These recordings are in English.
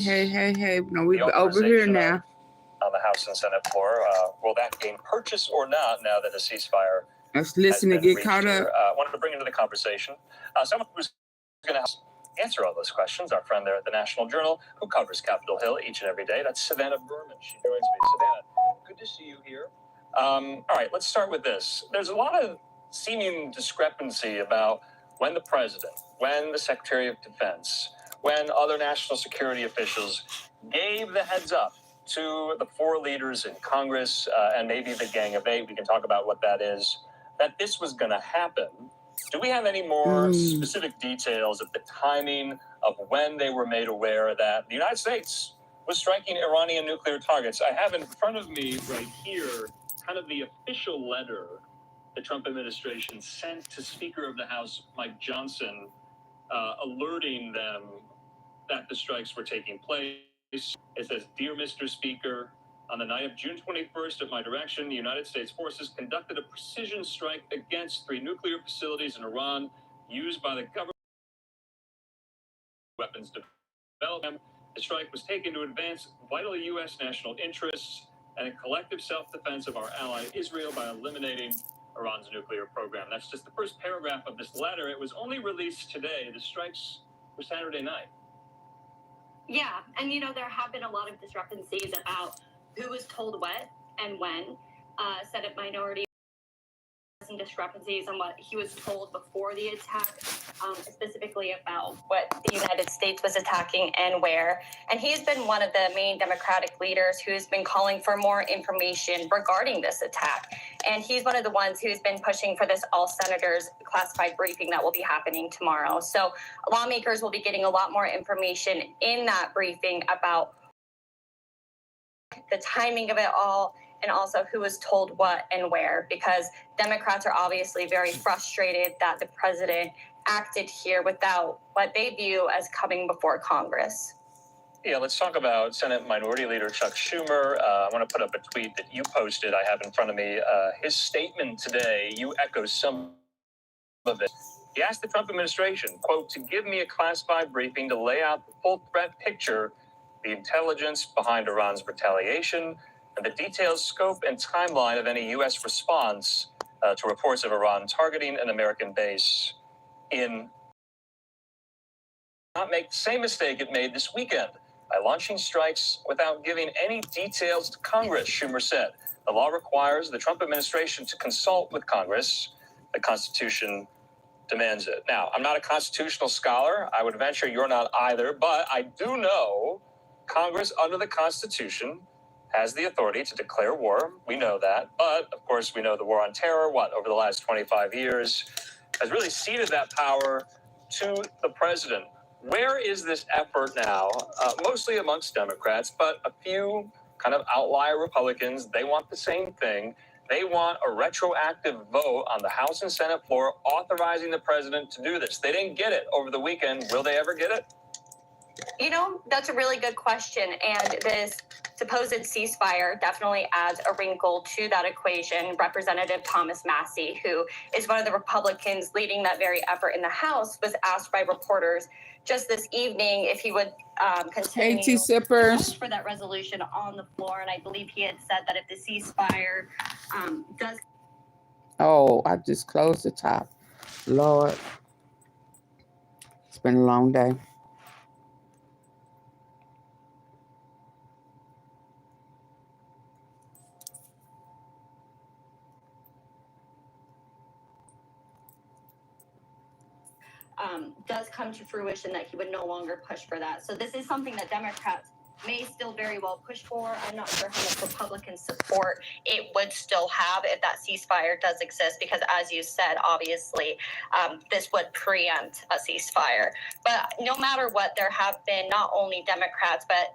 Hey. No, we're over here now. On the House and Senate floor. Will that gain purchase or not now that a ceasefire Let's listen and get caught up. I wanted to bring into the conversation someone who's going to answer all those questions, our friend there at the National Journal, who covers Capitol Hill each and every day. That's Savannah Berman. She joins me. Savannah, good to see you here. All right, let's start with this. There's a lot of seeming discrepancy about when the president, when the Secretary of Defense, when other national security officials gave the heads up to the four leaders in Congress and maybe the Gang of Eight, we can talk about what that is, that this was going to happen. Do we have any more specific details of the timing of when they were made aware that the United States was striking Iranian nuclear targets? I have in front of me right here kind of the official letter the Trump administration sent to Speaker of the House Mike Johnson, alerting them that the strikes were taking place. It says, "Dear Mr. Speaker, on the night of June 21st, at my direction, the United States forces conducted a precision strike against 3 nuclear facilities in Iran used by the government weapons development. The strike was taken to advance vital U.S. national interests and a collective self-defense of our ally Israel by eliminating Iran's nuclear program." That's just the first paragraph of this letter. It was only released today. The strikes were Saturday night. Yeah, and there have been a lot of discrepancies about who was told what and when. Senate minority some discrepancies on what he was told before the attack, specifically about what the United States was attacking and where. And he's been one of the main Democratic leaders who's been calling for more information regarding this attack. And he's one of the ones who's been pushing for this all senators classified briefing that will be happening tomorrow. So lawmakers will be getting a lot more information in that briefing about the timing of it all, and also who was told what and where, because Democrats are obviously very frustrated that the president acted here without what they view as coming before Congress. Yeah, let's talk about Senate Minority Leader Chuck Schumer. I want to put up a tweet that you posted. I have in front of me his statement today. You echo some of it. He asked the Trump administration, quote, to give me a classified briefing to lay out the full threat picture, the intelligence behind Iran's retaliation, and the detailed scope and timeline of any U.S. response to reports of Iran targeting an American base in. Not make the same mistake it made this weekend by launching strikes without giving any details to Congress, Schumer said. The law requires the Trump administration to consult with Congress. The Constitution demands it. Now, I'm not a constitutional scholar. I would venture you're not either, but I do know Congress, under the Constitution, has the authority to declare war. We know that. But, of course, we know the war on terror, over the last 25 years, has really ceded that power to the president. Where is this effort now, mostly amongst Democrats, but a few kind of outlier Republicans? They want the same thing. They want a retroactive vote on the House and Senate floor authorizing the president to do this. They didn't get it over the weekend. Will they ever get it? That's a really good question. And this supposed ceasefire definitely adds a wrinkle to that equation. Representative Thomas Massey, who is one of the Republicans leading that very effort in the House, was asked by reporters just this evening if he would continue for that resolution on the floor. And I believe he had said that if the ceasefire does... Oh, I just closed the top. Lord. It's been a long day. Does come to fruition, that he would no longer push for that. So this is something that Democrats may still very well push for. I'm not sure how much Republican support it would still have if that ceasefire does exist, because as you said, obviously, this would preempt a ceasefire. But no matter what, there have been not only Democrats, but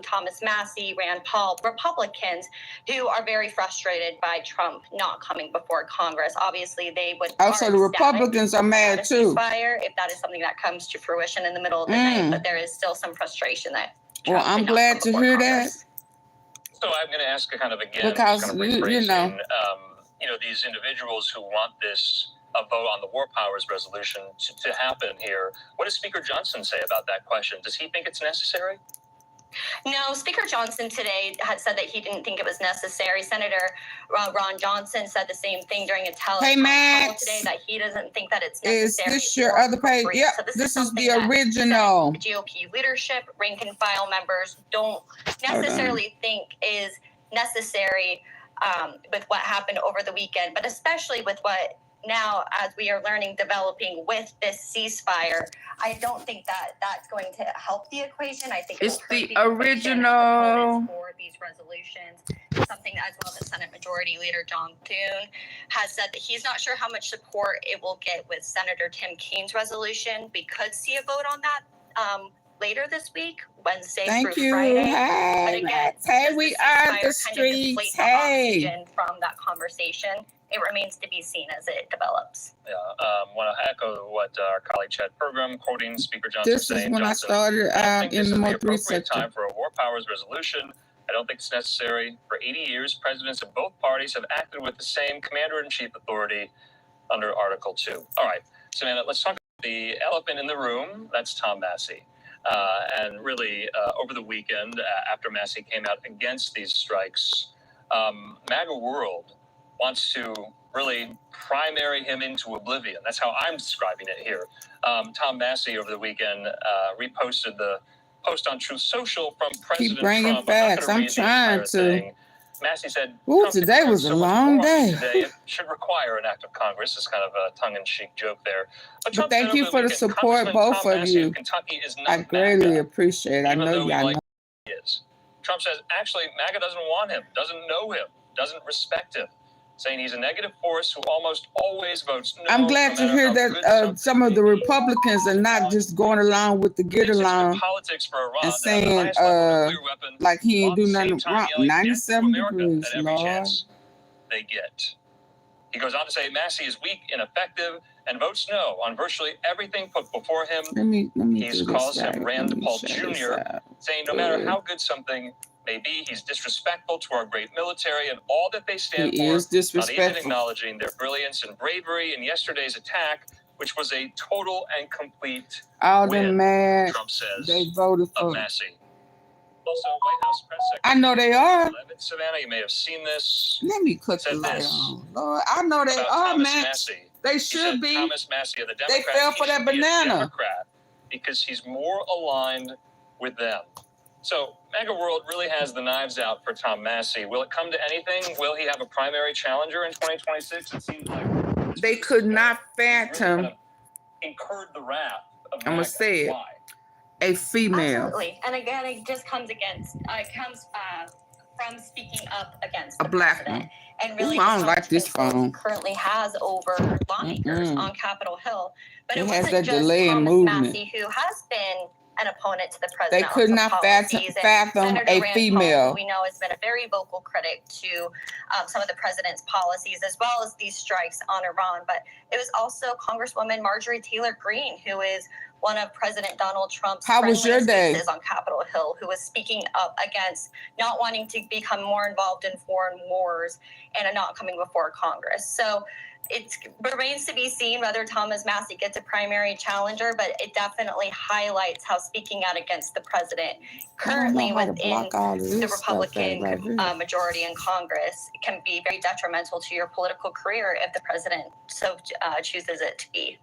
Thomas Massey, Rand Paul, Republicans who are very frustrated by Trump not coming before Congress. Obviously, they would. Also, the Republicans are mad too. If that is something that comes to fruition in the middle of the night, but there is still some frustration that. Trump I'm glad to hear Congress. That. So I'm going to ask kind of again, because kind of you know, these individuals who want this a vote on the War Powers resolution to happen here. What does Speaker Johnson say about that question? Does he think it's necessary? No, Speaker Johnson today had said that he didn't think it was necessary. Senator Ron Johnson said the same thing during a call today, that he doesn't think that it's necessary. Is this your other page? Yep, so this is the original. The GOP leadership, rank and file members don't necessarily think is necessary with what happened over the weekend, but especially with what now, as we are learning, developing with this ceasefire, I don't think that that's going to help the equation. I think it's the original for these resolutions. Something as well that Senate Majority Leader John Thune has said that he's not sure how much support it will get with Senator Tim Kaine's resolution. We could see a vote on that later this week, Wednesday through Friday. Hey, again, we are the streets. Hey, from that conversation. It remains to be seen as it develops. Yeah, want to echo what our colleague Chad Pergram, quoting Speaker Johnson, this is when I started in the more research. Time for a war powers resolution. I don't think it's necessary. For 80 years, presidents of both parties have acted with the same commander-in-chief authority under Article 2. All right, Savannah, let's talk about the elephant in the room. That's Tom Massie. And really, over the weekend, after Massie came out against these strikes, MAGA World wants to really primary him into oblivion. That's how I'm describing it here. Tom Massie over the weekend reposted the post on Truth Social from President Keep bringing Trump. facts. I'm trying to. Massie said, "Ooh, today was a long day. Today it should require an act of Congress." It's kind of a tongue-in-cheek joke there. But thank you for the support, both of you. I greatly appreciate it. I know y'all know. Trump says, actually, MAGA doesn't want him, doesn't know him, doesn't respect him, saying he's a negative force who almost always votes no. I'm glad to hear that some of the Republicans are not just going along with the get along and saying like he ain't do nothing wrong. 97 degrees, Lord. They get. He goes on to say Massie is weak, ineffective, and votes no on virtually everything put before him. Let me He's calls him Rand Paul Jr., saying no matter how good something may be, he's disrespectful to our great military and all that they stand for. Not even acknowledging their brilliance and bravery in yesterday's attack, which was a total and complete win, Trump says, they voted for Massie. Also, White House press secretary. I know they are. Savannah, you may have seen this. Let me click the light on. Lord, I know they are, man. They should be. Thomas Massie of the Democrats, they fell for that banana. Democrat because he's more aligned with them. So MAGA World really has the knives out for Tom Massie. Will it come to anything? Will he have a primary challenger in 2026? It seems like they could not fathom. Really incurred the wrath of MAGA. I'm gonna say it. Why? A female. Absolutely, and again, it just comes from speaking up against a black one. And really, I don't like this phone. Currently has over lawmakers on Capitol Hill, but it has wasn't that just delay in Thomas movement. Massie who has been an opponent to the president. They could not fathom a female. Paul, we know has been a very vocal critic to some of the president's policies, as well as these strikes on Iran. But it was also Congresswoman Marjorie Taylor Greene, who is one of President Donald Trump's friendliest faces on Capitol Hill, who was speaking up against not wanting to become more involved in foreign wars and not coming before Congress. So it remains to be seen whether Thomas Massie gets a primary challenger, but it definitely highlights how speaking out against the president currently within the Republican majority in Congress can be very detrimental to your political career if the president so chooses it to be.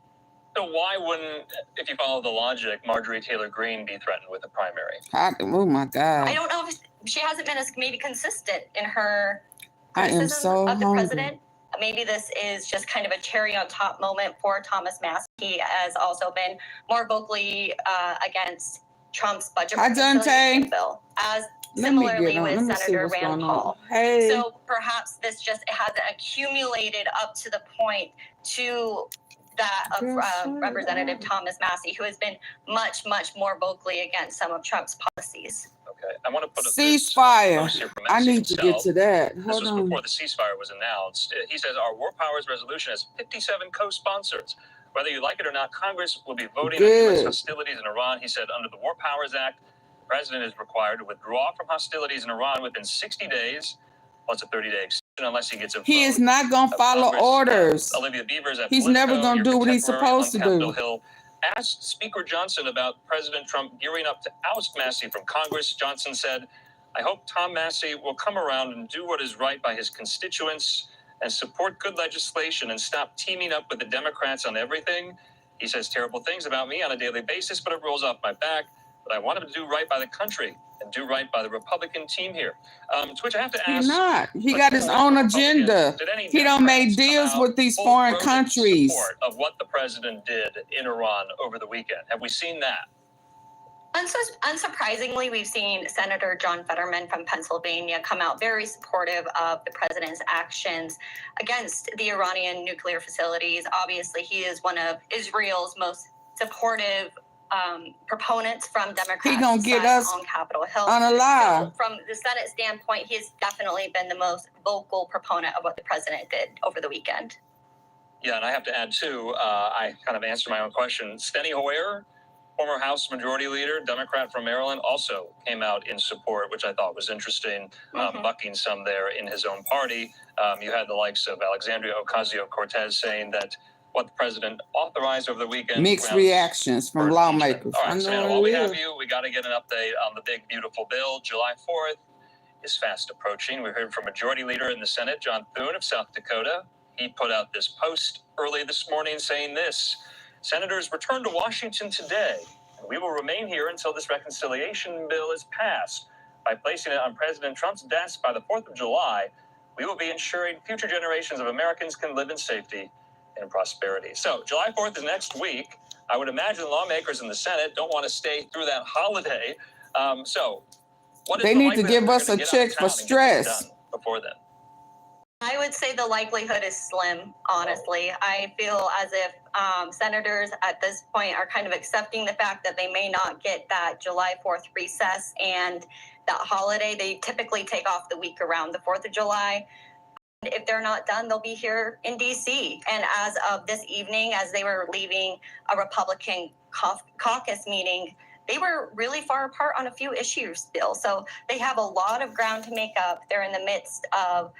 So why wouldn't, if you follow the logic, Marjorie Taylor Greene be threatened with a primary? Oh my God! I don't know if she hasn't been as maybe consistent in her criticism of the president. Maybe this is just kind of a cherry on top moment for Thomas Massie. He has also been more vocally against Trump's budget bill, as similarly with Senator Rand Paul. Hey. So perhaps this just has accumulated up to the point to that of Representative Thomas Massie, who has been much, much more vocally against some of Trump's policies. Okay, I want to put a ceasefire. I need to get to that. This was before the ceasefire was announced. He says our war powers resolution has 57 co-sponsors. Whether you like it or not, Congress will be voting on U.S. hostilities in Iran. He said under the War Powers Act, the president is required to withdraw from hostilities in Iran within 60 days, plus a 30-day extension, unless he gets a vote. He is not going to follow orders. Olivia Beavers at He's Politico, never going to do what he's supposed to do. Hill. Asked Speaker Johnson about President Trump gearing up to oust Massey from Congress, Johnson said, "I hope Tom Massey will come around and do what is right by his constituents and support good legislation and stop teaming up with the Democrats on everything. He says terrible things about me on a daily basis, but it rolls off my back. But I want him to do right by the country and do right by the Republican team here." To which I have to ask. He's not. He got his own agenda. He don't make deals with these foreign countries. Of what the president did in Iran over the weekend. Have we seen that? Unsurprisingly, we've seen Senator John Fetterman from Pennsylvania come out very supportive of the president's actions against the Iranian nuclear facilities. Obviously, he is one of Israel's most supportive proponents from Democrats. He gonna get us on Capitol Hill. On a lie. So from the Senate standpoint, he's definitely been the most vocal proponent of what the president did over the weekend. Yeah, and I have to add too, I kind of answered my own question. Steny Hoyer, former House Majority Leader, Democrat from Maryland, also came out in support, which I thought was interesting, bucking some there in his own party. You had the likes of Alexandria Ocasio-Cortez saying that what the president authorized over the weekend. Mixed reactions from lawmakers. All right, Savannah, while we have you, we got to get an update on the big, beautiful bill. July 4th is fast approaching. We heard from Majority Leader in the Senate, John Thune of South Dakota. He put out this post early this morning saying this: "Senators return to Washington today, and we will remain here until this reconciliation bill is passed. By placing it on President Trump's desk by the 4th of July, we will be ensuring future generations of Americans can live in safety and prosperity." So July 4th is next week. I would imagine lawmakers in the Senate don't want to stay through that holiday. So what is they the need to give us a check for stress before then? I would say the likelihood is slim, honestly. I feel as if senators at this point are kind of accepting the fact that they may not get that July 4th recess and that holiday. They typically take off the week around the 4th of July. If they're not done, they'll be here in D.C. And as of this evening, as they were leaving a Republican caucus meeting, they were really far apart on a few issues still. So they have a lot of ground to make up. They're in the midst of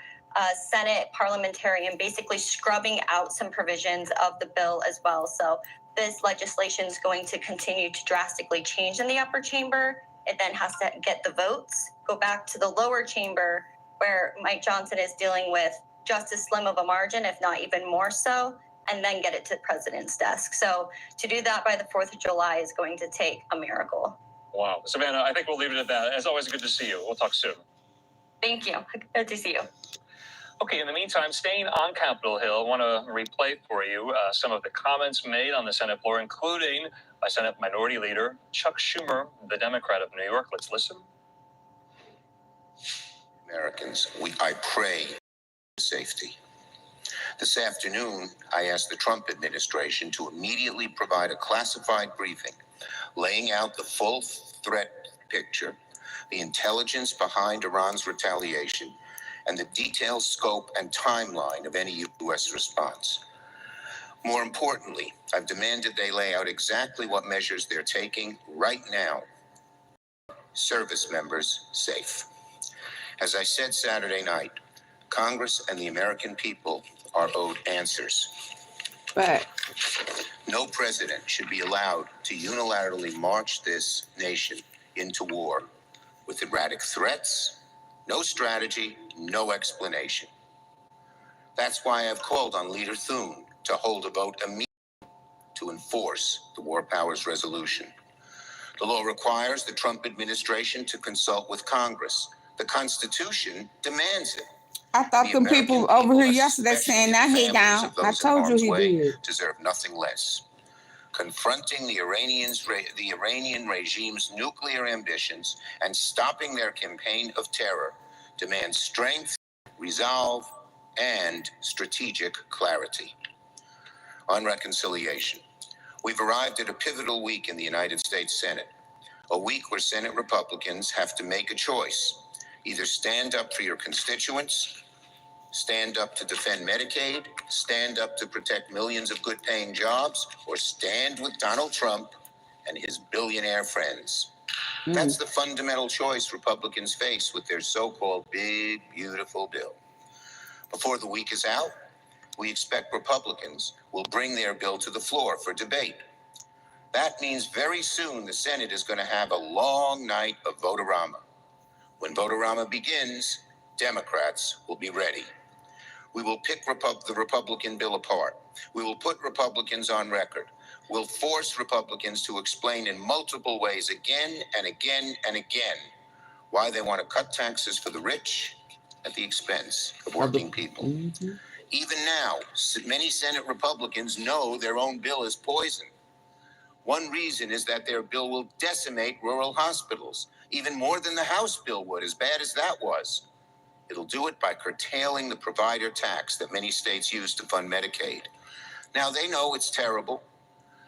Senate parliamentarian basically scrubbing out some provisions of the bill as well. So this legislation is going to continue to drastically change in the upper chamber. It then has to get the votes, go back to the lower chamber where Mike Johnson is dealing with just as slim of a margin, if not even more so, and then get it to the president's desk. So to do that by the 4th of July is going to take a miracle. Wow. Savannah, I think we'll leave it at that. As always, good to see you. We'll talk soon. Thank you. Good to see you. Okay, in the meantime, staying on Capitol Hill, I want to replay for you some of the comments made on the Senate floor, including by Senate Minority Leader Chuck Schumer, the Democrat of New York. Let's listen. Americans, I pray for safety. This afternoon, I asked the Trump administration to immediately provide a classified briefing laying out the full threat picture, the intelligence behind Iran's retaliation, and the detailed scope and timeline of any U.S. response. More importantly, I've demanded they lay out exactly what measures they're taking right now. Service members safe. As I said Saturday night, Congress and the American people are owed answers. But no president should be allowed to unilaterally march this nation into war with erratic threats, no strategy, no explanation. That's why I've called on Leader Thune to hold a vote immediately to enforce the War Powers Resolution. The law requires the Trump administration to consult with Congress. The Constitution demands it. I thought them people over here yesterday saying that he down. I told you he did. Deserve nothing less. Confronting the Iranian regime's nuclear ambitions and stopping their campaign of terror demands strength, resolve, and strategic clarity. On reconciliation, we've arrived at a pivotal week in the United States Senate, a week where Senate Republicans have to make a choice. Either stand up for your constituents, stand up to defend Medicaid, stand up to protect millions of good-paying jobs, or stand with Donald Trump and his billionaire friends. That's the fundamental choice Republicans face with their so-called big, beautiful bill. Before the week is out, we expect Republicans will bring their bill to the floor for debate. That means very soon the Senate is going to have a long night of vote-a-rama. When vote-a-rama begins, Democrats will be ready. We will pick the Republican bill apart. We will put Republicans on record. We'll force Republicans to explain in multiple ways again and again and again why they want to cut taxes for the rich at the expense of working people. Even now, many Senate Republicans know their own bill is poison. One reason is that their bill will decimate rural hospitals, even more than the House bill would, as bad as that was. It'll do it by curtailing the provider tax that many states use to fund Medicaid. Now, they know it's terrible,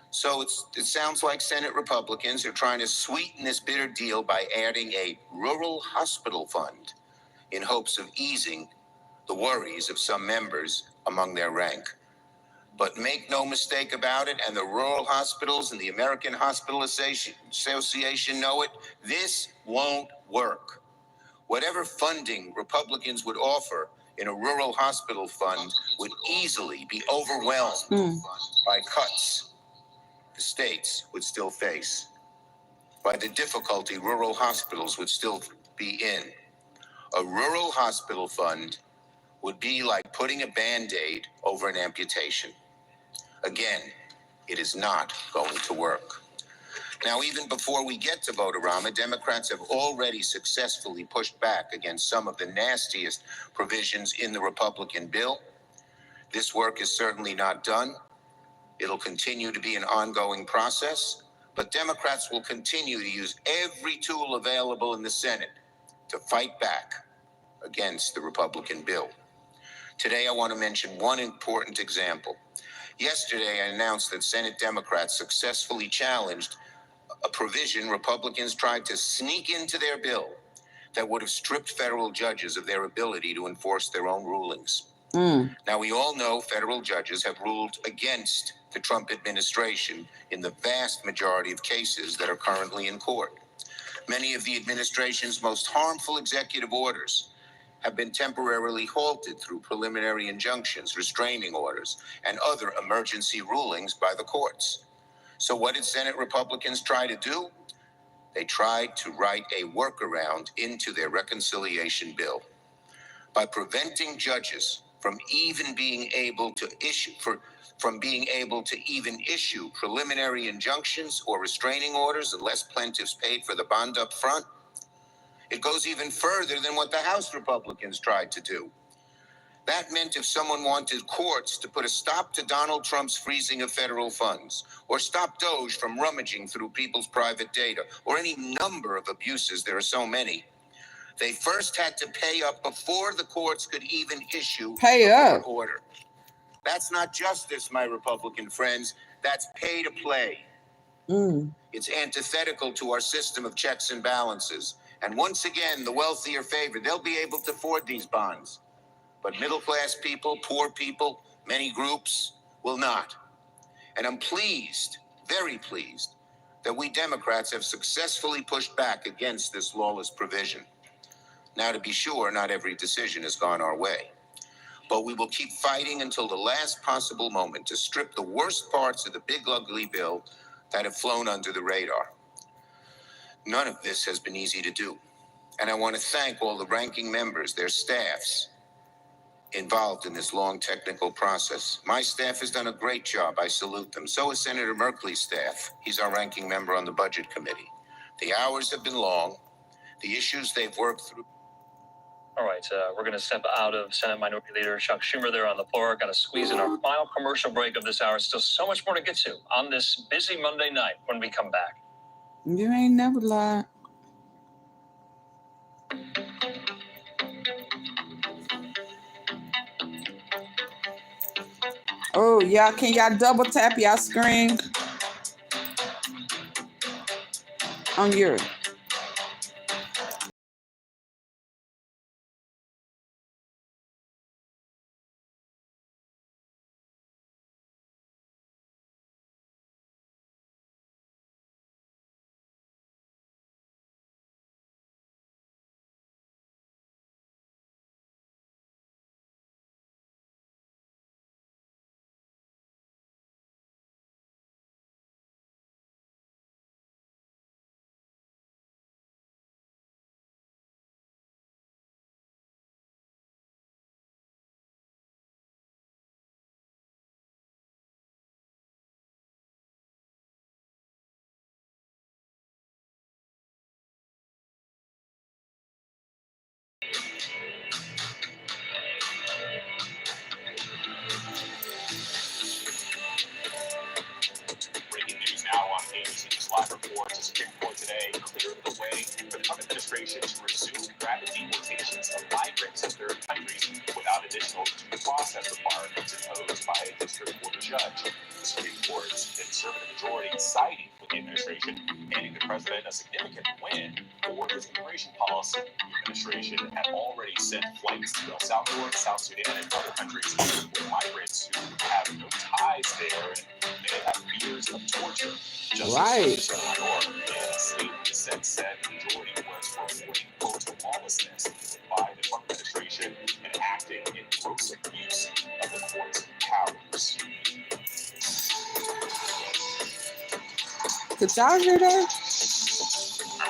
so it sounds like Senate Republicans are trying to sweeten this bitter deal by adding a rural hospital fund in hopes of easing the worries of some members among their rank. But make no mistake about it, and the rural hospitals and the American Hospital Association know it, this won't work. Whatever funding Republicans would offer in a rural hospital fund would easily be overwhelmed by cuts the states would still face, by the difficulty rural hospitals would still be in. A rural hospital fund would be like putting a Band-Aid over an amputation. Again, it is not going to work. Now, even before we get to vote-a-rama, Democrats have already successfully pushed back against some of the nastiest provisions in the Republican bill. This work is certainly not done. It'll continue to be an ongoing process, but Democrats will continue to use every tool available in the Senate to fight back against the Republican bill. Today, I want to mention one important example. Yesterday, I announced that Senate Democrats successfully challenged a provision Republicans tried to sneak into their bill that would have stripped federal judges of their ability to enforce their own rulings. Now, we all know federal judges have ruled against the Trump administration in the vast majority of cases that are currently in court. Many of the administration's most harmful executive orders have been temporarily halted through preliminary injunctions, restraining orders, and other emergency rulings by the courts. So what did Senate Republicans try to do? They tried to write a workaround into their reconciliation bill by preventing judges from even being able to issue preliminary injunctions or restraining orders unless plaintiffs paid for the bond up front. It goes even further than what the House Republicans tried to do. That meant if someone wanted courts to put a stop to Donald Trump's freezing of federal funds, or stop DOJ from rummaging through people's private data, or any number of abuses, there are so many, they first had to pay up before the courts could even issue a court order. That's not justice, my Republican friends. That's pay to play. It's antithetical to our system of checks and balances. And once again, the wealthy are favored. They'll be able to afford these bonds. But middle-class people, poor people, many groups will not. And I'm pleased, very pleased, that we Democrats have successfully pushed back against this lawless provision. Now, to be sure, not every decision has gone our way. But we will keep fighting until the last possible moment to strip the worst parts of the big, ugly bill that have flown under the radar. None of this has been easy to do. And I want to thank all the ranking members, their staffs, involved in this long technical process. My staff has done a great job. I salute them. So has Senator Merkley's staff. He's our ranking member on the Budget Committee. The hours have been long. The issues they've worked through. All right, we're going to step out of Senate Minority Leader Chuck Schumer there on the floor. Got to squeeze in our final commercial break of this hour. Still so much more to get to on this busy Monday night when we come back. You ain't never lied. Oh, y'all, can y'all double tap y'all screen on your administration to resume rapid deportations of migrants to third countries without additional due process requirements imposed by a district court judge. The Supreme Court's conservative majority siding with the administration, handing the president a significant win for his immigration policy. The administration had already sent flights to El Salvador, South Sudan, and other countries with migrants who have no ties there and may have fears of torture. Justice Sotomayor, in a state dissent, said the majority was reporting, quote, lawlessness by the Trump administration and acting in gross abuse of the court's powers. Did y'all hear that?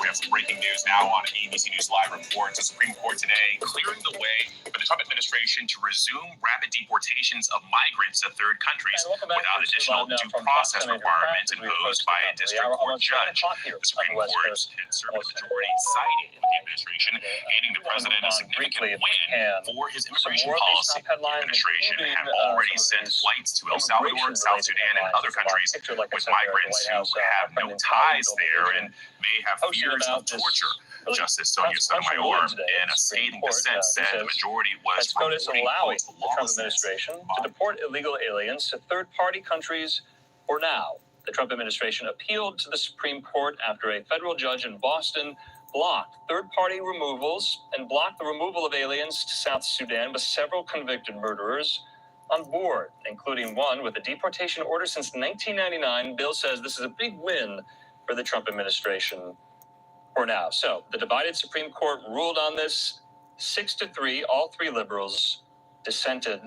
We have some breaking news now on ABC News Live reports. The Supreme Court today clearing the way for the Trump administration to resume rapid deportations of migrants to third countries without additional due process requirements imposed by a district court judge. The Supreme Court's conservative majority siding with the administration, handing the president a significant win for his immigration policy. The administration had already sent flights to El Salvador, South Sudan, and other countries with migrants who have no ties there and may have fears of torture. Justice Sotomayor, in a scathing dissent, said the majority was reporting allowing the Trump lawlessness. administration to deport illegal aliens to third-party countries for now. The Trump administration appealed to the Supreme Court after a federal judge in Boston blocked third-party removals and blocked the removal of aliens to South Sudan with several convicted murderers on board, including one with a deportation order since 1999. Bill says this is a big win for the Trump administration for now. So the divided Supreme Court ruled on this 6-3. All three liberals dissented.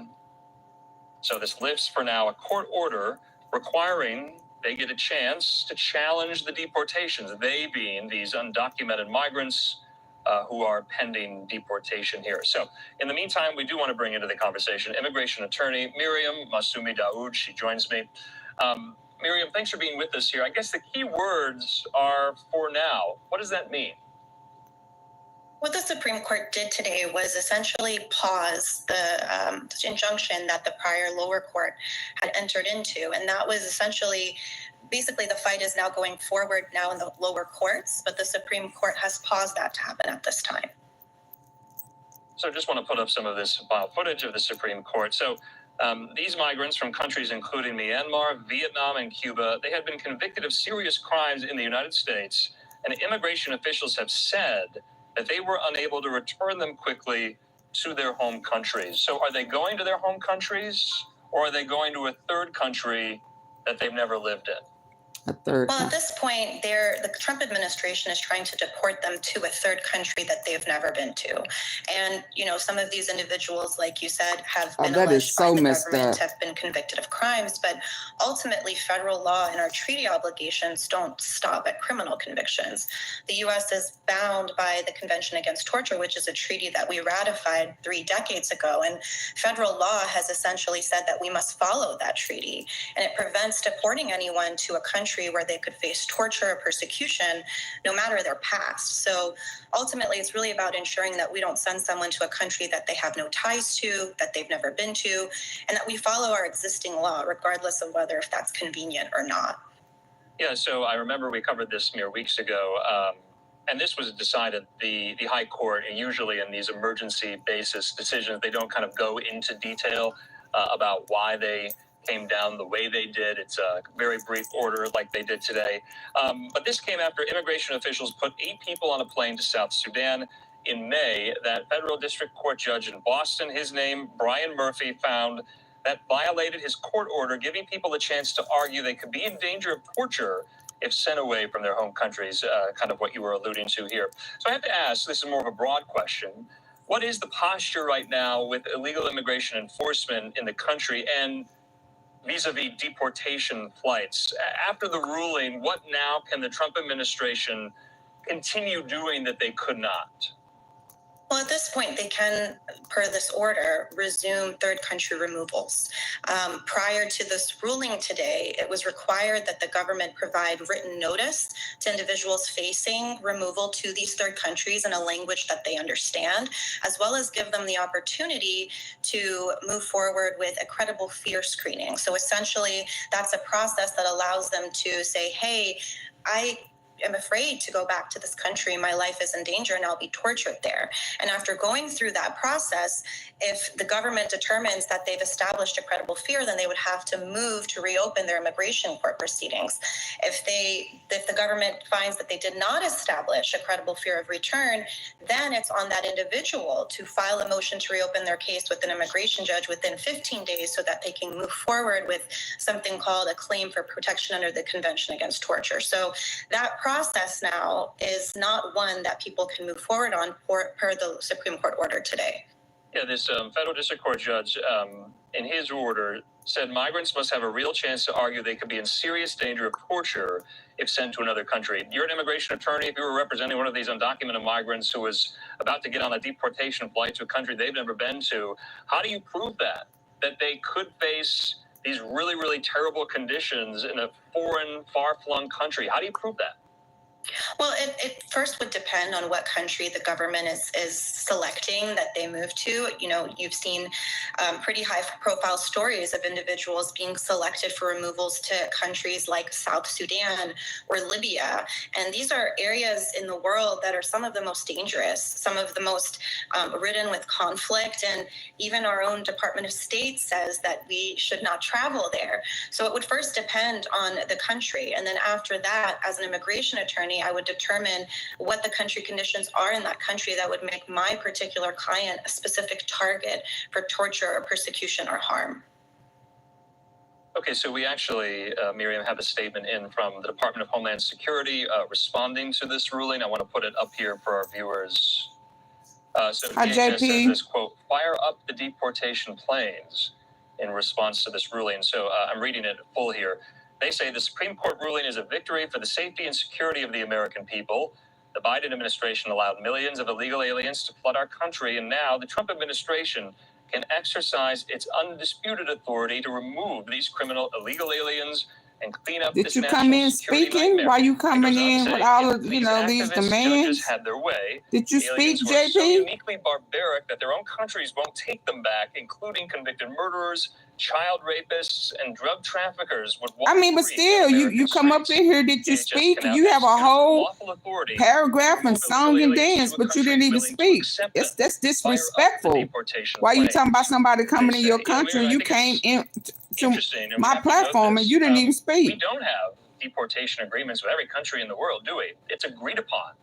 So this lifts for now a court order requiring they get a chance to challenge the deportations, they being these undocumented migrants who are pending deportation here. So in the meantime, we do want to bring into the conversation immigration attorney Miriam Masumi Daoud. She joins me. Miriam, thanks for being with us here. I guess the key words are for now. What does that mean? What the Supreme Court did today was essentially pause the injunction that the prior lower court had entered into. And that was essentially, basically the fight is now going forward now in the lower courts, but the Supreme Court has paused that to happen at this time. So I just want to put up some of this file footage of the Supreme Court. So these migrants from countries including Myanmar, Vietnam, and Cuba, they had been convicted of serious crimes in the United States, and immigration officials have said that they were unable to return them quickly to their home countries. So are they going to their home countries, or are they going to a third country that they've never lived in? Well, at this point, the Trump administration is trying to deport them to a third country that they've never been to. And, you know, some of these individuals, like you said, have been alleged by the government, have been convicted of crimes. But ultimately, federal law and our treaty obligations don't stop at criminal convictions. The U.S. is bound by the Convention Against Torture, which is a treaty that we ratified 3 decades ago. And federal law has essentially said that we must follow that treaty. And it prevents deporting anyone to a country where they could face torture or persecution, no matter their past. So ultimately, it's really about ensuring that we don't send someone to a country that they have no ties to, that they've never been to, and that we follow our existing law, regardless of whether if that's convenient or not. Yeah, so I remember we covered this mere weeks ago, and this was decided, the High Court, and usually in these emergency basis decisions, they don't kind of go into detail about why they came down the way they did. It's a very brief order like they did today. But this came after immigration officials put 8 people on a plane to South Sudan in May. That federal district court judge in Boston, his name, Brian Murphy, found that violated his court order, giving people a chance to argue they could be in danger of torture if sent away from their home countries, kind of what you were alluding to here. So I have to ask, this is more of a broad question, what is the posture right now with illegal immigration enforcement in the country and vis-a-vis deportation flights? After the ruling, what now can the Trump administration continue doing that they could not? Well, at this point, they can, per this order, resume third country removals. Prior to this ruling today, it was required that the government provide written notice to individuals facing removal to these third countries in a language that they understand, as well as give them the opportunity to move forward with a credible fear screening. So essentially, that's a process that allows them to say, hey, I am afraid to go back to this country. My life is in danger and I'll be tortured there. And after going through that process, if the government determines that they've established a credible fear, then they would have to move to reopen their immigration court proceedings. If the government finds that they did not establish a credible fear of return, then it's on that individual to file a motion to reopen their case with an immigration judge within 15 days so that they can move forward with something called a claim for protection under the Convention Against Torture. So that process now is not one that people can move forward on per the Supreme Court order today. Yeah, this federal district court judge, in his order, said migrants must have a real chance to argue they could be in serious danger of torture if sent to another country. You're an immigration attorney. If you were representing one of these undocumented migrants who was about to get on a deportation flight to a country they've never been to, how do you prove that they could face these really, really terrible conditions in a foreign, far-flung country? How do you prove that? Well, it first would depend on what country the government is selecting that they move to. You know, you've seen pretty high-profile stories of individuals being selected for removals to countries like South Sudan or Libya. And these are areas in the world that are some of the most dangerous, some of the most ridden with conflict. And even our own Department of State says that we should not travel there. So it would first depend on the country. And then after that, as an immigration attorney, I would determine what the country conditions are in that country that would make my particular client a specific target for torture or persecution or harm. Okay, so we actually, Miriam, have a statement in from the Department of Homeland Security responding to this ruling. I want to put it up here for our viewers. So Hi, DHS says JP. this, quote, fire up the deportation planes in response to this ruling. So I'm reading it full here. They say the Supreme Court ruling is a victory for the safety and security of the American people. The Biden administration allowed millions of illegal aliens to flood our country, and now the Trump administration can exercise its undisputed authority to remove these criminal illegal aliens and clean up Did this you national come in security speaking? nightmare. Why you It coming goes on to in say, with all if of, these these activist demands? judges had their way, Did you the speak, aliens who are so JP? uniquely barbaric that their own countries won't take them back, including convicted murderers, child rapists, and drug traffickers would walk I mean, but free still, down you American come up streets. in here, did you DHS speak? can now You have a execute whole lawful authority paragraph to and remove song illegal and aliens dance, to a but you country didn't even willing to speak. accept That's them. that's Fire up the disrespectful. deportation Why you talking about planes, somebody they coming to say. your You know, country? Miriam, I You think came it's in to interesting, and we my have to note platform and this. you didn't even We speak. don't have deportation agreements with every country in the world, do we? It's agreed upon.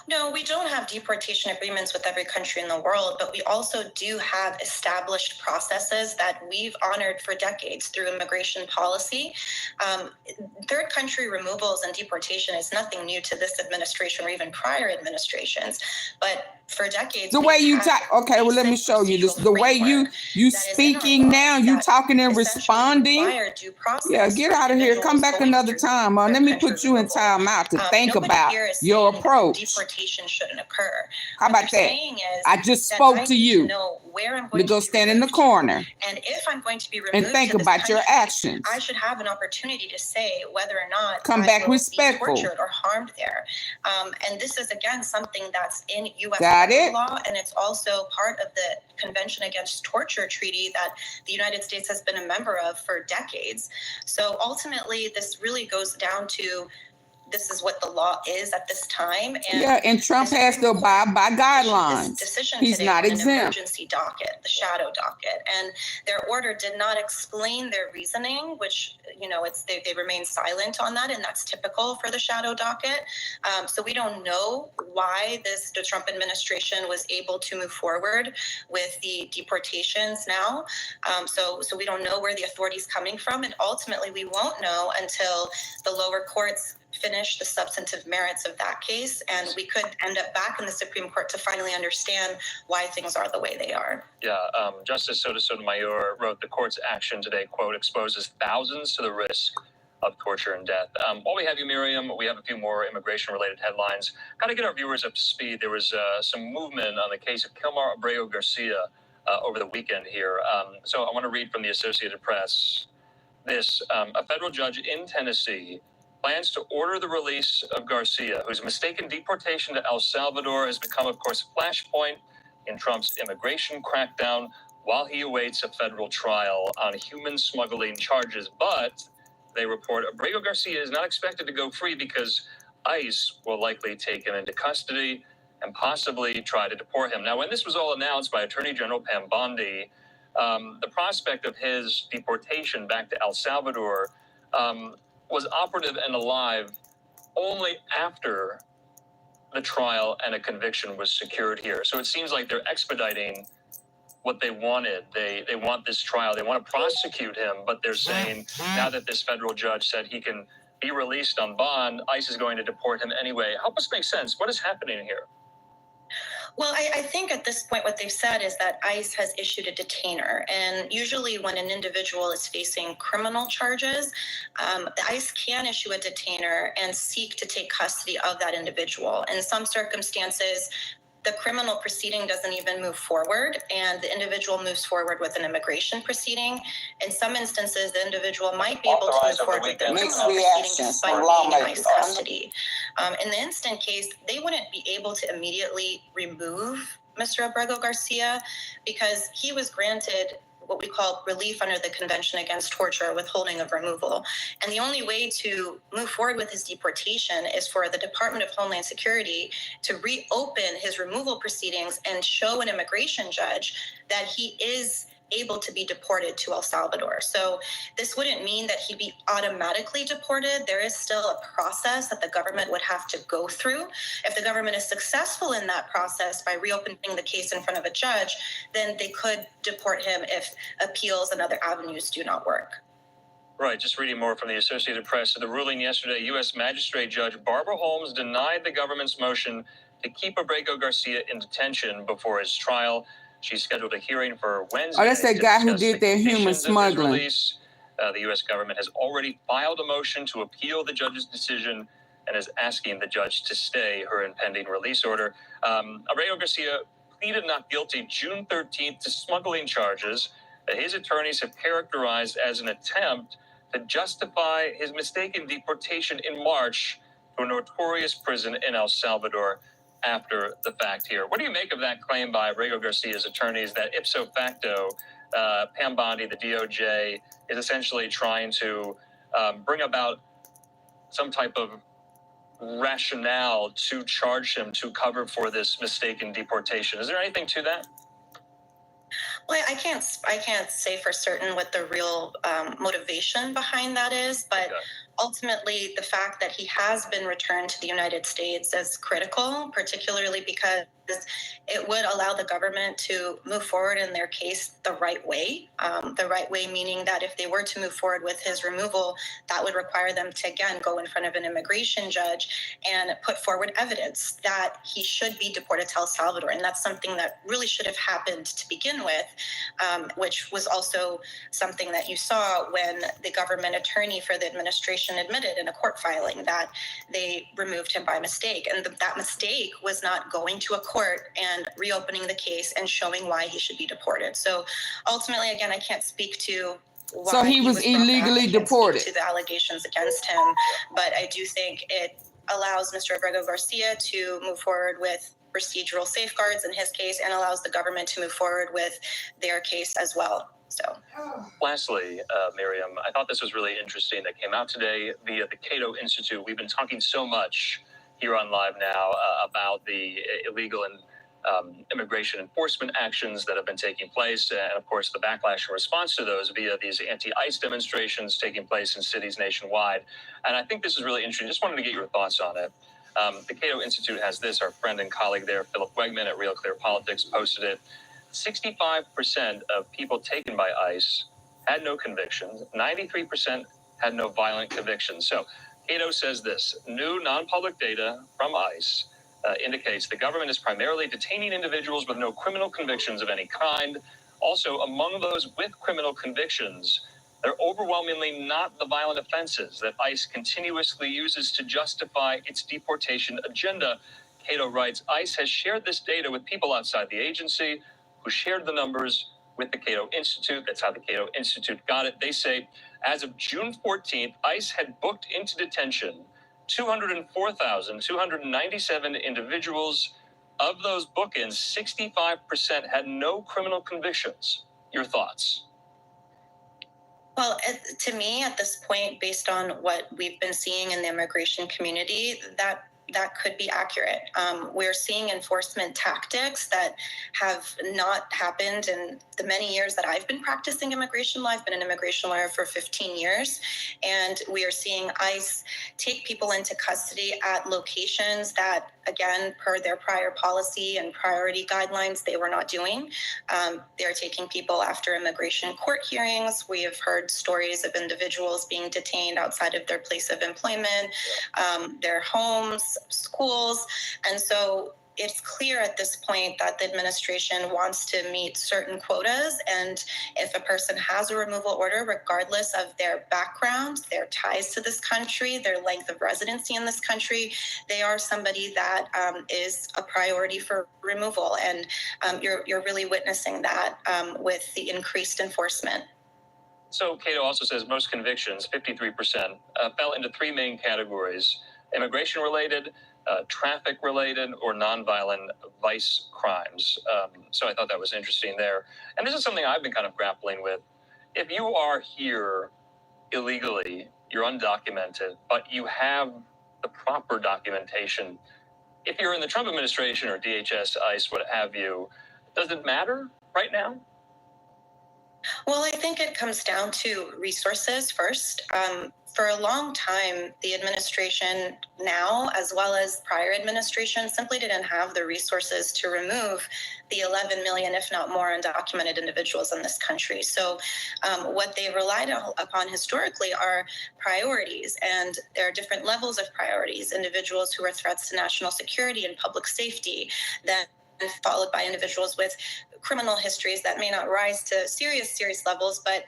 No, we don't have deportation agreements with every country in the world, but we also do have established processes that we've honored for decades through immigration policy. Third country removals and deportation is nothing new to this administration or even prior administrations, but for decades, The way you talk, okay, well, let me show you this. The way you speaking now, you talking and responding. Yeah, get out of here. Come back another time. Let me put you in timeout to think about your approach. Deportation shouldn't occur. How about that? I just spoke to you. Let me go stand in the corner And if I'm going to be removed and think about your actions. I should have an opportunity to say whether or not Come back respectful. be tortured or harmed there. And this is again something that's in U.S. law, and it's also part of the Convention Against Torture Treaty that the United States has been a member of for decades. So ultimately, this really goes down to this is what the law is at this time. And yeah, and Trump has to abide by guidelines. He's not exempt. Emergency docket, the shadow docket, and their order did not explain their reasoning, which they remain silent on that, and that's typical for the shadow docket. So we don't know why the Trump administration was able to move forward with the deportations now. So we don't know where the authority is coming from, and ultimately we won't know until the lower courts finish the substantive merits of that case, and we could end up back in the Supreme Court to finally understand why things are the way they are. Yeah, Justice Sotomayor wrote, the court's action today, quote, exposes thousands to the risk of torture and death. While we have you, Miriam, we have a few more immigration-related headlines. Got to get our viewers up to speed. There was some movement on the case of Kilmar Abreu Garcia over the weekend here. So I want to read from the Associated Press this. A federal judge in Tennessee plans to order the release of Garcia, whose mistaken deportation to El Salvador has become, of course, a flashpoint in Trump's immigration crackdown while he awaits a federal trial on human smuggling charges. But they report Abrego Garcia is not expected to go free because ICE will likely take him into custody and possibly try to deport him. Now, when this was all announced by Attorney General Pam Bondi, the prospect of his deportation back to El Salvador was operative and alive only after the trial and a conviction was secured here. So it seems like they're expediting what they wanted. They want this trial. They want to prosecute him, but they're saying now that this federal judge said he can be released on bond, ICE is going to deport him anyway. Help us make sense. What is happening here? Well, I think at this point what they've said is that ICE has issued a detainer. And usually when an individual is facing criminal charges, the ICE can issue a detainer and seek to take custody of that individual. In some circumstances, the criminal proceeding doesn't even move forward, and the individual moves forward with an immigration proceeding. In some instances, the individual might be able to move forward with the criminal proceeding despite being in ICE custody. In the instant case, they wouldn't be able to immediately remove Mr. Abrego Garcia because he was granted what we call relief under the Convention Against Torture, withholding of removal. And the only way to move forward with his deportation is for the Department of Homeland Security to reopen his removal proceedings and show an immigration judge that he is able to be deported to El Salvador. So this wouldn't mean that he'd be automatically deported. There is still a process that the government would have to go through. If the government is successful in that process by reopening the case in front of a judge, then they could deport him if appeals and other avenues do not work. Right, just reading more from the Associated Press. So the ruling yesterday, U.S. Magistrate Judge Barbara Holmes denied the government's motion to keep Abrego Garcia in detention before his trial. She's scheduled a hearing for Wednesday. Oh, that's that guy who did that human smuggling. The U.S. government has already filed a motion to appeal the judge's decision and is asking the judge to stay her impending release order. Abrego Garcia pleaded not guilty June 13th to smuggling charges that his attorneys have characterized as an attempt to justify his mistaken deportation in March to a notorious prison in El Salvador. After the fact here, what do you make of that claim by Abrego Garcia's attorneys that ipso facto, Pam Bondi, the DOJ, is essentially trying to bring about some type of rationale to charge him to cover for this mistaken deportation? Is there anything to that? Well, I can't say for certain what the real motivation behind that is, but okay. Ultimately, the fact that he has been returned to the United States is critical, particularly because it would allow the government to move forward in their case the right way. The right way meaning that if they were to move forward with his removal, that would require them to, again, go in front of an immigration judge and put forward evidence that he should be deported to El Salvador. And that's something that really should have happened to begin with, which was also something that you saw when the government attorney for the administration admitted in a court filing that they removed him by mistake. And that mistake was not going to a court and reopening the case and showing why he should be deported. So ultimately, again, I can't speak to why so he was illegally deported. To the allegations against him, but I do think it allows Mr. Abrego Garcia to move forward with procedural safeguards in his case and allows the government to move forward with their case as well. So, lastly, Miriam, I thought this was really interesting that came out today via the Cato Institute. We've been talking so much here on Live Now about the illegal and immigration enforcement actions that have been taking place, and of course the backlash in response to those via these anti-ICE demonstrations taking place in cities nationwide. And I think this is really interesting. Just wanted to get your thoughts on it. The Cato Institute has this. Our friend and colleague there, Philip Wegman at Real Clear Politics, posted it. 65% of people taken by ICE had no convictions. 93% had no violent convictions. So Cato says this: new non-public data from ICE indicates the government is primarily detaining individuals with no criminal convictions of any kind. Also, among those with criminal convictions, they're overwhelmingly not the violent offenses that ICE continuously uses to justify its deportation agenda. Cato writes, ICE has shared this data with people outside the agency who shared the numbers with the Cato Institute. That's how the Cato Institute got it. They say, as of June 14th, ICE had booked into detention 204,297 individuals. Of those bookings, 65% had no criminal convictions. Your thoughts? Well, to me, at this point, based on what we've been seeing in the immigration community, that could be accurate. We're seeing enforcement tactics that have not happened in the many years that I've been practicing immigration law. I've been an immigration lawyer for 15 years, and we are seeing ICE take people into custody at locations that, again, per their prior policy and priority guidelines, they were not doing. They're taking people after immigration court hearings. We have heard stories of individuals being detained outside of their place of employment, their homes, schools. And so it's clear at this point that the administration wants to meet certain quotas. And if a person has a removal order, regardless of their background, their ties to this country, their length of residency in this country, they are somebody that is a priority for removal. And you're really witnessing that with the increased enforcement. So Cato also says most convictions, 53%, fell into three main categories: immigration-related, traffic-related, or nonviolent vice crimes. So I thought that was interesting there. And this is something I've been kind of grappling with. If you are here illegally, you're undocumented, but you have the proper documentation, if you're in the Trump administration or DHS, ICE, what have you, does it matter right now? Well, I think it comes down to resources first. For a long time, the administration now, as well as prior administration, simply didn't have the resources to remove the 11 million, if not more, undocumented individuals in this country. So what they relied upon historically are priorities, and there are different levels of priorities: individuals who are threats to national security and public safety, then followed by individuals with criminal histories that may not rise to serious levels, but,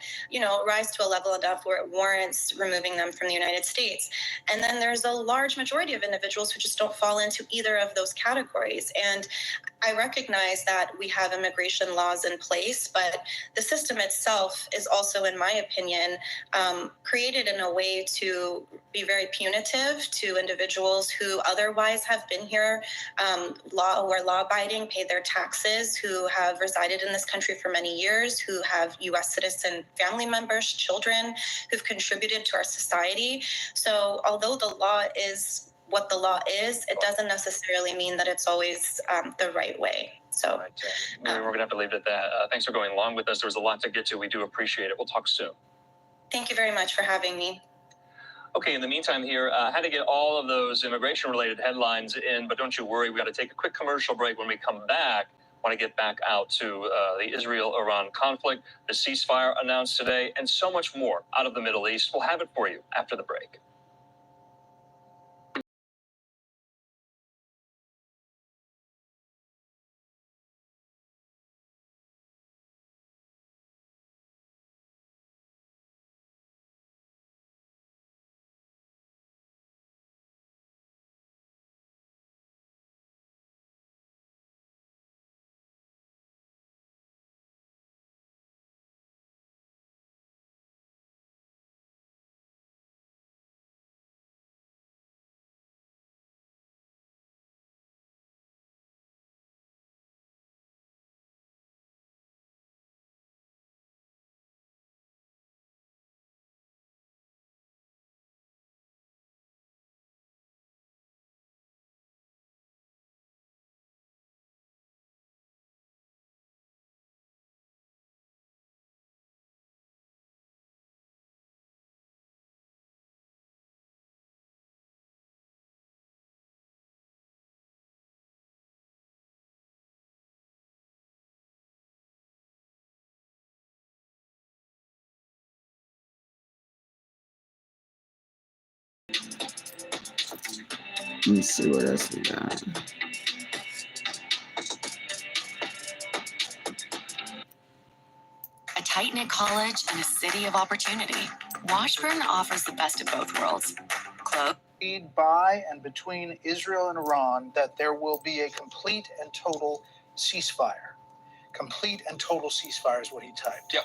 rise to a level enough where it warrants removing them from the United States. And then there's a large majority of individuals who just don't fall into either of those categories. And I recognize that we have immigration laws in place, but the system itself is also, in my opinion, created in a way to be very punitive to individuals who otherwise have been here, were law-abiding, paid their taxes, who have resided in this country for many years, who have U.S. citizen family members, children, who've contributed to our society. So although the law is what the law is, it doesn't necessarily mean that it's always the right way. So we're going to have to leave it at that. Thanks for going along with us. There was a lot to get to. We do appreciate it. We'll talk soon. Thank you very much for having me. Okay, in the meantime here, had to get all of those immigration-related headlines in, but don't you worry, we got to take a quick commercial break. When we come back, I want to get back out to the Israel-Iran conflict, the ceasefire announced today, and so much more out of the Middle East. We'll have it for you after the break. Let me see what else we got. A tight-knit college and a city of opportunity. Washburn offers the best of both worlds. By and between Israel and Iran that there will be a complete and total ceasefire. Complete and total ceasefire is what he typed. Yep.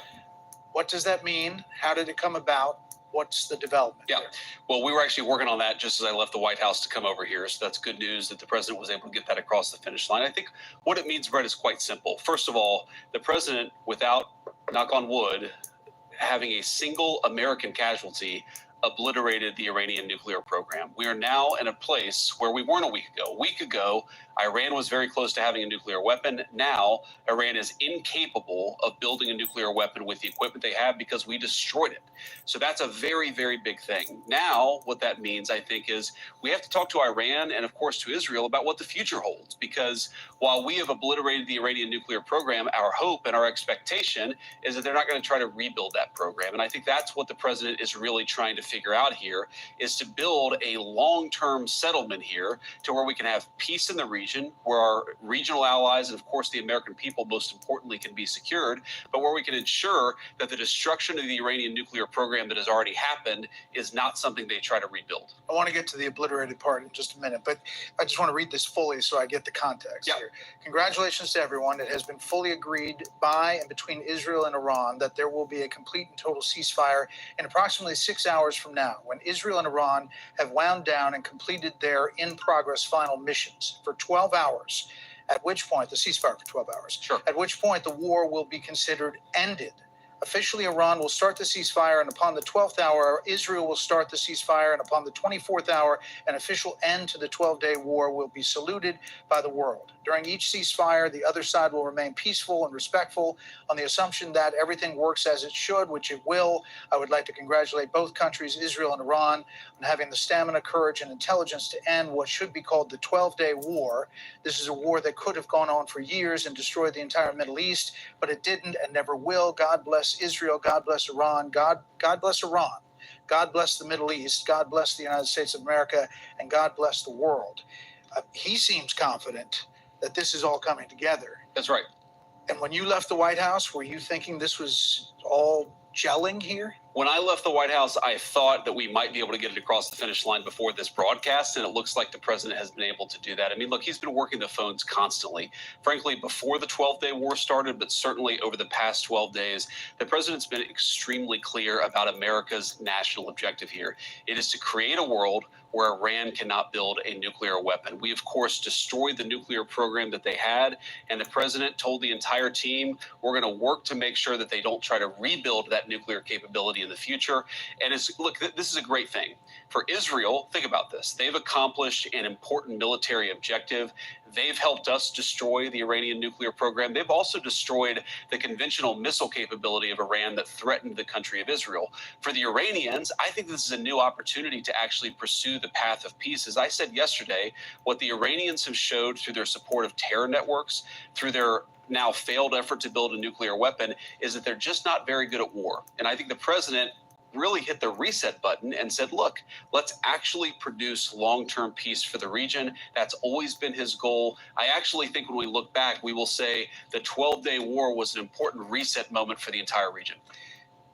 What does that mean? How did it come about? What's the development? Yeah. Here? Well, we were actually working on that just as I left the White House to come over here. So that's good news that the president was able to get that across the finish line. I think what it means, Brett, is quite simple. First of all, the president, without, knock on wood, having a single American casualty obliterated the Iranian nuclear program. We are now in a place where we weren't a week ago. A week ago, Iran was very close to having a nuclear weapon. Now, Iran is incapable of building a nuclear weapon with the equipment they have because we destroyed it. So that's a very, very big thing. Now, what that means, I think, is we have to talk to Iran and, of course, to Israel about what the future holds. Because while we have obliterated the Iranian nuclear program, our hope and our expectation is that they're not going to try to rebuild that program. And I think that's what the president is really trying to figure out here, is to build a long-term settlement here to where we can have peace in the region, where our regional allies and, of course, the American people, most importantly, can be secured, but where we can ensure that the destruction of the Iranian nuclear program that has already happened is not something they try to rebuild. I want to get to the obliterated part in just a minute, but I just want to read this fully so I get the context here. Congratulations to everyone. It has been fully agreed by and between Israel and Iran that there will be a complete and total ceasefire in approximately 6 hours from now, when Israel and Iran have wound down and completed their in-progress final missions for 12 hours, at which point, the ceasefire for 12 hours, at which point the war will be considered ended. Officially, Iran will start the ceasefire, and upon the 12th hour, Israel will start the ceasefire, and upon the 24th hour, an official end to the 12-day war will be saluted by the world. During each ceasefire, the other side will remain peaceful and respectful on the assumption that everything works as it should, which it will. I would like to congratulate both countries, Israel and Iran, on having the stamina, courage, and intelligence to end what should be called the 12-day war. This is a war that could have gone on for years and destroyed the entire Middle East, but it didn't and never will. God bless Israel. God bless Iran. God bless Iran. God bless the Middle East. God bless the United States of America, and God bless the world. He seems confident that this is all coming together. That's right. And when you left the White House, were you thinking this was all gelling here? When I left the White House, I thought that we might be able to get it across the finish line before this broadcast, and it looks like the president has been able to do that. I mean, look, he's been working the phones constantly. Frankly, before the 12-day war started, but certainly over the past 12 days, the president's been extremely clear about America's national objective here. It is to create a world where Iran cannot build a nuclear weapon. We, of course, destroyed the nuclear program that they had, and the president told the entire team, we're going to work to make sure that they don't try to rebuild that nuclear capability in the future. And look, this is a great thing. For Israel, think about this. They've accomplished an important military objective. They've helped us destroy the Iranian nuclear program. They've also destroyed the conventional missile capability of Iran that threatened the country of Israel. For the Iranians, I think this is a new opportunity to actually pursue the path of peace. As I said yesterday, what the Iranians have showed through their support of terror networks, through their now failed effort to build a nuclear weapon, is that they're just not very good at war. And I think the president really hit the reset button and said, look, let's actually produce long-term peace for the region. That's always been his goal. I actually think when we look back, we will say the 12-day war was an important reset moment for the entire region.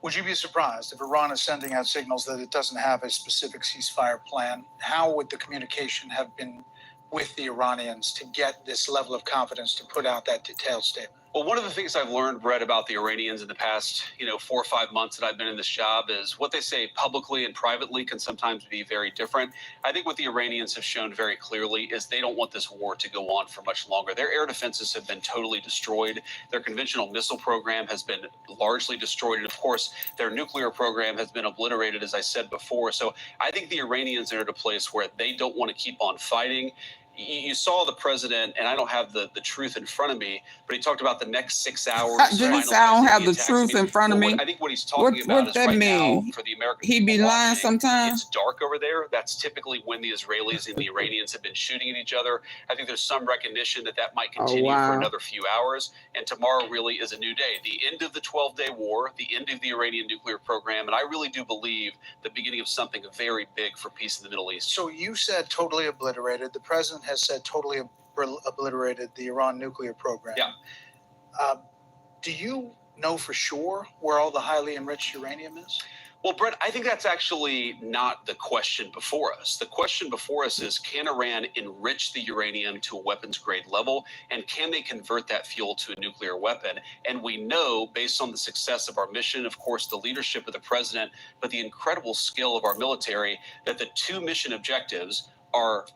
Would you be surprised if Iran is sending out signals that it doesn't have a specific ceasefire plan? How would the communication have been with the Iranians to get this level of confidence to put out that detailed statement? Well, one of the things I've learned, Brett, about the Iranians in the past, 4 or 5 months that I've been in this job is what they say publicly and privately can sometimes be very different. I think what the Iranians have shown very clearly is they don't want this war to go on for much longer. Their air defenses have been totally destroyed. Their conventional missile program has been largely destroyed. And of course, their nuclear program has been obliterated, as I said before. So I think the Iranians are at a place where they don't want to keep on fighting. You saw the president, and I don't have the truth in front of me, but he talked about the next 6 hours. Did he say I don't have the truth in front of me? I think what he's talking about is right now for the American he be people lying watching, sometimes. It's dark over there. That's typically when the Israelis and the Iranians have been shooting at each other. I think there's some recognition that that might continue for another few hours, and tomorrow really is a new day. The end of the 12-day war, the end of the Iranian nuclear program, and I really do believe the beginning of something very big for peace in the Middle East. So you said totally obliterated. The president has said totally obliterated the Iran nuclear program. Yeah. Do you know for sure where all the highly enriched uranium is? Well, Brett, I think that's actually not the question before us. The question before us is, can Iran enrich the uranium to a weapons-grade level, and can they convert that fuel to a nuclear weapon? And we know, based on the success of our mission, of course, the leadership of the president, but the incredible skill of our military, that the two mission objectives are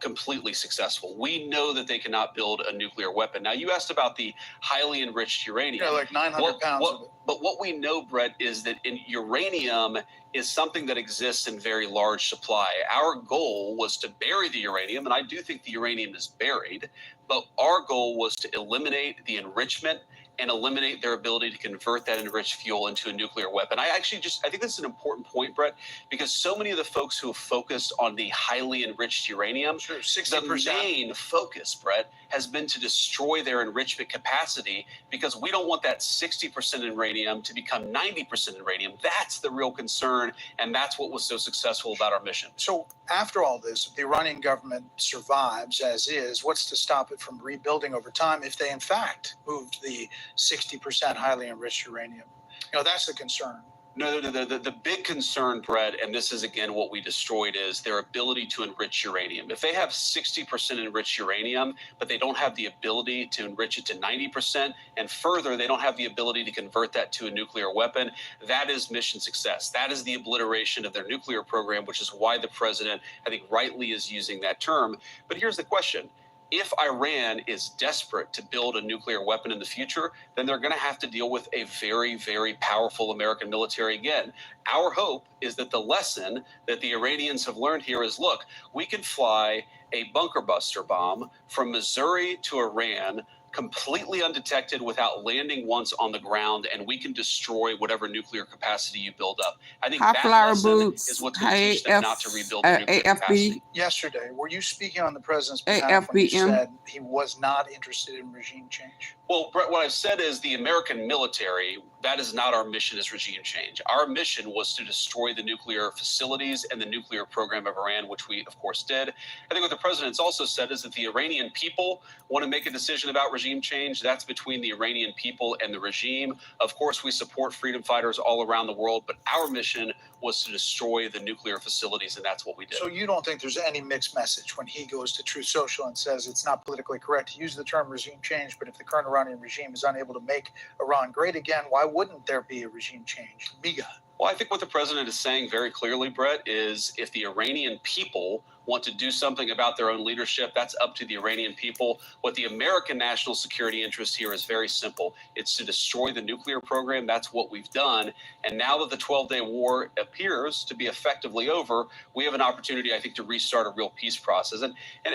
completely successful. We know that they cannot build a nuclear weapon. Now, you asked about the highly enriched uranium. Yeah, like 900 pounds of it. But what we know, Brett, is that uranium is something that exists in very large supply. Our goal was to bury the uranium, and I do think the uranium is buried, but our goal was to eliminate the enrichment and eliminate their ability to convert that enriched fuel into a nuclear weapon. I think this is an important point, Brett, because so many of the folks who have focused on the highly enriched uranium, Sure, 60%. the main focus, Brett, has been to destroy their enrichment capacity, because we don't want that 60% uranium to become 90% uranium. That's the real concern, and that's what was so successful about our mission. So after all this, if the Iranian government survives as is, what's to stop it from rebuilding over time if they in fact moved the 60% highly enriched uranium? You know, that's the concern. No, the big concern, Brett, and this is again what we destroyed, is their ability to enrich uranium. If they have 60% enriched uranium, but they don't have the ability to enrich it to 90%, and further, they don't have the ability to convert that to a nuclear weapon, that is mission success. That is the obliteration of their nuclear program, which is why the president, I think, rightly is using that term. But here's the question. If Iran is desperate to build a nuclear weapon in the future, then they're going to have to deal with a very, very powerful American military again. Our hope is that the lesson that the Iranians have learned here is, look, we can fly a bunker buster bomb from Missouri to Iran completely undetected without landing once on the ground, and we can destroy whatever nuclear capacity you build up. I think that lesson is what's going to teach them not to rebuild their nuclear capacity. Yesterday, were you speaking on the president's behalf when you said he was not interested in regime change? Well, Brett, what I've said is the American military, that is not our mission, is regime change. Our mission was to destroy the nuclear facilities and the nuclear program of Iran, which we, of course, did. I think what the president's also said is that the Iranian people want to make a decision about regime change. That's between the Iranian people and the regime. Of course, we support freedom fighters all around the world, but our mission was to destroy the nuclear facilities, and that's what we did. So you don't think there's any mixed message when he goes to Truth Social and says it's not politically correct to use the term regime change, but if the current Iranian regime is unable to make Iran great again, why wouldn't there be a regime change? MAGA. Well, I think what the president is saying very clearly, Brett, is if the Iranian people want to do something about their own leadership, that's up to the Iranian people. What the American national security interest here is very simple. It's to destroy the nuclear program. That's what we've done. And now that the 12-day war appears to be effectively over, we have an opportunity, I think, to restart a real peace process. And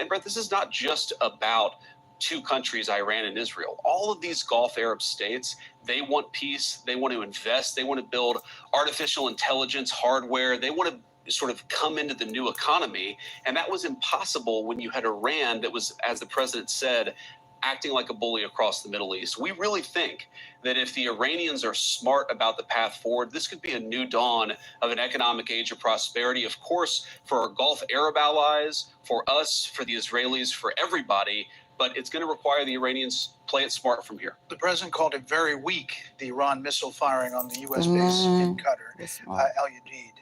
Brett, this is not just about two countries, Iran and Israel. All of these Gulf Arab states, they want peace. They want to invest. They want to build artificial intelligence hardware. They want to sort of come into the new economy. And that was impossible when you had Iran that was, as the president said, acting like a bully across the Middle East. We really think that if the Iranians are smart about the path forward, this could be a new dawn of an economic age of prosperity, of course, for our Gulf Arab allies, for us, for the Israelis, for everybody. But it's going to require the Iranians play it smart from here. The president called it very weak, the Iran missile firing on the U.S. base in Qatar, Al-Udeid.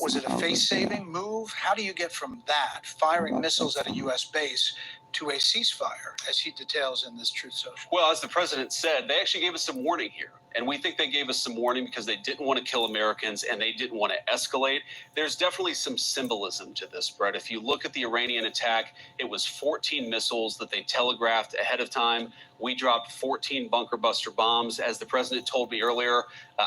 Was it a face-saving move? How do you get from that, firing missiles at a U.S. base, to a ceasefire, as he details in this Truth Social? Well, as the president said, they actually gave us some warning here. And we think they gave us some warning because they didn't want to kill Americans and they didn't want to escalate. There's definitely some symbolism to this, Brett. If you look at the Iranian attack, it was 14 missiles that they telegraphed ahead of time. We dropped 14 bunker buster bombs. As the president told me earlier,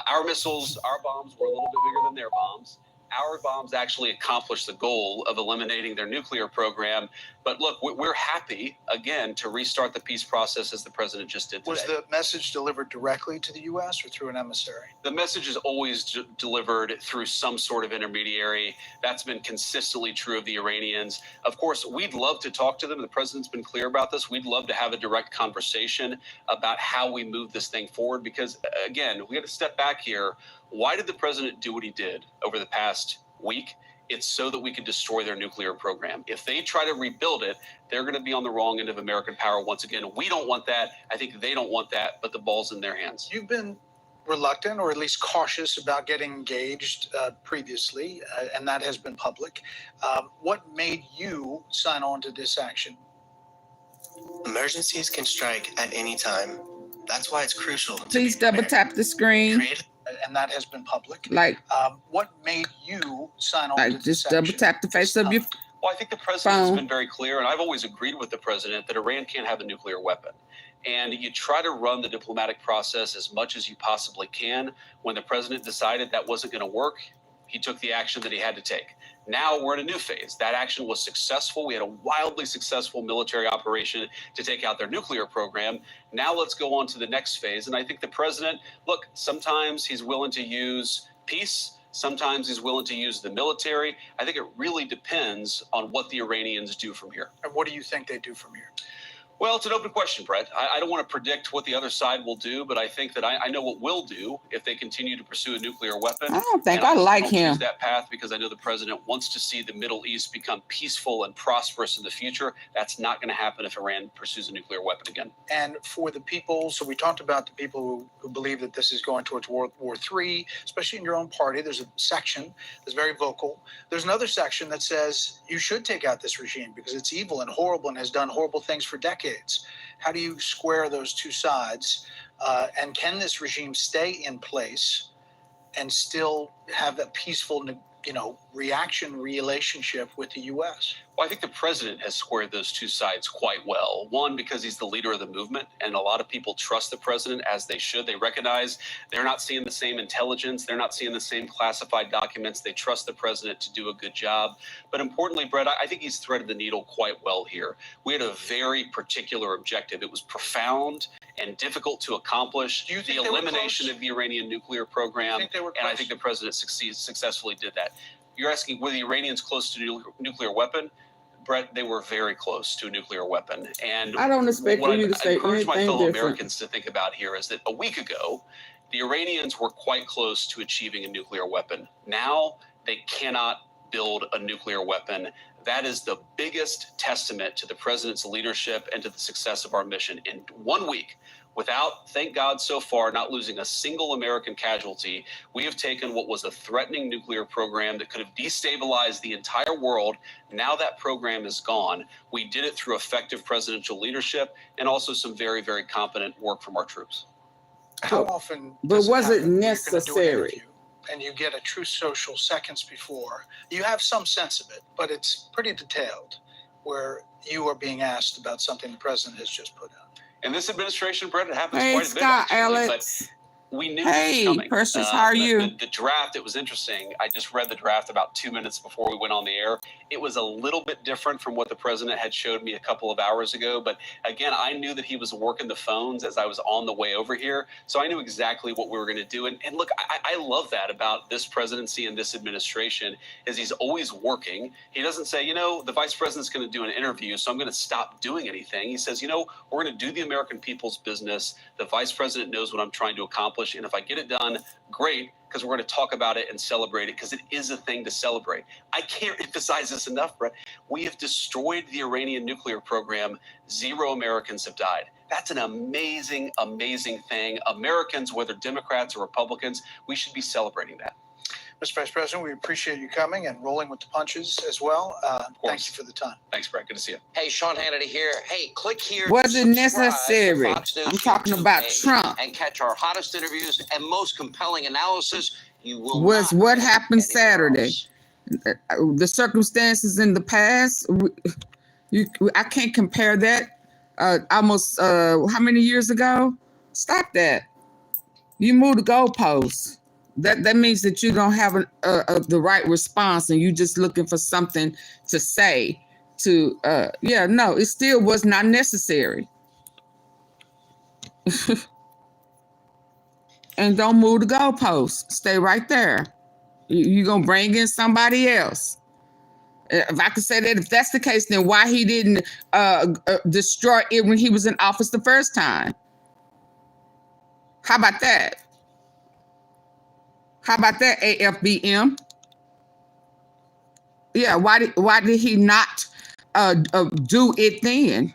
our missiles, our bombs were a little bit bigger than their bombs. Our bombs actually accomplished the goal of eliminating their nuclear program. But look, we're happy, again, to restart the peace process as the president just did today. Was the message delivered directly to the U.S. or through an emissary? The message is always delivered through some sort of intermediary. That's been consistently true of the Iranians. Of course, we'd love to talk to them. The president's been clear about this. We'd love to have a direct conversation about how we move this thing forward because, again, we got to step back here. Why did the president do what he did over the past week? It's so that we can destroy their nuclear program. If they try to rebuild it, they're going to be on the wrong end of American power once again. We don't want that. I think they don't want that, but the ball's in their hands. You've been reluctant or at least cautious about getting engaged previously, and that has been public. What made you sign on to this action? Emergencies can strike at any time. That's why it's crucial. Please double tap the screen. And that has been public. Like, what made you sign on like to just this double action? tap the face of your Well, I think the president has been very clear, and I've always agreed with the president that Iran can't have a nuclear weapon. And you try to run the diplomatic process as much as you possibly can. When the president decided that wasn't going to work, he took the action that he had to take. Now we're in a new phase. That action was successful. We had a wildly successful military operation to take out their nuclear program. Now let's go on to the next phase. And I think the president, look, sometimes he's willing to use peace. Sometimes he's willing to use the military. I think it really depends on what the Iranians do from here. And what do you think they do from here? Well, it's an open question, Brett. I don't want to predict what the other side will do, but I think that I know what we'll do if they continue to pursue a nuclear weapon. I don't think I like him. Choose that path because I know the president wants to see the Middle East become peaceful and prosperous in the future. That's not going to happen if Iran pursues a nuclear weapon again. And for the people, so we talked about the people who believe that this is going towards World War III, especially in your own party. There's a section that's very vocal. There's another section that says you should take out this regime because it's evil and horrible and has done horrible things for decades. How do you square those two sides? And can this regime stay in place and still have a peaceful, reaction relationship with the U.S.? Well, I think the president has squared those two sides quite well. One, because he's the leader of the movement, and a lot of people trust the president as they should. They recognize they're not seeing the same intelligence. They're not seeing the same classified documents. They trust the president to do a good job. But importantly, Brett, I think he's threaded the needle quite well here. We had a very particular objective. It was profound and difficult to accomplish. Do you think the elimination of the Iranian nuclear program, and I think the president successfully did that. You're asking, were the Iranians close to a nuclear weapon? Brett, they were very close to a nuclear weapon. And I don't expect you to say encourage my anything fellow different. Americans to think about here is that a week ago, the Iranians were quite close to achieving a nuclear weapon. Now they cannot build a nuclear weapon. That is the biggest testament to the president's leadership and to the success of our mission. In 1 week, without, thank God so far, not losing a single American casualty, we have taken what was a threatening nuclear program that could have destabilized the entire world. Now that program is gone. We did it through effective presidential leadership and also some very, very competent work from our troops. How often But does was it happen when you're gonna do an necessary? interview and you get a Truth Social seconds before? You have some sense of it, but it's pretty detailed, where you are being asked about something the president has just put out. In this administration, Brett, it happens Hey, quite a bit, Scott, actually, Alex. but we knew Hey, it was coming. Precious, how are you? The draft, it was interesting. I just read the draft about 2 minutes before we went on the air. It was a little bit different from what the president had showed me a couple of hours ago. But again, I knew that he was working the phones as I was on the way over here. So I knew exactly what we were going to do. And look, I love that about this presidency and this administration is he's always working. He doesn't say, the vice president's going to do an interview, so I'm going to stop doing anything. He says, we're going to do the American people's business. The vice president knows what I'm trying to accomplish. And if I get it done, great, because we're going to talk about it and celebrate it, because it is a thing to celebrate. I can't emphasize this enough, Brett. We have destroyed the Iranian nuclear program. 0 Americans have died. That's an amazing, amazing thing. Americans, whether Democrats or Republicans, we should be celebrating that. Mr. Vice President, we appreciate you coming and rolling with the punches as well. Thank you for the time. Thanks, Brett. Good to see you. Hey, Sean Hannity here. Hey, click here. Was to it subscribe necessary? to Fox News I'm talking YouTube about page Trump. and catch our hottest interviews and most compelling analysis. You will Was not what get happened anywhere Saturday? else. The circumstances in the past, I can't compare that. Almost how many years ago? Stop that. You moved the goalposts. That means that you don't have the right response, and you're just looking for something to say. It still was not necessary. And don't move the goalposts. Stay right there. You're gonna bring in somebody else. If I could say that, if that's the case, then why he didn't destroy it when he was in office the first time? How about that? How about that, AFBM? Yeah, why did he not do it then?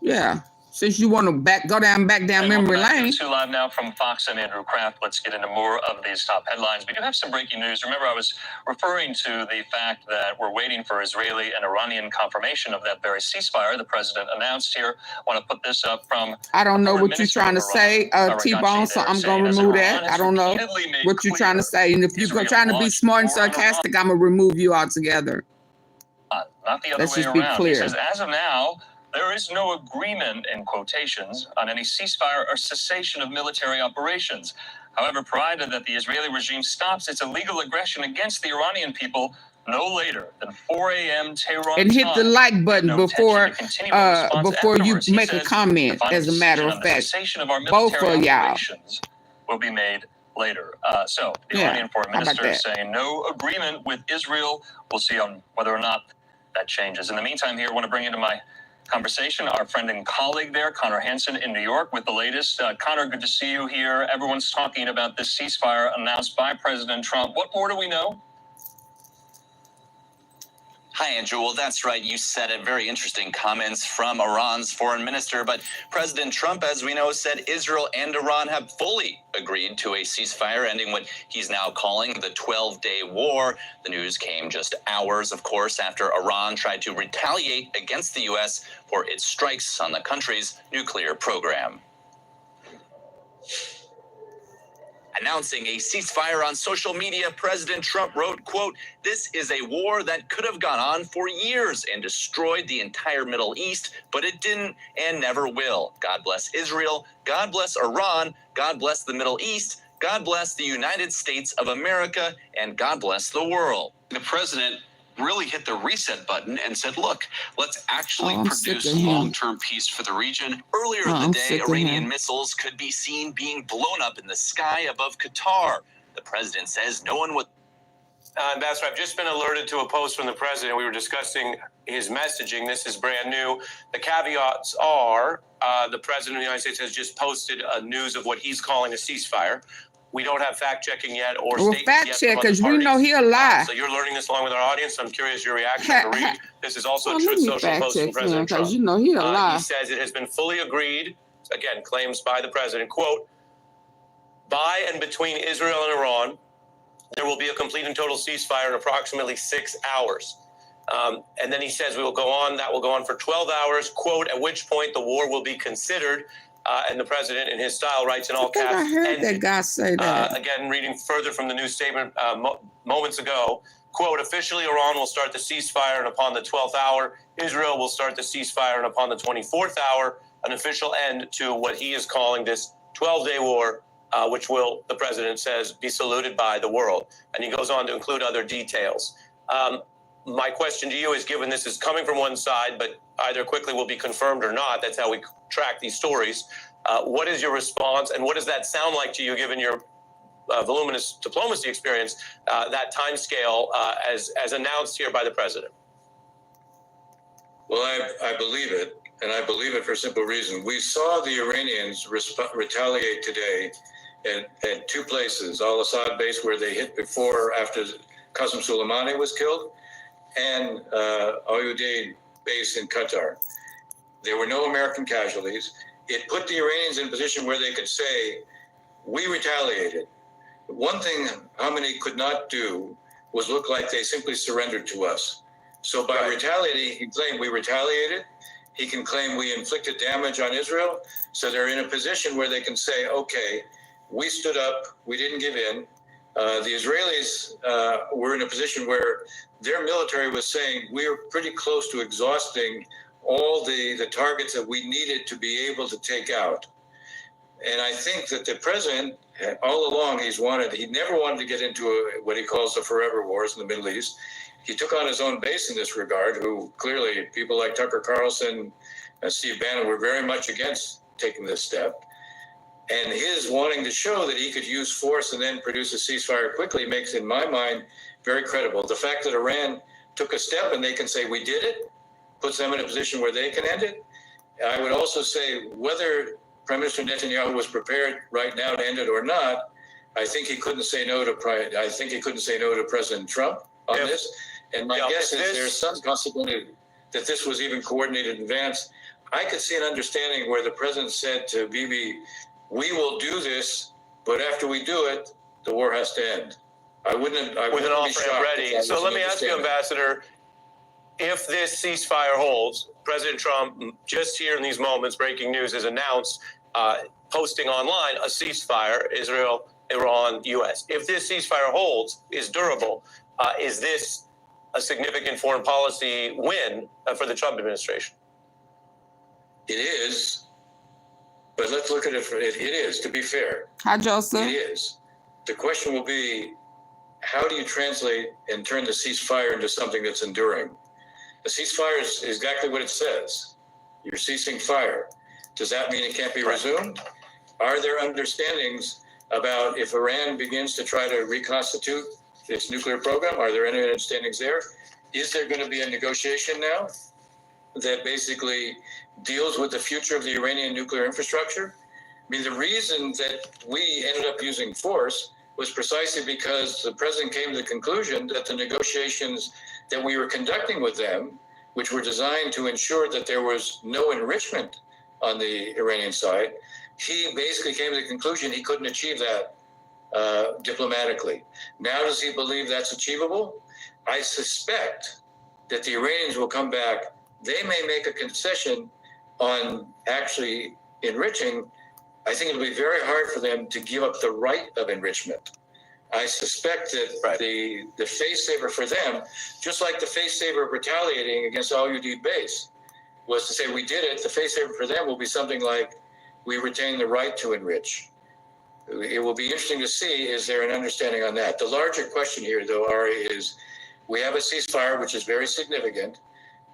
Yeah, Since you want to go down memory lane. To live now from Fox and Andrew Kraft. Let's get into more of these top headlines. We do have some breaking news. Remember, I was referring to the fact that we're waiting for Israeli and Iranian confirmation of that very ceasefire the president announced here. I want to put this up from. I don't know what you're trying to say, T-Bone, so I'm going to remove that. I don't know what you're trying to say. And if you're trying to be smart and sarcastic, I'm going to remove you altogether. Not the other Let's way just be around. clear. He says, as of now, there is no agreement, in quotations, on any ceasefire or cessation of military operations. However, provided that the Israeli regime stops its illegal aggression against the Iranian people no later than 4 a.m. Tehran and hit the like button before you make a comment, as a matter of fact. Both of y'all will be made later. So the Iranian foreign minister is saying no agreement with Israel. We'll see on whether or not that changes. In the meantime, here, I want to bring into my conversation our friend and colleague there, Connor Hansen in New York, with the latest. Connor, good to see you here. Everyone's talking about this ceasefire announced by President Trump. What more do we know? Hi, Andrew. Well, that's right. You said it. Very interesting comments from Iran's foreign minister. But President Trump, as we know, said Israel and Iran have fully agreed to a ceasefire, ending what he's now calling the 12-day war. The news came just hours, of course, after Iran tried to retaliate against the U.S. for its strikes on the country's nuclear program. Announcing a ceasefire on social media, President Trump wrote, quote, "This is a war that could have gone on for years and destroyed the entire Middle East, but it didn't and never will. God bless Israel. God bless Iran. God bless the Middle East. God bless the United States of America, and God bless the world." The president really hit the reset button and said, look, let's actually produce long-term peace for the region. Earlier in the day, Iranian missiles could be seen being blown up in the sky above Qatar. The president says no one would. Ambassador, I've just been alerted to a post from the president. We were discussing his messaging. This is brand new. The caveats are the president of the United States has just posted news of what he's calling a ceasefire. We don't have fact-checking yet or statements fact yet check, because we know he'll lie. So you're learning this along with our audience. I'm curious your reaction to read. This is also a Truth Social post from President Trump. You know he'll lie. He says it has been fully agreed, again, claims by the president, quote, by and between Israel and Iran, there will be a complete and total ceasefire in approximately 6 hours. And then he says that will go on for 12 hours, quote, at which point the war will be considered. And the president, in his style, writes in all caps. I heard that guy say that. Again, reading further from the news statement moments ago, quote, officially Iran will start the ceasefire, and upon the 12th hour, Israel will start the ceasefire, and upon the 24th hour, an official end to what he is calling this 12-day war, which will, the president says, be saluted by the world. And he goes on to include other details. My question to you is, given this is coming from one side, but either quickly will be confirmed or not, that's how we track these stories. What is your response, and what does that sound like to you, given your voluminous diplomacy experience, that time scale as announced here by the president? Well, I believe it, and I believe it for a simple reason. We saw the Iranians retaliate today at two places, al-Assad base, where they hit before, after Qasem Soleimani was killed, and Al-Udeid base in Qatar. There were no American casualties. It put the Iranians in a position where they could say, we retaliated. One thing Khamenei could not do was look like they simply surrendered to us. So by retaliating, he claimed we retaliated. He can claim we inflicted damage on Israel. So they're in a position where they can say, okay, we stood up, we didn't give in. The Israelis were in a position where their military was saying we were pretty close to exhausting all the targets that we needed to be able to take out. And I think that the president, all along, he never wanted to get into what he calls the forever wars in the Middle East. He took on his own base in this regard, who clearly people like Tucker Carlson and Steve Bannon were very much against taking this step. And his wanting to show that he could use force and then produce a ceasefire quickly makes, in my mind, very credible. The fact that Iran took a step and they can say we did it puts them in a position where they can end it. I would also say whether Prime Minister Netanyahu was prepared right now to end it or not, I think he couldn't say no to President Trump on this. And my guess is there's some possibility that this was even coordinated in advance. I could see an understanding where the president said to Bibi, we will do this, but after we do it, the war has to end. I wouldn't With an be off-ramp shocked ready. if that So was let an me ask you, understanding. Ambassador, if this ceasefire holds, President Trump, just here in these moments, breaking news, has announced, posting online, a ceasefire, Israel, Iran, U.S. If this ceasefire holds, is durable, is this a significant foreign policy win for the Trump administration? It is, but let's look at it. It is, to be fair. Hi, Joseph. It is. The question will be, how do you translate and turn the ceasefire into something that's enduring? The ceasefire is exactly what it says. You're ceasing fire. Does that mean it can't be resumed? Are there understandings about if Iran begins to try to reconstitute its nuclear program? Are there any understandings there? Is there going to be a negotiation now that basically deals with the future of the Iranian nuclear infrastructure? I mean, the reason that we ended up using force was precisely because the president came to the conclusion that the negotiations that we were conducting with them, which were designed to ensure that there was no enrichment on the Iranian side, he basically came to the conclusion he couldn't achieve that diplomatically. Now, does he believe that's achievable? I suspect that the Iranians will come back. They may make a concession on actually enriching. I think it'll be very hard for them to give up the right of enrichment. I suspect that the face saver for them, just like the face saver of retaliating against all you need base, was to say we did it. The face saver for them will be something like we retain the right to enrich. It will be interesting to see, is there an understanding on that? The larger question here, though, Ari, is we have a ceasefire, which is very significant.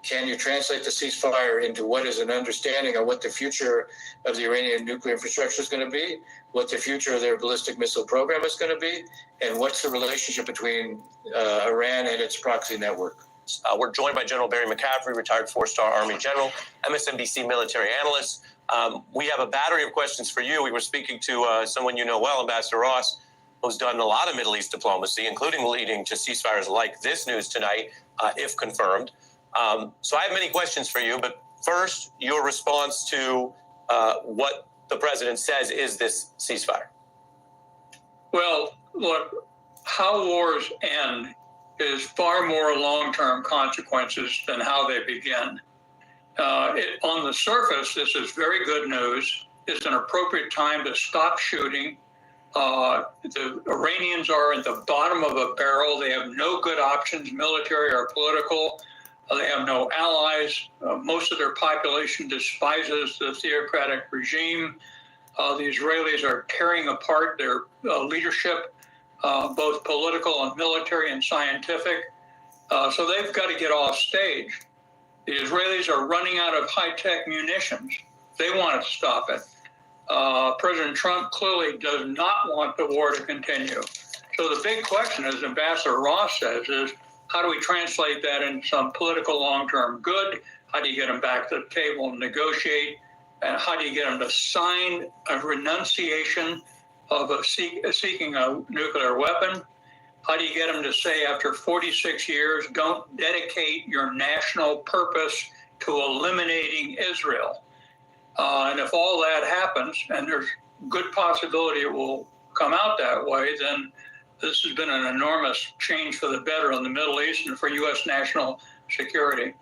Can you translate the ceasefire into what is an understanding of what the future of the Iranian nuclear infrastructure is going to be, what the future of their ballistic missile program is going to be, and what's the relationship between Iran and its proxy network? We're joined by General Barry McCaffrey, retired four-star Army general, MSNBC military analyst. We have a battery of questions for you. We were speaking to someone you know well, Ambassador Ross, who's done a lot of Middle East diplomacy, including leading to ceasefires like this news tonight, if confirmed. So I have many questions for you, but first, your response to what the president says is this ceasefire. Well, look, how wars end is far more long-term consequences than how they begin. On the surface, this is very good news. It's an appropriate time to stop shooting. The Iranians are at the bottom of a barrel. They have no good options, military or political. They have no allies. Most of their population despises the theocratic regime. The Israelis are tearing apart their leadership, both political and military and scientific. So they've got to get off stage. The Israelis are running out of high-tech munitions. They want to stop it. President Trump clearly does not want the war to continue. So the big question, as Ambassador Ross says, is how do we translate that into some political long-term good? How do you get them back to the table and negotiate? And how do you get them to sign a renunciation of seeking a nuclear weapon? How do you get them to say after 46 years, don't dedicate your national purpose to eliminating Israel? And if all that happens, and there's good possibility it will come out that way, then this has been an enormous change for the better in the Middle East and for U.S. national security.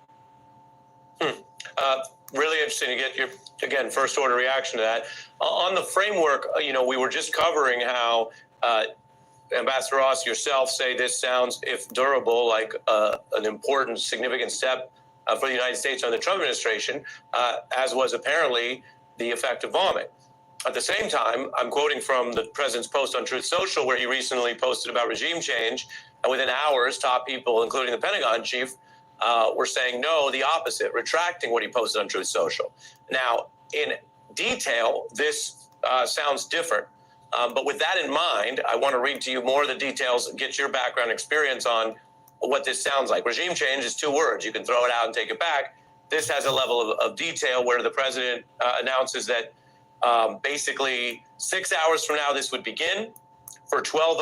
Really interesting to get your, again, first order reaction to that. On the framework, we were just covering how Ambassador Ross, yourself say this sounds, if durable, like an important, significant step for the United States under the Trump administration, as was apparently the effect of bombing. At the same time, I'm quoting from the president's post on Truth Social, where he recently posted about regime change, and within hours, top people, including the Pentagon chief, were saying no, the opposite, retracting what he posted on Truth Social. Now, in detail, this sounds different. But with that in mind, I want to read to you more of the details and get your background experience on what this sounds like. Regime change is 2 words. You can throw it out and take it back. This has a level of detail where the president announces that basically 6 hours from now, this would begin. For 12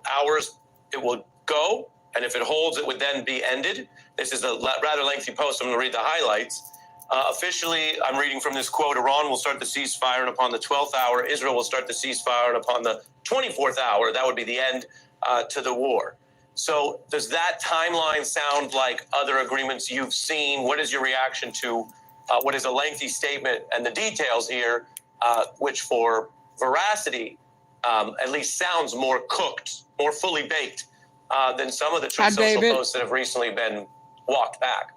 hours, it will go. and if it holds, it would then be ended. This is a rather lengthy post. I'm going to read the highlights. Officially, I'm reading from this quote, Iran will start the ceasefire, and upon the 12th hour, Israel will start the ceasefire, and upon the 24th hour, that would be the end to the war. So does that timeline sound like other agreements you've seen? What is your reaction to what is a lengthy statement and the details here, which for veracity at least sounds more cooked, more fully baked than some of the Truth Social posts that have recently been walked back?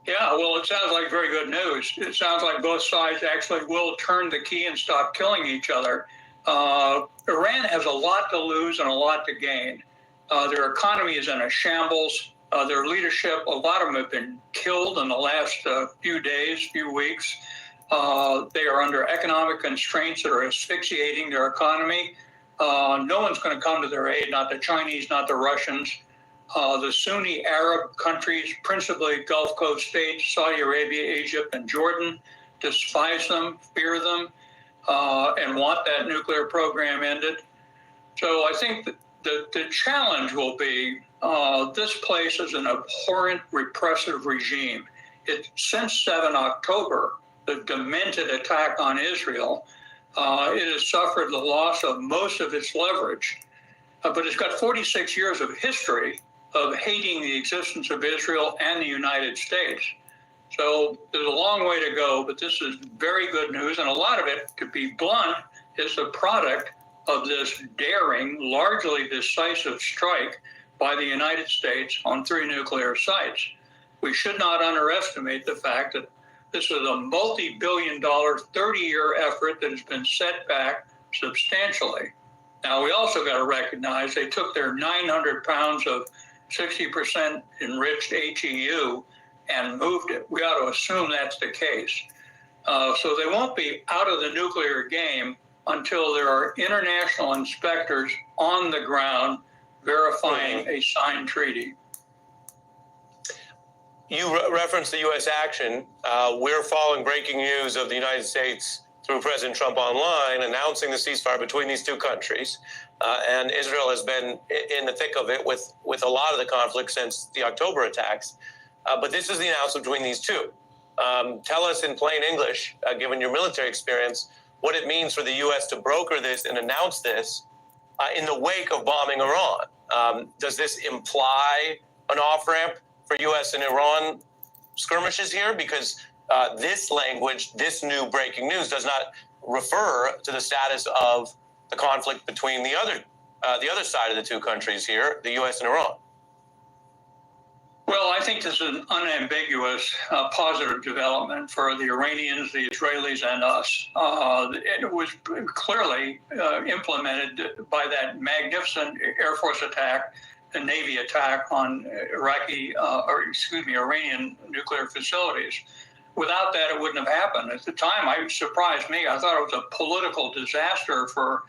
Yeah, well, it sounds like very good news. It sounds like both sides actually will turn the key and stop killing each other. Iran has a lot to lose and a lot to gain. Their economy is in a shambles. Their leadership, a lot of them have been killed in the last few days, few weeks. They are under economic constraints that are asphyxiating their economy. No one's going to come to their aid, not the Chinese, not the Russians. The Sunni Arab countries, principally Gulf Coast states, Saudi Arabia, Egypt, and Jordan, despise them, fear them, and want that nuclear program ended. So I think that the challenge will be this place is an abhorrent, repressive regime. Since 7 October, the demented attack on Israel, it has suffered the loss of most of its leverage. But it's got 46 years of history of hating the existence of Israel and the United States. So there's a long way to go, but this is very good news. And a lot of it, to be blunt, is the product of this daring, largely decisive strike by the United States on 3 nuclear sites. We should not underestimate the fact that this is a multi-billion-dollar, 30-year effort that has been set back substantially. Now, we also got to recognize they took their 900 pounds of 60% enriched HEU and moved it. We ought to assume that's the case. So they won't be out of the nuclear game until there are international inspectors on the ground verifying a signed treaty. You referenced the U.S. action. We're following breaking news of the United States through President Trump online announcing the ceasefire between these two countries. And Israel has been in the thick of it with a lot of the conflict since the October attacks. But this is the announcement between these two. Tell us in plain English, given your military experience, what it means for the U.S. to broker this and announce this in the wake of bombing Iran. Does this imply an off-ramp for U.S. and Iran skirmishes here? Because this language, this new breaking news, does not refer to the status of the conflict between the other side of the two countries here, the U.S. and Iran. Well, I think this is an unambiguous positive development for the Iranians, the Israelis, and us. It was clearly implemented by that magnificent Air Force attack, the Navy attack on Iranian nuclear facilities. Without that, it wouldn't have happened. At the time, it surprised me. I thought it was a political disaster for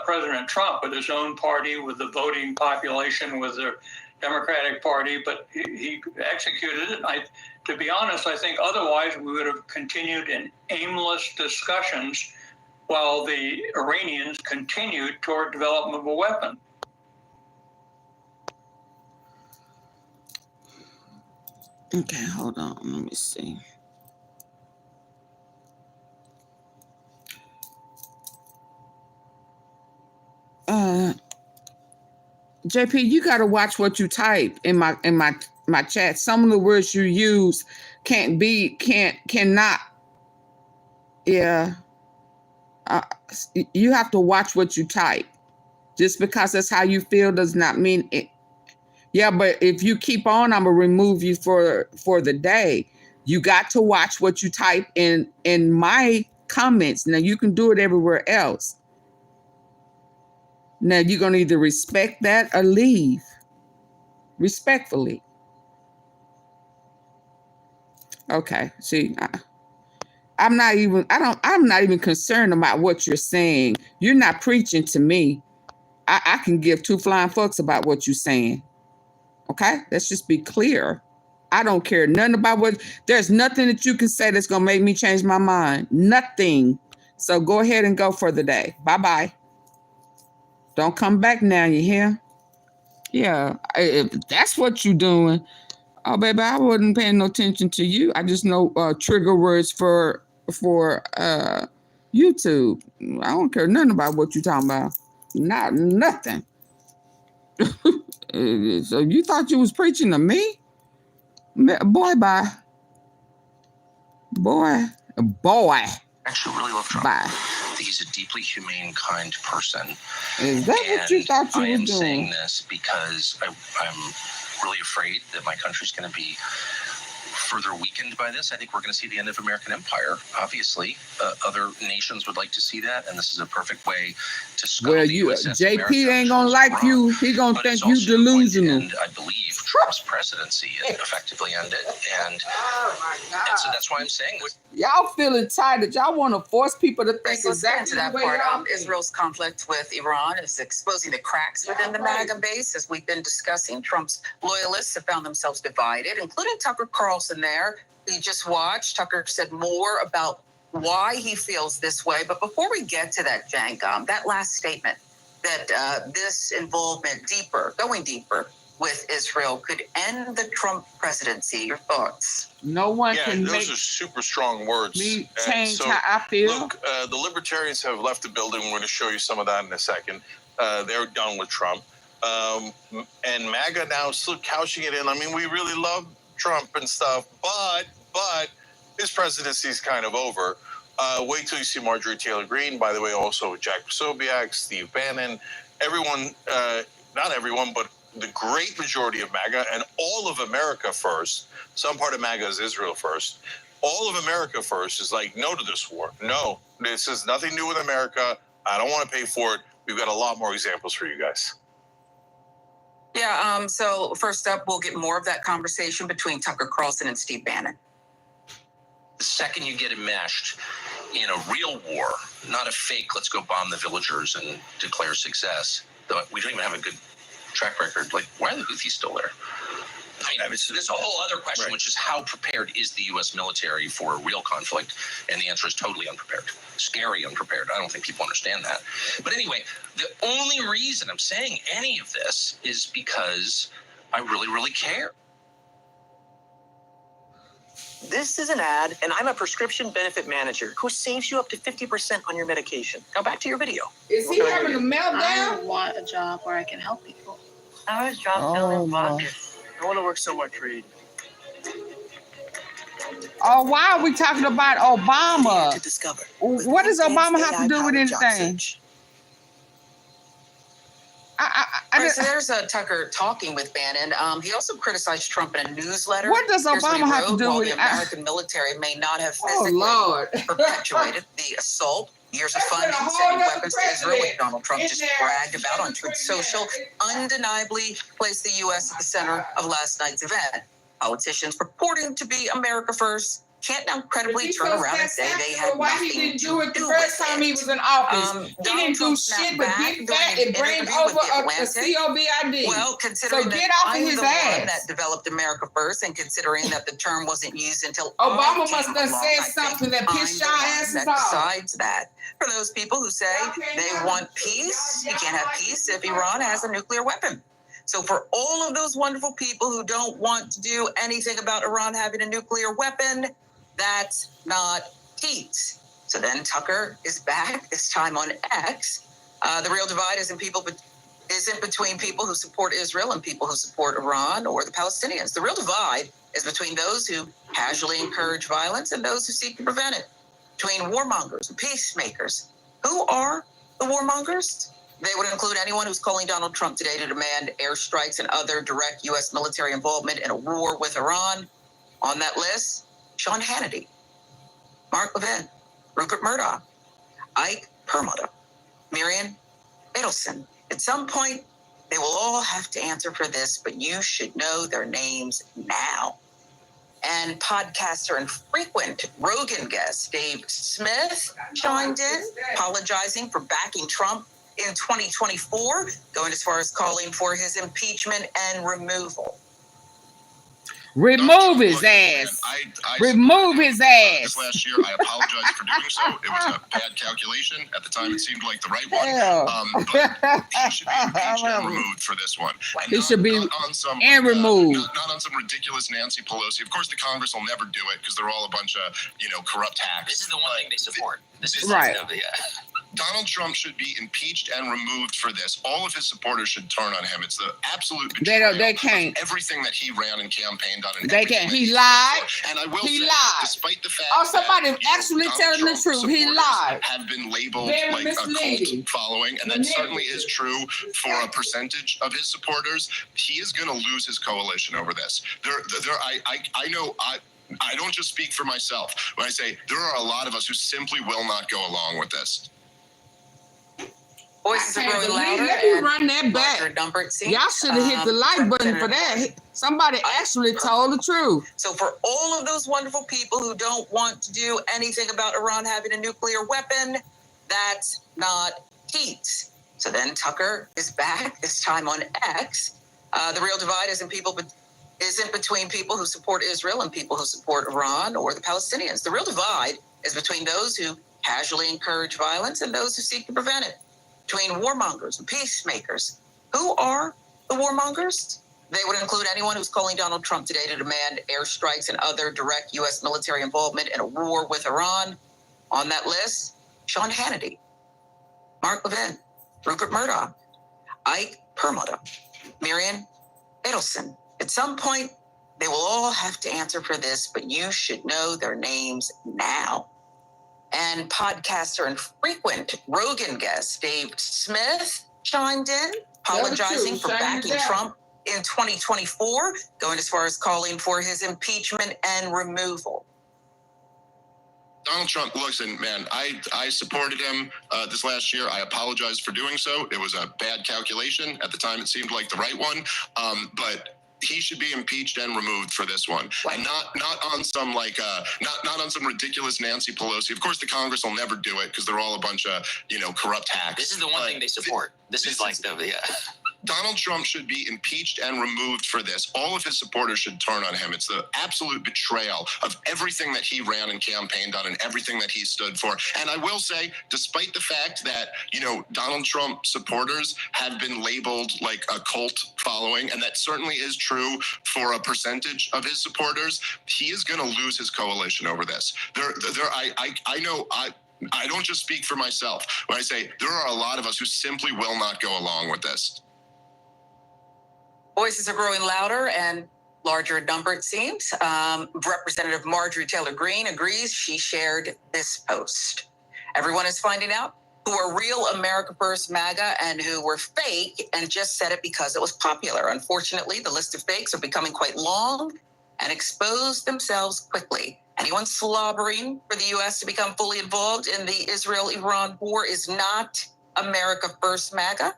President Trump with his own party, with the voting population, with the Democratic Party, but he executed it. To be honest, I think otherwise we would have continued in aimless discussions while the Iranians continued toward development of a weapon. Okay, hold on. Let me see. JP, you got to watch what you type in my chat. Some of the words you use cannot. Yeah. You have to watch what you type. Just because that's how you feel does not mean it. Yeah, but if you keep on, I'm gonna remove you for the day. You got to watch what you type in my comments. Now you can do it everywhere else. Now you're gonna either respect that or leave. Respectfully. Okay. See, I'm not even concerned about what you're saying. You're not preaching to me. I can give 2 flying fucks about what you're saying. Okay, let's just be clear. I don't care nothing about there's nothing that you can say that's going to make me change my mind. Nothing. So go ahead and go for the day. Bye-bye. Don't come back now, you hear? Yeah, if that's what you doing, oh baby, I wasn't paying no attention to you. I just know trigger words for YouTube. I don't care nothing about what you talking about. Not nothing. So you thought you was preaching to me? Boy, bye. Boy. Actually really love Trump. Bye. I think he's a deeply humane, kind person. Is that what you thought you I am was doing? saying this because I'm really afraid that my country's going to be further weakened by this. I think we're going to see the end of American empire. Obviously, other nations would like to see that, and this is a perfect way to scuttle the USS JP America ain't gonna like wrong. you. He gonna But think it's you also going to delusional. end, I believe, Trump's presidency and effectively end it. And, and so that's why I'm saying this. Y'all feel entitled. Y'all want to force people to think So let's get exactly into that the way part. y'all think. Israel's conflict with Iran is exposing the cracks within the MAGA base. As we've been discussing, Trump's loyalists have found themselves divided, including Tucker Carlson there. We just watched. Tucker said more about why he feels this way. But before we get to that, Cenk, that last statement that this involvement going deeper with Israel could end the Trump presidency. Your thoughts? No one can those make are super strong words. me And change so, how I feel. Look, the libertarians have left the building. We're going to show you some of that in a second. They're done with Trump. And MAGA now still couching it in. I mean, we really love Trump and stuff, but his presidency is kind of over. Wait till you see Marjorie Taylor Greene. By the way, also Jack Posobiec, Steve Bannon, everyone, not everyone, but the great majority of MAGA and all of America first. Some part of MAGA is Israel first. All of America first is like, no to this war. No, this is nothing new with America. I don't want to pay for it. We've got a lot more examples for you guys. Yeah, so first up, we'll get more of that conversation between Tucker Carlson and Steve Bannon. The second you get enmeshed in a real war, not a fake, let's go bomb the villagers and declare success, though we don't even have a good track record. Like, why are the Houthis still there? I mean, there's a whole other question, right, which is how prepared is the U.S. military for a real conflict? And the answer is totally unprepared. Scary unprepared. I don't think people understand that. But anyway, the only reason I'm saying any of this is because I really, really care. This is an ad, and I'm a prescription benefit manager who saves you up to 50% on your medication. Now back to your video. Is he having a meltdown? I want a job where I can help people. I was dropped filling pockets. I want to work somewhere creative. Oh, why are we talking about Obama? To discover. What does Obama have to do with anything? So there's Tucker talking with Bannon. He also criticized Trump in a newsletter. What does Obama have to do with it? The American military may not have physically perpetuated the assault. Years of funding, sending weapons to Israel, which Donald Trump just bragged about on Truth Social, undeniably placed the U.S. at the center of last night's event. Politicians purporting to be America first can't now credibly turn around and say they had nothing he didn't do it the first time he was in office. He didn't do shit but get fat and bring over a COVID. Well, considering so get that off of his I'm the ass. one that developed America first, and considering that the term wasn't used until Obama must have said something that pissed y'all asses off. Besides that, for those people who say they want peace, you can't have peace if Iran has a nuclear weapon. So for all of those wonderful people who don't want to do anything about Iran having a nuclear weapon, that's not peace. So then Tucker is back, this time on X. The real divide isn't between people who support Israel and people who support Iran or the Palestinians. The real divide is between those who casually encourage violence and those who seek to prevent it. Between warmongers and peacemakers. Who are the warmongers? They would include anyone who's calling Donald Trump today to demand airstrikes and other direct U.S. military involvement in a war with Iran. On that list, Sean Hannity, Mark Levin, Rupert Murdoch, Ike Perlmutter, Marion Edelson. At some point, they will all have to answer for this, but you should know their names now. And podcaster and frequent Rogan guest Dave Smith chimed in, apologizing for backing Trump in 2024, going as far as calling for his impeachment and removal. Remove his ass. Remove his ass. This last year, I apologize for doing so. It was a bad calculation. At the time, it seemed like the right one. But he should be impeached and removed for this one. He should be removed. Not on some ridiculous Nancy Pelosi. Of course, the Congress will never do it because they're all a bunch of, corrupt hacks. This is the one thing they support. This is right. Donald Trump should be impeached and removed for this. All of his supporters should turn on him. It's the absolute betrayal. They can't. Of everything that he ran and campaigned on. And they can't. He lied. And I will say, lied. Despite the fact somebody that, actually telling the truth. He lied. Have been labeled like a cult following, and that certainly is true for a percentage of his supporters. He is going to lose his coalition over this. I know. I don't just speak for myself when I say there are a lot of us who simply will not go along with this. Voices are growing louder. Let me run that back. Y'all should have hit the like button for that. Somebody actually told the truth. So for all of those wonderful people who don't want to do anything about Iran having a nuclear weapon, that's not peace. So then Tucker is back, this time on X. The real divide isn't between people who support Israel and people who support Iran or the Palestinians. The real divide is between those who casually encourage violence and those who seek to prevent it. Between warmongers and peacemakers. Who are the warmongers? They would include anyone who's calling Donald Trump today to demand airstrikes and other direct U.S. military involvement in a war with Iran. On that list, Sean Hannity, Mark Levin, Rupert Murdoch, Ike Perlmutter, Marion Edelson. At some point, they will all have to answer for this, but you should know their names now. And podcaster and frequent Rogan guest Dave Smith chimed in, apologizing for backing Trump in 2024, going as far as calling for his impeachment and removal. Donald Trump, listen, man, I supported him this last year. I apologize for doing so. It was a bad calculation. At the time, it seemed like the right one. But he should be impeached and removed for this one, and not on some not on some ridiculous Nancy Pelosi. Of course, the Congress will never do it because they're all a bunch of corrupt hacks. This is the one thing they support. This is like Donald Trump should be impeached and removed for this. All of his supporters should turn on him. It's the absolute betrayal of everything that he ran and campaigned on and everything that he stood for. And I will say, despite the fact that, Donald Trump supporters have been labeled like a cult following, and that certainly is true for a percentage of his supporters, he is going to lose his coalition over this. I know I don't just speak for myself when I say there are a lot of us who simply will not go along with this. Voices are growing louder and larger in number, it seems. Representative Marjorie Taylor Greene agrees. She shared this post. Everyone is finding out who are real America First MAGA and who were fake and just said it because it was popular. Unfortunately, the list of fakes are becoming quite long and expose themselves quickly. Anyone slobbering for the U.S. to become fully involved in the Israel-Iran war is not America First MAGA.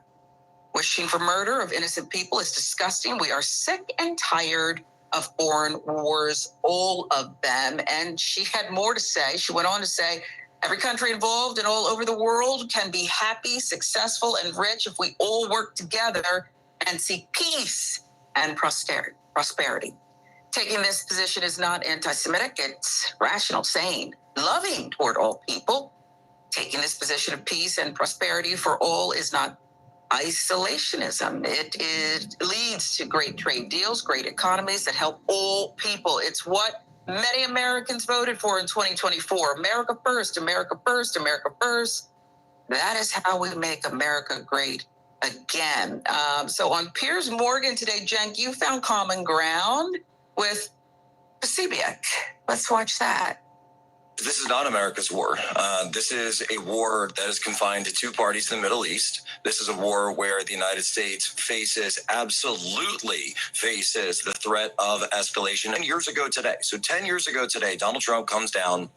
Wishing for murder of innocent people is disgusting. We are sick and tired of foreign wars, all of them. And she had more to say. She went on to say, every country involved and all over the world can be happy, successful, and rich if we all work together and seek peace and prosperity. Taking this position is not anti-Semitic. It's rational, sane, loving toward all people. Taking this position of peace and prosperity for all is not isolationism. It leads to great trade deals, great economies that help all people. It's what many Americans voted for in 2024. America first, America first, America first. That is how we make America great again. So on Piers Morgan today, Jen, you found common ground with Pacific. Let's watch that. This is not America's war. This is a war that is confined to two parties in the Middle East. This is a war where the United States absolutely faces the threat of escalation. 10 years ago today, Donald Trump comes down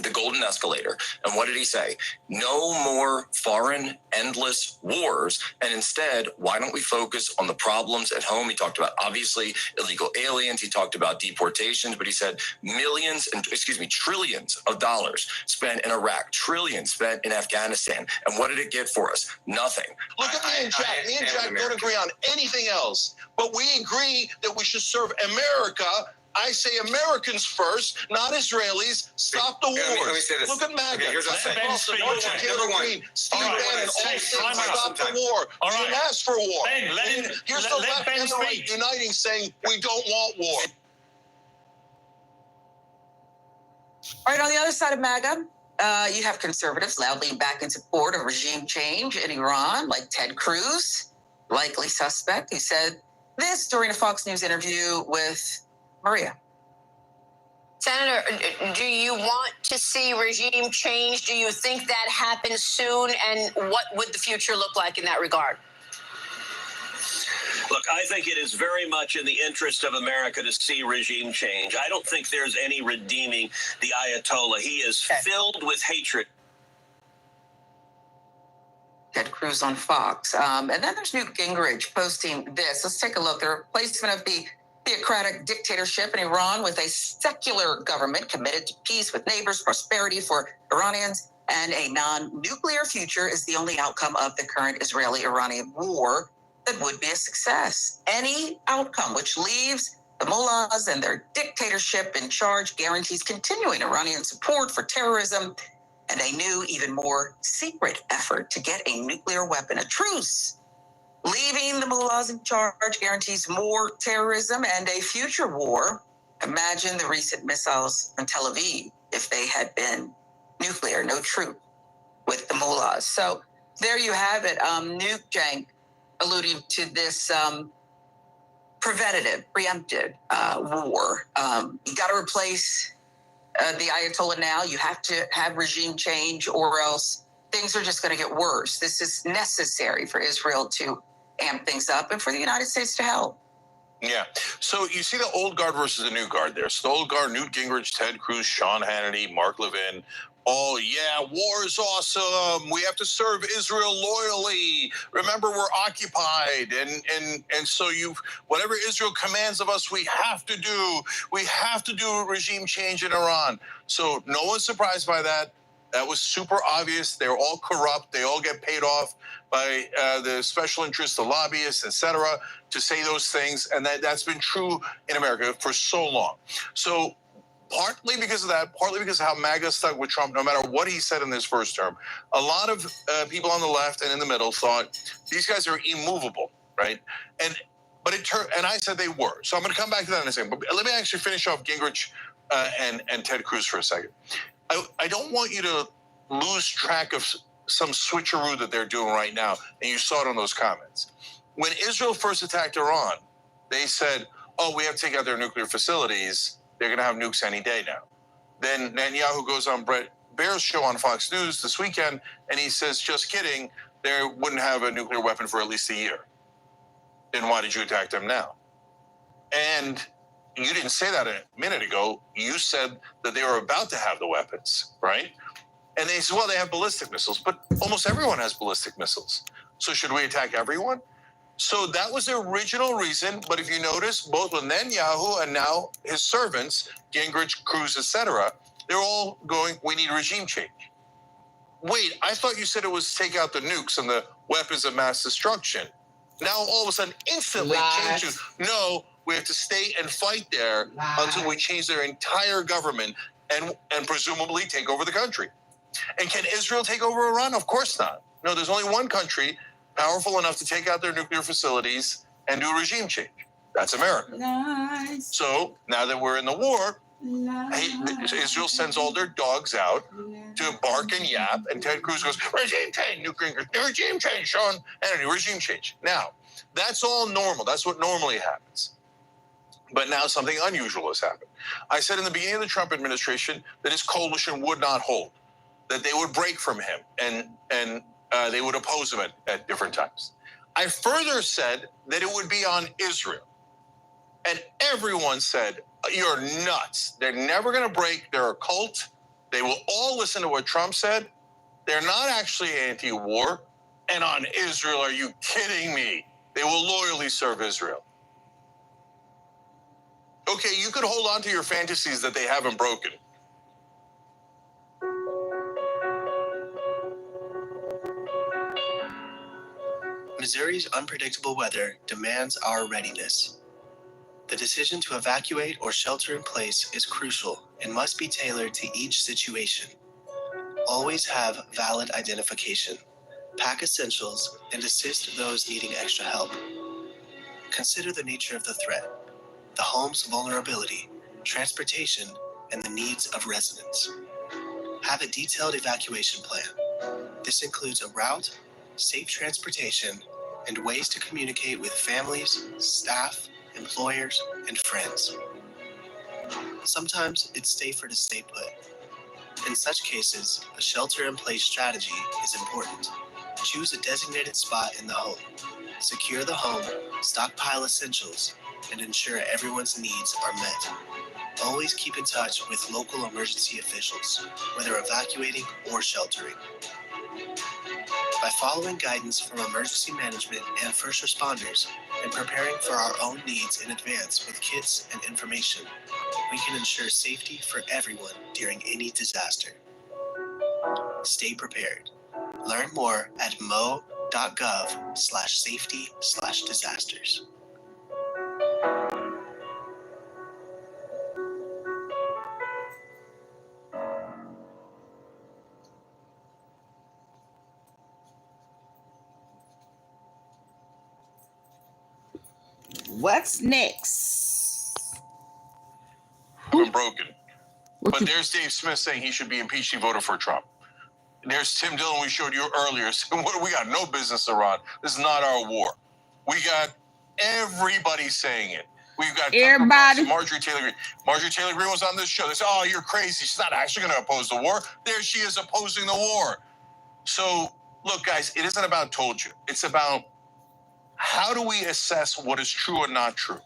the golden escalator. And what did he say? No more foreign, endless wars. And instead, why don't we focus on the problems at home? He talked about, obviously, illegal aliens. He talked about deportations, but he said trillions of dollars spent in Iraq, trillions spent in Afghanistan. And what did it get for us? Nothing. Look at me and Jack. Me and Jack don't agree on anything else, but we agree that we should serve America. I say Americans first, not Israelis. Stop the wars. Let me say this. Look at MAGA. Okay, here's what I'm saying. Number one, Steve Bannon, all states stop the war. All We right. didn't ask for war. Ben, let him- Here's let- the let left Ben and the right speak. uniting, saying we don't want war. All right, on the other side of MAGA, you have conservatives loudly back in support of regime change in Iran, like Ted Cruz, likely suspect. He said this during a Fox News interview with Maria. Senator, do you want to see regime change? Do you think that happens soon? And what would the future look like in that regard? Look, I think it is very much in the interest of America to see regime change. I don't think there's any redeeming the Ayatollah. He is filled with hatred. Ted Cruz on Fox. And then there's Newt Gingrich posting this. Let's take a look. The replacement of the theocratic dictatorship in Iran with a secular government committed to peace with neighbors, prosperity for Iranians, and a non-nuclear future is the only outcome of the current Israeli-Iranian war that would be a success. Any outcome which leaves the mullahs and their dictatorship in charge guarantees continuing Iranian support for terrorism and a new, even more secret effort to get a nuclear weapon, a truce. Leaving the mullahs in charge guarantees more terrorism and a future war. Imagine the recent missiles from Tel Aviv if they had been nuclear, no truce with the mullahs. So there you have it. Newt Jank alluding to this preemptive war. You got to replace the Ayatollah now. You have to have regime change or else things are just going to get worse. This is necessary for Israel to amp things up and for the United States to help. Yeah. So you see the old guard versus the new guard there. So the old guard, Newt Gingrich, Ted Cruz, Sean Hannity, Mark Levin. Oh, yeah, war is awesome. We have to serve Israel loyally. Remember, we're occupied. And so whatever Israel commands of us, we have to do. We have to do regime change in Iran. So no one's surprised by that. That was super obvious. They're all corrupt. They all get paid off by the special interests, the lobbyists, et cetera, to say those things. And that's been true in America for so long. So partly because of that, partly because of how MAGA stuck with Trump, no matter what he said in his first term, a lot of people on the left and in the middle thought these guys are immovable, right? But it turned, and I said they were. So I'm going to come back to that in a second. But let me actually finish off Gingrich and Ted Cruz for a second. I don't want you to lose track of some switcheroo that they're doing right now, and you saw it on those comments. When Israel first attacked Iran, they said, oh, we have to take out their nuclear facilities. They're going to have nukes any day now. Then Netanyahu goes on Brett Baer's show on Fox News this weekend, and he says, just kidding, they wouldn't have a nuclear weapon for at least a year. Then why did you attack them now? And you didn't say that a minute ago. You said that they were about to have the weapons, right? And they said, well, they have ballistic missiles, but almost everyone has ballistic missiles. So should we attack everyone? So that was the original reason. But if you notice, both with Netanyahu and now his servants, Gingrich, Cruz, etc., they're all going, we need regime change. Wait, I thought you said it was take out the nukes and the weapons of mass destruction. Now all of a sudden, instantly change to, no, we have to stay and fight there until we change their entire government and presumably take over the country. And can Israel take over Iran? Of course not. No, there's only one country powerful enough to take out their nuclear facilities and do regime change. That's America. Nice. So now that we're in the war, Israel sends all their dogs out to bark and yap, and Ted Cruz goes, regime change, regime change, Sean Hannity, regime change. Now, that's all normal. That's what normally happens. But now something unusual has happened. I said in the beginning of the Trump administration that his coalition would not hold, that they would break from him and they would oppose him at different times. I further said that it would be on Israel. And everyone said, you're nuts. They're never going to break. They're a cult. They will all listen to what Trump said. They're not actually anti-war. And on Israel, are you kidding me? They will loyally serve Israel. Okay, you could hold on to your fantasies that they haven't broken. Missouri's unpredictable weather demands our readiness. The decision to evacuate or shelter in place is crucial and must be tailored to each situation. Always have valid identification. Pack essentials and assist those needing extra help. Consider the nature of the threat, the home's vulnerability, transportation, and the needs of residents. Have a detailed evacuation plan. This includes a route, safe transportation, and ways to communicate with families, staff, employers, and friends. Sometimes it's safer to stay put. In such cases, a shelter-in-place strategy is important. Choose a designated spot in the home. Secure the home, stockpile essentials, and ensure everyone's needs are met. Always keep in touch with local emergency officials, whether evacuating or sheltering. By following guidance from emergency management and first responders, and preparing for our own needs in advance with kits and information, we can ensure safety for everyone during any disaster. Stay prepared. Learn more at mo.gov/safety/disasters. What's next? Been broken. But there's Dave Smith saying he should be impeached. He voted for Trump. There's Tim Dillon we showed you earlier. So what, we got no business around. This is not our war. We got everybody saying it. We've got everybody. Marjorie Taylor Greene. Marjorie Taylor Greene was on this show. They said, "Oh, you're crazy. She's not actually going to oppose the war." There she is opposing the war. So look, guys, it isn't about told you. It's about how do we assess what is true and not true.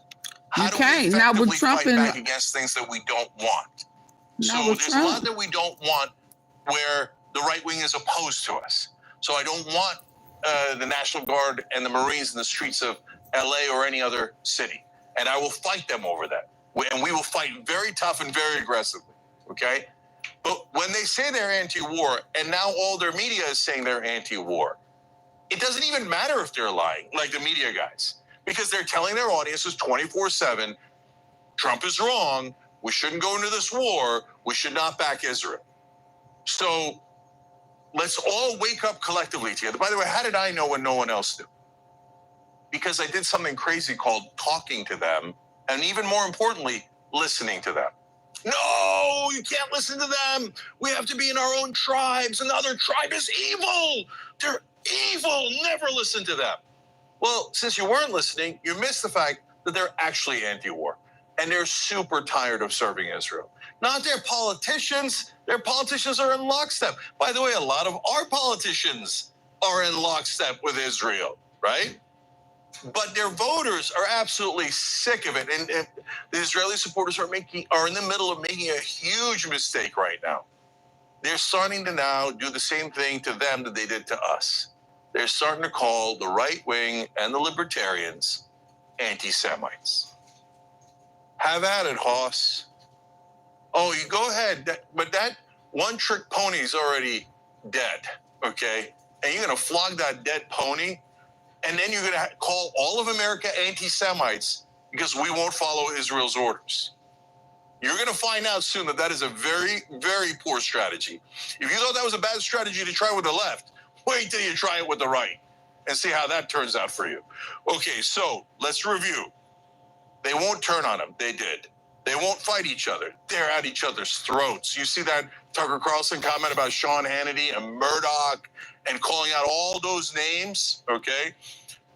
How do we effectively fight back against things that we don't want? So there's a lot that we don't want where the right wing is opposed to us. So I don't want the National Guard and the Marines in the streets of LA or any other city. And I will fight them over that. And we will fight very tough and very aggressively, okay? But when they say they're anti-war, and now all their media is saying they're anti-war, it doesn't even matter if they're lying, like the media guys, because they're telling their audiences 24/7, Trump is wrong, we shouldn't go into this war, we should not back Israel. So let's all wake up collectively together. By the way, how did I know when no one else knew? Because I did something crazy called talking to them, and even more importantly, listening to them. No, you can't listen to them. We have to be in our own tribes. Another tribe is evil. They're evil. Never listen to them. Well, since you weren't listening, you missed the fact that they're actually anti-war. And they're super tired of serving Israel. Not their politicians. Their politicians are in lockstep. By the way, a lot of our politicians are in lockstep with Israel, right? But their voters are absolutely sick of it. And the Israeli supporters are in the middle of making a huge mistake right now. They're starting to now do the same thing to them that they did to us. They're starting to call the right wing and the libertarians anti-Semites. Have at it, Hoss. Oh, you go ahead. But that one-trick pony is already dead, okay? And you're going to flog that dead pony, and then you're going to call all of America anti-Semites because we won't follow Israel's orders. You're going to find out soon that that is a very, very poor strategy. If you thought that was a bad strategy to try with the left, wait till you try it with the right and see how that turns out for you. Okay, so let's review. They won't turn on them. They did. They won't fight each other. They're at each other's throats. You see that Tucker Carlson comment about Sean Hannity and Murdoch and calling out all those names, okay?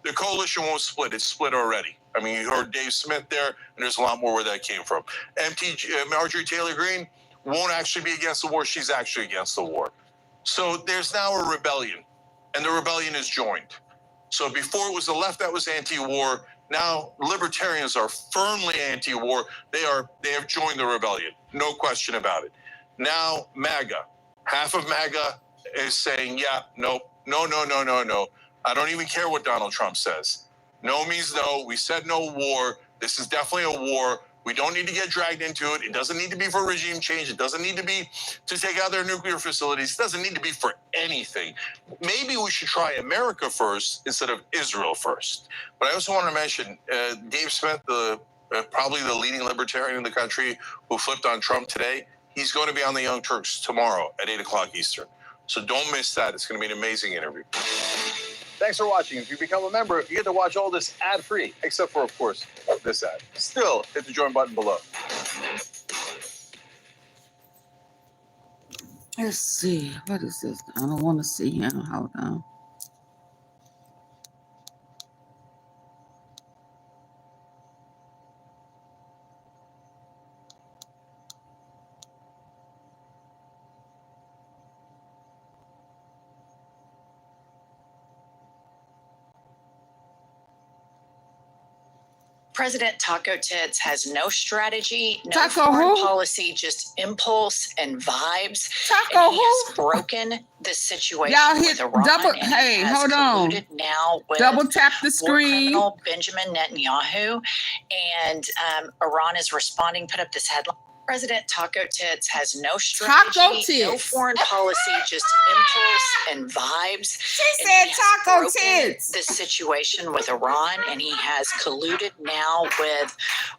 The coalition won't split. It's split already. I mean, you heard Dave Smith there, and there's a lot more where that came from. Marjorie Taylor Greene won't actually be against the war. She's actually against the war. So there's now a rebellion, and the rebellion is joined. So before it was the left that was anti-war, now libertarians are firmly anti-war. They have joined the rebellion, no question about it. Now, MAGA, half of MAGA is saying, yeah, no. I don't even care what Donald Trump says. No means no. We said no war. This is definitely a war. We don't need to get dragged into it. It doesn't need to be for regime change. It doesn't need to be to take out their nuclear facilities. It doesn't need to be for anything. Maybe we should try America first instead of Israel first. But I also want to mention Dave Smith, probably the leading libertarian in the country who flipped on Trump today. He's going to be on the Young Turks tomorrow at 8 o'clock Eastern. So don't miss that. It's going to be an amazing interview. Thanks for watching. If you become a member, you get to watch all this ad-free, except for, of course, this ad. Still, hit the join button below. Let's see. What is this? I don't want to see him. Hold on. President Taco Tits has no strategy, no Taco foreign who? policy, just impulse and vibes. Taco and he has broken the situation Y'all hit with Iran. double. And he Hey, has hold on. colluded now with Double tap the war screen. criminal Benjamin Netanyahu, and Iran is responding. Put up this headline. President Taco Tits has no strategy, no foreign policy, just impulse and vibes. She said Taco Tits. This situation with Iran, and he has colluded now with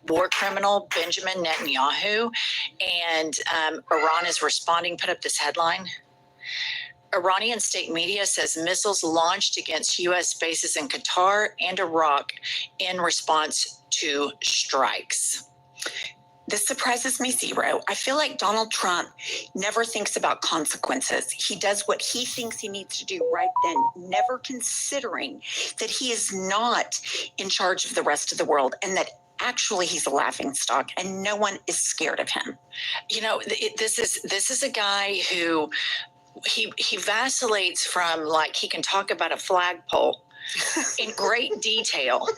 war criminal Benjamin Netanyahu, and Iran is responding. Put up this headline. Iranian state media says missiles launched against U.S. bases in Qatar and Iraq in response to strikes. This surprises me zero. I feel like Donald Trump never thinks about consequences. He does what he thinks he needs to do right then, never considering that he is not in charge of the rest of the world and that actually he's a laughingstock and no one is scared of him. You know, this is a guy who he vacillates from, like, he can talk about a flagpole in great detail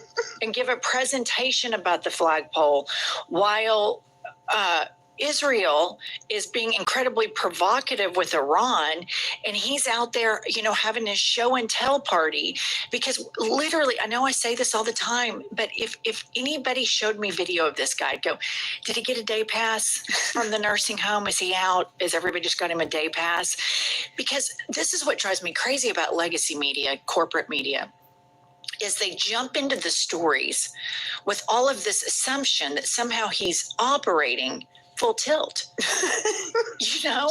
and give a presentation about the flagpole while Israel is being incredibly provocative with Iran, and he's out there, you know, having his show and tell party. Because literally, I know I say this all the time, but if anybody showed me video of this guy, I'd go, did he get a day pass from the nursing home? Is he out? Is everybody just got him a day pass? Because this is what drives me crazy about legacy media, corporate media, is they jump into the stories with all of this assumption that somehow he's operating full tilt. You know, you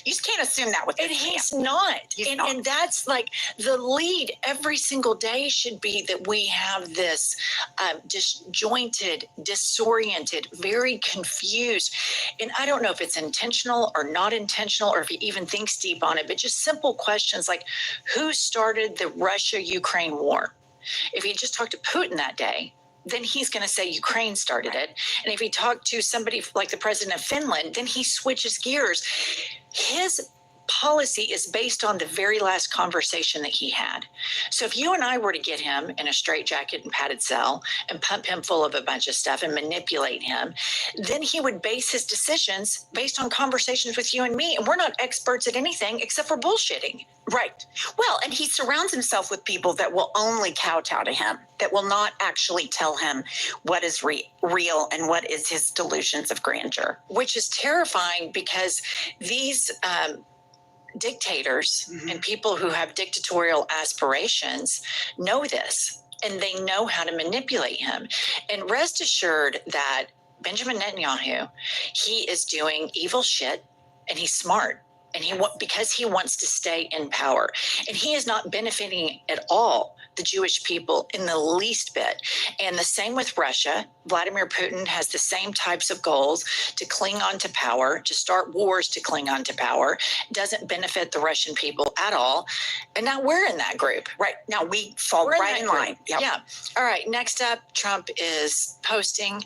just can't assume that with and he's not. And that's like the lead every single day should be that we have this disjointed, disoriented, very confused. And I don't know if it's intentional or not intentional, or if he even thinks deep on it, but just simple questions like, who started the Russia-Ukraine war? If he just talked to Putin that day, then he's going to say Ukraine started it. And if he talked to somebody like the president of Finland, then he switches gears. His policy is based on the very last conversation that he had. So if you and I were to get him in a straitjacket and padded cell and pump him full of a bunch of stuff and manipulate him, then he would base his decisions based on conversations with you and me. And we're not experts at anything except for bullshitting. Right. Well, and he surrounds himself with people that will only kowtow to him, that will not actually tell him what is real and what is his delusions of grandeur. Which is terrifying, because these dictators and people who have dictatorial aspirations know this, and they know how to manipulate him. And rest assured that Benjamin Netanyahu, he is doing evil shit, and he's smart. And because he wants to stay in power, and he is not benefiting at all the Jewish people in the least bit. And the same with Russia. Vladimir Putin has the same types of goals to cling on to power, to start wars to cling on to power. Doesn't benefit the Russian people at all. And now we're in that group. Right. Now we fall right in line. Yep. Yeah. All right. Next up, Trump is posting.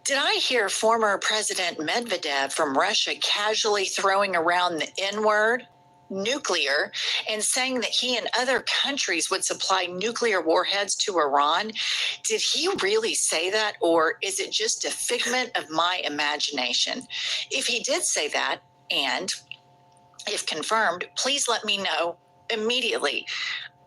Did I hear former President Medvedev from Russia casually throwing around the N-word? nuclear and saying that he and other countries would supply nuclear warheads to Iran. Did he really say that, or is it just a figment of my imagination? If he did say that, and if confirmed, please let me know immediately.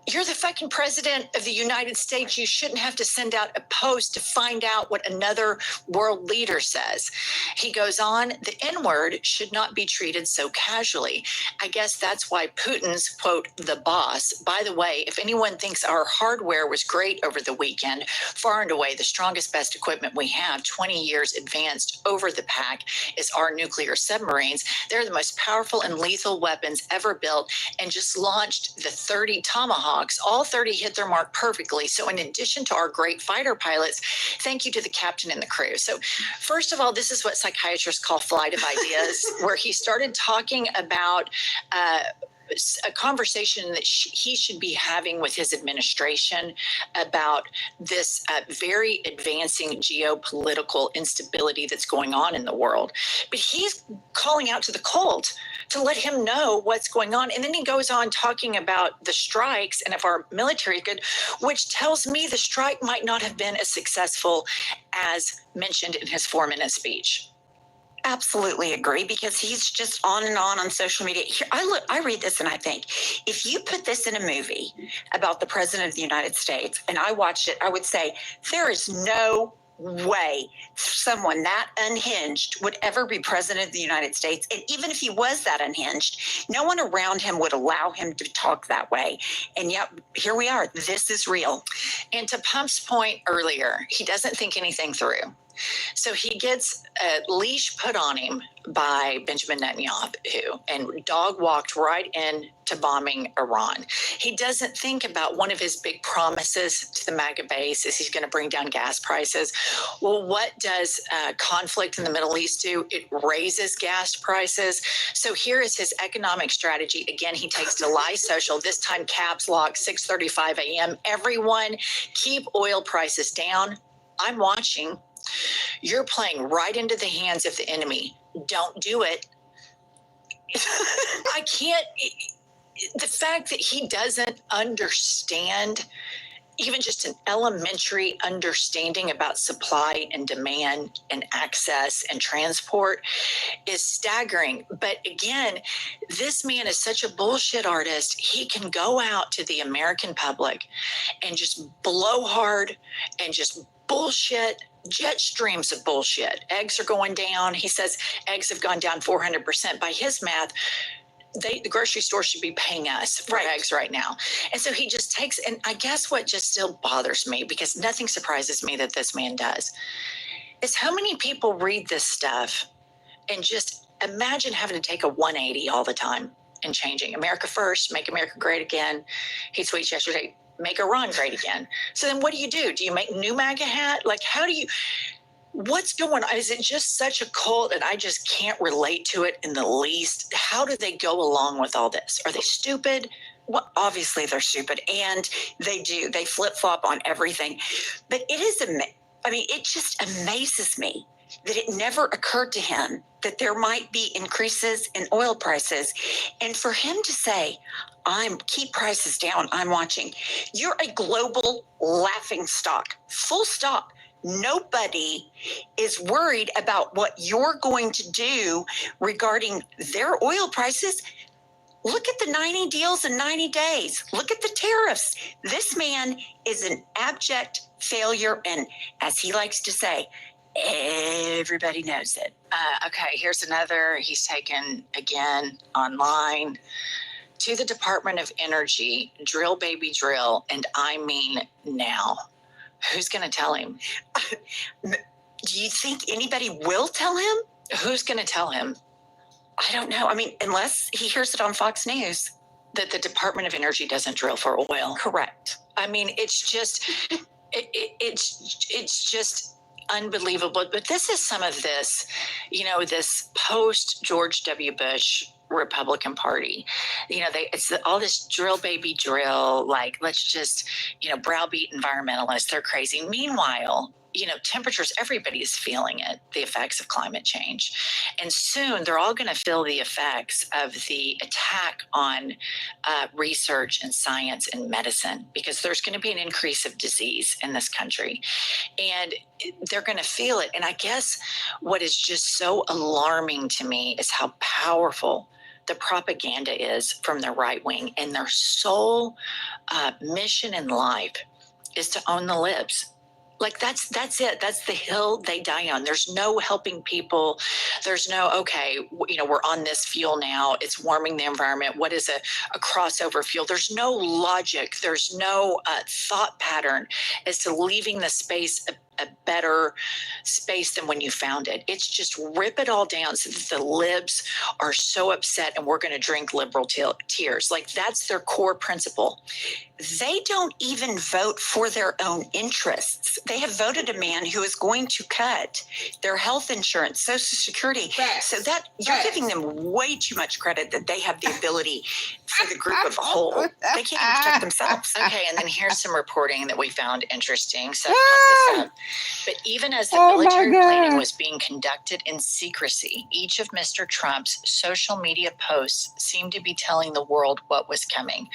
You're the fucking president of the United States. You shouldn't have to send out a post to find out what another world leader says. He goes on, the N-word should not be treated so casually. I guess that's why Putin's, quote, the boss. By the way, if anyone thinks our hardware was great over the weekend, far and away the strongest, best equipment we have, 20 years advanced over the pack, is our nuclear submarines. They're the most powerful and lethal weapons ever built, and just launched the 30 Tomahawks. All 30 hit their mark perfectly. So in addition to our great fighter pilots, thank you to the captain and the crew. So first of all, this is what psychiatrists call flight of ideas, where he started talking about a conversation that he should be having with his administration about this very advancing geopolitical instability that's going on in the world. But he's calling out to the cult to let him know what's going on. And then he goes on talking about the strikes and if our military could, which tells me the strike might not have been as successful as mentioned in his 4-minute speech. Absolutely agree, because he's just on and on social media. Here, I read this and I think, if you put this in a movie about the president of the United States and I watched it, I would say there is no way someone that unhinged would ever be president of the United States. And even if he was that unhinged, no one around him would allow him to talk that way. And yet here we are. This is real. And to Pump's point earlier, he doesn't think anything through. So he gets a leash put on him by Benjamin Netanyahu and dog walked right into bombing Iran. He doesn't think about one of his big promises to the MAGA base is he's going to bring down gas prices. Well, what does conflict in the Middle East do? It raises gas prices. So here is his economic strategy. Again, he takes to Lie Social, this time caps lock, 6:35 a.m. Everyone keep oil prices down. I'm watching. You're playing right into the hands of the enemy. Don't do it. I can't. The fact that he doesn't understand even just an elementary understanding about supply and demand and access and transport is staggering. But again, this man is such a bullshit artist. He can go out to the American public and just blow hard and just bullshit, jet streams of bullshit. Eggs are going down. He says eggs have gone down 400%. By his math, the grocery store should be paying us for eggs right now. And so he just takes, and I guess what just still bothers me, because nothing surprises me that this man does, is how many people read this stuff and just imagine having to take a 180 all the time and changing. America first, make America great again. He tweets yesterday, make Iran great again. So then what do? Do you make new MAGA hat? Like, how do you, what's going on? Is it just such a cult and I just can't relate to it in the least? How do they go along with all this? Are they stupid? Well, obviously they're stupid, and they flip-flop on everything. But it is, it just amazes me that it never occurred to him that there might be increases in oil prices. And for him to say, keep prices down, I'm watching. You're a global laughing stock, full stop. Nobody is worried about what you're going to do regarding their oil prices. Look at the 90 deals in 90 days. Look at the tariffs. This man is an abject failure. And as he likes to say, everybody knows it. Okay, here's another. He's taken again online to the Department of Energy, drill, baby, drill. And I mean now. Who's going to tell him? Do you think anybody will tell him? Who's going to tell him? I don't know. Unless he hears it on Fox News. That the Department of Energy doesn't drill for oil. Correct. It's just, it's just unbelievable. But this is some of this, this post George W. Bush Republican Party. You know, it's all this drill baby drill, like, let's just, you know, browbeat environmentalists. They're crazy. Meanwhile, you know, temperatures, everybody is feeling it, the effects of climate change. And soon they're all going to feel the effects of the attack on research and science and medicine, because there's going to be an increase of disease in this country. And they're going to feel it. And I guess what is just so alarming to me is how powerful the propaganda is from the right wing, and their sole mission in life is to own the libs. Like that's it. That's the hill they die on. There's no helping people. There's no, okay, you know, we're on this fuel now. It's warming the environment. What is a crossover fuel? There's no logic. There's no thought pattern as to leaving the space a better space than when you found it. It's just rip it all down so that the libs are so upset and we're going to drink liberal tears. Like that's their core principle. They don't even vote for their own interests. They have voted a man who is going to cut their health insurance, Social Security. So that you're giving them way too much credit that they have the ability for the group of a whole. They can't even protect themselves. Okay, and then here's some reporting that we found interesting. So check this out. But even as the military planning was being conducted in secrecy, each of Mr. Trump's social media posts seemed to be telling the world what was coming.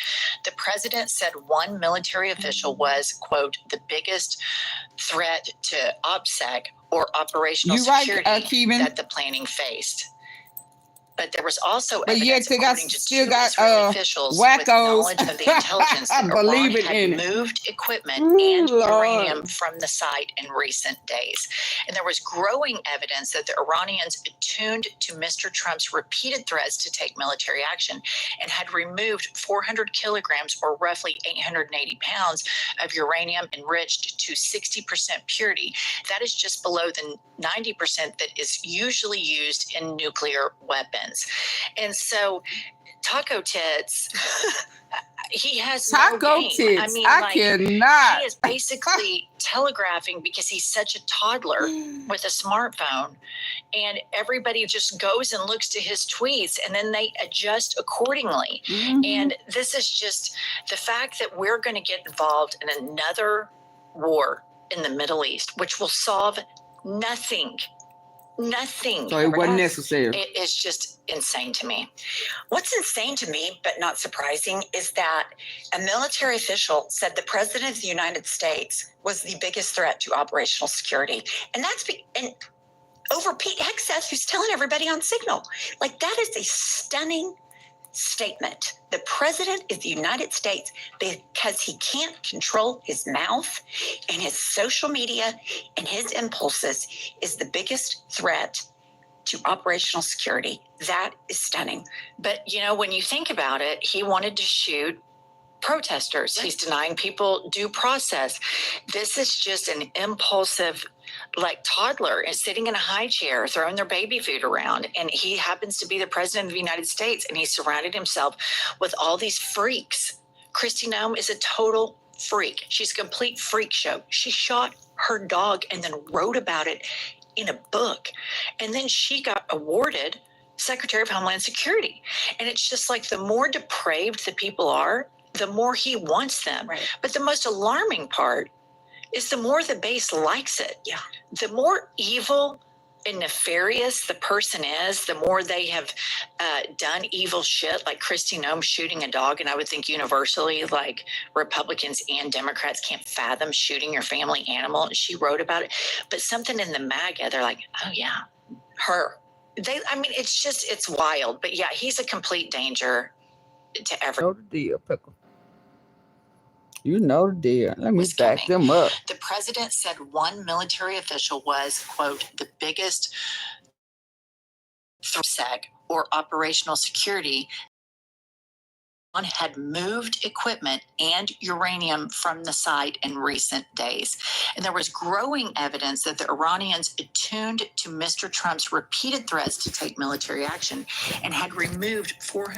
The president said one military official was, quote, the biggest threat to OPSEC or operational security that the planning faced. But there was also evidence, according to two Israeli officials with knowledge of the intelligence that Iran had moved equipment and uranium from the site in recent days. And there was growing evidence that the Iranians attuned to Mr. Trump's repeated threats to take military action and had removed 400 kilograms or roughly 880 pounds of uranium enriched to 60% purity. That is just below the 90% that is usually used in nuclear weapons. And so Taco Tits, he has Taco no game. Tits. I mean, I cannot. He is basically telegraphing because he's such a toddler with a smartphone, and everybody just goes and looks to his tweets and then they adjust accordingly. And this is just the fact that we're going to get involved in another war in the Middle East, which will solve nothing. Nothing. So it wasn't necessary. It is just insane to me. What's insane to me, but not surprising, is that a military official said the president of the United States was the biggest threat to operational security. And that's over Pete Hegseth, who's telling everybody on Signal. Like, that is a stunning statement. The president of the United States, because he can't control his mouth and his social media and his impulses, is the biggest threat to operational security. That is stunning. But, you know, when you think about it, he wanted to shoot protesters. He's denying people due process. This is just an impulsive, like, toddler is sitting in a high chair, throwing their baby food around. And he happens to be the president of the United States, and he surrounded himself with all these freaks. Kristi Noem is a total freak. She's a complete freak show. She shot her dog and then wrote about it in a book. And then she got awarded Secretary of Homeland Security. And it's just like, the more depraved the people are, the more he wants them. Right. But the most alarming part is the more the base likes it. Yeah. The more evil and nefarious the person is, the more they have done evil shit, like Kristi Noem shooting a dog. And I would think universally, like, Republicans and Democrats can't fathom shooting your family animal. And she wrote about it. But something in the MAGA, they're like, oh yeah, her. I mean, it's just, it's wild. But yeah, he's a complete danger to everyone. Know the deal, Pickle. You know the deal. Let me back them up. The president said one military official was, quote, the biggest threat or operational security, had moved equipment and uranium from the site in recent days. And there was growing evidence that the Iranians attuned to Mr. Trump's repeated threats to take military action and had removed 480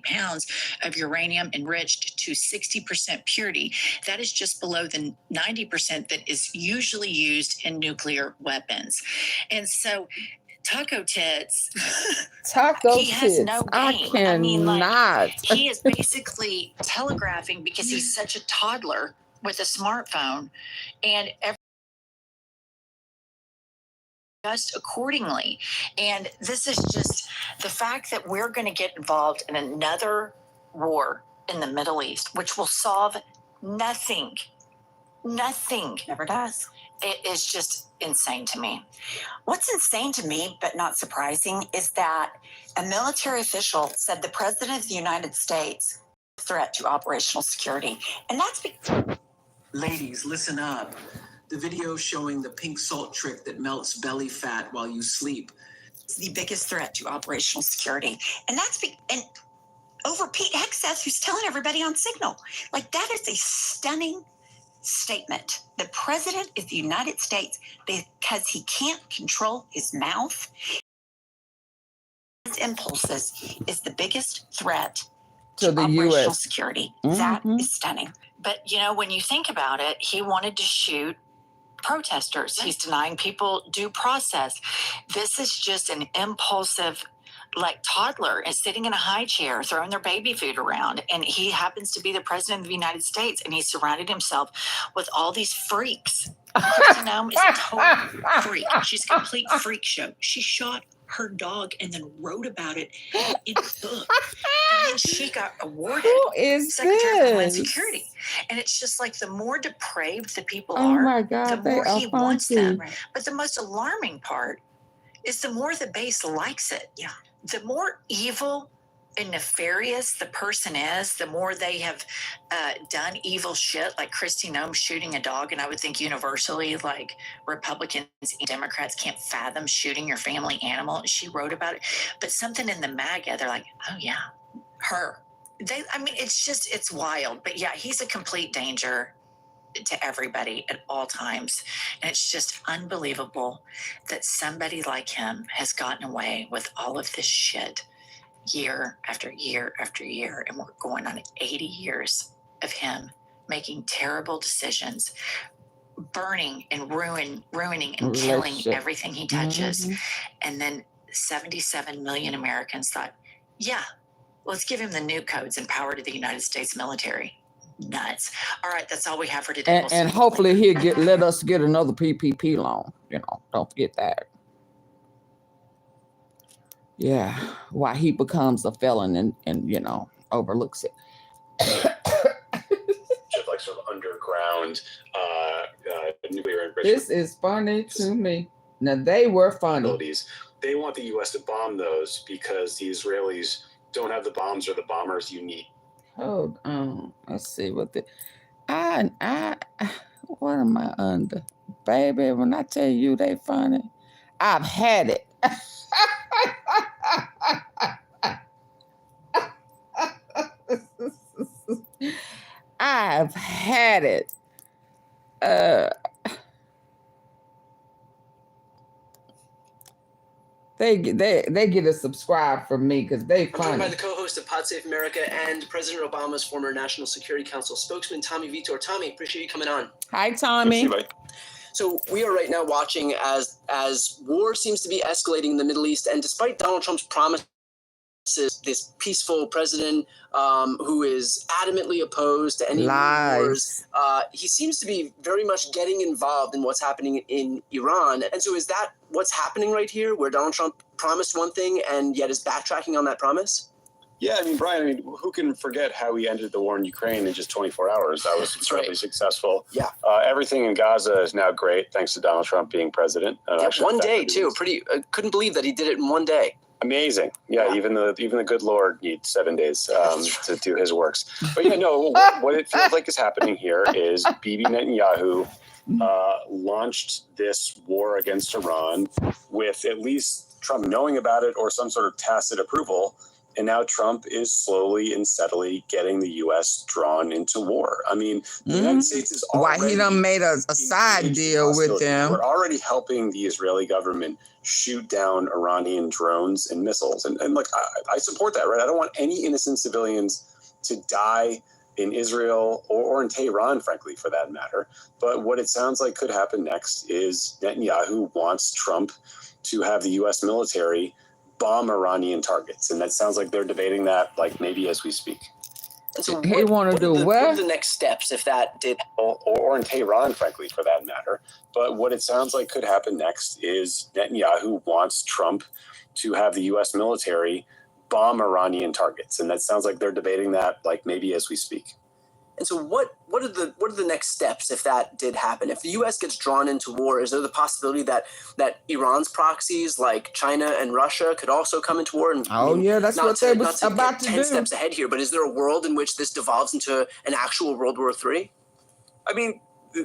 pounds of uranium enriched to 60% purity. That is just below the 90% that is usually used in nuclear weapons. And so Taco tits. Taco He has tits. no I game. cannot. I mean, like, he is basically telegraphing because he's such a toddler with a smartphone, and just accordingly. And this is just the fact that we're going to get involved in another war in the Middle East, which will solve nothing. Nothing. Never does. It is just insane to me. What's insane to me, but not surprising, is that a military official said the President of the United States threat to operational security. And that's Ladies, listen up. The video showing the pink salt trick that melts belly fat while you sleep. It's the biggest threat to operational security. And that's and over Pete Hegseth, who's telling everybody on Signal. Like, that is a stunning statement. The President of the United States, because he can't control his mouth, his impulses, is the biggest threat to the operational U.S. security. Mm-hmm. That is stunning. But, you know, when you think about it, he wanted to shoot protesters. He's denying people due process. This is just an impulsive, like, toddler is sitting in a high chair throwing their baby food around, and he happens to be the President of the United States, and he's surrounded himself with all these freaks. Kristi Noem is a total freak. She's a complete freak show. She shot her dog and then wrote about it in a book, and then she got awarded Secretary of Homeland Security. And it's just like, the more depraved the people Oh are, my God, the more they he are wants funky. them. But the most alarming part is the more the base likes it. Yeah. The more evil and nefarious the person is, the more they have done evil shit, like Kristi Noem shooting a dog. And I would think universally, like, Republicans and Democrats can't fathom shooting your family animal. She wrote about it. But something in the MAGA, they're like, oh yeah, her. I mean, it's wild. But yeah, he's a complete danger to everybody at all times. And it's just unbelievable that somebody like him has gotten away with all of this shit year after year after year. And we're going on 80 years of him making terrible decisions, burning and ruining and killing everything he touches. Mm-hmm. And then 77 million Americans thought, yeah, let's give him the new codes and power to the United States military. Nuts. All right, that's all we have for today. And hopefully he'll let us get another PPP loan. You know, don't forget that. Yeah, why he becomes a felon and you know, overlooks it. Just like sort of underground nuclear enrichment. This is funny to me. Now, they were funny. They want the U.S. to bomb those because the Israelis don't have the bombs or the bombers you need. Hold on. Let's see what the what am I under? Baby, when I tell you they funny, I've had it. I've had it. They get a subscribe from me because they funny. I'm joined by the co-host of Pod Save America and President Obama's former National Security Council spokesman, Tommy Vitor. Tommy, appreciate you coming on. Hi, Tommy. So we are right now watching as war seems to be escalating in the Middle East, and despite Donald Trump's promises, this peaceful president who is adamantly opposed to any wars, he seems to be very much getting involved in what's happening in Iran. And so is that what's happening right here, where Donald Trump promised one thing and yet is backtracking on that promise? Yeah, I mean, Brian, who can forget how he ended the war in Ukraine in just 24 hours? That was incredibly successful. Yeah. Everything in Gaza is now great, thanks to Donald Trump being president. One day, too. Couldn't believe that he did it in one day. Amazing. Yeah, even the good Lord needs 7 days to do his works. But yeah, no, what it feels like is happening here is Bibi Netanyahu launched this war against Iran with at least Trump knowing about it or some sort of tacit approval. And now Trump is slowly and steadily getting the U.S. drawn into war. I mean, the United States is already... Why he done made a side deal with them. We're already helping the Israeli government shoot down Iranian drones and missiles. And look, I support that, right? I don't want any innocent civilians to die in Israel or in Tehran, frankly, for that matter. But what it sounds like could happen next is Netanyahu wants Trump to have the U.S. military bomb Iranian targets. And that sounds like they're debating that, like, maybe as we speak. And so He want to do what are what? the next steps if that did? Or in Tehran, frankly, for that matter. But what it sounds like could happen next is Netanyahu wants Trump to have the U.S. military bomb Iranian targets. And that sounds like they're debating that, like, maybe as we speak. And so what are the next steps if that did happen? If the U.S. gets drawn into war, is there the possibility that Iran's proxies like China and Russia could also come into war? And, That's what they was about to do. 10 steps ahead here, but is there a world in which this devolves into an actual World War III? I mean,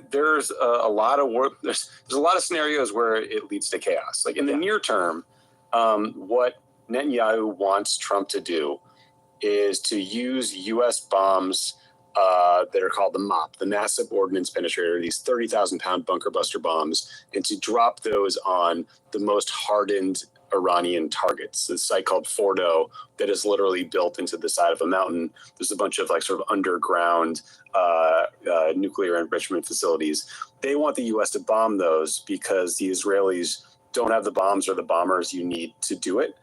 there's a lot of work. There's a lot of scenarios where it leads to chaos. Like in the near term, what Netanyahu wants Trump to do is to use U.S. bombs that are called the MOP, the Massive Ordnance Penetrator, these 30,000-pound bunker buster bombs, and to drop those on the most hardened Iranian targets. This site called Fordo that is literally built into the side of a mountain. There's a bunch of like sort of underground nuclear enrichment facilities. They want the U.S. to bomb those because the Israelis don't have the bombs or the bombers you need to do it.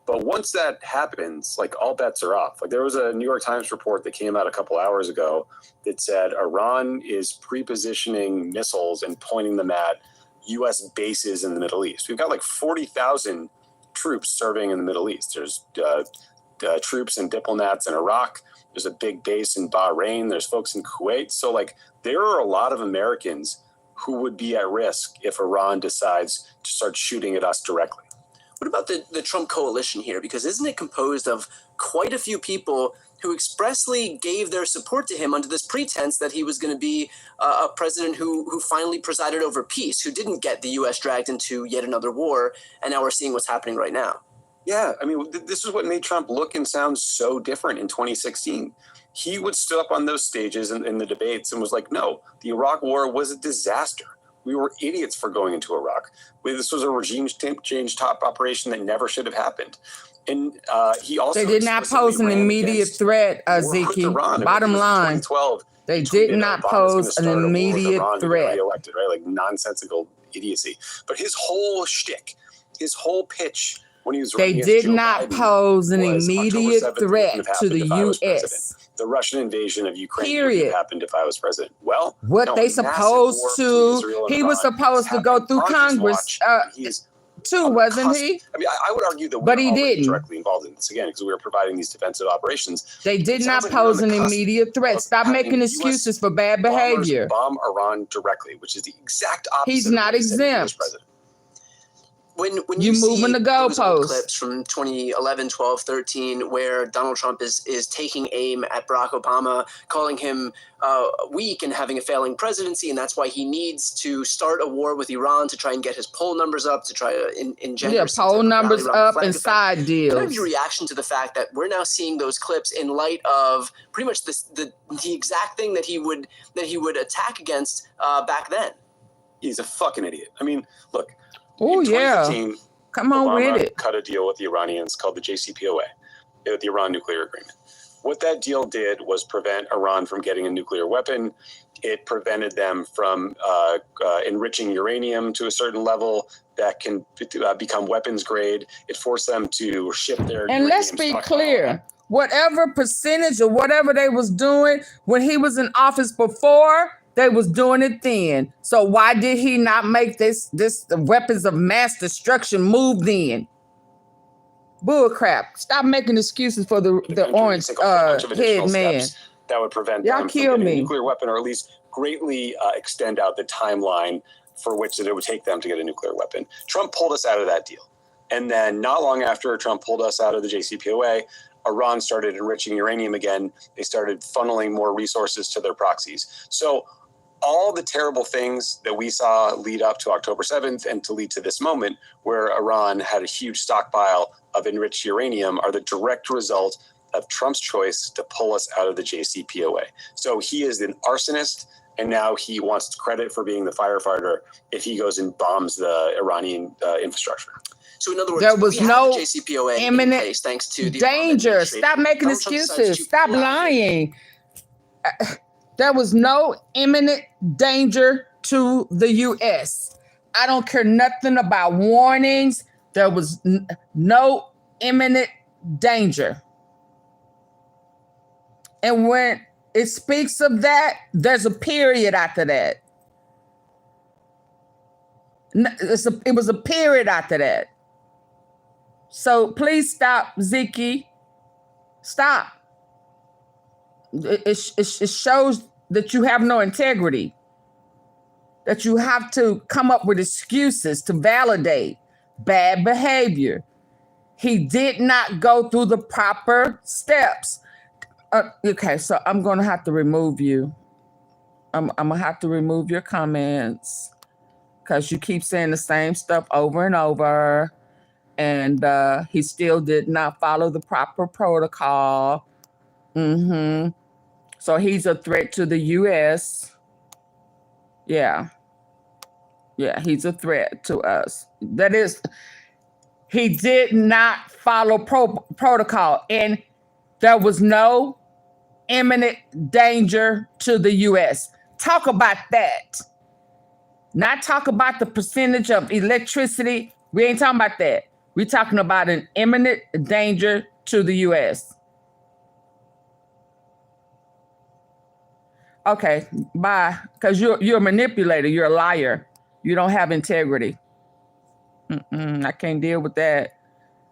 But once that happens, like all bets are off. Like there was a New York Times report that came out a couple hours ago that said Iran is pre-positioning missiles and pointing them at U.S. bases in the Middle East. We've got like 40,000 troops serving in the Middle East. There's troops and diplomats in Iraq. There's a big base in Bahrain. There's folks in Kuwait. So like there are a lot of Americans who would be at risk if Iran decides to start shooting at us directly. What about the Trump coalition here? Because isn't it composed of quite a few people who expressly gave their support to him under this pretense that he was going to be a president who finally presided over peace, who didn't get the U.S. dragged into yet another war, and now we're seeing what's happening right now? Yeah, I mean, this is what made Trump look and sound so different in 2016. He would stood up on those stages in the debates and was like, no, the Iraq war was a disaster. We were idiots for going into Iraq. This was a regime change top operation that never should have happened. And he also they did not pose an immediate threat, Zeke. Bottom line, they did not pose an immediate threat. Re-elected, right? Like nonsensical idiocy. But his whole shtick, his whole pitch when he was running they did not pose an immediate threat to the U.S. The Russian invasion of Ukraine would have happened if I was president. Well, what they supposed to? He was supposed to go through Congress too, wasn't he? I mean, I would argue that but he didn't directly involved in this again because we were providing these defensive operations. They did not pose an immediate threat. Stop making excuses for bad behavior. Bomb Iran directly, which is the exact opposite. He's not exempt. When you moving the goalposts. Clips from 2011, 12, 13, where Donald Trump is taking aim at Barack Obama, calling him weak and having a failing presidency, and that's why he needs to start a war with Iran to try and get his poll numbers up, to try to engender poll numbers up and side deals. What is your reaction to the fact that we're now seeing those clips in light of pretty much the exact thing that he would attack against back then? He's a fucking idiot. I mean, look. Oh, yeah. Come on Obama with it. Cut a deal with the Iranians called the JCPOA, the Iran Nuclear Agreement. What that deal did was prevent Iran from getting a nuclear weapon. It prevented them from enriching uranium to a certain level that can become weapons grade. It forced them to ship their. And let's be clear, whatever percentage or whatever they was doing when he was in office before, they was doing it then. So why did he not make this weapons of mass destruction move then? Bull crap. Stop making excuses for the orange head man. That would prevent them from getting a nuclear weapon, or at least greatly extend out the timeline for which that it would take them to get a nuclear weapon. Trump pulled us out of that deal. And then not long after Trump pulled us out of the JCPOA, Iran started enriching uranium again. They started funneling more resources to their proxies. So all the terrible things that we saw lead up to October 7th and to lead to this moment where Iran had a huge stockpile of enriched uranium are the direct result of Trump's choice to pull us out of the JCPOA. So he is an arsonist, and now he wants credit for being the firefighter if he goes and bombs the Iranian infrastructure. So in other words, there was no JCPOA imminent in place thanks to the danger. Stop making excuses. Stop lying. There was no imminent danger to the U.S. I don't care nothing about warnings. There was no imminent danger. And when it speaks of that, there's a period after that. It was a period after that. So please stop, Ziki. Stop. It shows that you have no integrity. That you have to come up with excuses to validate bad behavior. He did not go through the proper steps. Okay, so I'm going to have to remove you. I'm going to have to remove your comments because you keep saying the same stuff over and over. And he still did not follow the proper protocol. So he's a threat to the U.S. Yeah, he's a threat to us. That is, he did not follow protocol, and there was no imminent danger to the U.S. Talk about that. Not talk about the percentage of electricity. We ain't talking about that. We're talking about an imminent danger to the U.S. Okay, bye. Because you're a manipulator. You're a liar. You don't have integrity. I can't deal with that.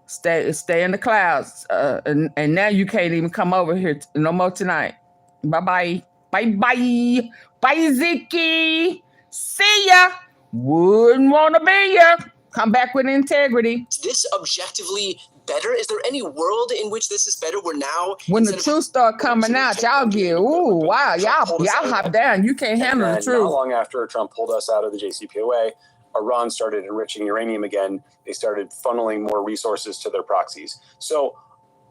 Stay in the clouds. And now you can't even come over here no more tonight. Bye-bye. Bye-bye. Bye, Ziki. See ya. Wouldn't want to be ya. Come back with integrity. Is this objectively better? Is there any world in which this is better? We're now when the truth start coming out, y'all get wow, y'all hop down. You can't handle the truth. Not long after Trump pulled us out of the JCPOA, Iran started enriching uranium again. They started funneling more resources to their proxies. So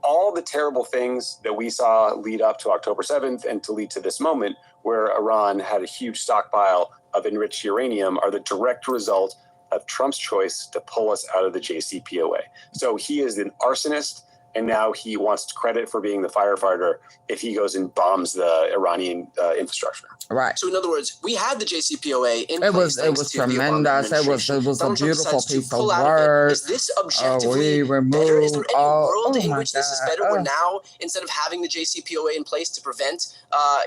all the terrible things that we saw lead up to October 7th and to lead to this moment where Iran had a huge stockpile of enriched uranium are the direct result of Trump's choice to pull us out of the JCPOA. So he is an arsonist, and now he wants credit for being the firefighter if he goes and bombs the Iranian infrastructure. Right. So in other words, we had the JCPOA in place. It was tremendous. It was a beautiful piece of work. Is this objectively better? Is there any world in which this is better? Where now, instead of having the JCPOA in place to prevent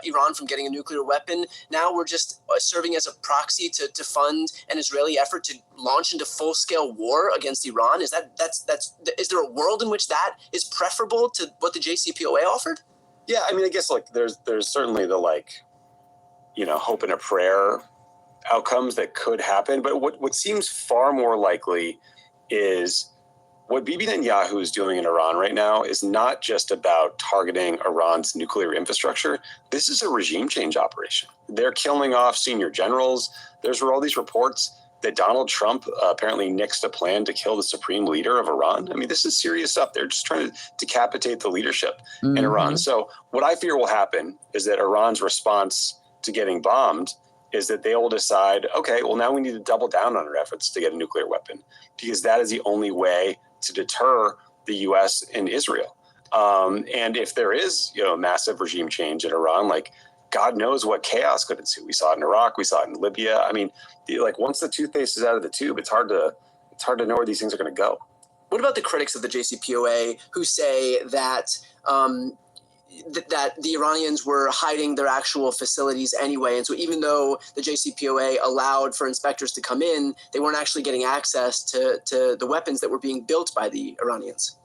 Iran from getting a nuclear weapon, now we're just serving as a proxy to fund an Israeli effort to launch into full-scale war against Iran? Is there a world in which that is preferable to what the JCPOA offered? Yeah, I mean, I guess like there's certainly the hope and a prayer outcomes that could happen. But what seems far more likely is what Bibi Netanyahu is doing in Iran right now is not just about targeting Iran's nuclear infrastructure. This is a regime change operation. They're killing off senior generals. There's all these reports that Donald Trump apparently nixed a plan to kill the supreme leader of Iran. I mean, this is serious stuff. They're just trying to decapitate the leadership in Iran. So what I fear will happen is that Iran's response to getting bombed is that they will decide, okay, well, now we need to double down on our efforts to get a nuclear weapon, because that is the only way to deter the U.S. and Israel. And if there is, a massive regime change in Iran, like God knows what chaos could ensue. We saw it in Iraq. We saw it in Libya. I mean, once the toothpaste is out of the tube, it's hard to know where these things are going to go. What about the critics of the JCPOA who say that that the Iranians were hiding their actual facilities anyway? And so even though the JCPOA allowed for inspectors to come in, they weren't actually getting access to the weapons that were being built by the Iranians.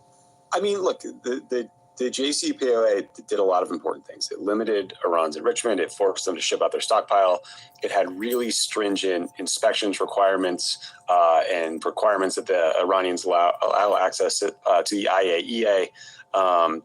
I mean, look, the JCPOA did a lot of important things. It limited Iran's enrichment. It forced them to ship out their stockpile. It had really stringent inspections requirements and requirements that the Iranians allow access to the IAEA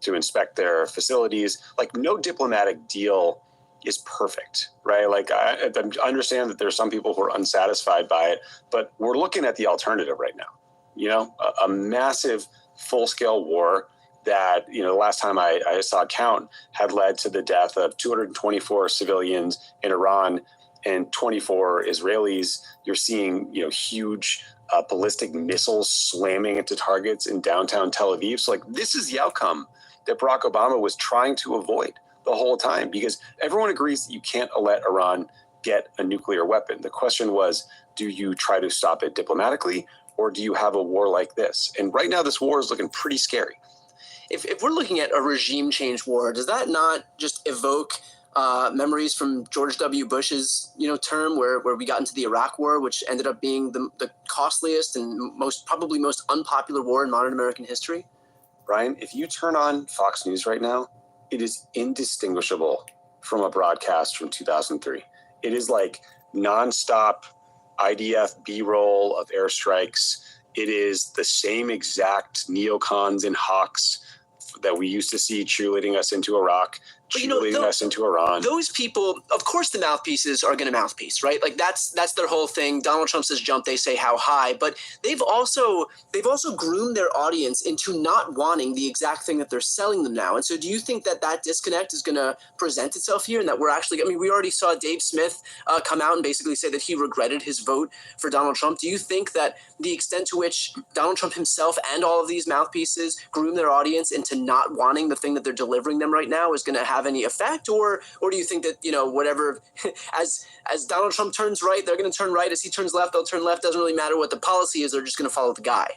to inspect their facilities. Like, no diplomatic deal is perfect, right? Like, I understand that there's some people who are unsatisfied by it, but we're looking at the alternative right now. A massive full-scale war that, the last time I saw a count had led to the death of 224 civilians in Iran and 24 Israelis. You're seeing, huge ballistic missiles slamming into targets in downtown Tel Aviv. So, this is the outcome that Barack Obama was trying to avoid the whole time, because everyone agrees that you can't let Iran get a nuclear weapon. The question was, do you try to stop it diplomatically, or do you have a war like this? And right now, this war is looking pretty scary. If we're looking at a regime change war, does that not just evoke memories from George W. Bush's term where we got into the Iraq War, which ended up being the costliest and probably most unpopular war in modern American history? Brian, if you turn on Fox News right now, it is indistinguishable from a broadcast from 2003. It is like nonstop IDF B-roll of airstrikes. It is the same exact neocons and hawks that we used to see cheerleading us into Iraq, cheerleading us into Iran. Those people, of course, the mouthpieces are going to mouthpiece, right? Like that's their whole thing. Donald Trump says jump, they say how high. But they've also groomed their audience into not wanting the exact thing that they're selling them now. And so, do you think that disconnect is going to present itself here, and that we're actually? I mean, we already saw Dave Smith come out and basically say that he regretted his vote for Donald Trump. Do you think that the extent to which Donald Trump himself and all of these mouthpieces groom their audience into not wanting the thing that they're delivering them right now is going to have any effect, or do you think that whatever as Donald Trump turns right, they're going to turn right, as he turns left, they'll turn left? Doesn't really matter what the policy is, they're just going to follow the guy.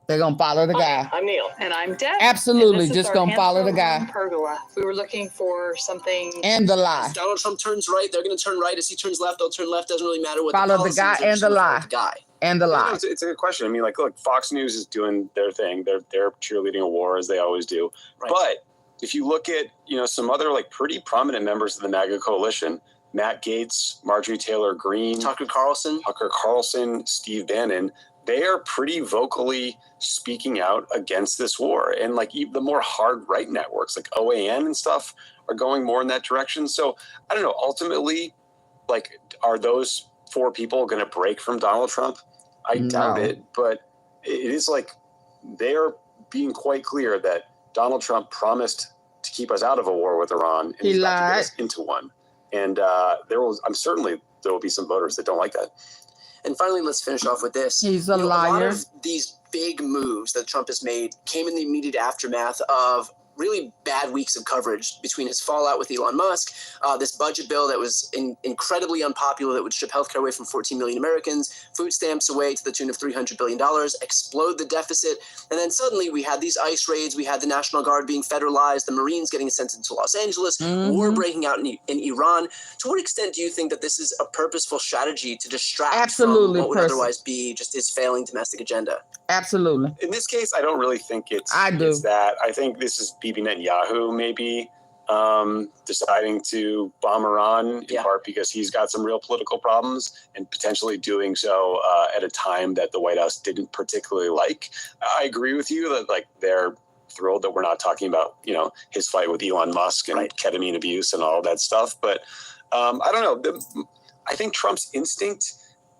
They're going to follow the guy. I'm Neil. And I'm Deb. Absolutely, just going to follow the guy. Pergola. We were looking for something. And the lie. As Donald Trump turns right, they're going to turn right. As he turns left, they'll turn left. Doesn't really matter what follow the policy guy is. And the lie. The guy. And the lie. It's a good question. I mean, like, look, Fox News is doing their thing. They're cheerleading a war, as they always do. Right. But if you look at, some other like pretty prominent members of the MAGA coalition, Matt Gaetz, Marjorie Taylor Greene, Tucker Carlson, Steve Bannon, they are pretty vocally speaking out against this war. And like even the more hard right networks like OAN and stuff are going more in that direction. So I don't know, ultimately, like, are those four people going to break from Donald Trump? I doubt it, but it is like they're being quite clear that Donald Trump promised to keep us out of a war with Iran, and he's about to get us into one. And I'm certainly there will be some voters that don't like that. And finally, let's finish off with this. He's a liar. A lot of these big moves that Trump has made came in the immediate aftermath of really bad weeks of coverage between his fallout with Elon Musk, this budget bill that was incredibly unpopular that would strip healthcare away from 14 million Americans, food stamps away to the tune of $300 billion, explode the deficit. And then suddenly we had these ICE raids, we had the National Guard being federalized, the Marines getting sent into Los Angeles, war breaking out in Iran. To what extent do you think that this is a purposeful strategy to distract from what would otherwise be just his failing domestic agenda? Absolutely. In this case, I don't really think it's that. I think this is Bibi Netanyahu maybe deciding to bomb Iran in part because he's got some real political problems, and potentially doing so at a time that the White House didn't particularly like. I agree with you that like they're thrilled that we're not talking about his fight with Elon Musk and ketamine abuse and all that stuff. But I don't know. I think Trump's instinct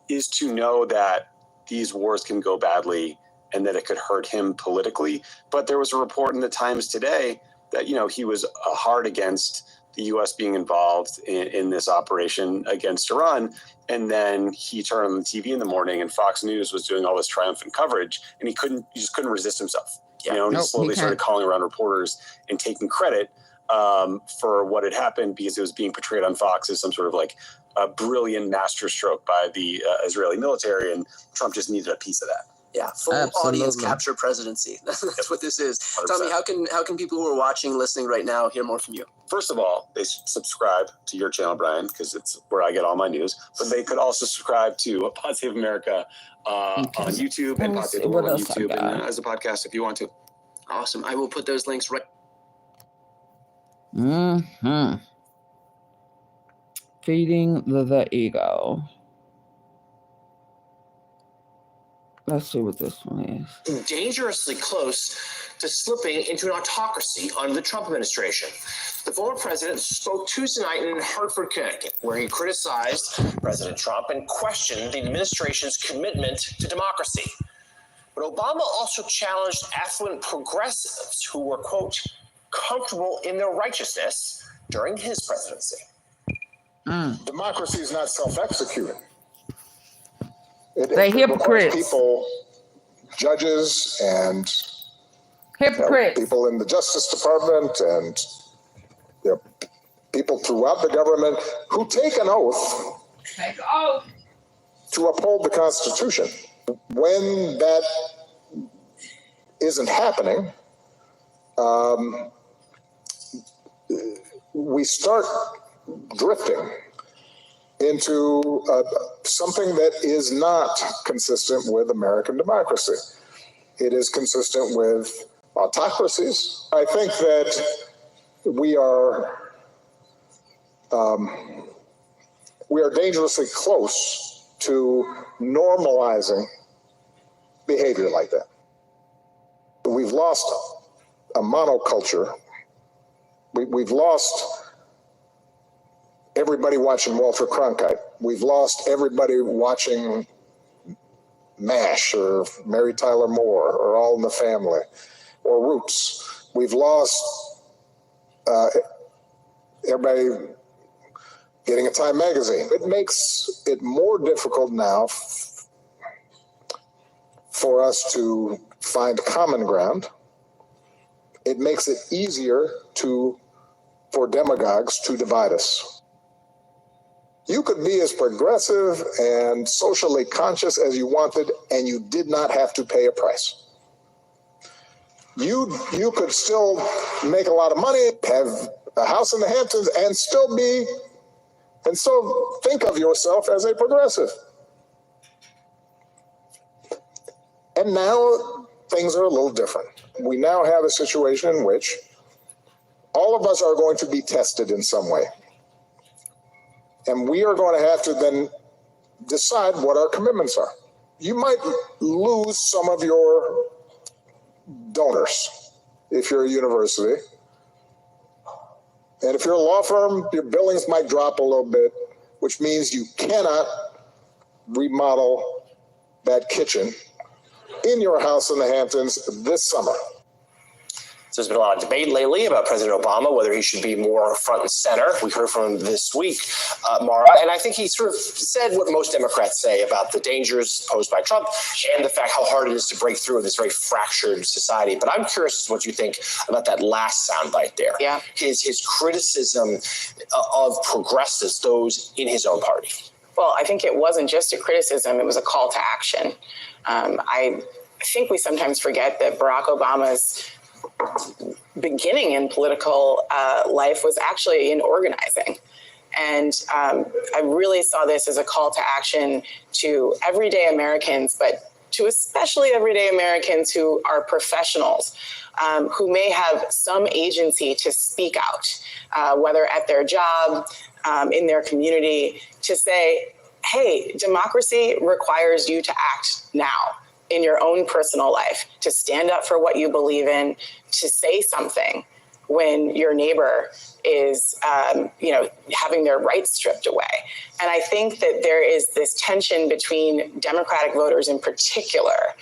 is to know that these wars can go badly and that it could hurt him politically. But there was a report in the Times today that, he was hard against the U.S. being involved in this operation against Iran. And then he turned on the TV in the morning and Fox News was doing all this triumphant coverage, and he just couldn't resist himself. And he slowly started calling around reporters and taking credit for what had happened, because it was being portrayed on Fox as some sort of like a brilliant masterstroke by the Israeli military, and Trump just needed a piece of that. Yeah, full audience capture presidency. That's what this is. 100%. Tommy, how can people who are watching, listening right now hear more from you? First of all, they should subscribe to your channel, Brian, because it's where I get all my news. But they could also subscribe to Pod Save America on YouTube and Pod Save the World on YouTube and as a podcast if you want to. Awesome. I will put those links right. Feeding the ego. Let's see what this one is. Dangerously close to slipping into an autocracy under the Trump administration. The former president spoke Tuesday night in Hartford, Connecticut, where he criticized President Trump and questioned the administration's commitment to democracy. But Obama also challenged affluent progressives who were, quote, comfortable in their righteousness during his presidency. Democracy is not self-executing. They're hypocrites. People, judges, and hypocrites. People in the Justice Department, and people throughout the government who take an oath to uphold the Constitution. When that isn't happening, we start drifting into something that is not consistent with American democracy. It is consistent with autocracies. I think that we are dangerously close to normalizing behavior like that. We've lost a monoculture. We've lost everybody watching Walter Cronkite. We've lost everybody watching MASH or Mary Tyler Moore or All in the Family or Roots. We've lost everybody getting a Time magazine. It makes it more difficult now for us to find common ground. It makes it easier for demagogues to divide us. You could be as progressive and socially conscious as you wanted, and you did not have to pay a price. You could still make a lot of money, have a house in the Hamptons, and still think of yourself as a progressive. And now things are a little different. We now have a situation in which all of us are going to be tested in some way. And we are going to have to then decide what our commitments are. You might lose some of your donors if you're a university. And if you're a law firm, your billings might drop a little bit, which means you cannot remodel that kitchen in your house in the Hamptons this summer. So there's been a lot of debate lately about President Obama, whether he should be more front and center. We heard from him this week, Mara, and I think he sort of said what most Democrats say about the dangers posed by Trump and the fact how hard it is to break through this very fractured society. But I'm curious as to what you think about that last soundbite there. Yeah. His criticism of progressives, those in his own party. Well, I think it wasn't just a criticism, it was a call to action. I think we sometimes forget that Barack Obama's beginning in political life was actually in organizing. And I really saw this as a call to action to everyday Americans, but to especially everyday Americans who are professionals, who may have some agency to speak out, whether at their job, in their community, to say, hey, democracy requires you to act now in your own personal life, to stand up for what you believe in, to say something when your neighbor is, having their rights stripped away. And I think that there is this tension between Democratic voters in particular,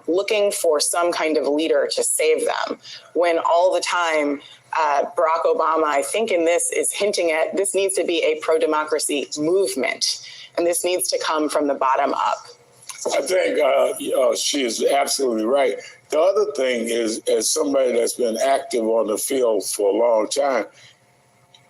looking for some kind of leader to save them, when all the time Barack Obama, I think in this, is hinting at this needs to be a pro-democracy movement, and this needs to come from the bottom up. I think she is absolutely right. The other thing is, as somebody that's been active on the field for a long time,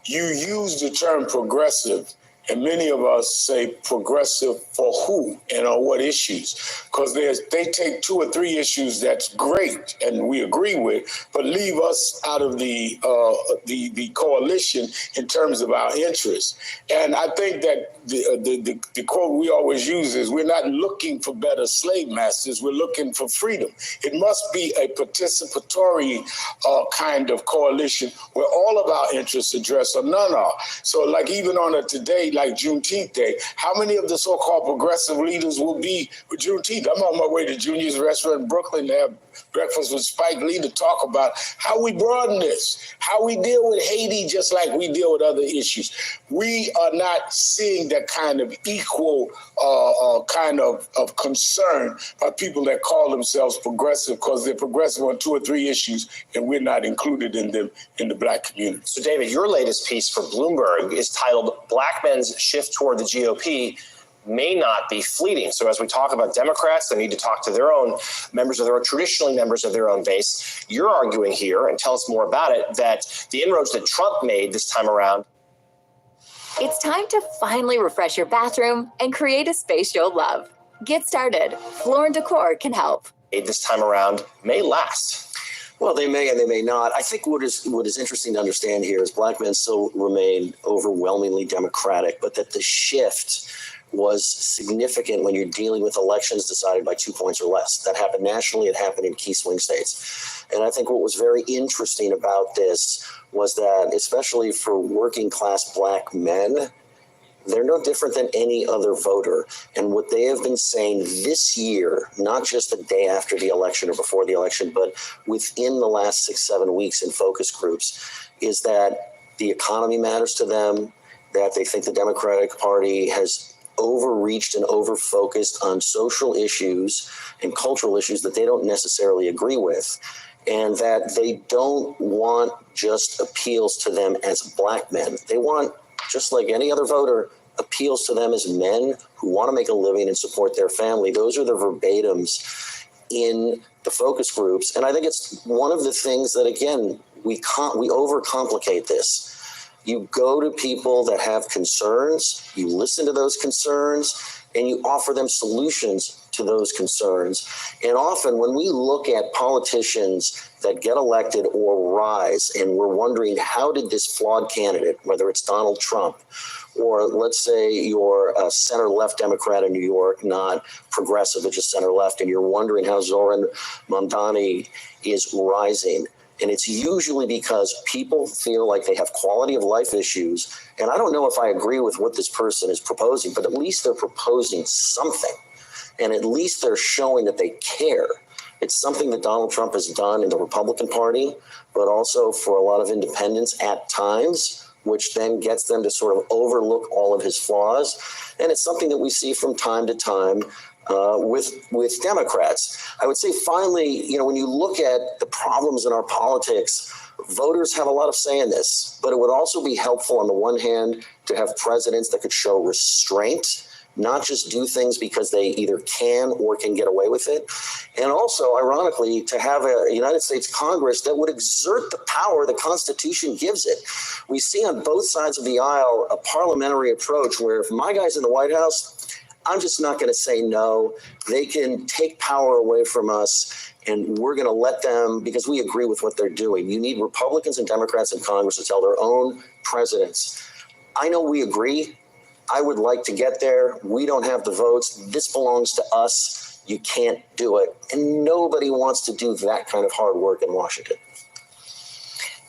you use the term progressive, and many of us say progressive for who and on what issues? Because they take 2 or 3 issues that's great and we agree with, but leave us out of the coalition in terms of our interests. And I think that the quote we always use is, we're not looking for better slave masters, we're looking for freedom. It must be a participatory kind of coalition where all of our interests addressed or none are. So like even on a today, like Juneteenth Day, how many of the so-called progressive leaders will be with Juneteenth? I'm on my way to Junior's restaurant in Brooklyn to have breakfast with Spike Lee to talk about how we broaden this, how we deal with Haiti just like we deal with other issues. We are not seeing that kind of equal kind of concern by people that call themselves progressive, because they're progressive on 2 or 3 issues and we're not included in them in the Black community. So David, your latest piece for Bloomberg is titled "Black Men's Shift Toward the GOP May Not Be Fleeting." So as we talk about Democrats that need to talk to their own traditionally members of their own base, you're arguing here, and tell us more about it, that the inroads that Trump made this time around It's time to finally refresh your bathroom and create a space you'll love. Get started. Floor & Decor can help. This time around may last. Well, they may and they may not. I think what is interesting to understand here is black men still remain overwhelmingly Democratic, but that the shift was significant when you're dealing with elections decided by 2 points or less. That happened nationally. It happened in key swing states. And I think what was very interesting about this was that, especially for working class black men, they're no different than any other voter. And what they have been saying this year, not just the day after the election or before the election, but within the last 6-7 weeks in focus groups, is that the economy matters to them, that they think the Democratic Party has overreached and overfocused on social issues and cultural issues that they don't necessarily agree with, and that they don't want just appeals to them as black men. They want, just like any other voter, appeals to them as men who want to make a living and support their family. Those are the verbatims in the focus groups. And I think it's one of the things that, again, we overcomplicate this. You go to people that have concerns, you listen to those concerns, and you offer them solutions to those concerns. And often when we look at politicians that get elected or rise, and we're wondering, how did this flawed candidate, whether it's Donald Trump, or let's say you're a center-left Democrat in New York, not progressive, but just center-left, and you're wondering how Zoran Mamdani is rising. And it's usually because people feel like they have quality of life issues. And I don't know if I agree with what this person is proposing, but at least they're proposing something. And at least they're showing that they care. It's something that Donald Trump has done in the Republican Party, but also for a lot of independents at times, which then gets them to sort of overlook all of his flaws. And it's something that we see from time to time with Democrats. I would say finally, when you look at the problems in our politics, voters have a lot of say in this, but it would also be helpful on the one hand to have presidents that could show restraint, not just do things because they either can or can get away with it. And also, ironically, to have a United States Congress that would exert the power the Constitution gives it. We see on both sides of the aisle a parliamentary approach where if my guy's in the White House, I'm just not going to say no. They can take power away from us, and we're going to let them, because we agree with what they're doing. You need Republicans and Democrats in Congress to tell their own presidents, I know we agree. I would like to get there. We don't have the votes. This belongs to us. You can't do it. And nobody wants to do that kind of hard work in Washington.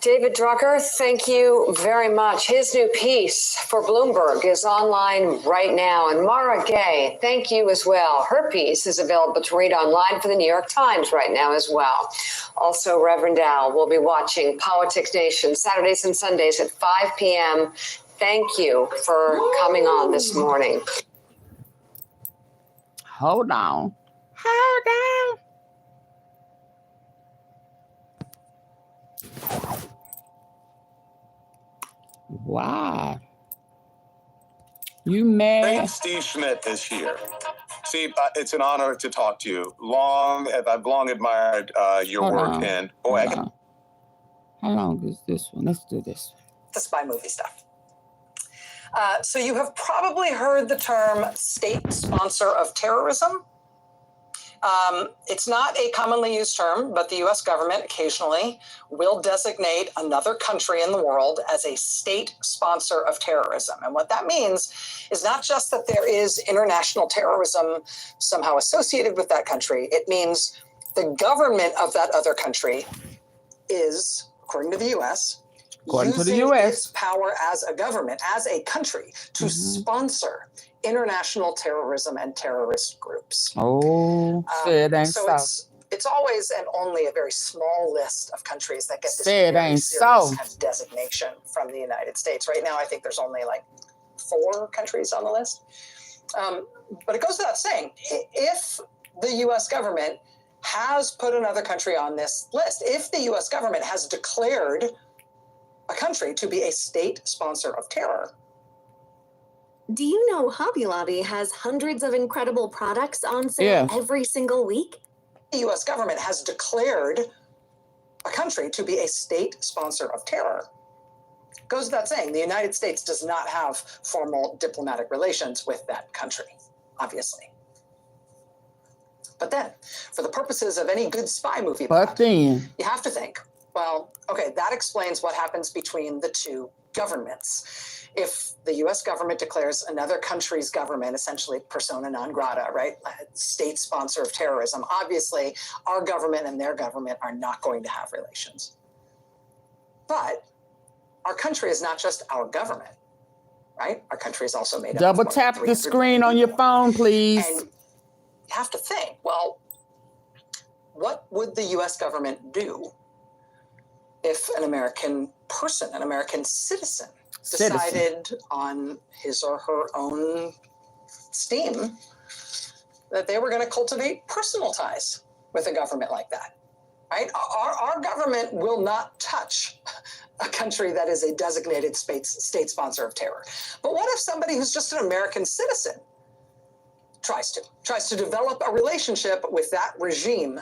David Drucker, thank you very much. His new piece for Bloomberg is online right now. And Mara Gay, thank you as well. Her piece is available to read online for the New York Times right now as well. Also, Reverend Al will be watching Politics Nation Saturdays and Sundays at 5 p.m. Thank you for coming on this morning. Hold on. Wow. You mad? Thank Steve Schmidt this year. Steve, it's an honor to talk to you. I've long admired your work. And boy, how long is this one? Let's do this. The spy movie stuff. So you have probably heard the term state sponsor of terrorism. It's not a commonly used term, but the U.S. government occasionally will designate another country in the world as a state sponsor of terrorism. And what that means is not just that there is international terrorism somehow associated with that country. It means the government of that other country is, according to the U.S., using its power as a government, as a country, to sponsor international terrorism and terrorist groups. Oh, it ain't so. It's always and only a very small list of countries that get this very serious kind of designation from the United States. Right now, I think there's only like 4 countries on the list. But it goes without saying, if the U.S. government has put another country on this list, if the U.S. government has declared a country to be a state sponsor of terror. Do you know Hobby Lobby has hundreds of incredible products on sale every single week? The U.S. government has declared a country to be a state sponsor of terror. Goes without saying, the United States does not have formal diplomatic relations with that country, obviously. But then, for the purposes of any good spy movie plot, you have to think, well, okay, that explains what happens between the two governments. If the US government declares another country's government essentially persona non grata, right, state sponsor of terrorism, obviously our government and their government are not going to have relations. But our country is not just our government, right? Our country is also made up of double tap the screen on your phone, please. And you have to think, well, what would the US government do if an American person, an American citizen, decided on his or her own steam that they were going to cultivate personal ties with a government like that, right? Our government will not touch a country that is a designated state sponsor of terror. But what if somebody who's just an American citizen tries to develop a relationship with that regime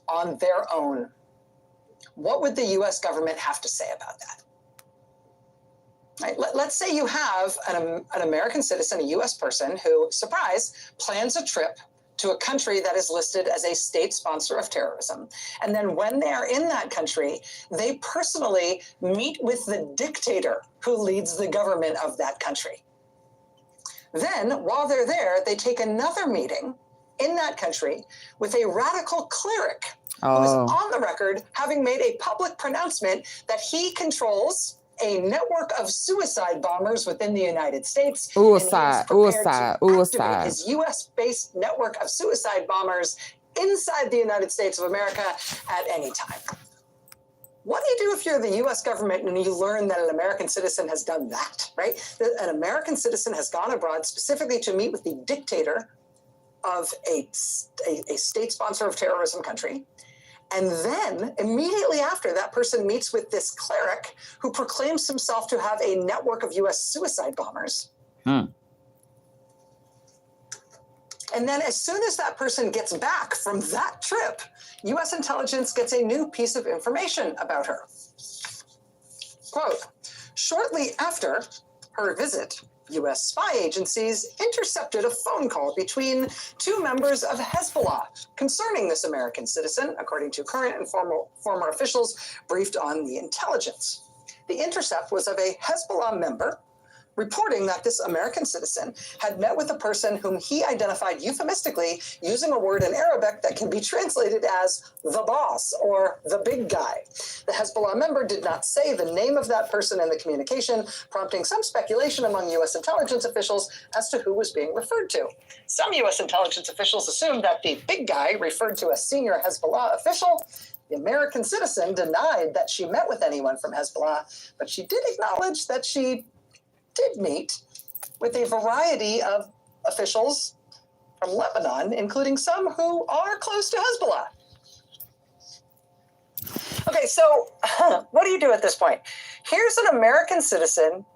on their own? What would the US government have to say about that? Right? Let's say you have an American citizen, a US person who, surprise, plans a trip to a country that is listed as a state sponsor of terrorism. And then when they are in that country, they personally meet with the dictator who leads the government of that country. Then, while they're there, they take another meeting in that country with a radical cleric who is on the record having made a public pronouncement that he controls a network of suicide bombers within the United States. Suicide. His US-based network of suicide bombers inside the United States of America at any time. What do you do if you're the US government and you learn that an American citizen has done that, right? That an American citizen has gone abroad specifically to meet with the dictator of a state sponsor of terrorism country. And then immediately after, that person meets with this cleric who proclaims himself to have a network of US suicide bombers. And then as soon as that person gets back from that trip, US intelligence gets a new piece of information about her. Quote, shortly after her visit, US spy agencies intercepted a phone call between two members of Hezbollah concerning this American citizen, according to current and former officials briefed on the intelligence. The intercept was of a Hezbollah member reporting that this American citizen had met with a person whom he identified euphemistically using a word in Arabic that can be translated as the boss or the big guy. The Hezbollah member did not say the name of that person in the communication, prompting some speculation among U.S. intelligence officials as to who was being referred to. Some U.S. intelligence officials assumed that the big guy referred to a senior Hezbollah official. The American citizen denied that she met with anyone from Hezbollah, but she did acknowledge that she did meet with a variety of officials from Lebanon, including some who are close to Hezbollah. Okay, so what do you do at this point? Here's an American citizen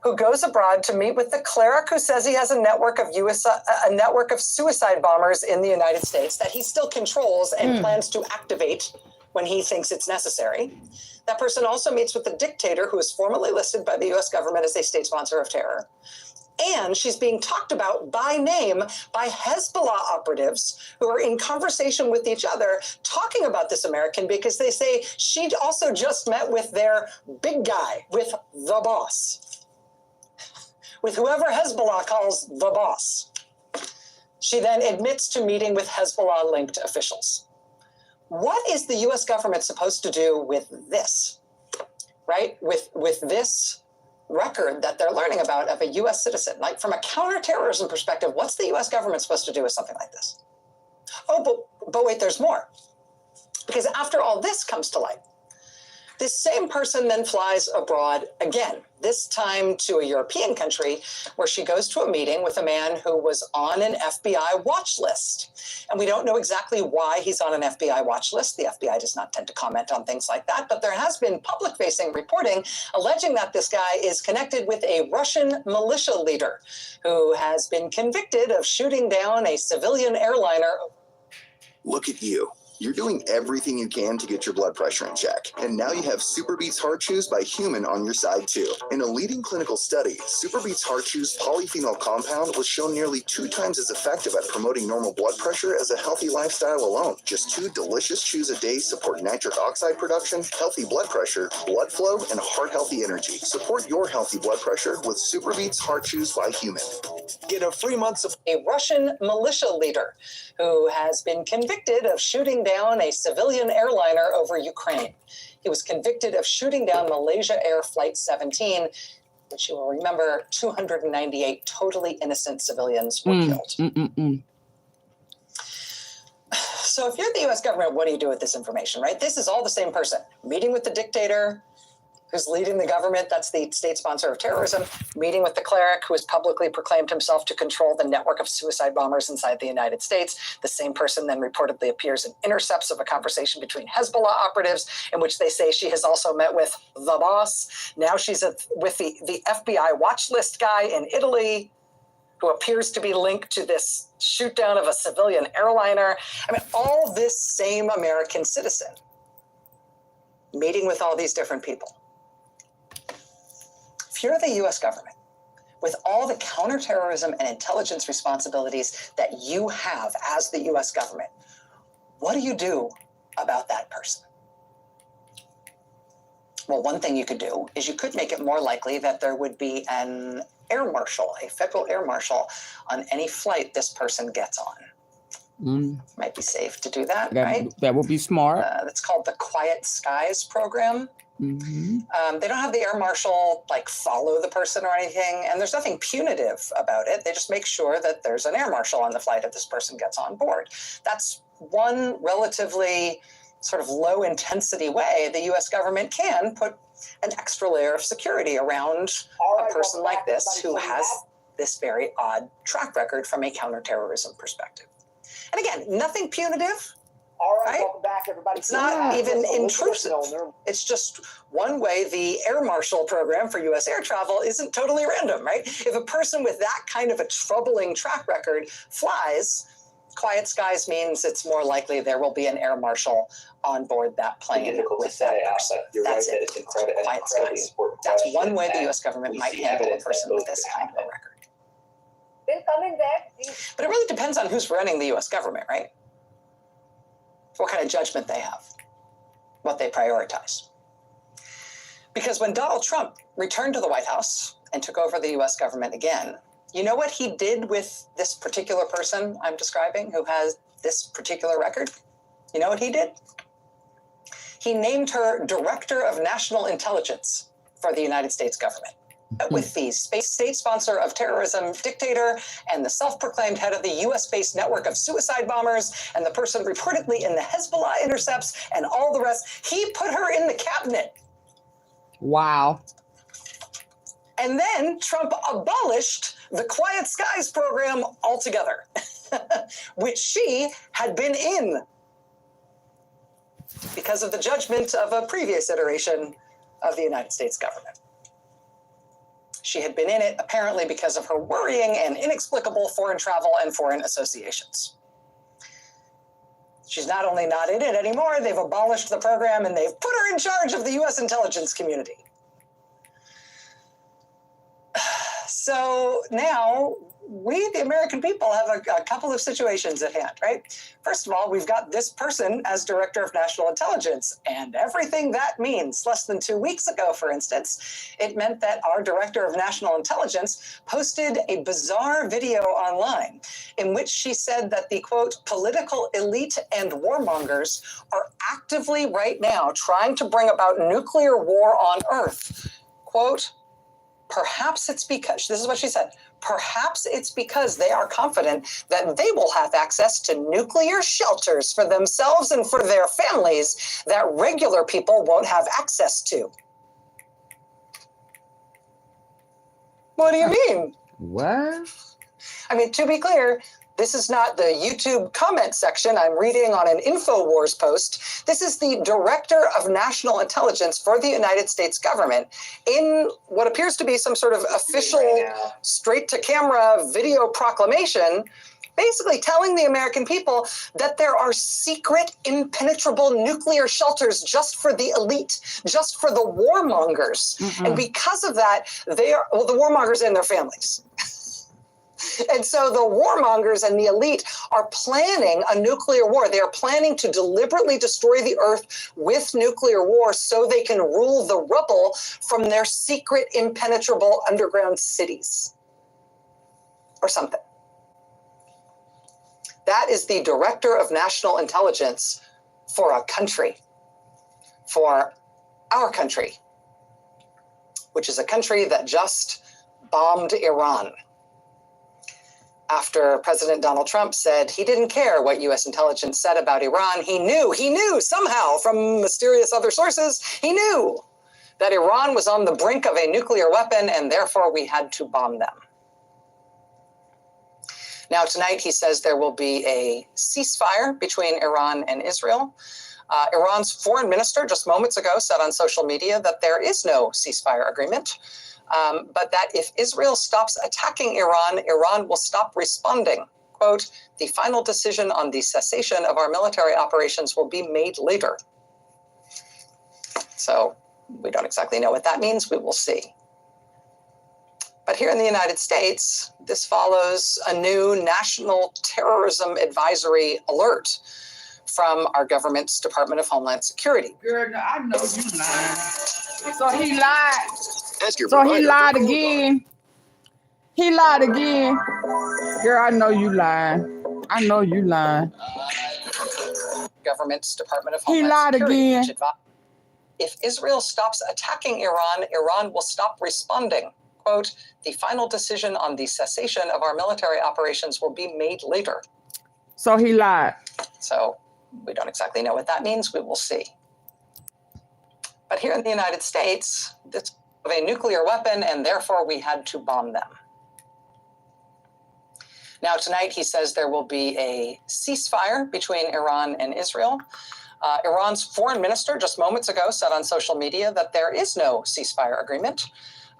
who goes abroad to meet with the cleric who says he has a network of suicide bombers in the United States that he still controls and plans to activate when he thinks it's necessary. That person also meets with the dictator who is formally listed by the US government as a state sponsor of terror. And she's being talked about by name by Hezbollah operatives who are in conversation with each other talking about this American because they say she also just met with their big guy, with the boss, with whoever Hezbollah calls the boss. She then admits to meeting with Hezbollah-linked officials. What is the US government supposed to do with this, right? With this record that they're learning about of a US citizen? Like from a counterterrorism perspective, what's the US government supposed to do with something like this? Oh, but wait, there's more. Because after all this comes to light, this same person then flies abroad again, this time to a European country where she goes to a meeting with a man who was on an FBI watch list. And we don't know exactly why he's on an FBI watch list. The FBI does not tend to comment on things like that, but there has been public-facing reporting alleging that this guy is connected with a Russian militia leader who has been convicted of shooting down a civilian airliner. Look at you. You're doing everything you can to get your blood pressure in check. And now you have SuperBeets Heart Chews by Human on your side too. In a leading clinical study, SuperBeets Heart Chews polyphenol compound was shown nearly 2 times as effective at promoting normal blood pressure as a healthy lifestyle alone. Just 2 delicious chews a day support nitric oxide production, healthy blood pressure, blood flow, and heart-healthy energy. Support your healthy blood pressure with SuperBeets Heart Chews by Human. Get a free month of a Russian militia leader who has been convicted of shooting down a civilian airliner over Ukraine. He was convicted of shooting down Malaysia Air Flight 17, which you will remember 298 totally innocent civilians were killed. So if you're the US government, what do you do with this information, right? This is all the same person. Meeting with the dictator who's leading the government, that's the state sponsor of terrorism, meeting with the cleric who has publicly proclaimed himself to control the network of suicide bombers inside the United States. The same person then reportedly appears in intercepts of a conversation between Hezbollah operatives in which they say she has also met with the boss. Now she's with the FBI watch list guy in Italy who appears to be linked to this shoot down of a civilian airliner. I mean, all this same American citizen meeting with all these different people. If you're the US government, with all the counterterrorism and intelligence responsibilities that you have as the US government, what do you do about that person? Well, one thing you could do is you could make it more likely that there would be an air marshal, a federal air marshal, on any flight this person gets on. Might be safe to do that, right? That would be smart. That's called the Quiet Skies program. They don't have the air marshal like follow the person or anything, and there's nothing punitive about it. They just make sure that there's an air marshal on the flight if this person gets on board. That's one relatively sort of low intensity way the US government can put an extra layer of security around a person like this who has this very odd track record from a counterterrorism perspective. And again, nothing punitive. Right? Welcome back, everybody. It's not even intrusive. It's just one way the air marshal program for U.S. air travel isn't totally random, right? If a person with that kind of a troubling track record flies, quiet skies means it's more likely there will be an air marshal on board that plane with that person. That's it. Quiet skies. That's one way the U.S. government might handle a person with this kind of a record. They're coming back. But it really depends on who's running the U.S. government, right? What kind of judgment they have, what they prioritize. Because when Donald Trump returned to the White House and took over the US government again, you know what he did with this particular person I'm describing who has this particular record? You know what he did? He named her Director of National Intelligence for the United States government. With the state sponsor of terrorism dictator and the self-proclaimed head of the US-based network of suicide bombers and the person reportedly in the Hezbollah intercepts and all the rest, he put her in the cabinet. Wow. And then Trump abolished the Quiet Skies program altogether, which she had been in because of the judgment of a previous iteration of the United States government. She had been in it apparently because of her worrying and inexplicable foreign travel and foreign associations. She's not only not in it anymore, they've abolished the program and they've put her in charge of the US intelligence community. So now we, the American people, have a couple of situations at hand, right? First of all, we've got this person as Director of National Intelligence and everything that means. Less than 2 weeks ago, for instance, it meant that our Director of National Intelligence posted a bizarre video online in which she said that the, quote, political elite and warmongers are actively right now trying to bring about nuclear war on Earth. Quote, perhaps it's because, this is what she said, perhaps it's because they are confident that they will have access to nuclear shelters for themselves and for their families that regular people won't have access to. What do you mean? What? I mean, to be clear, this is not the YouTube comment section I'm reading on an InfoWars post. This is the Director of National Intelligence for the United States government in what appears to be some sort of official straight-to-camera video proclamation basically telling the American people that there are secret, impenetrable nuclear shelters just for the elite, just for the warmongers. And because of that, they are, well, the warmongers and their families. And so the warmongers and the elite are planning a nuclear war. They are planning to deliberately destroy the earth with nuclear war so they can rule the rubble from their secret, impenetrable underground cities. Or something. That is the director of national intelligence for a country, for our country, which is a country that just bombed Iran. After President Donald Trump said he didn't care what U.S. intelligence said about Iran, he knew somehow from mysterious other sources, he knew that Iran was on the brink of a nuclear weapon and therefore we had to bomb them. Now tonight he says there will be a ceasefire between Iran and Israel. Iran's foreign minister just moments ago said on social media that there is no ceasefire agreement. But that if Israel stops attacking Iran, Iran will stop responding. Quote, the final decision on the cessation of our military operations will be made later. So we don't exactly know what that means. We will see. But here in the United States, this follows a new national terrorism advisory alert from our government's Department of Homeland Security. Girl, I know you lying. So he lied. So he lied again. He lied again. Girl, I know you lying. I know you lying. Government's Department of Homeland Security. He lied again. If Israel stops attacking Iran, Iran will stop responding. Quote, the final decision on the cessation of our military operations will be made later. So he lied. So we don't exactly know what that means. We will see. But here in the United States, this of a nuclear weapon, and therefore we had to bomb them. Now tonight he says there will be a ceasefire between Iran and Israel. Iran's foreign minister just moments ago said on social media that there is no ceasefire agreement,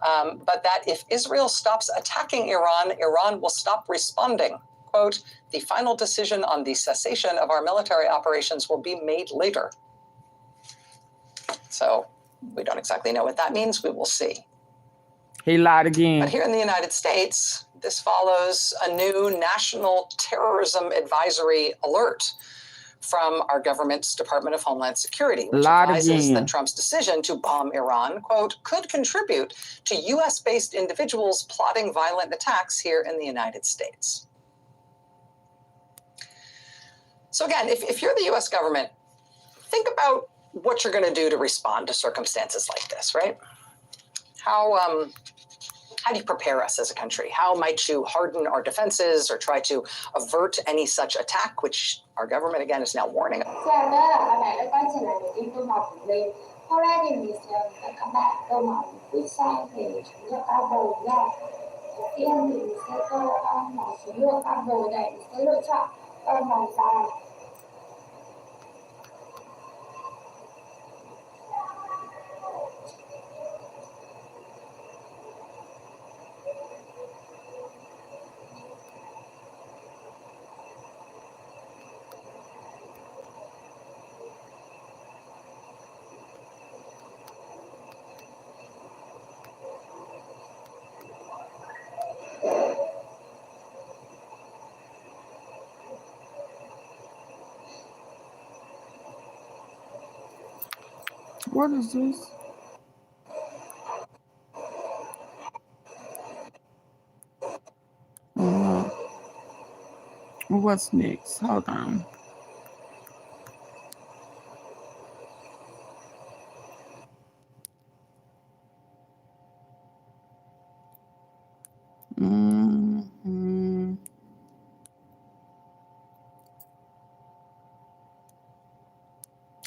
but that if Israel stops attacking Iran, Iran will stop responding. Quote, the final decision on the cessation of our military operations will be made later. So we don't exactly know what that means. We will see. He lied again. But here in the United States, this follows a new national terrorism advisory alert from our government's Department of Homeland Security, which advises that Trump's decision to bomb Iran, quote, could contribute to U.S.-based individuals plotting violent attacks here in the United States. So again, if you're the U.S. government, think about what you're going to do to respond to circumstances like this, right? How do you prepare us as a country? How might you harden our defenses or try to avert any such attack, which our government, again, is now warning of? What is this? What's next? Hold on.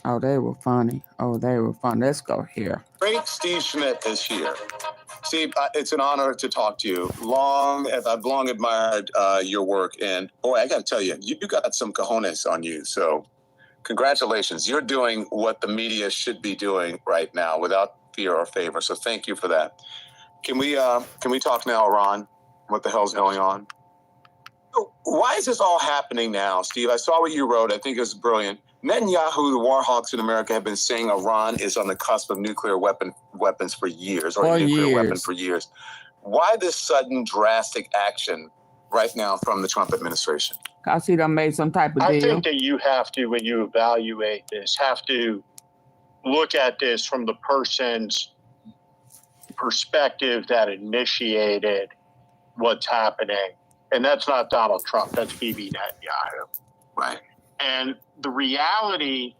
Oh, they were funny. Let's go here. Great Steve Schmidt is here. Steve, it's an honor to talk to you. I've long admired your work, and boy, I got to tell you, you got some cojones on you. So, congratulations. You're doing what the media should be doing right now, without fear or favor. So, thank you for that. Can we talk now, Iran? What the hell's going on? Why is this all happening now, Steve? I saw what you wrote. I think it was brilliant. Netanyahu, the war hawks in America, have been saying Iran is on the cusp of nuclear weapons for years, or a nuclear weapon for years. Why this sudden drastic action right now from the Trump administration? Because he done made some type of deal. I think that you have to, when you evaluate this, have to look at this from the person's perspective that initiated what's happening. And that's not Donald Trump, that's Bibi Netanyahu. Right. And the reality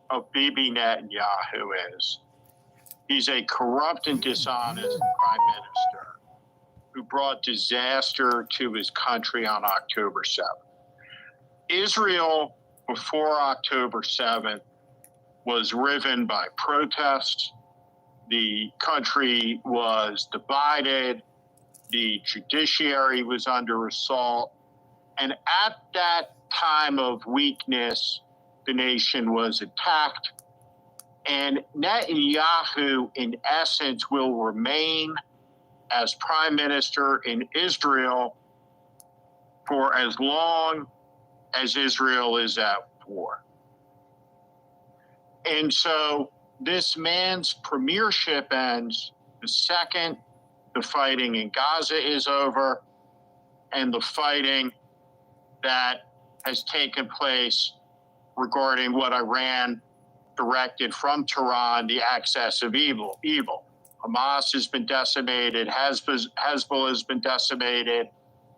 of Bibi Netanyahu is he's a corrupt and dishonest prime minister who brought disaster to his country on October 7th. Israel, before October 7th, was riven by protests. The country was divided. The judiciary was under assault. And at that time of weakness, the nation was attacked. And Netanyahu, in essence, will remain as prime minister in Israel for as long as Israel is at war. And so this man's premiership ends the second the fighting in Gaza is over and the fighting that has taken place regarding what Iran directed from Tehran, the access of evil. Hamas has been decimated, Hezbollah has been decimated,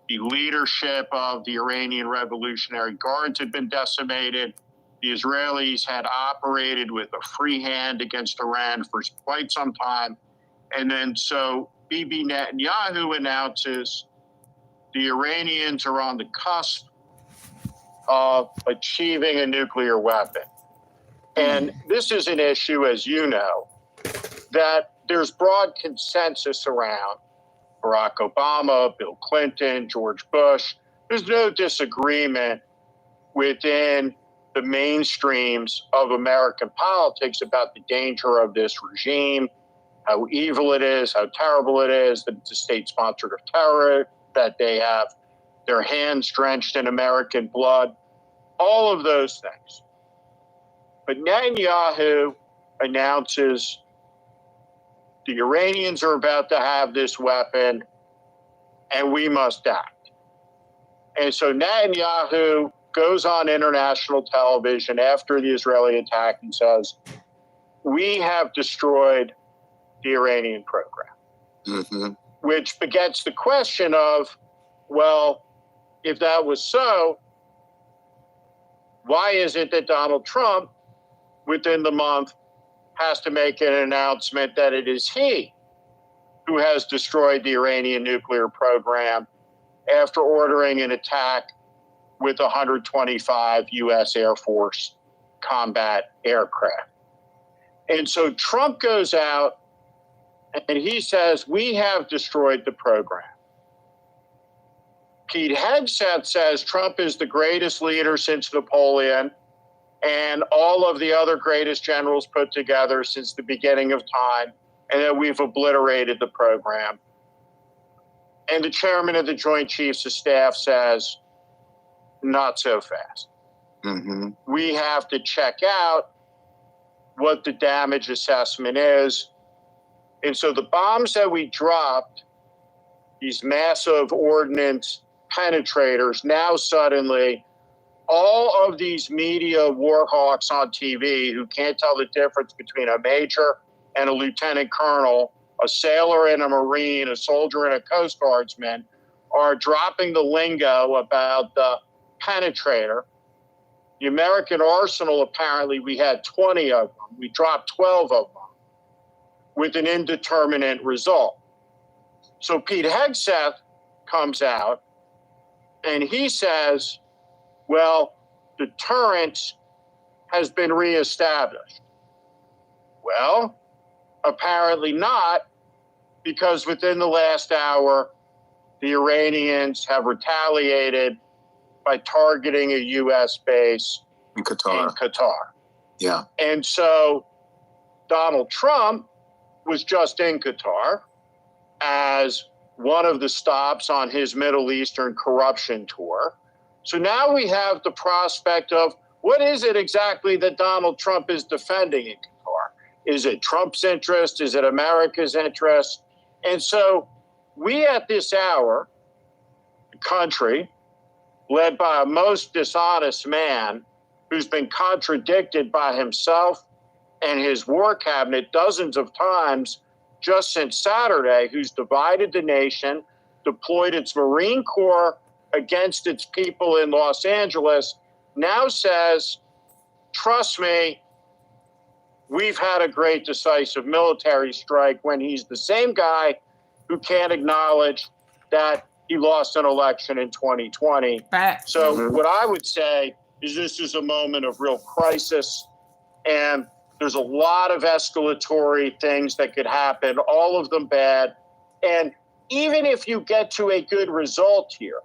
the leadership of the Iranian Revolutionary Guards had been decimated. The Israelis had operated with a free hand against Iran for quite some time. And then so Bibi Netanyahu announces the Iranians are on the cusp of achieving a nuclear weapon. And this is an issue, as you know, that there's broad consensus around. Barack Obama, Bill Clinton, George Bush. There's no disagreement within the mainstreams of American politics about the danger of this regime, how evil it is, how terrible it is, that it's a state sponsored of terror, that they have their hands drenched in American blood, all of those things. But Netanyahu announces the Iranians are about to have this weapon and we must act. And so Netanyahu goes on international television after the Israeli attack and says, we have destroyed the Iranian program, which begets the question of, well, if that was so, why is it that Donald Trump, within the month, has to make an announcement that it is he who has destroyed the Iranian nuclear program after ordering an attack with 125 U.S. Air Force combat aircraft? And so Trump goes out and he says, we have destroyed the program. Pete Hegseth says Trump is the greatest leader since Napoleon and all of the other greatest generals put together since the beginning of time, and that we've obliterated the program. And the chairman of the Joint Chiefs of Staff says, not so fast. We have to check out what the damage assessment is. And so the bombs that we dropped, these massive ordnance penetrators, now suddenly all of these media war hawks on TV who can't tell the difference between a major and a lieutenant colonel, a sailor and a Marine, a soldier and a Coast Guardsman, are dropping the lingo about the penetrator. The American arsenal, apparently, we had 20 of them. We dropped 12 of them with an indeterminate result. So Pete Hegseth comes out and he says, well, deterrence has been reestablished. Well, apparently not, because within the last hour, the Iranians have retaliated by targeting a U.S. base in Qatar. Yeah. And so Donald Trump was just in Qatar, as one of the stops on his Middle Eastern corruption tour. So now we have the prospect of what is it exactly that Donald Trump is defending in Qatar? Is it Trump's interest? Is it America's interest? And so we at this hour, the country, led by a most dishonest man who's been contradicted by himself and his war cabinet dozens of times just since Saturday, who's divided the nation, deployed its Marine Corps against its people in Los Angeles, now says, trust me, we've had a great decisive military strike, when he's the same guy who can't acknowledge that he lost an election in 2020. So what I would say is this is a moment of real crisis, and there's a lot of escalatory things that could happen, all of them bad. And even if you get to a good result here,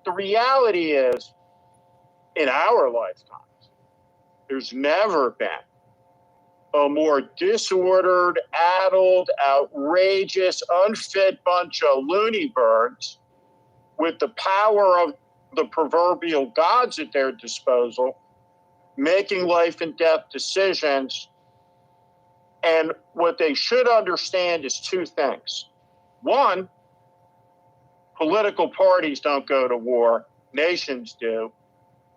the reality is, in our lifetimes, there's never been a more disordered, addled, outrageous, unfit bunch of loony birds with the power of the proverbial gods at their disposal, making life and death decisions. And what they should understand is two things. One, political parties don't go to war, nations do.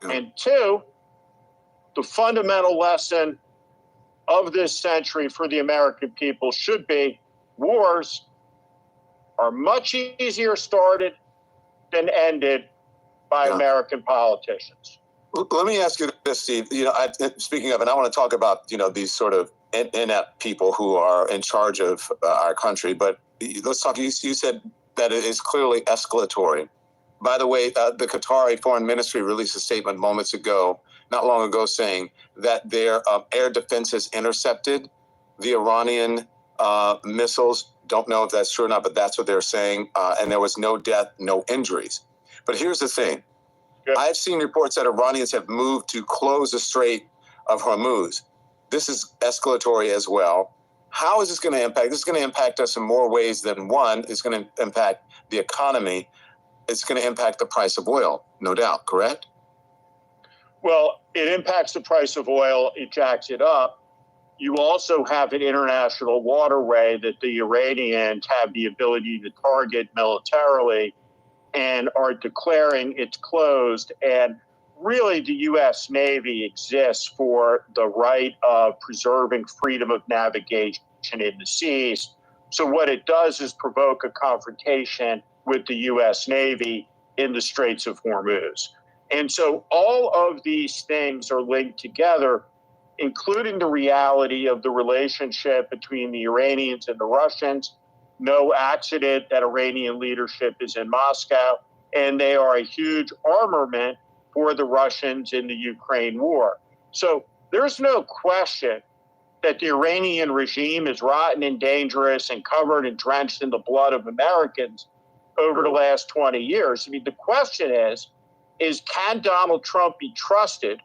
And two, the fundamental lesson of this century for the American people should be wars are much easier started than ended by American politicians. Let me ask you this, Steve. Speaking of, and I want to talk about, these sort of inept people who are in charge of our country, but let's talk, you said that it is clearly escalatory. By the way, the Qatari Foreign Ministry released a statement not long ago, saying that their air defenses intercepted the Iranian missiles. Don't know if that's true or not, but that's what they're saying. And there was no death, no injuries. But here's the thing. I've seen reports that Iranians have moved to close the Strait of Hormuz. This is escalatory as well. How is this going to impact? This is going to impact us in more ways than one. It's going to impact the economy. It's going to impact the price of oil, no doubt, correct? Well, it impacts the price of oil. It jacks it up. You also have an international waterway that the Iranians have the ability to target militarily and are declaring it's closed. And really, the U.S. Navy exists for the right of preserving freedom of navigation in the seas. So what it does is provoke a confrontation with the U.S. Navy in the Straits of Hormuz. And so all of these things are linked together, including the reality of the relationship between the Iranians and the Russians. No accident that Iranian leadership is in Moscow, and they are a huge armament for the Russians in the Ukraine war. So there's no question that the Iranian regime is rotten and dangerous and covered and drenched in the blood of Americans over the last 20 years. I mean, the question is can Donald Trump be trusted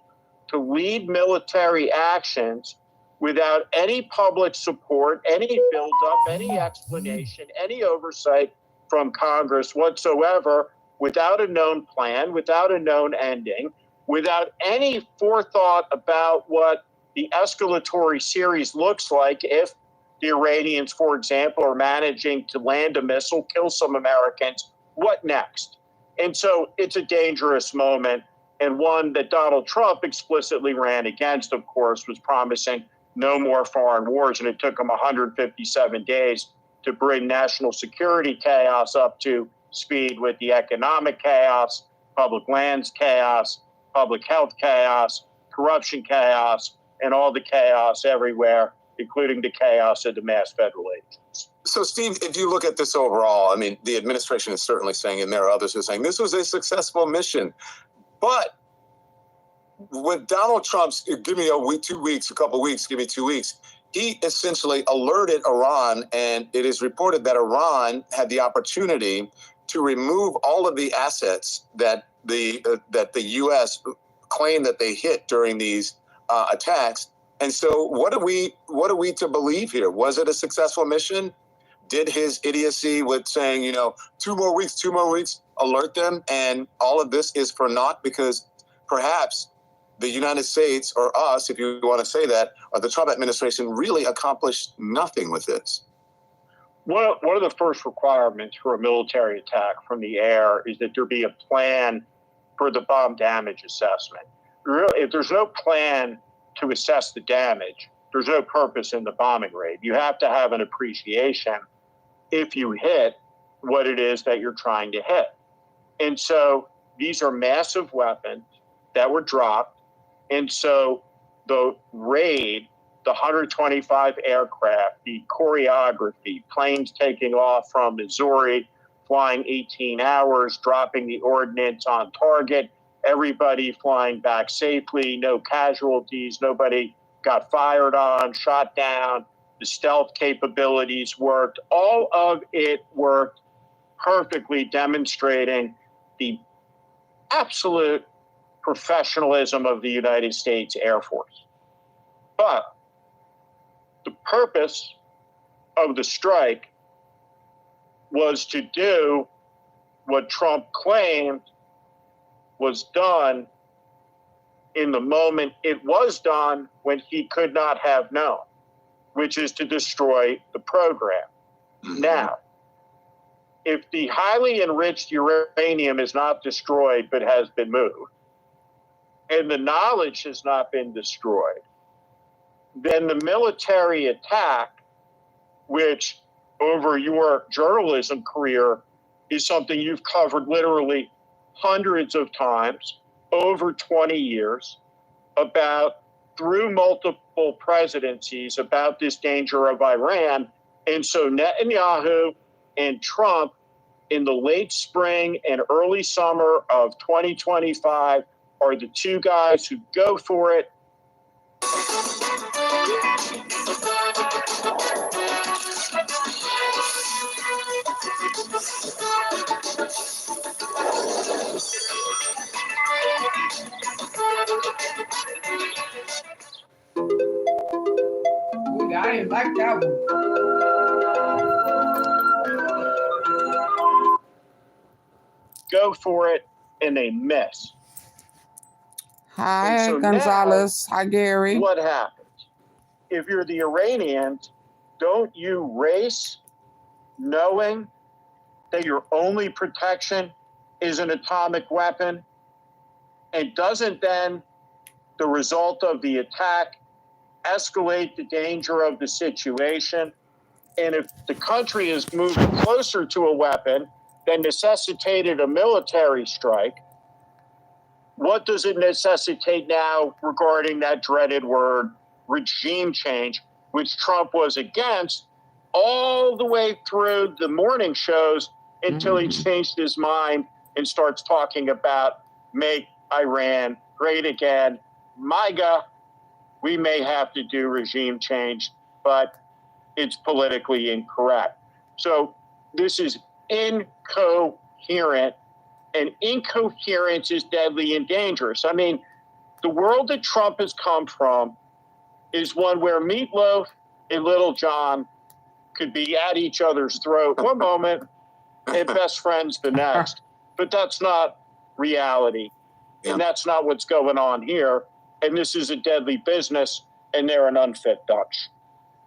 to lead military actions without any public support, any buildup, any explanation, any oversight from Congress whatsoever, without a known plan, without a known ending, without any forethought about what the escalatory series looks like if the Iranians, for example, are managing to land a missile, kill some Americans? What next? And so it's a dangerous moment, and one that Donald Trump explicitly ran against, of course, was promising no more foreign wars, and it took him 157 days to bring national security chaos up to speed with the economic chaos, public lands chaos, public health chaos, corruption chaos, and all the chaos everywhere, including the chaos of the mass federal agents. So, Steve, if you look at this overall, I mean, the administration is certainly saying, and there are others who are saying, this was a successful mission. But with Donald Trump's, give me a week, 2 weeks, a couple of weeks, give me 2 weeks, he essentially alerted Iran, and it is reported that Iran had the opportunity to remove all of the assets that the U.S. claimed that they hit during these attacks. And so what are we to believe here? Was it a successful mission? did his idiocy with saying, 2 more weeks, alert them, and all of this is for naught because perhaps the United States, or us, if you want to say that, or the Trump administration really accomplished nothing with this? One of the first requirements for a military attack from the air is that there be a plan for the bomb damage assessment. If there's no plan to assess the damage, there's no purpose in the bombing raid. You have to have an appreciation if you hit what it is that you're trying to hit. And so these are massive weapons that were dropped. And so the raid, the 125 aircraft, the choreography, planes taking off from Missouri, flying 18 hours, dropping the ordnance on target, everybody flying back safely, no casualties, nobody got fired on, shot down, the stealth capabilities worked. All of it worked perfectly, demonstrating the absolute professionalism of the United States Air Force. But the purpose of the strike was to do what Trump claimed was done in the moment it was done when he could not have known, which is to destroy the program. Mm-hmm. Now, if the highly enriched uranium is not destroyed but has been moved, and the knowledge has not been destroyed, then the military attack, which over your journalism career is something you've covered literally hundreds of times over 20 years, about through multiple presidencies, about this danger of Iran. And so Netanyahu and Trump in the late spring and early summer of 2025 are the two guys who go for it. I didn't like that one. Go for it, and they miss. Hi, so Gonzalez. Now, hi, Gary. What happens? If you're the Iranians, don't you race knowing that your only protection is an atomic weapon? And doesn't then the result of the attack escalate the danger of the situation? And if the country is moving closer to a weapon that necessitated a military strike, what does it necessitate now regarding that dreaded word, regime change, which Trump was against all the way through the morning shows until he changed his mind and starts talking about make Iran great again. MAGA, we may have to do regime change, but it's politically incorrect. So this is incoherent, and incoherence is deadly and dangerous. I mean, the world that Trump has come from is one where Meatloaf and Little John could be at each other's throat one moment and best friends the next. But that's not reality. Yeah. And that's not what's going on here. And this is a deadly business, and they're an unfit Dutch.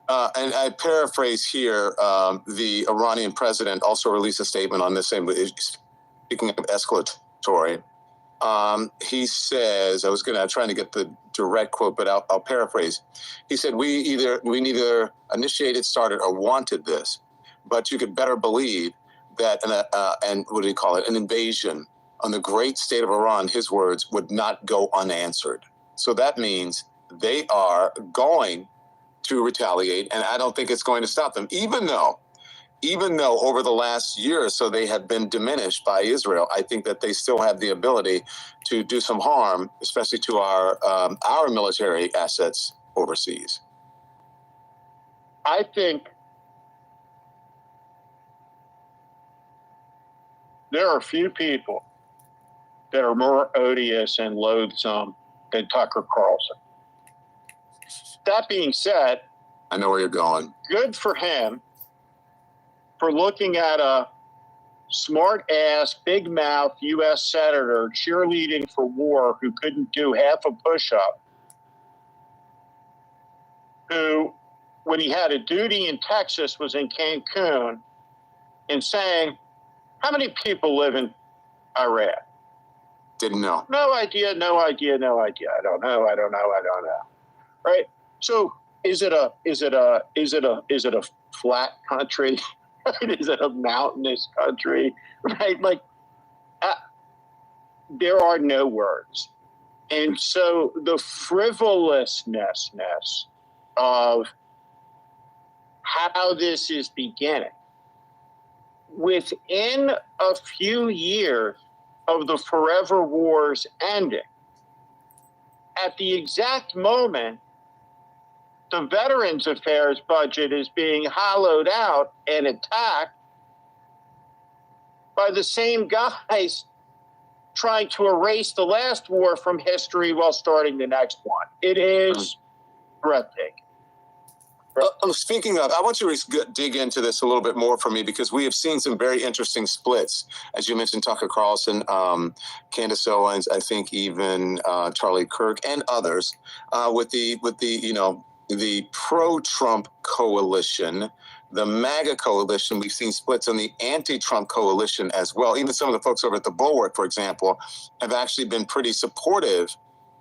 And I paraphrase here, the Iranian president also released a statement on this same, speaking of escalatory. He says, I was trying to get the direct quote, but I'll paraphrase. He said, we neither initiated, started, or wanted this, but you could better believe that and what do you call it, an invasion on the great state of Iran, his words, would not go unanswered. So that means they are going to retaliate, and I don't think it's going to stop them, even though over the last year or so they have been diminished by Israel. I think that they still have the ability to do some harm, especially to our military assets overseas. I think there are few people that are more odious and loathsome than Tucker Carlson. That being said, I know where you're going. Good for him for looking at a smart-ass, big-mouth U.S. senator cheerleading for war who couldn't do half a push-up, who, when he had a duty in Texas, was in Cancun, and saying, how many people live in Iraq? Didn't know. No idea, no idea, no idea. I don't know. Right? So is it a flat country? Is it a mountainous country? Right? Like, there are no words. And so the frivolousness of how this is beginning, within a few years of the forever wars ending, at the exact moment the Veterans Affairs budget is being hollowed out and attacked by the same guys trying to erase the last war from history while starting the next one. It is breathtaking. Speaking of, I want you to dig into this a little bit more for me, because we have seen some very interesting splits. As you mentioned, Tucker Carlson, Candace Owens, I think even Charlie Kirk and others, with the pro-Trump coalition, the MAGA coalition. We've seen splits on the anti-Trump coalition as well. Even some of the folks over at the Bulwark, for example, have actually been pretty supportive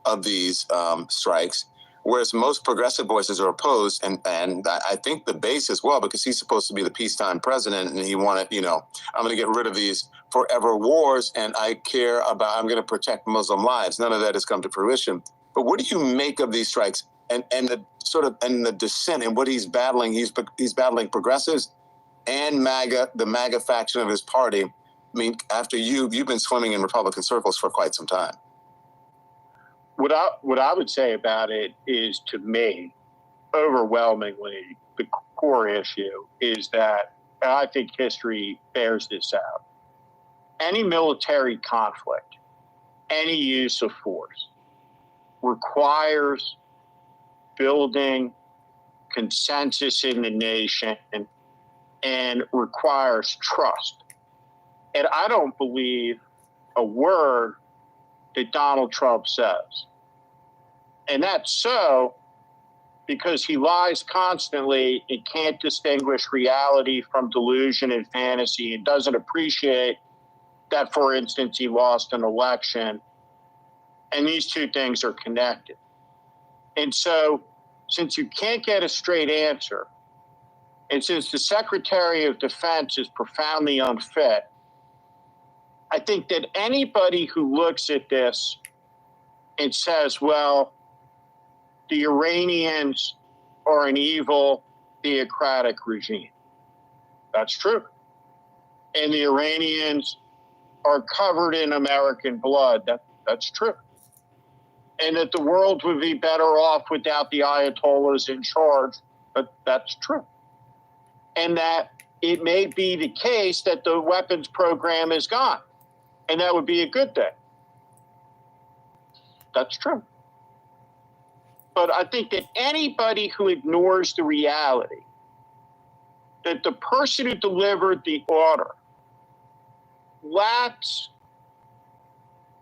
of these strikes, whereas most progressive voices are opposed. And I think the base as well, because he's supposed to be the peacetime president, and he wanted, I'm going to get rid of these forever wars, and I'm going to protect Muslim lives. None of that has come to fruition. But what do you make of these strikes and the dissent and what he's battling? He's battling progressives and MAGA, the MAGA faction of his party. I mean, after you've been swimming in Republican circles for quite some time. What I would say about it is, to me, overwhelmingly, the core issue is that, and I think history bears this out, any military conflict, any use of force requires building consensus in the nation and requires trust. And I don't believe a word that Donald Trump says. And that's so because he lies constantly and can't distinguish reality from delusion and fantasy, and doesn't appreciate that, for instance, he lost an election. And these two things are connected. And so, since you can't get a straight answer, and since the Secretary of Defense is profoundly unfit, I think that anybody who looks at this and says, well, the Iranians are an evil theocratic regime. That's true. And the Iranians are covered in American blood. That's true. And that the world would be better off without the Ayatollahs in charge. But that's true. And that it may be the case that the weapons program is gone. And that would be a good thing. That's true. But I think that anybody who ignores the reality that the person who delivered the order lacks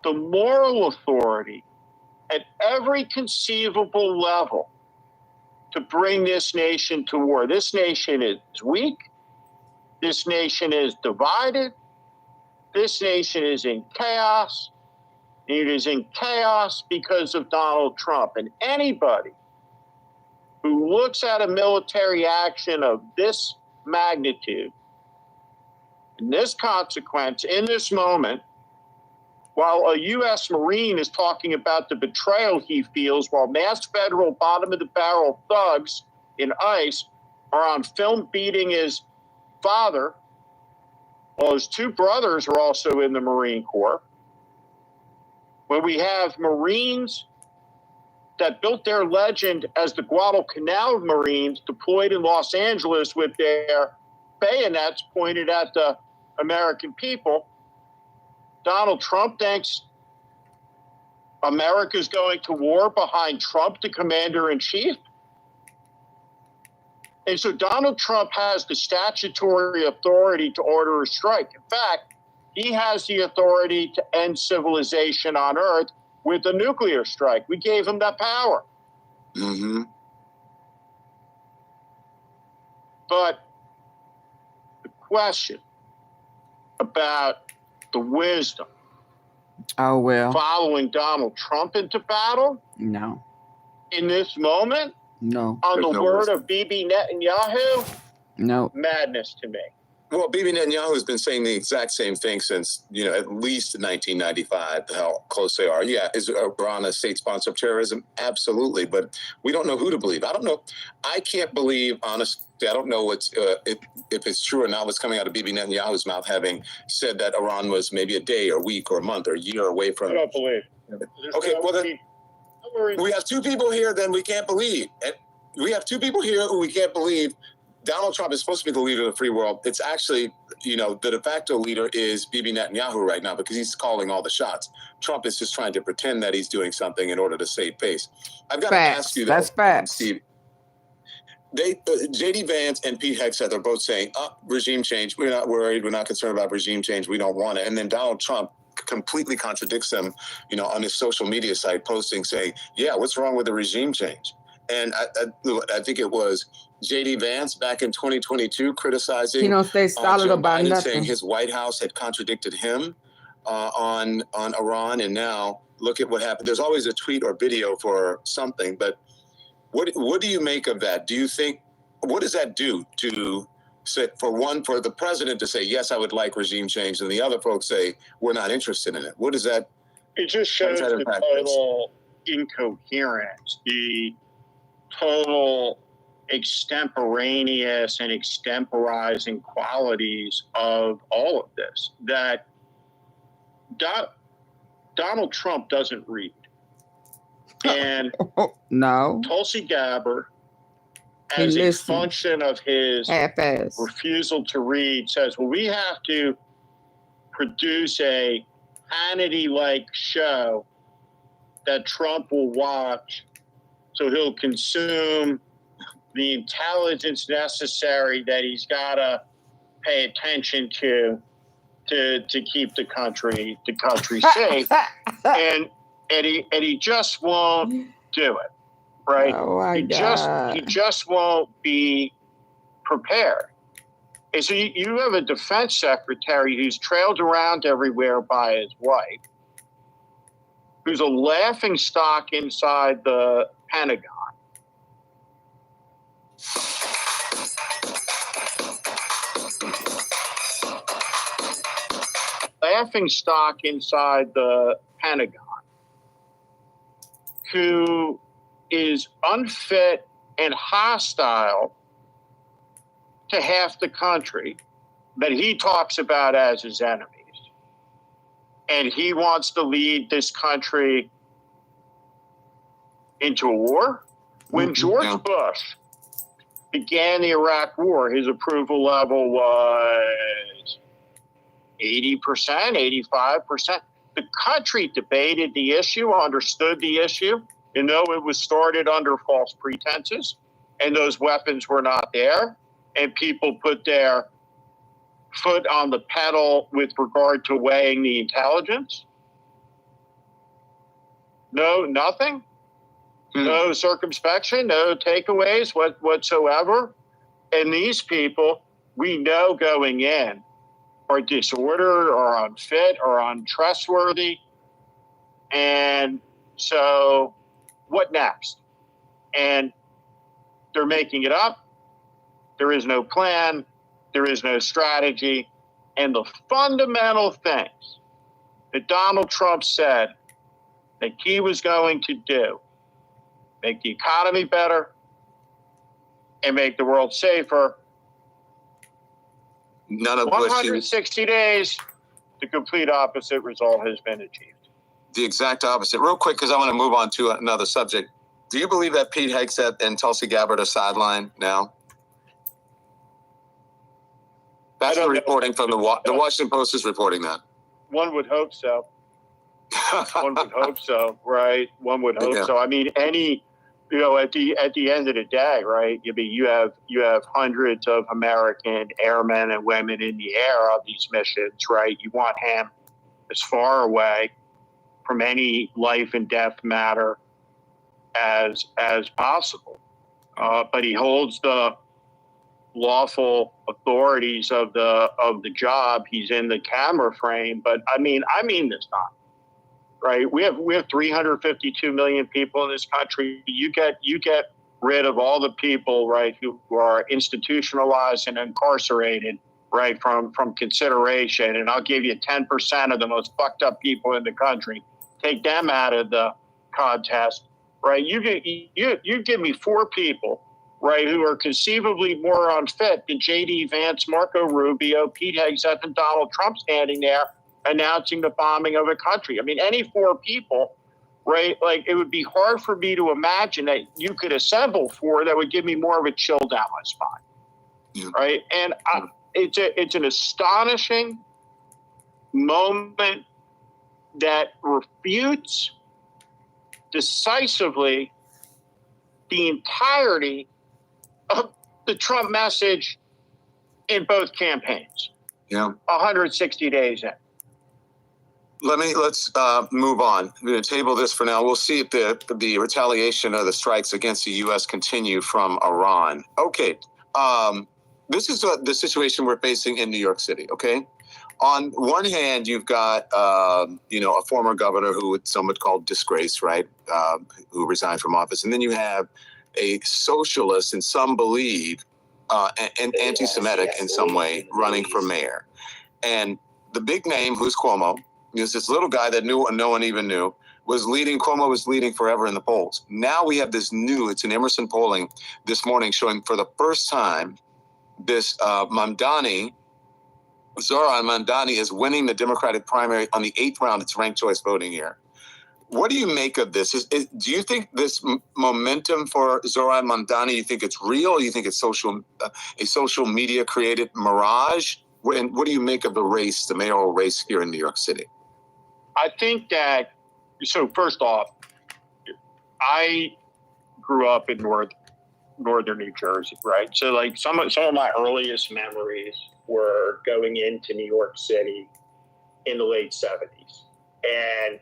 the moral authority at every conceivable level to bring this nation to war. This nation is weak. This nation is divided. This nation is in chaos. It is in chaos because of Donald Trump. And anybody who looks at a military action of this magnitude, and this consequence, in this moment, while a U.S. Marine is talking about the betrayal he feels, while masked federal bottom-of-the-barrel thugs in ICE are on film beating his father, while his two brothers are also in the Marine Corps, when we have Marines that built their legend as the Guadalcanal Marines deployed in Los Angeles with their bayonets pointed at the American people, Donald Trump thinks America's going to war behind Trump, the commander-in-chief. And so Donald Trump has the statutory authority to order a strike. In fact, he has the authority to end civilization on Earth with a nuclear strike. We gave him that power. Mm-hmm. But the question about the wisdom following Donald Trump into battle No. in this moment, No. on There's the no word wisdom. of Bibi Netanyahu, No. madness to me. Well, Bibi Netanyahu has been saying the exact same thing since, at least 1995, how close they are. Yeah, is Iran a state sponsor of terrorism? Absolutely, but we don't know who to believe. I don't know. I can't believe, honestly, I don't know what's if it's true or not what's coming out of Bibi Netanyahu's mouth, having said that Iran was maybe a day or week or a month or a year away from. I don't believe. Okay, well then, we have two people here then we can't believe. And we have two people here who we can't believe. Donald Trump is supposed to be the leader of the free world. It's actually, the de facto leader is Bibi Netanyahu right now because he's calling all the shots. Trump is just trying to pretend that he's doing something in order to save face. I've got to ask you, though, That's facts. Steve. J.D. Vance and Pete Hegseth are both saying, regime change. We're not worried. We're not concerned about regime change. We don't want it. And then Donald Trump completely contradicts them, on his social media site, posting, saying, yeah, what's wrong with the regime change? And I think it was J.D. Vance back in 2022 criticizing He don't stay solid Joe about Biden, nothing. saying his White House had contradicted him on Iran. And now look at what happened. There's always a tweet or video for something. But what do you make of that? Do you think, what does that do to say, for the president to say, yes, I would like regime change, and the other folks say, we're not interested in it? What does that? It just shows the total incoherence, the total extemporaneous and extemporizing qualities of all of this, that Donald Trump doesn't read. And no. Tulsi Gabbard, as a function of his refusal to read, says, well, we have to produce a Hannity-like show that Trump will watch, so he'll consume the intelligence necessary that he's got to pay attention to keep the country safe. and he just won't do it, right? Oh my God. He just won't be prepared. And so you have a defense secretary who's trailed around everywhere by his wife, who's a laughingstock inside the Pentagon. Laughingstock inside the Pentagon, who is unfit and hostile to half the country that he talks about as his enemies. And he wants to lead this country into a war. When George Bush began the Iraq War, his approval level was 80%, 85%. The country debated the issue, understood the issue, and though it was started under false pretenses, and those weapons were not there, and people put their foot on the pedal with regard to weighing the intelligence. No, nothing. No circumspection, no takeaways whatsoever. And these people, we know going in, are disordered or unfit or untrustworthy. And so what next? And they're making it up. There is no plan. There is no strategy. And the fundamental things that Donald Trump said that he was going to do, make the economy better and make the world safer. None of 160 days, the complete opposite result has been achieved. The exact opposite. Real quick, because I want to move on to another subject. Do you believe that Pete Hegseth and Tulsi Gabbard are sidelined now? That's the reporting from the Washington Post is reporting that. One would hope so. One would hope so, right? One would hope so. I mean, any at the end of the day, right? You have hundreds of American airmen and women in the air on these missions, right? You want him as far away from any life and death matter as possible. But he holds the lawful authorities of the job. He's in the camera frame. But I mean this not. Right? We have 352 million people in this country. You get rid of all the people, right, who are institutionalized and incarcerated, right, from consideration, and I'll give you 10% of the most fucked up people in the country. Take them out of the contest, right? You give me 4 people, right, who are conceivably more unfit than J.D. Vance, Marco Rubio, Pete Hegseth, and Donald Trump standing there announcing the bombing of a country. I mean, any 4 people, right? Like, it would be hard for me to imagine that you could assemble 4 that would give me more of a chill down my spine, right? And it's an astonishing moment that refutes decisively the entirety of the Trump message in both campaigns. Yeah. 160 days in. Let's move on. I'm going to table this for now. We'll see if the retaliation of the strikes against the U.S. continue from Iran. Okay. This is the situation we're facing in New York City. Okay. On one hand, you've got, a former governor who some would call disgrace, right? Who resigned from office. And then you have a socialist, and some believe, and anti-Semitic in some way, running for mayor. And the big name, who's Cuomo, is this little guy that no one even knew, Cuomo was leading forever in the polls. Now we have this it's an Emerson polling this morning showing for the first time this Zohran Mamdani is winning the Democratic primary on the 8th round. It's ranked choice voting here. What do you make of this? Do you think this momentum for Zohran Mamdani, you think it's real? Or you think it's a social media created mirage? And what do you make of the mayoral race here in New York City? I think that, so first off, I grew up in northern New Jersey, right? So like some of my earliest memories were going into New York City in the late 70s. And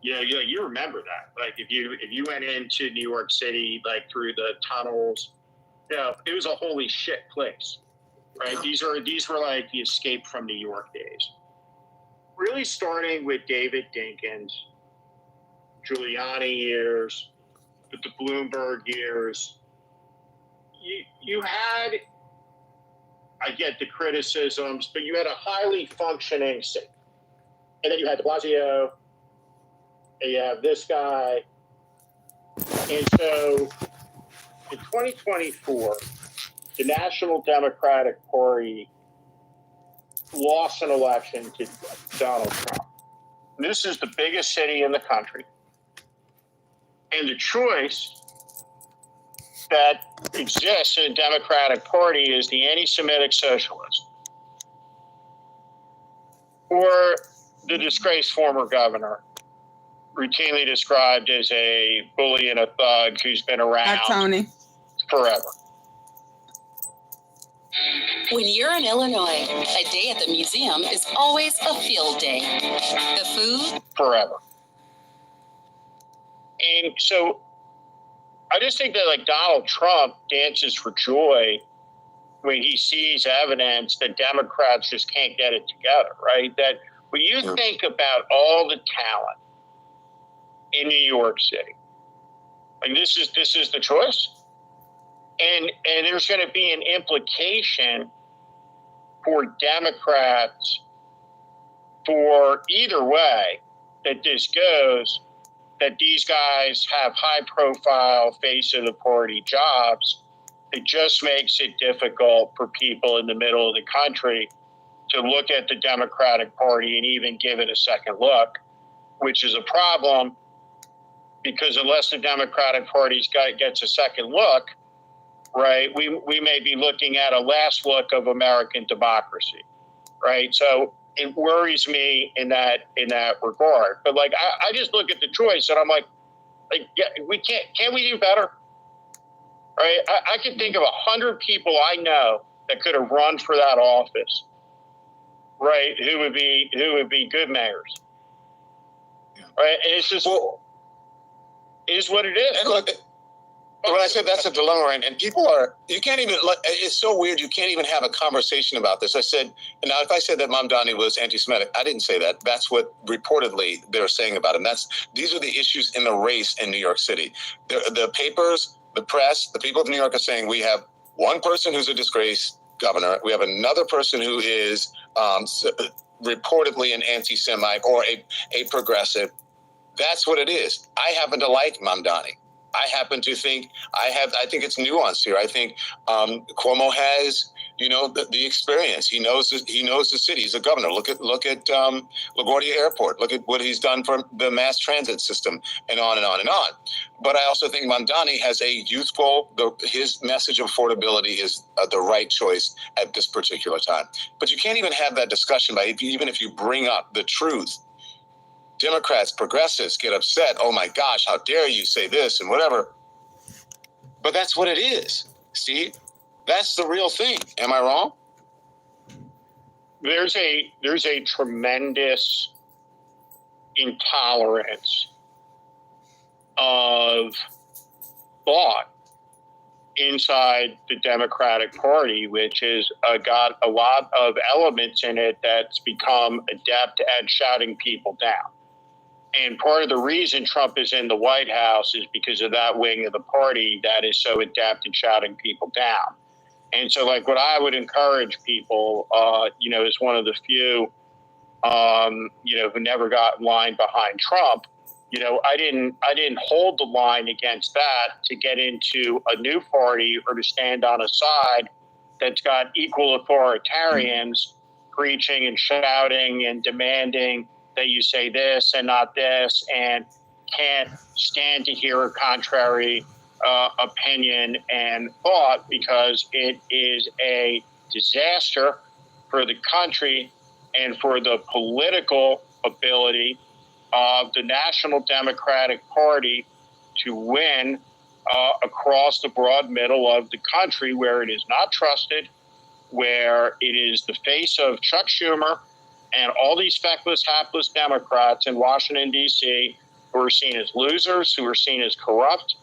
you remember that. Like if you went into New York City, like through the tunnels, it was a holy shit place. Right? These were like the escape from New York days. Really starting with David Dinkins, Giuliani years, with the Bloomberg years, you had, I get the criticisms, but you had a highly functioning city. And then you had de Blasio, and you have this guy. And so in 2024, the National Democratic Party lost an election to Donald Trump. And this is the biggest city in the country. And the choice that exists in the Democratic Party is the anti-Semitic socialist or the disgraced former governor, routinely described as a bully and a thug who's been around forever. When you're in Illinois, a day at the museum is always a field day. The food? Forever. And so I just think that like Donald Trump dances for joy when he sees evidence that Democrats just can't get it together, right? That when you think about all the talent in New York City, like this is the choice. And there's going to be an implication for Democrats for either way that this goes, that these guys have high-profile face-of-the-party jobs. It just makes it difficult for people in the middle of the country to look at the Democratic Party and even give it a second look, which is a problem because unless the Democratic Party gets a second look, right, we may be looking at a last look of American democracy, right? So it worries me in that regard. But like, I just look at the choice and I'm like, Like, yeah, we can we do better? Right? I can think of 100 people I know that could have run for that office, right? Who would be good mayors, right? And it's just, is what it is. And look, when I said that's a dilemma, and people are, you can't even, it's so weird, you can't even have a conversation about this. I said, now if I said that Mamdani was anti-Semitic, I didn't say that. That's what reportedly they're saying about him. These are the issues in the race in New York City. The papers, the press, the people of New York are saying we have one person who's a disgraced governor. We have another person who is reportedly an anti-Semite or a progressive. That's what it is. I happen to like Mamdani. I happen to think I think it's nuanced here. I think Cuomo has, the experience. He knows the city. He's a governor. Look at LaGuardia Airport. Look at what he's done for the mass transit system, and on and on and on. But I also think Mamdani has a his message of affordability is the right choice at this particular time. But you can't even have that discussion even if you bring up the truth. Democrats, progressives get upset. Oh my gosh, how dare you say this and whatever. But that's what it is, Steve. That's the real thing. Am I wrong? There's a tremendous intolerance of thought inside the Democratic Party, which is got a lot of elements in it that's become adept at shouting people down. And part of the reason Trump is in the White House is because of that wing of the party that is so adept at shouting people down. And so, like, what I would encourage people, is one of the few, who never got in line behind Trump. I didn't hold the line against that to get into a new party or to stand on a side that's got equal authoritarians preaching and shouting and demanding that you say this and not this, and can't stand to hear a contrary opinion and thought, because it is a disaster for the country and for the political ability of the National Democratic Party to win across the broad middle of the country, where it is not trusted, where it is the face of Chuck Schumer and all these feckless, hapless Democrats in Washington, D.C., who are seen as losers, who are seen as corrupt,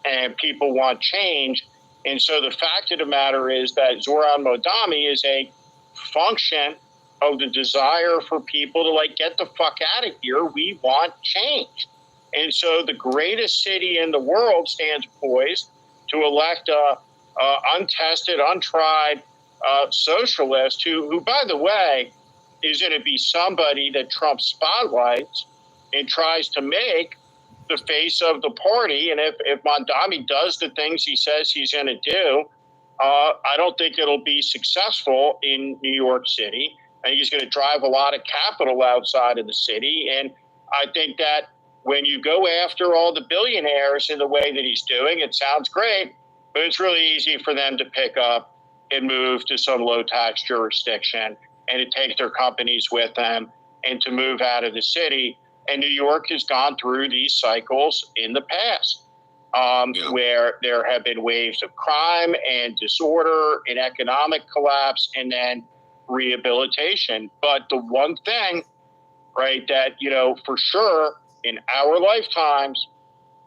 and people want change. And so the fact of the matter is that Zoran Mamdani is a function of the desire for people to, get the fuck out of here. We want change. And so the greatest city in the world stands poised to elect a untested, untried socialist who, by the way, is going to be somebody that Trump spotlights and tries to make the face of the party. And if Mamdani does the things he says he's going to do, I don't think it'll be successful in New York City. I think he's going to drive a lot of capital outside of the city. And I think that when you go after all the billionaires in the way that he's doing, it sounds great, but it's really easy for them to pick up and move to some low tax jurisdiction and to take their companies with them and to move out of the city. And New York has gone through these cycles in the past, where there have been waves of crime and disorder and economic collapse and then rehabilitation. But the one thing, right, that, for sure in our lifetimes,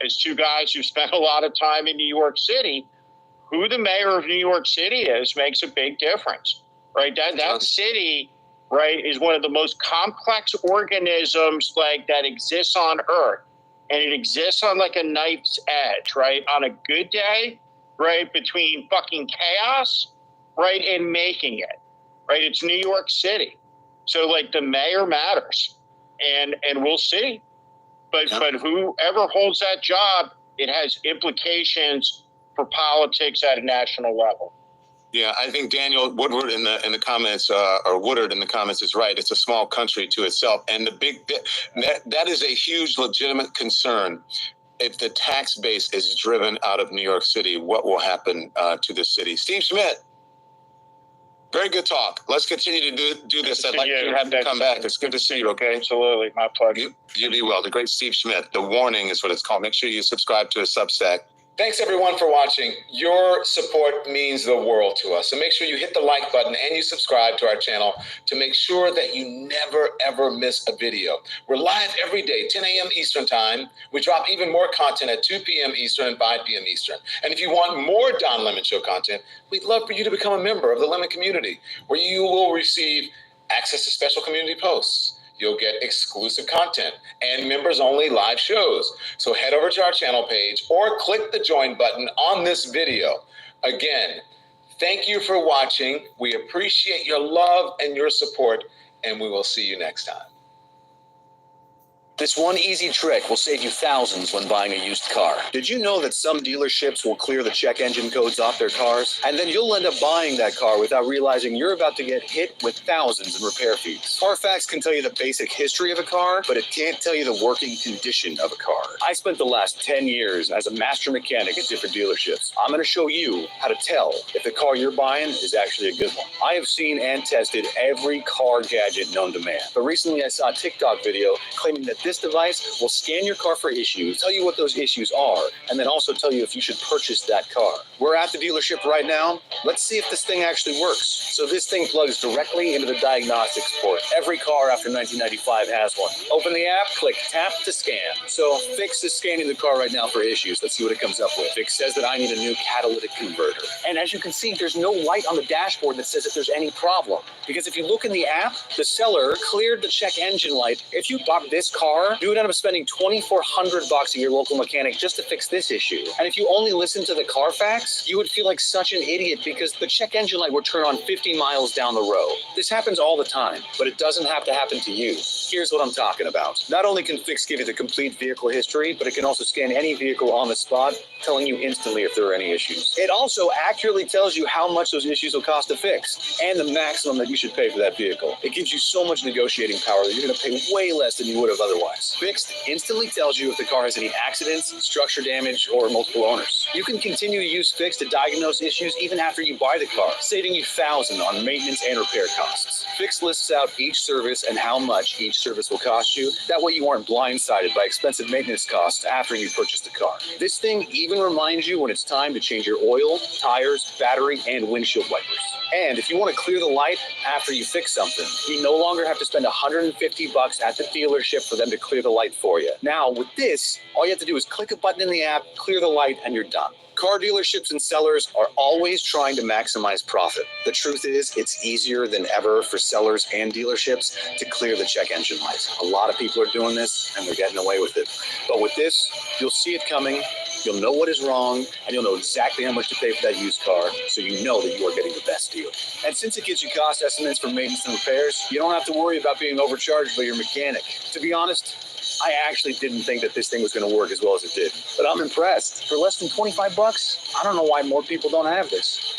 as two guys who spent a lot of time in New York City, who the mayor of New York City is makes a big difference, right? That city, right, is one of the most complex organisms that exists on Earth. And it exists on a knife's edge, right? On a good day, right, between fucking chaos, right, and making it, right? It's New York City. So the mayor matters, and we'll see. But whoever holds that job, it has implications for politics at a national level. Yeah, I think Daniel Woodward in the comments, or Woodard in the comments, is right. It's a small country to itself, and that is a huge legitimate concern. If the tax base is driven out of New York City, what will happen to the city? Steve Schmidt. Very good talk. Let's continue to do this. I'd like to have you come back. It's good to see you, okay? Absolutely. My pleasure. You be well. The great Steve Schmidt. The Warning is what it's called. Make sure you subscribe to his Substack. Thanks everyone for watching. Your support means the world to us. So make sure you hit the like button and you subscribe to our channel to make sure that you never ever miss a video. We're live every day, 10 a.m. Eastern time. We drop even more content at 2 p.m. Eastern and 5 p.m. Eastern. And if you want more Don Lemon Show content, we'd love for you to become a member of the Lemon community, where you will receive access to special community posts. You'll get exclusive content and members-only live shows. So head over to our channel page or click the join button on this video. Again, thank you for watching. We appreciate your love and your support, and we will see you next time. This one easy trick will save you thousands when buying a used car. Did you know that some dealerships will clear the check engine codes off their cars? And then you'll end up buying that car without realizing you're about to get hit with thousands in repair fees. Carfax can tell you the basic history of a car, but it can't tell you the working condition of a car. I spent the last 10 years as a master mechanic at different dealerships. I'm going to show you how to tell if the car you're buying is actually a good one. I have seen and tested every car gadget known to man. But recently I saw a TikTok video claiming that this device will scan your car for issues, tell you what those issues are, and then also tell you if you should purchase that car. We're at the dealership right now. Let's see if this thing actually works. So this thing plugs directly into the diagnostics port. Every car after 1995 has one. Open the app, click tap to scan. So Fix is scanning the car right now for issues. Let's see what it comes up with. Fix says that I need a new catalytic converter. And as you can see, there's no light on the dashboard that says if there's any problem. Because if you look in the app, the seller cleared the check engine light. If you bought this car, you would end up spending $2,400 at your local mechanic just to fix this issue. And if you only listen to the Carfax, you would feel like such an idiot because the check engine light would turn on 50 miles down the road. This happens all the time, but it doesn't have to happen to you. Here's what I'm talking about. Not only can Fix give you the complete vehicle history, but it can also scan any vehicle on the spot, telling you instantly if there are any issues. It also accurately tells you how much those issues will cost to fix and the maximum that you should pay for that vehicle. It gives you so much negotiating power that you're going to pay way less than you would have otherwise. Fixed instantly tells you if the car has any accidents, structure damage, or multiple owners. You can continue to use Fixed to diagnose issues even after you buy the car, saving you thousands on maintenance and repair costs. Fixed lists out each service and how much each service will cost you. That way you aren't blindsided by expensive maintenance costs after you purchase the car. This thing even reminds you when it's time to change your oil, tires, battery, and windshield wipers. And if you want to clear the light after you fix something, you no longer have to spend $150 at the dealership for them to clear the light for you. Now, with this, all you have to do is click a button in the app, clear the light, and you're done. Car dealerships and sellers are always trying to maximize profit. The truth is, it's easier than ever for sellers and dealerships to clear the check engine light. A lot of people are doing this, and they're getting away with it. But with this, you'll see it coming, you'll know what is wrong, and you'll know exactly how much to pay for that used car, so you know that you are getting the best deal. And since it gives you cost estimates for maintenance and repairs, you don't have to worry about being overcharged by your mechanic. To be honest, I actually didn't think that this thing was going to work as well as it did, but I'm impressed. For less than $25, I don't know why more people don't have this.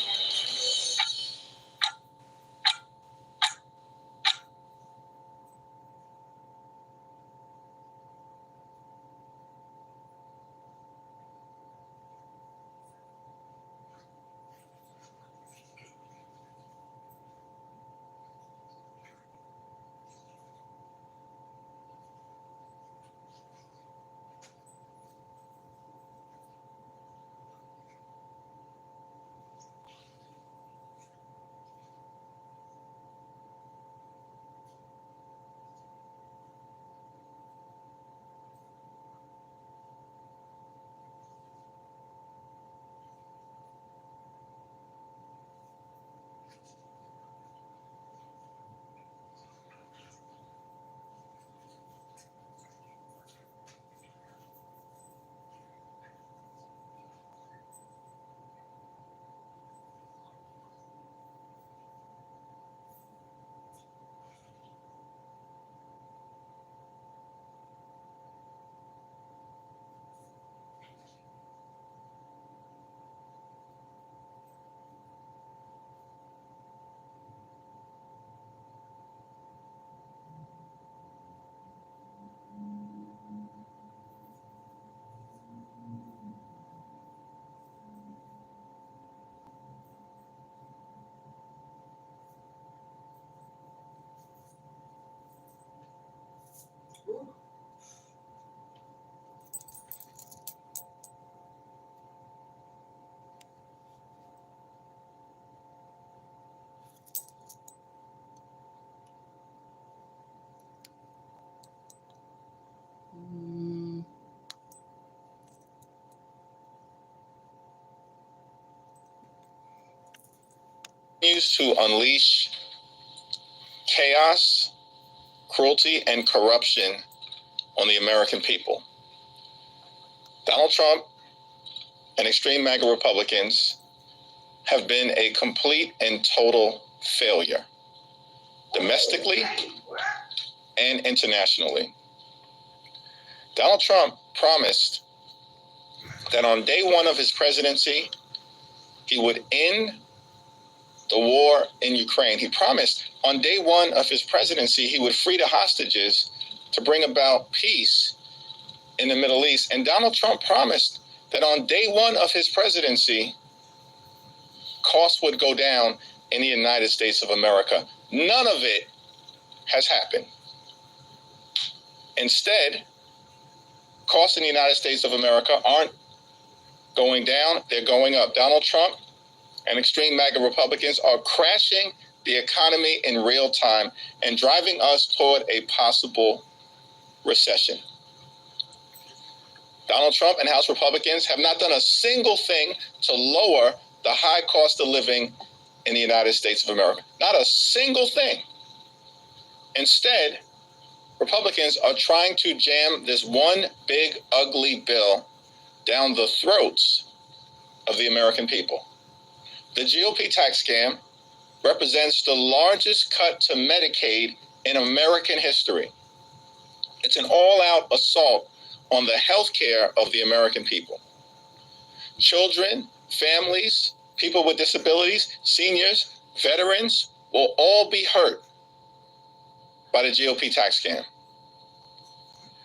continues to unleash chaos, cruelty, and corruption on the American people. Donald Trump and extreme MAGA Republicans have been a complete and total failure, domestically and internationally. Donald Trump promised that on day one of his presidency, he would end the war in Ukraine. He promised on day one of his presidency, he would free the hostages to bring about peace in the Middle East. And Donald Trump promised that on day one of his presidency, costs would go down in the United States of America. None of it has happened. Instead, costs in the United States of America aren't going down, they're going up. Donald Trump and extreme MAGA Republicans are crashing the economy in real time and driving us toward a possible recession. Donald Trump and House Republicans have not done a single thing to lower the high cost of living in the United States of America. Not a single thing. Instead, Republicans are trying to jam this one big, ugly bill down the throats of the American people. The GOP tax scam represents the largest cut to Medicaid in American history. It's an all-out assault on the health care of the American people. Children, families, people with disabilities, seniors, veterans will all be hurt by the GOP tax scam.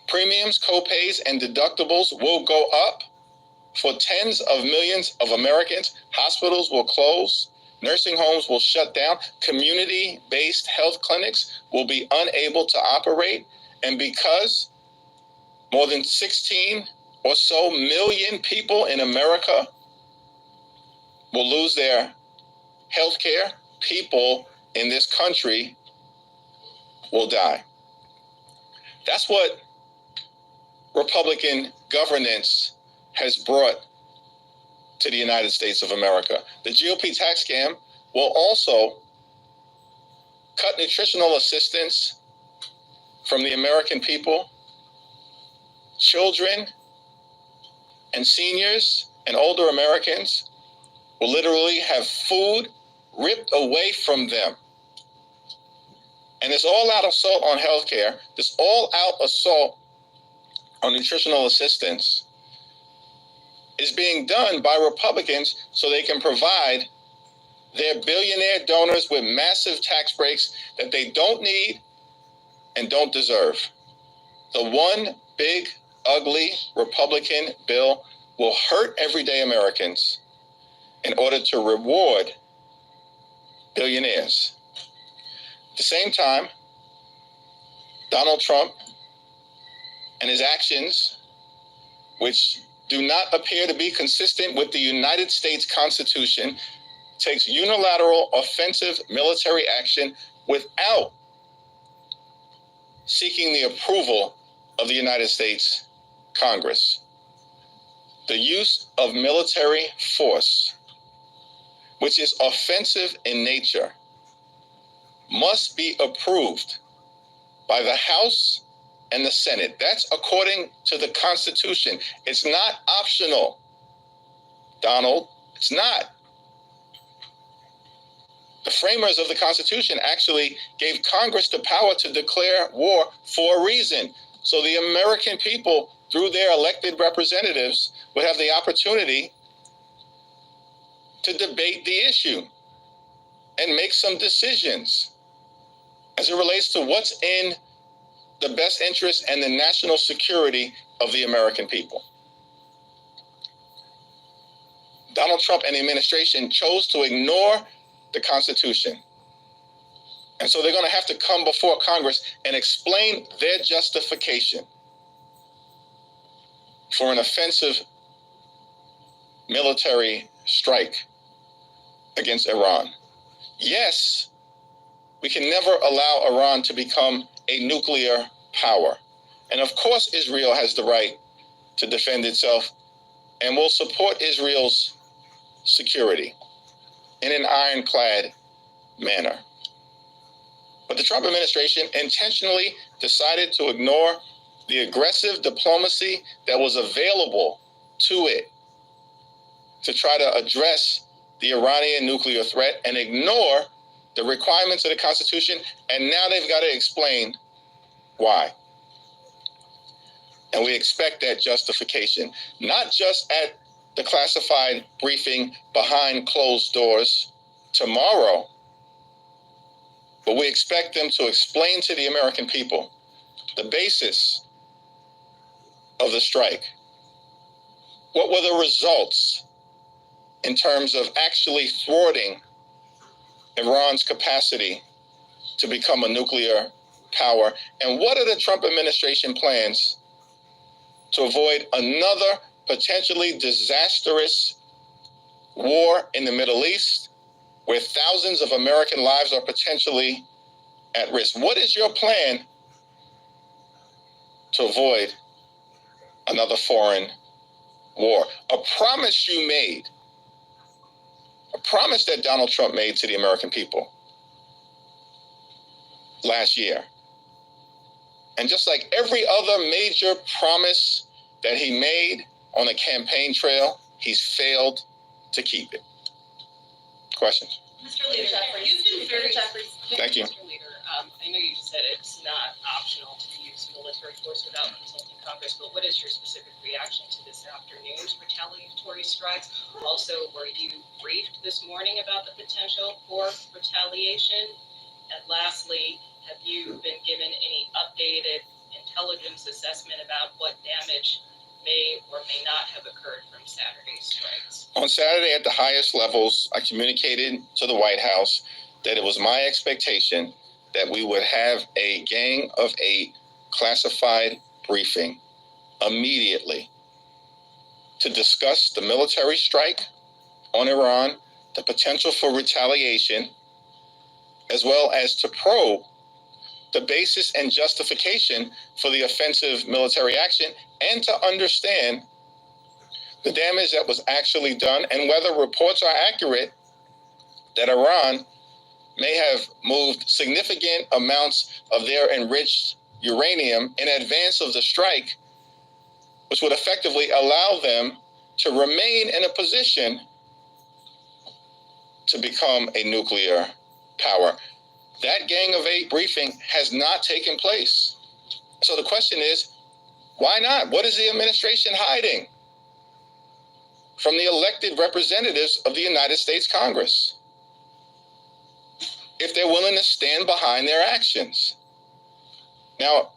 Premiums, co-pays, and deductibles will go up for tens of millions of Americans. Hospitals will close. Nursing homes will shut down. Community-based health clinics will be unable to operate. And because more than 16 or so million people in America will lose their health care, people in this country will die. That's what Republican governance has brought to the United States of America. The GOP tax scam will also cut nutritional assistance from the American people. Children and seniors and older Americans will literally have food ripped away from them. And this all-out assault on healthcare, this all-out assault on nutritional assistance is being done by Republicans so they can provide their billionaire donors with massive tax breaks that they don't need and don't deserve. The one big, ugly Republican bill will hurt everyday Americans in order to reward billionaires. At the same time, Donald Trump and his actions, which do not appear to be consistent with the United States Constitution, takes unilateral offensive military action without seeking the approval of the United States Congress. The use of military force, which is offensive in nature, must be approved by the House and the Senate. That's according to the Constitution. It's not optional, Donald. It's not. The framers of the Constitution actually gave Congress the power to declare war for a reason. So the American people, through their elected representatives, would have the opportunity to debate the issue and make some decisions as it relates to what's in the best interest and the national security of the American people. Donald Trump and the administration chose to ignore the Constitution. And so they're going to have to come before Congress and explain their justification for an offensive military strike against Iran. Yes, we can never allow Iran to become a nuclear power. And of course, Israel has the right to defend itself and will support Israel's security in an ironclad manner. But the Trump administration intentionally decided to ignore the aggressive diplomacy that was available to it to try to address the Iranian nuclear threat and ignore the requirements of the Constitution, and now they've got to explain why. And we expect that justification, not just at the classified briefing behind closed doors tomorrow, but we expect them to explain to the American people the basis of the strike. What were the results in terms of actually thwarting Iran's capacity to become a nuclear power? And what are the Trump administration plans to avoid another potentially disastrous war in the Middle East where thousands of American lives are potentially at risk? What is your plan to avoid another foreign war? A promise you made, a promise that Donald Trump made to the American people last year. And just like every other major promise that he made on the campaign trail, he's failed to keep it. Questions? Mr. Leader, you've been very Thank you. Mr. Leader, I know you just said it's not optional to use military force without consulting Congress, but what is your specific reaction to this afternoon's retaliatory strikes? Also, were you briefed this morning about the potential for retaliation? And lastly, have you been given any updated intelligence assessment about what damage may or may not have occurred from Saturday's strikes? On Saturday at the highest levels, I communicated to the White House that it was my expectation that we would have a Gang of 8 classified briefing immediately to discuss the military strike on Iran, the potential for retaliation, as well as to probe the basis and justification for the offensive military action and to understand the damage that was actually done and whether reports are accurate that Iran may have moved significant amounts of their enriched uranium in advance of the strike, which would effectively allow them to remain in a position to become a nuclear power. That Gang of 8 briefing has not taken place. So the question is, why not? What is the administration hiding from the elected representatives of the United States Congress if they're willing to stand behind their actions? Now,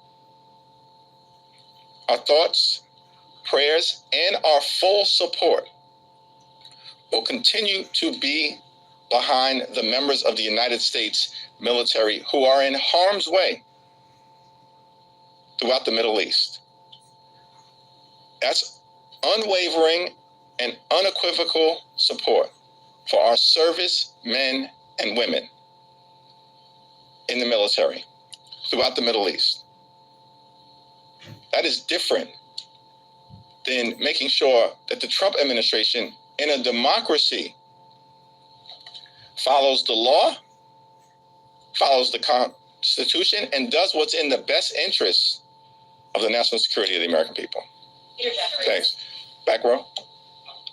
our thoughts, prayers, and our full support will continue to be behind the members of the United States military who are in harm's way throughout the Middle East. That's unwavering and unequivocal support for our service men and women in the military throughout the Middle East. That is different than making sure that the Trump administration in a democracy follows the law, follows the Constitution, and does what's in the best interest of the national security of the American people. Thanks. Back row.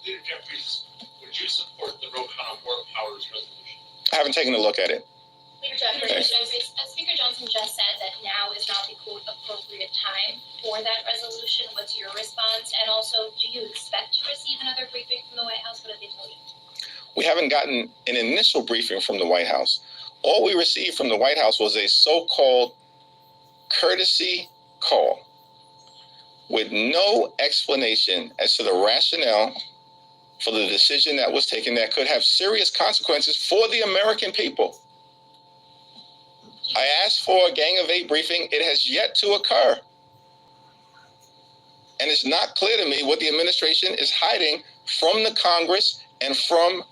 Leader Jeffries, would you support the Rokan War Powers resolution? I haven't taken a look at it. Leader Jeffries, Speaker Johnson just said that now is not the quote appropriate time for that resolution. What's your response? And also, do you expect to receive another briefing from the White House? What have they told you? We haven't gotten an initial briefing from the White House. All we received from the White House was a so-called courtesy call with no explanation as to the rationale for the decision that was taken that could have serious consequences for the American people. I asked for a Gang of 8 briefing. It has yet to occur. And it's not clear to me what the administration is hiding from the Congress and from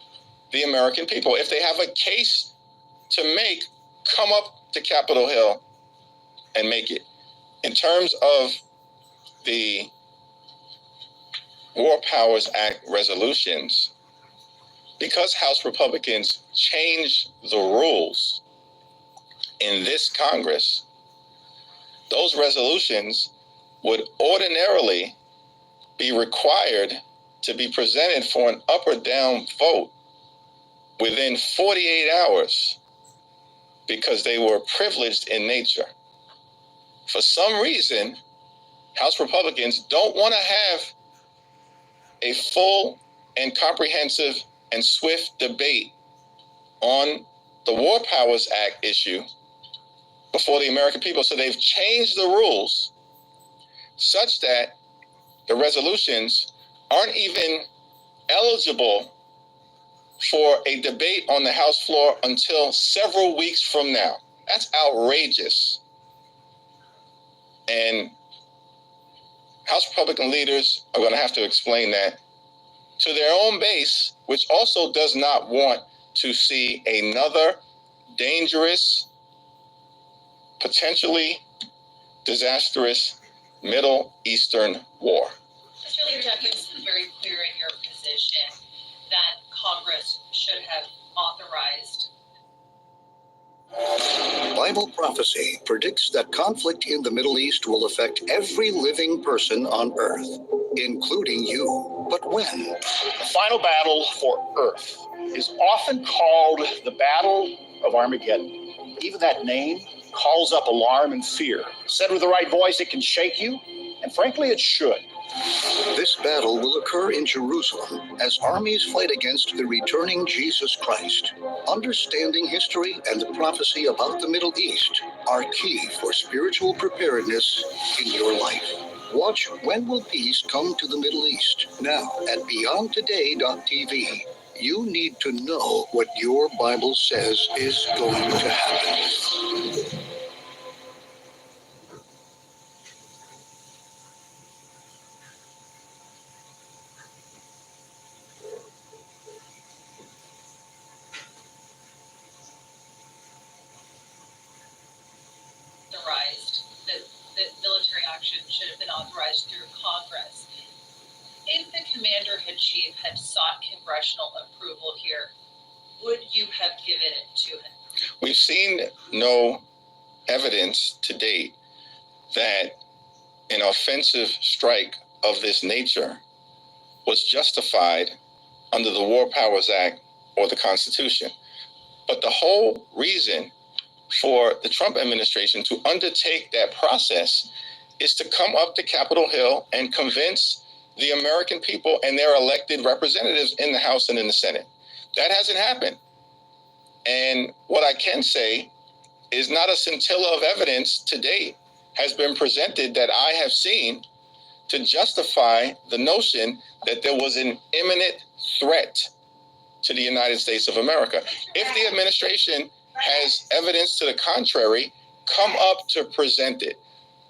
the American people. If they have a case to make, come up to Capitol Hill and make it. In terms of the War Powers Act resolutions, because House Republicans changed the rules in this Congress, those resolutions would ordinarily be required to be presented for an up or down vote within 48 hours because they were privileged in nature. For some reason, House Republicans don't want to have a full and comprehensive and swift debate on the War Powers Act issue before the American people. So they've changed the rules such that the resolutions aren't even eligible for a debate on the House floor until several weeks from now. That's outrageous. And House Republican leaders are going to have to explain that to their own base, which also does not want to see another dangerous, potentially disastrous Middle Eastern war. Mr. Leader, it's very clear in your position that Congress should have authorized. Bible prophecy predicts that conflict in the Middle East will affect every living person on Earth, including you. But when? The final battle for Earth is often called the Battle of Armageddon. Even that name calls up alarm and fear. Said with the right voice, it can shake you, and frankly, it should. This battle will occur in Jerusalem as armies fight against the returning Jesus Christ. Understanding history and the prophecy about the Middle East are key for spiritual preparedness in your life. Watch When Will Peace Come to the Middle East now at BeyondToday.tv. You need to know what your Bible says is going to happen. That military action should have been authorized through Congress. If the commander-in-chief had sought congressional approval here, would you have given it to him? We've seen no evidence to date that an offensive strike of this nature was justified under the War Powers Act or the Constitution. But the whole reason for the Trump administration to undertake that process is to come up to Capitol Hill and convince the American people and their elected representatives in the House and in the Senate. That hasn't happened. And what I can say is not a scintilla of evidence to date has been presented that I have seen to justify the notion that there was an imminent threat to the United States of America. If the administration has evidence to the contrary, come up to present it.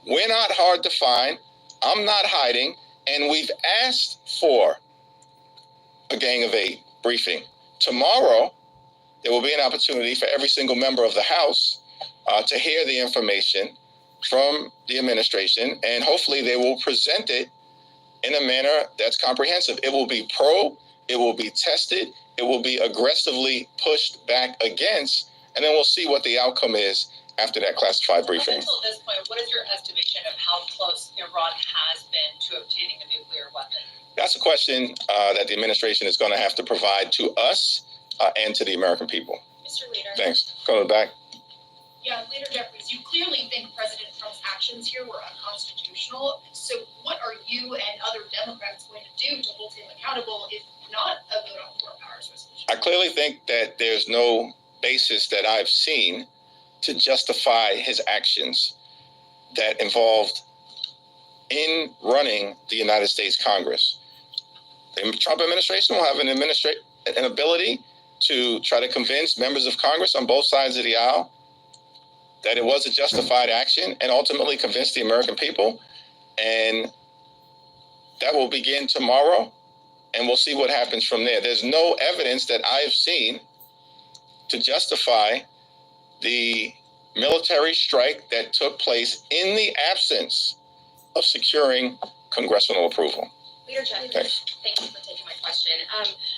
We're not hard to find. I'm not hiding. And we've asked for a Gang of Eight briefing. Tomorrow, there will be an opportunity for every single member of the House to hear the information from the administration, and hopefully they will present it in a manner that's comprehensive. It will be probed, it will be tested, it will be aggressively pushed back against, and then we'll see what the outcome is after that classified briefing. Until this point, what is your estimation of how close Iran has been to obtaining a nuclear weapon? That's a question that the administration is going to have to provide to us and to the American people. Mr. Leader. Thanks. Go to the back. Yeah, Leader Jeffries, you clearly think President Trump's actions here were unconstitutional. So what are you and other Democrats going to do to hold him accountable if not a vote on the War Powers Resolution? I clearly think that there's no basis that I've seen to justify his actions that involved in running the United States Congress. The Trump administration will have an ability to try to convince members of Congress on both sides of the aisle that it was a justified action and ultimately convince the American people. And that will begin tomorrow, and we'll see what happens from there. There's no evidence that I have seen to justify the military strike that took place in the absence of securing congressional approval. Leader Jeff, Thanks. thank you for taking my question.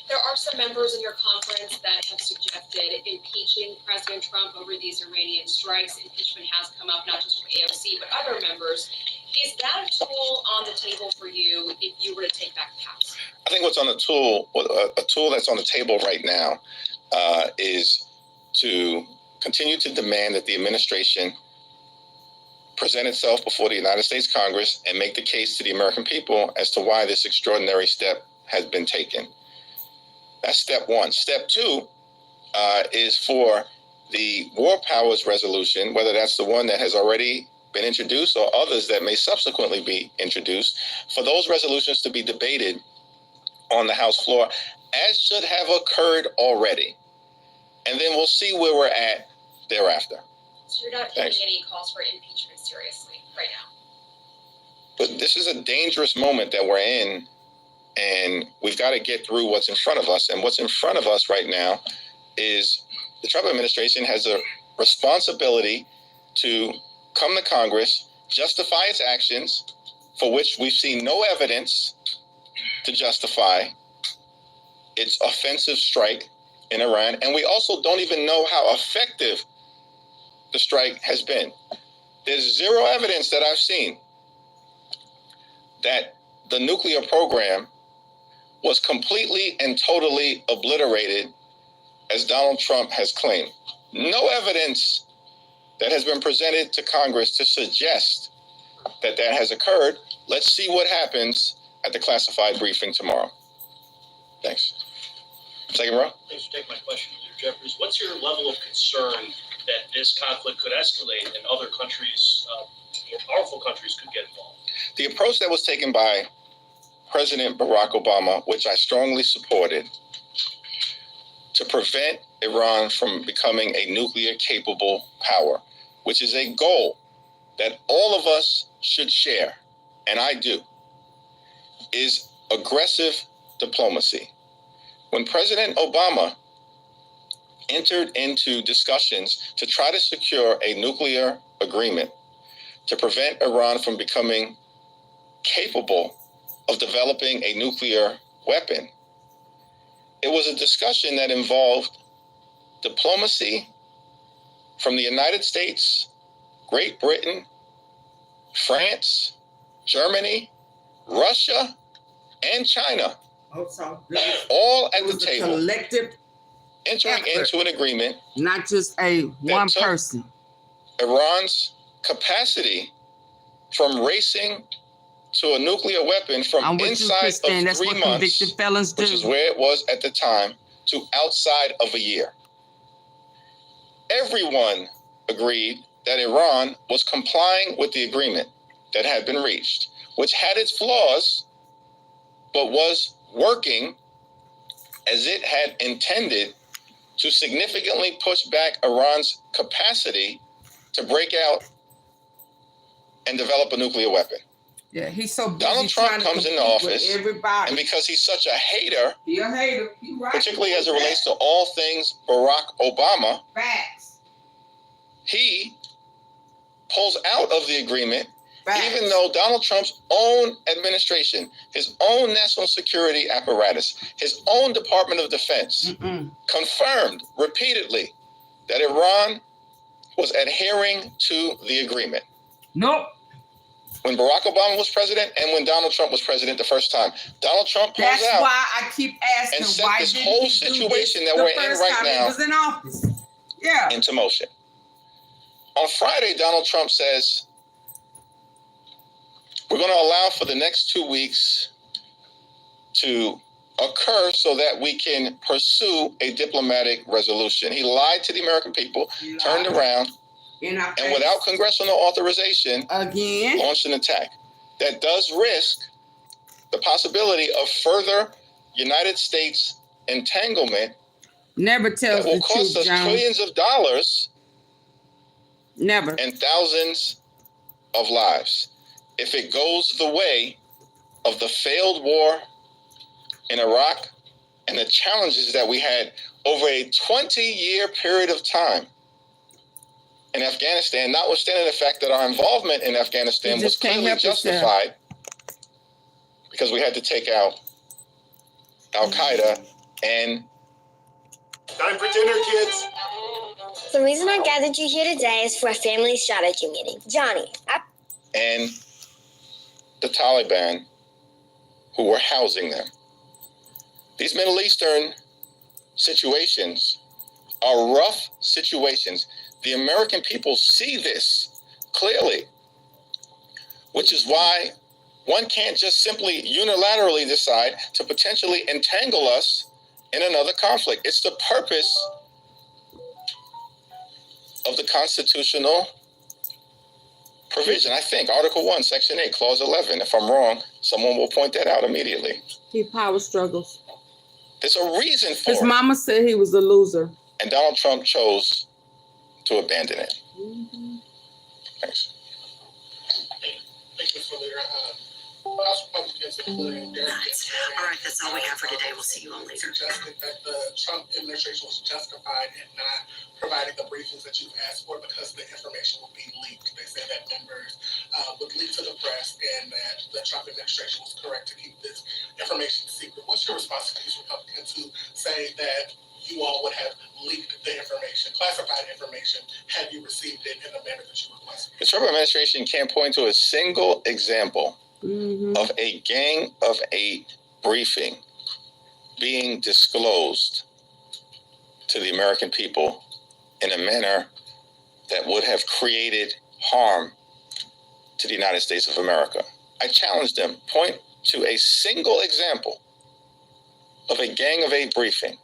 There are some members in your conference that have suggested impeaching President Trump over these Iranian strikes. Impeachment has come up not just from AOC, but other members. Is that a tool on the table for you if you were to take back the House? I think what's on the tool, a tool that's on the table right now, is to continue to demand that the administration present itself before the United States Congress and make the case to the American people as to why this extraordinary step has been taken. That's step one. Step two is for the War Powers Resolution, whether that's the one that has already been introduced or others that may subsequently be introduced, for those resolutions to be debated on the House floor, as should have occurred already. And then we'll see where we're at thereafter. So you're not taking any calls for impeachment seriously right now? But this is a dangerous moment that we're in, and we've got to get through what's in front of us. And what's in front of us right now is the Trump administration has a responsibility to come to Congress, justify its actions, for which we've seen no evidence to justify its offensive strike in Iran. And we also don't even know how effective the strike has been. There's zero evidence that I've seen that the nuclear program was completely and totally obliterated, as Donald Trump has claimed. No evidence that has been presented to Congress to suggest that that has occurred. Let's see what happens at the classified briefing tomorrow. Thanks. Second row. Thanks for taking my question, Leader Jeffries. What's your level of concern that this conflict could escalate and other countries, more powerful countries, could get involved? The approach that was taken by President Barack Obama, which I strongly supported, to prevent Iran from becoming a nuclear-capable power, which is a goal that all of us should share, and I do, is aggressive diplomacy. When President Obama entered into discussions to try to secure a nuclear agreement to prevent Iran from becoming capable of developing a nuclear weapon, it was a discussion that involved diplomacy from the United States, Great Britain, France, Germany, Russia, and China, all at the table, collective entering into an agreement, not just a one person. Iran's capacity from racing to a nuclear weapon from inside of 3 months, which is where it was at the time, to outside of a year. Everyone agreed that Iran was complying with the agreement that had been reached, which had its flaws, but was working as it had intended to significantly push back Iran's capacity to break out and develop a nuclear weapon. Yeah, he's so busy. Donald Trump trying to comes into compete with office, everybody. and because he's such a hater, He a hater. He right. particularly as it relates to all things Barack Obama, Facts. he pulls out of the agreement, Facts. even though Donald Trump's own administration, his own national security apparatus, his own Department of Defense confirmed repeatedly that Iran was adhering to the agreement. Nope. When Barack Obama was president and when Donald Trump was president the first time, Donald Trump pulls That's out why I keep asking, and set why this didn't whole he do situation this that we're the in first right time now he was in office? Yeah. into motion. On Friday, Donald Trump says, we're going to allow for the next 2 weeks to occur so that we can pursue a diplomatic resolution. He lied to the American people, turned around, and without congressional authorization, again launched an attack that does risk the possibility of further United States entanglement. Never tells that will the cost truth, us John. trillions of dollars. Never. And thousands of lives. If it goes the way of the failed war in Iraq and the challenges that we had over a 20-year period of time in Afghanistan, notwithstanding the fact that our involvement in Afghanistan was clearly justified because we had to take out Al-Qaeda and... Time for dinner, kids. The reason I gathered you here today is for a family strategy meeting. Johnny, and the Taliban who were housing them. These Middle Eastern situations are rough situations. The American people see this clearly, which is why one can't just simply unilaterally decide to potentially entangle us in another conflict. It's the purpose of the constitutional provision. I think Article 1, Section 8, Clause 11. If I'm wrong, someone will point that out immediately. He power struggles. There's a reason for His it. mama said he was a loser. And Donald Trump chose to abandon it. Thanks. Thank you for their House Republicans, including Derek. All right, that's all we have for today. We'll see you all later. Suggested that the Trump administration was justified in not providing the briefings that you've asked for because the information will be leaked. They say that members would leak to the press and that the Trump administration was correct to keep this information secret. What's your response to these Republicans who say that you all would have leaked the information, classified information, had you received it in the manner that you requested? The Trump administration can't point to a single example of a Gang of 8 briefing being disclosed to the American people in a manner that would have created harm to the United States of America. I challenge them, point to a single example of a Gang of 8 briefing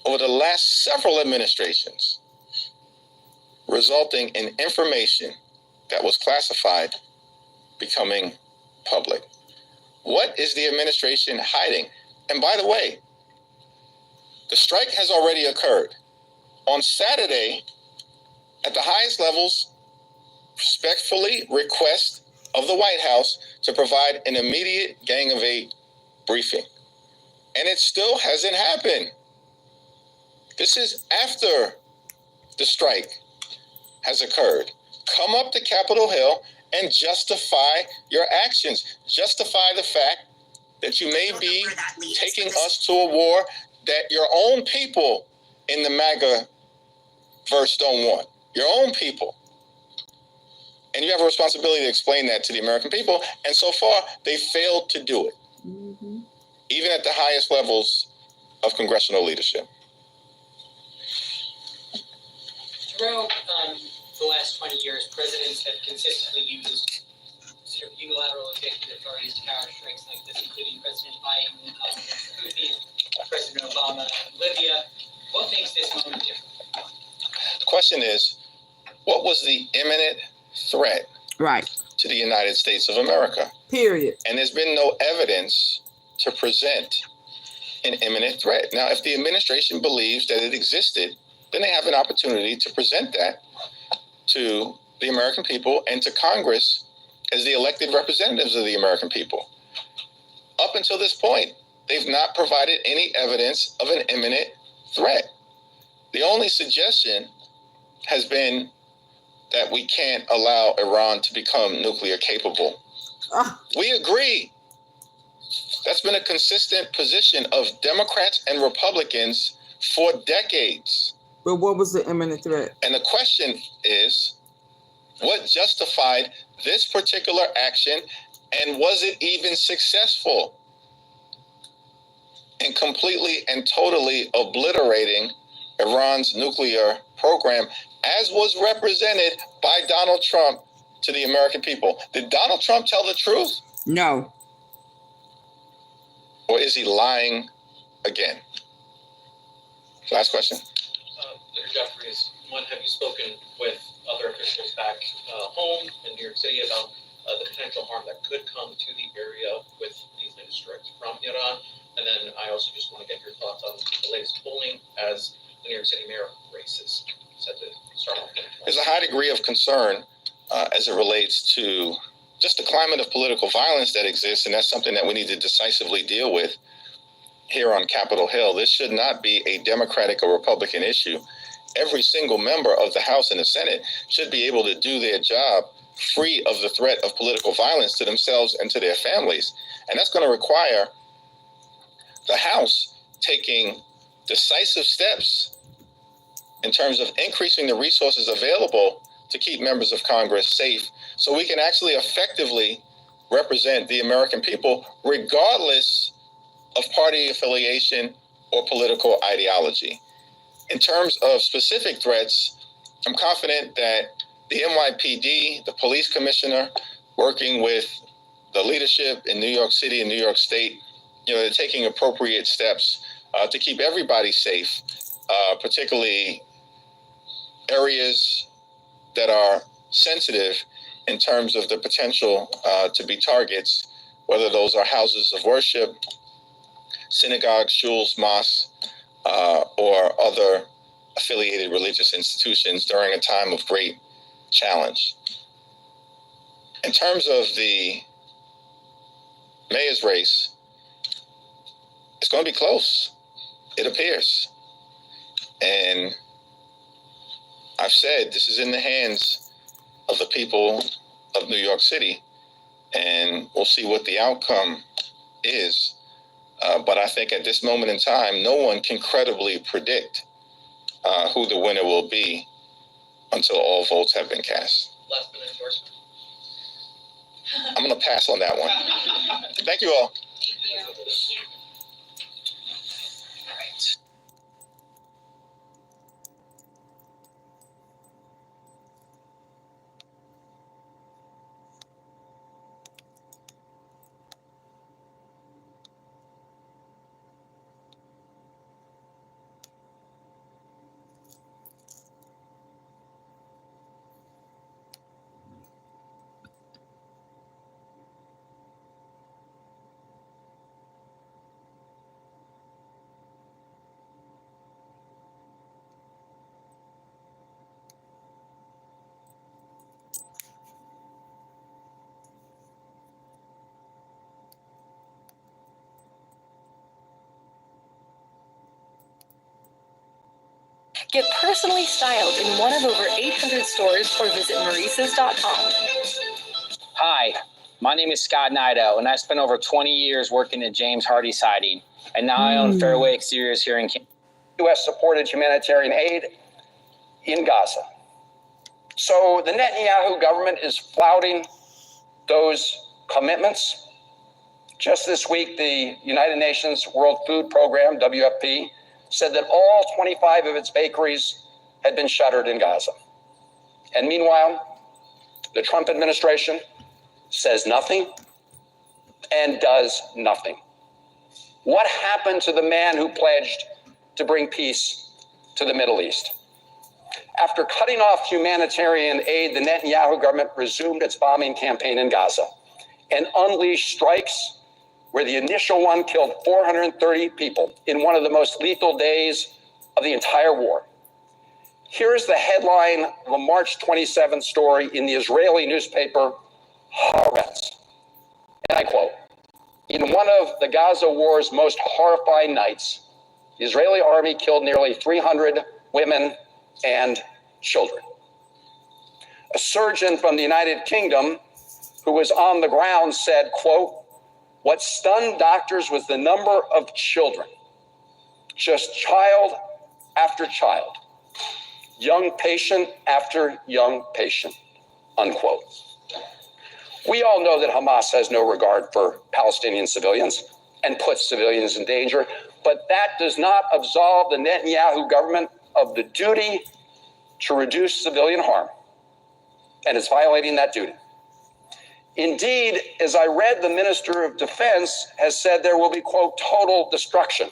over the last several administrations resulting in information that was classified becoming public. What is the administration hiding? And by the way, the strike has already occurred. On Saturday, at the highest levels, respectfully request of the White House to provide an immediate Gang of 8 briefing. And it still hasn't happened. This is after the strike has occurred. Come up to Capitol Hill and justify your actions. Justify the fact that you may be taking us to a war that your own people in the MAGA verse don't want. Your own people. And you have a responsibility to explain that to the American people. And so far, they failed to do it. Even at the highest levels of congressional leadership. Throughout the last 20 years, presidents have consistently used sort of unilateral executive authorities to counter strikes like this, including President Biden, President Obama, in Libya. What makes this moment different? The question is, what was the imminent threat to the United States of America? Period. And there's been no evidence to present an imminent threat. Now, if the administration believes that it existed, then they have an opportunity to present that to the American people and to Congress as the elected representatives of the American people. Up until this point, they've not provided any evidence of an imminent threat. The only suggestion has been that we can't allow Iran to become nuclear capable. We agree. That's been a consistent position of Democrats and Republicans for decades. But what was the imminent threat? And the question is, what justified this particular action, and was it even successful in completely and totally obliterating Iran's nuclear program, as was represented by Donald Trump to the American people? Did Donald Trump tell the truth? No. Or is he lying again? Last question. Senator Jeffries, one, have you spoken with other officials back home in New York City about the potential harm that could come to the area with these latest strikes from Iran? And then I also just want to get your thoughts on the latest polling as the New York City mayor races set to start off. There's a high degree of concern as it relates to just the climate of political violence that exists, and that's something that we need to decisively deal with here on Capitol Hill. This should not be a Democratic or Republican issue. Every single member of the House and the Senate should be able to do their job free of the threat of political violence to themselves and to their families. And that's going to require the House taking decisive steps in terms of increasing the resources available to keep members of Congress safe so we can actually effectively represent the American people regardless of party affiliation or political ideology. In terms of specific threats, I'm confident that the NYPD, the police commissioner, working with the leadership in New York City and New York State, they're taking appropriate steps to keep everybody safe, particularly areas that are sensitive in terms of the potential to be targets, whether those are houses of worship, synagogues, shuls, mosques, or other affiliated religious institutions during a time of great challenge. In terms of the mayor's race, it's going to be close, it appears. And I've said this is in the hands of the people of New York City, and we'll see what the outcome is. But I think at this moment in time, no one can credibly predict who the winner will be until all votes have been cast. Last minute endorsement. I'm going to pass on that one. Thank you all. Get personally styled in one of over 800 stores or visit maurices.com. Hi, my name is Scott Nido, and I spent over 20 years working at James Hardie Siding, and now I own Fairway Exteriors here in Kansas. U.S. supported humanitarian aid in Gaza. So the Netanyahu government is flouting those commitments. Just this week, the United Nations World Food Program, WFP, said that all 25 of its bakeries had been shuttered in Gaza. And meanwhile, the Trump administration says nothing and does nothing. What happened to the man who pledged to bring peace to the Middle East? After cutting off humanitarian aid, the Netanyahu government resumed its bombing campaign in Gaza and unleashed strikes where the initial one killed 430 people in one of the most lethal days of the entire war. Here is the headline of a March 27th story in the Israeli newspaper Haaretz. And I quote, "In one of the Gaza war's most horrifying nights, the Israeli army killed nearly 300 women and children." A surgeon from the United Kingdom who was on the ground said, quote, "What stunned doctors was the number of children, just child after child, young patient after young patient," unquote. We all know that Hamas has no regard for Palestinian civilians and puts civilians in danger, but that does not absolve the Netanyahu government of the duty to reduce civilian harm, and it's violating that duty. Indeed, as I read, the Minister of Defense has said there will be, quote, total destruction.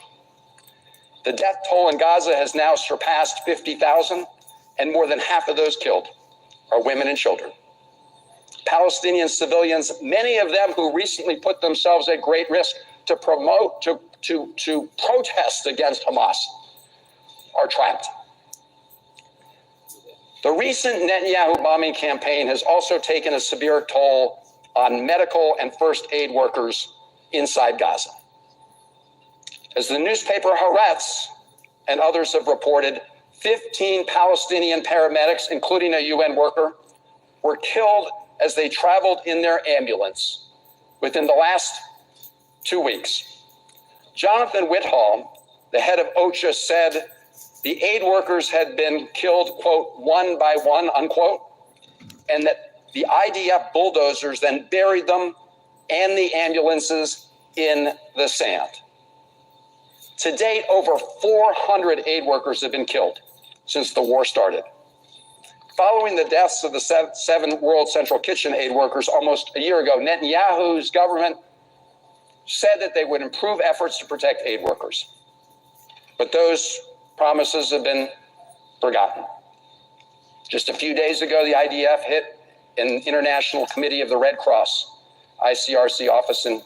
The death toll in Gaza has now surpassed 50,000, and more than half of those killed are women and children. Palestinian civilians, many of them who recently put themselves at great risk to protest against Hamas, are trapped. The recent Netanyahu bombing campaign has also taken a severe toll on medical and first aid workers inside Gaza. As the newspaper Haaretz and others have reported, 15 Palestinian paramedics, including a UN worker, were killed as they traveled in their ambulance within the last 2 weeks. Jonathan Whithall, the head of OCHA, said the aid workers had been killed, quote, one by one, unquote, and that the IDF bulldozers then buried them and the ambulances in the sand. To date, over 400 aid workers have been killed since the war started. Following the deaths of the seven World Central Kitchen aid workers almost a year ago, Netanyahu's government said that they would improve efforts to protect aid workers. But those promises have been forgotten. Just a few days ago, the IDF hit an International Committee of the Red Cross, ICRC office in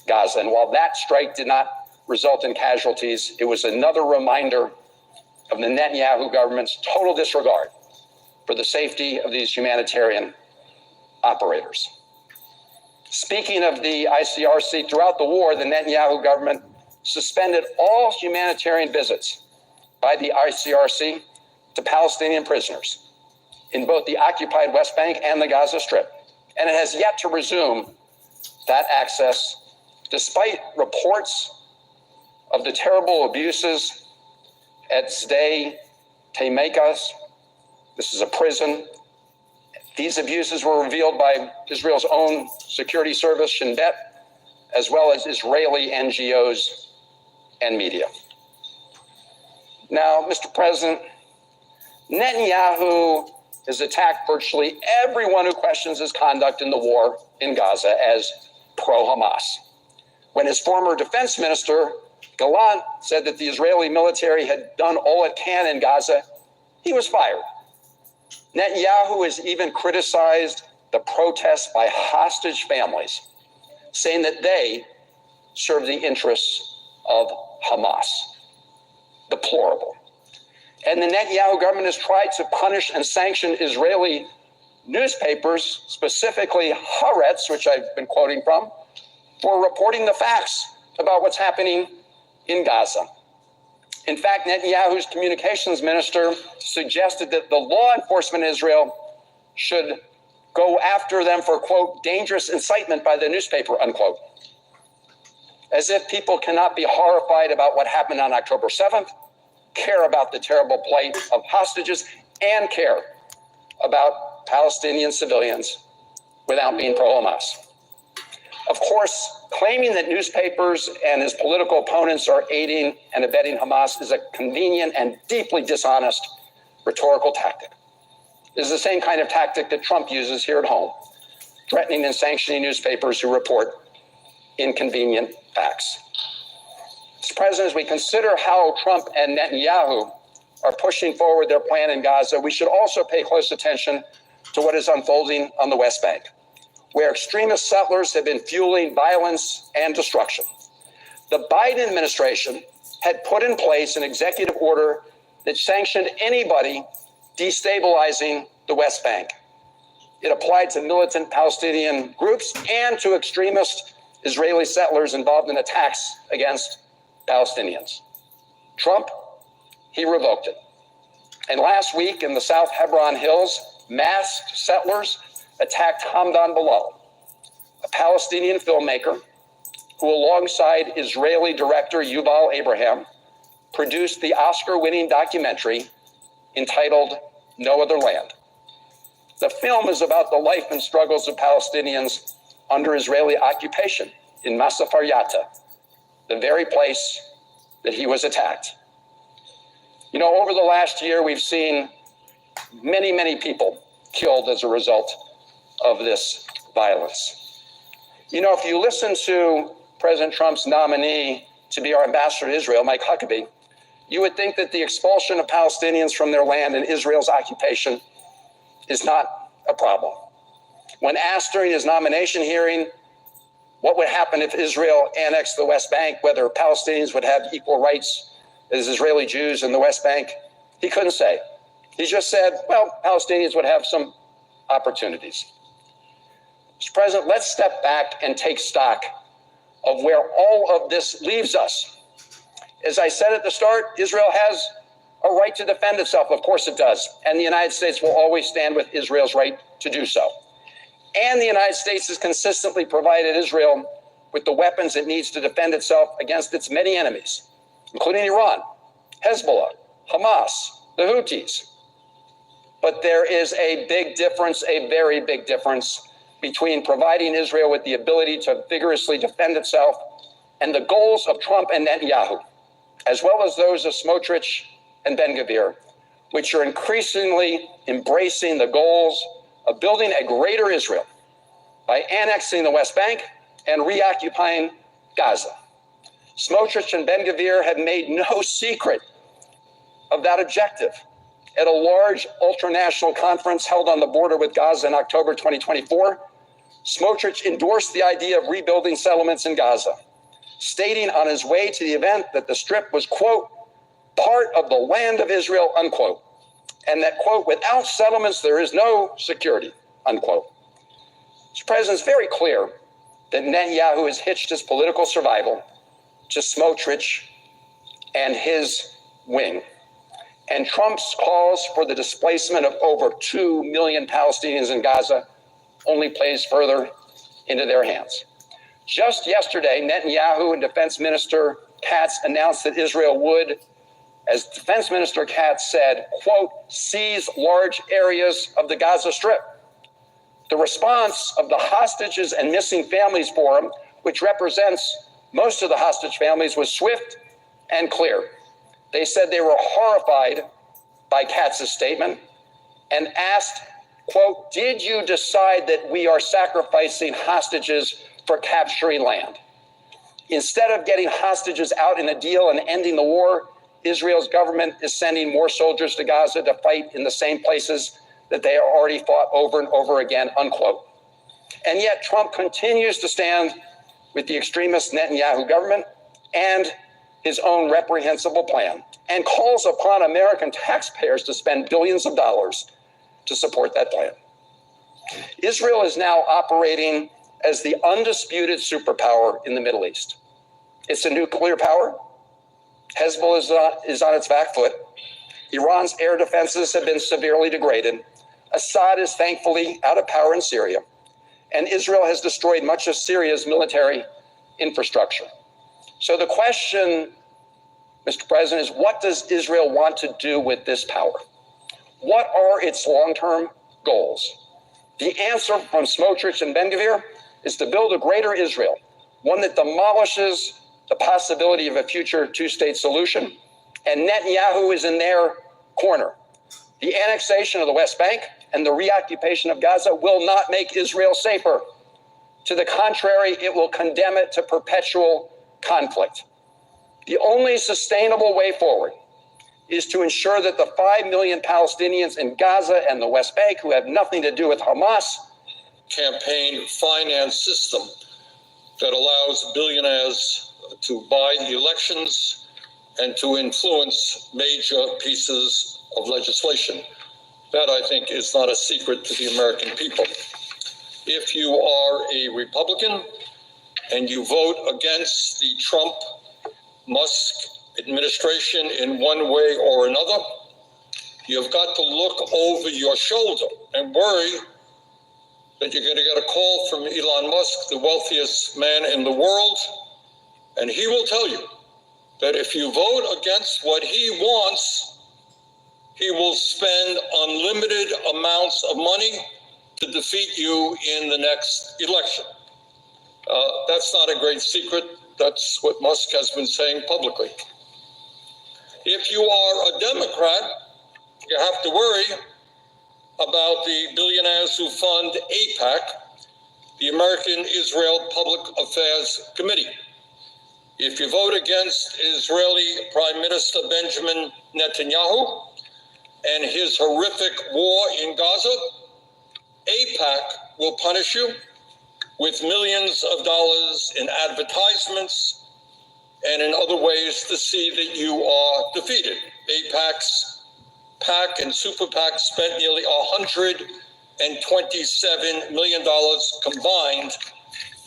Gaza. And while that strike did not result in casualties, it was another reminder of the Netanyahu government's total disregard for the safety of these humanitarian operators. Speaking of the ICRC, throughout the war, the Netanyahu government suspended all humanitarian visits by the ICRC to Palestinian prisoners in both the occupied West Bank and the Gaza Strip. And it has yet to resume that access, despite reports of the terrible abuses at Sde Teimekas. This is a prison. These abuses were revealed by Israel's own security service, Shin Bet, as well as Israeli NGOs and media. Now, Mr. President, Netanyahu has attacked virtually everyone who questions his conduct in the war in Gaza as pro-Hamas. When his former defense minister, Gallant, said that the Israeli military had done all it can in Gaza, he was fired. Netanyahu has even criticized the protests by hostage families, saying that they serve the interests of Hamas. Deplorable. And the Netanyahu government has tried to punish and sanction Israeli newspapers, specifically Haaretz, which I've been quoting from, for reporting the facts about what's happening in Gaza. In fact, Netanyahu's communications minister suggested that the law enforcement in Israel should go after them for, quote, dangerous incitement by the newspaper, unquote. As if people cannot be horrified about what happened on October 7th, care about the terrible plight of hostages, and care about Palestinian civilians without being pro-Hamas. Of course, claiming that newspapers and his political opponents are aiding and abetting Hamas is a convenient and deeply dishonest rhetorical tactic. It is the same kind of tactic that Trump uses here at home, threatening and sanctioning newspapers who report inconvenient facts. Mr. President, as we consider how Trump and Netanyahu are pushing forward their plan in Gaza, we should also pay close attention to what is unfolding on the West Bank, where extremist settlers have been fueling violence and destruction. The Biden administration had put in place an executive order that sanctioned anybody destabilizing the West Bank. It applied to militant Palestinian groups and to extremist Israeli settlers involved in attacks against Palestinians. Trump, he revoked it. And last week in the South Hebron Hills, masked settlers attacked Hamdan Bilal, a Palestinian filmmaker who, alongside Israeli director Yuval Abraham, produced the Oscar-winning documentary entitled No Other Land. The film is about the life and struggles of Palestinians under Israeli occupation in Masafar Yatta, the very place that he was attacked. You know, over the last year, we've seen many, many people killed as a result of this violence. You know, if you listen to President Trump's nominee to be our ambassador to Israel, Mike Huckabee, you would think that the expulsion of Palestinians from their land and Israel's occupation is not a problem. When asked during his nomination hearing what would happen if Israel annexed the West Bank, whether Palestinians would have equal rights as Israeli Jews in the West Bank, he couldn't say. He just said, well, Palestinians would have some opportunities. Mr. President, let's step back and take stock of where all of this leaves us. As I said at the start, Israel has a right to defend itself. Of course it does. And the United States will always stand with Israel's right to do so. And the United States has consistently provided Israel with the weapons it needs to defend itself against its many enemies, including Iran, Hezbollah, Hamas, the Houthis. But there is a big difference, a very big difference, between providing Israel with the ability to vigorously defend itself and the goals of Trump and Netanyahu, as well as those of Smotrich and Ben-Gvir, which are increasingly embracing the goals of building a greater Israel by annexing the West Bank and reoccupying Gaza. Smotrich and Ben-Gvir have made no secret of that objective. At a large ultranational conference held on the border with Gaza in October 2024, Smotrich endorsed the idea of rebuilding settlements in Gaza, stating on his way to the event that the Strip was, quote, part of the land of Israel, unquote, and that, quote, without settlements, there is no security, unquote. Mr. President, it's very clear that Netanyahu has hitched his political survival to Smotrich and his wing. And Trump's calls for the displacement of over 2 million Palestinians in Gaza only plays further into their hands. Just yesterday, Netanyahu and Defense Minister Katz announced that Israel would, as Defense Minister Katz said, quote, seize large areas of the Gaza Strip. The response of the Hostages and Missing Families Forum, which represents most of the hostage families, was swift and clear. They said they were horrified by Katz's statement and asked, quote, did you decide that we are sacrificing hostages for capturing land? Instead of getting hostages out in a deal and ending the war, Israel's government is sending more soldiers to Gaza to fight in the same places that they already fought over and over again, unquote. And yet Trump continues to stand with the extremist Netanyahu government and his own reprehensible plan, and calls upon American taxpayers to spend billions of dollars to support that plan. Israel is now operating as the undisputed superpower in the Middle East. It's a nuclear power. Hezbollah is on its back foot. Iran's air defenses have been severely degraded. Assad is thankfully out of power in Syria. And Israel has destroyed much of Syria's military infrastructure. So the question, Mr. President, is what does Israel want to do with this power? What are its long-term goals? The answer from Smotrich and Ben-Gvir is to build a greater Israel, one that demolishes the possibility of a future two-state solution, and Netanyahu is in their corner. The annexation of the West Bank and the reoccupation of Gaza will not make Israel safer. To the contrary, it will condemn it to perpetual conflict. The only sustainable way forward is to ensure that the 5 million Palestinians in Gaza and the West Bank who have nothing to do with Hamas campaign finance system that allows billionaires to buy elections and to influence major pieces of legislation. That, I think, is not a secret to the American people. If you are a Republican and you vote against the Trump-Musk administration in one way or another, you've got to look over your shoulder and worry that you're going to get a call from Elon Musk, the wealthiest man in the world, and he will tell you that if you vote against what he wants, he will spend unlimited amounts of money to defeat you in the next election. That's not a great secret. That's what Musk has been saying publicly. If you are a Democrat, you have to worry about the billionaires who fund AIPAC, the American Israel Public Affairs Committee. If you vote against Israeli Prime Minister Benjamin Netanyahu and his horrific war in Gaza, AIPAC will punish you with millions of dollars in advertisements and in other ways to see that you are defeated. AIPAC's PAC and Super PAC spent nearly $127 million combined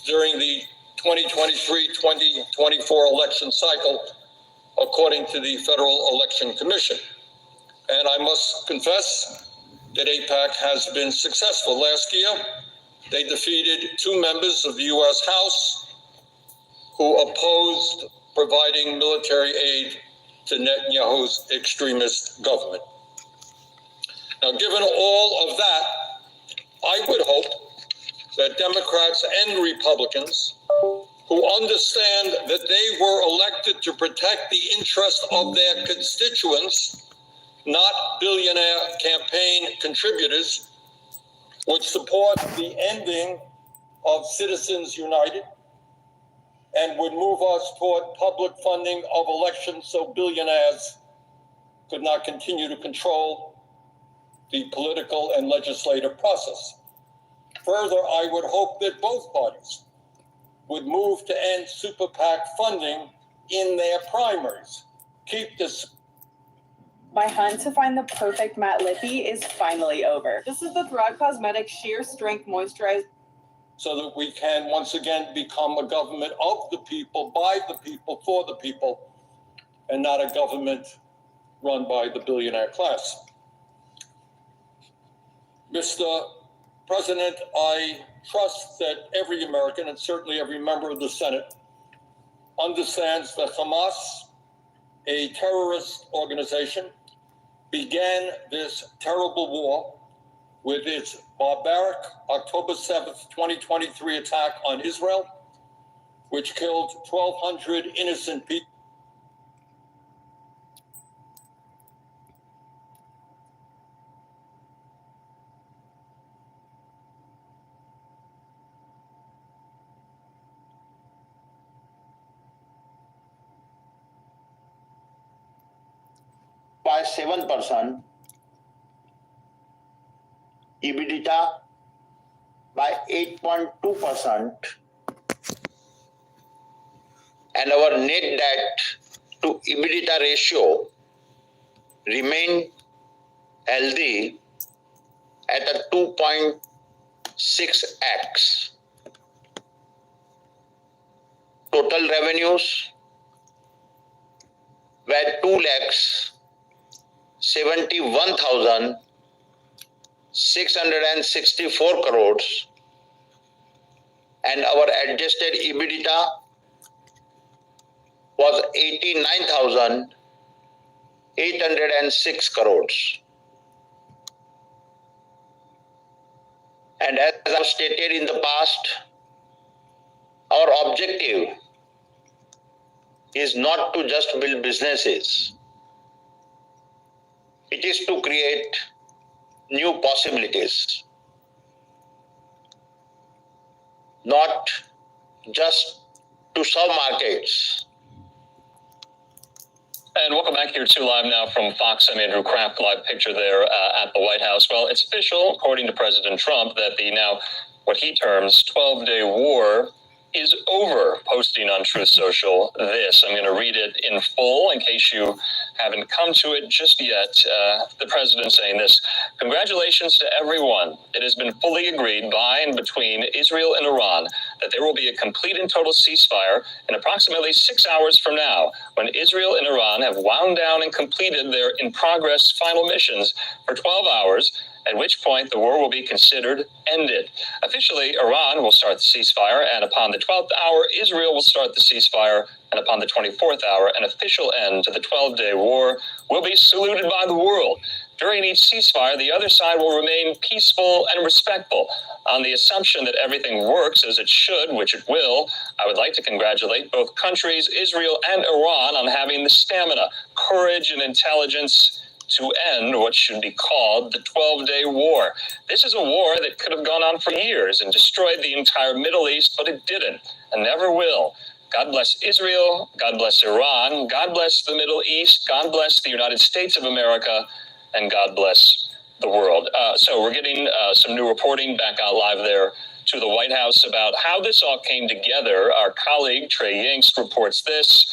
during the 2023-2024 election cycle, according to the Federal Election Commission. And I must confess that AIPAC has been successful. Last year, They defeated 2 members of the U.S. House who opposed providing military aid to Netanyahu's extremist government. Now, given all of that, I would hope that Democrats and Republicans who understand that they were elected to protect the interest of their constituents, not billionaire campaign contributors, would support the ending of Citizens United and would move us toward public funding of elections so billionaires could not continue to control the political and legislative process. Further, I would hope that both parties would move to end super PAC funding in their primaries. Keep this. My hunt to find the perfect matte lippy is finally over. This is the Thrive Cosmetics Sheer Strength Moisturizer. So that we can once again become a government of the people, by the people, for the people, and not a government run by the billionaire class. Mr. President, I trust that every American, and certainly every member of the Senate, understands that Hamas, a terrorist organization, began this terrible war with its barbaric October 7th, 2023 attack on Israel, which killed 1,200 innocent people. By 7%, EBITDA by 8.2%, and our net debt to EBITDA ratio remained healthy at a 2.6x. Total revenues were 2,71,664 crores, and our adjusted EBITDA was 89,806 crores. And as I've stated in the past, our objective is not to just build businesses. It is to create new possibilities, not just to serve markets. And welcome back here to Live Now from Fox. I'm Andrew Kraft, live picture there at the White House. Well, it's official, according to President Trump, that the now what he terms 12-day war is over. Posting on Truth Social this. I'm going to read it in full in case you haven't come to it just yet. The president saying this: congratulations to everyone. It has been fully agreed by and between Israel and Iran that there will be a complete and total ceasefire in approximately 6 hours from now, when Israel and Iran have wound down and completed their in-progress final missions for 12 hours, at which point the war will be considered ended. Officially, Iran will start the ceasefire, and upon the 12th hour, Israel will start the ceasefire, and upon the 24th hour, an official end to the 12-day war will be saluted by the world. During each ceasefire, the other side will remain peaceful and respectful. On the assumption that everything works as it should, which it will, I would like to congratulate both countries, Israel and Iran, on having the stamina, courage, and intelligence to end what should be called the 12-day war. This is a war that could have gone on for years and destroyed the entire Middle East, but it didn't and never will. God bless Israel, God bless Iran, God bless the Middle East, God bless the United States of America, and God bless the world. So we're getting some new reporting back out live there to the White House about how this all came together. Our colleague Trey Yingst reports this: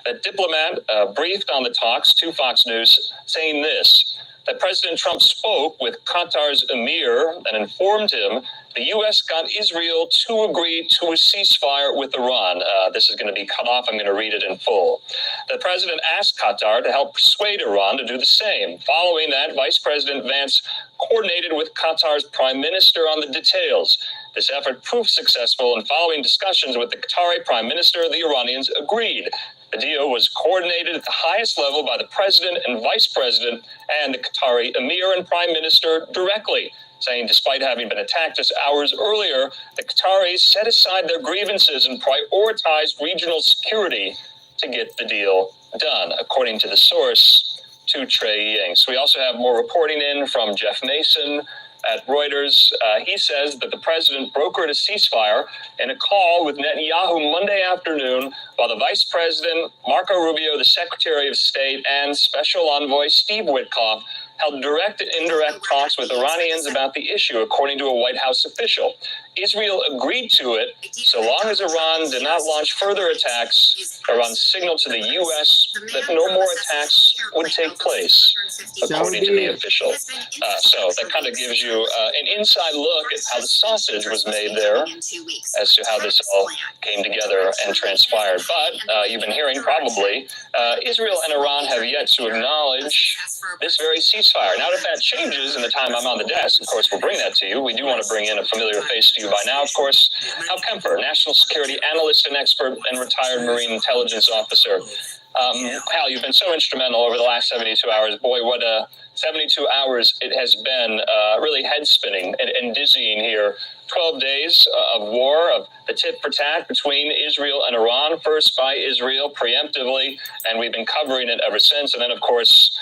that diplomat briefed on the talks to Fox News, saying this, that President Trump spoke with Qatar's emir and informed him the U.S. got Israel to agree to a ceasefire with Iran. This is going to be cut off. I'm going to read it in full. The president asked Qatar to help persuade Iran to do the same. Following that, Vice President Vance coordinated with Qatar's prime minister on the details. This effort proved successful, and following discussions with the Qatari prime minister, the Iranians agreed. The deal was coordinated at the highest level by the president and vice president and the Qatari emir and prime minister directly, saying despite having been attacked just hours earlier, the Qataris set aside their grievances and prioritized regional security to get the deal done, according to the source to Trey Yingst. We also have more reporting in from Jeff Mason at Reuters. He says that the president brokered a ceasefire in a call with Netanyahu Monday afternoon while the vice president, Marco Rubio, the secretary of state, and special envoy Steve Witkoff held direct and indirect talks with Iranians about the issue, according to a White House official. Israel agreed to it so long as Iran did not launch further attacks. Iran signaled to the U.S. that no more attacks would take place, according to the official. So that kind of gives you an inside look at how the sausage was made there as to how this all came together and transpired. But you've been hearing probably Israel and Iran have yet to acknowledge this very ceasefire. Now, if that changes in the time I'm on the desk, of course, we'll bring that to you. We do want to bring in a familiar face to you by now, of course, Hal Kemper, national security analyst and expert and retired Marine intelligence officer. Hal, you've been so instrumental over the last 72 hours. Boy, what 72 hours it has been, really head-spinning and dizzying here. 12 days of war, of the tit for tat between Israel and Iran, first by Israel preemptively, and we've been covering it ever since. And then, of course,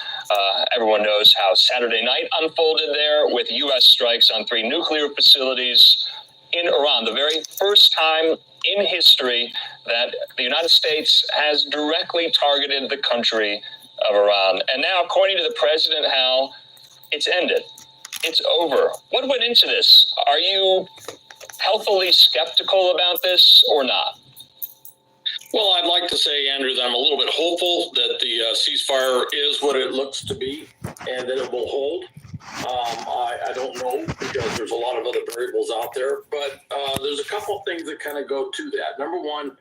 everyone knows how Saturday night unfolded there with U.S. strikes on 3 nuclear facilities in Iran, the very first time in history that the United States has directly targeted the country of Iran. And now, according to the president, Hal, it's ended. It's over. What went into this? Are you healthily skeptical about this or not? Well, I'd like to say, Andrew, that I'm a little bit hopeful that the ceasefire is what it looks to be and that it will hold. I don't know because there's a lot of other variables out there, but there's a couple of things that kind of go to that. Number one,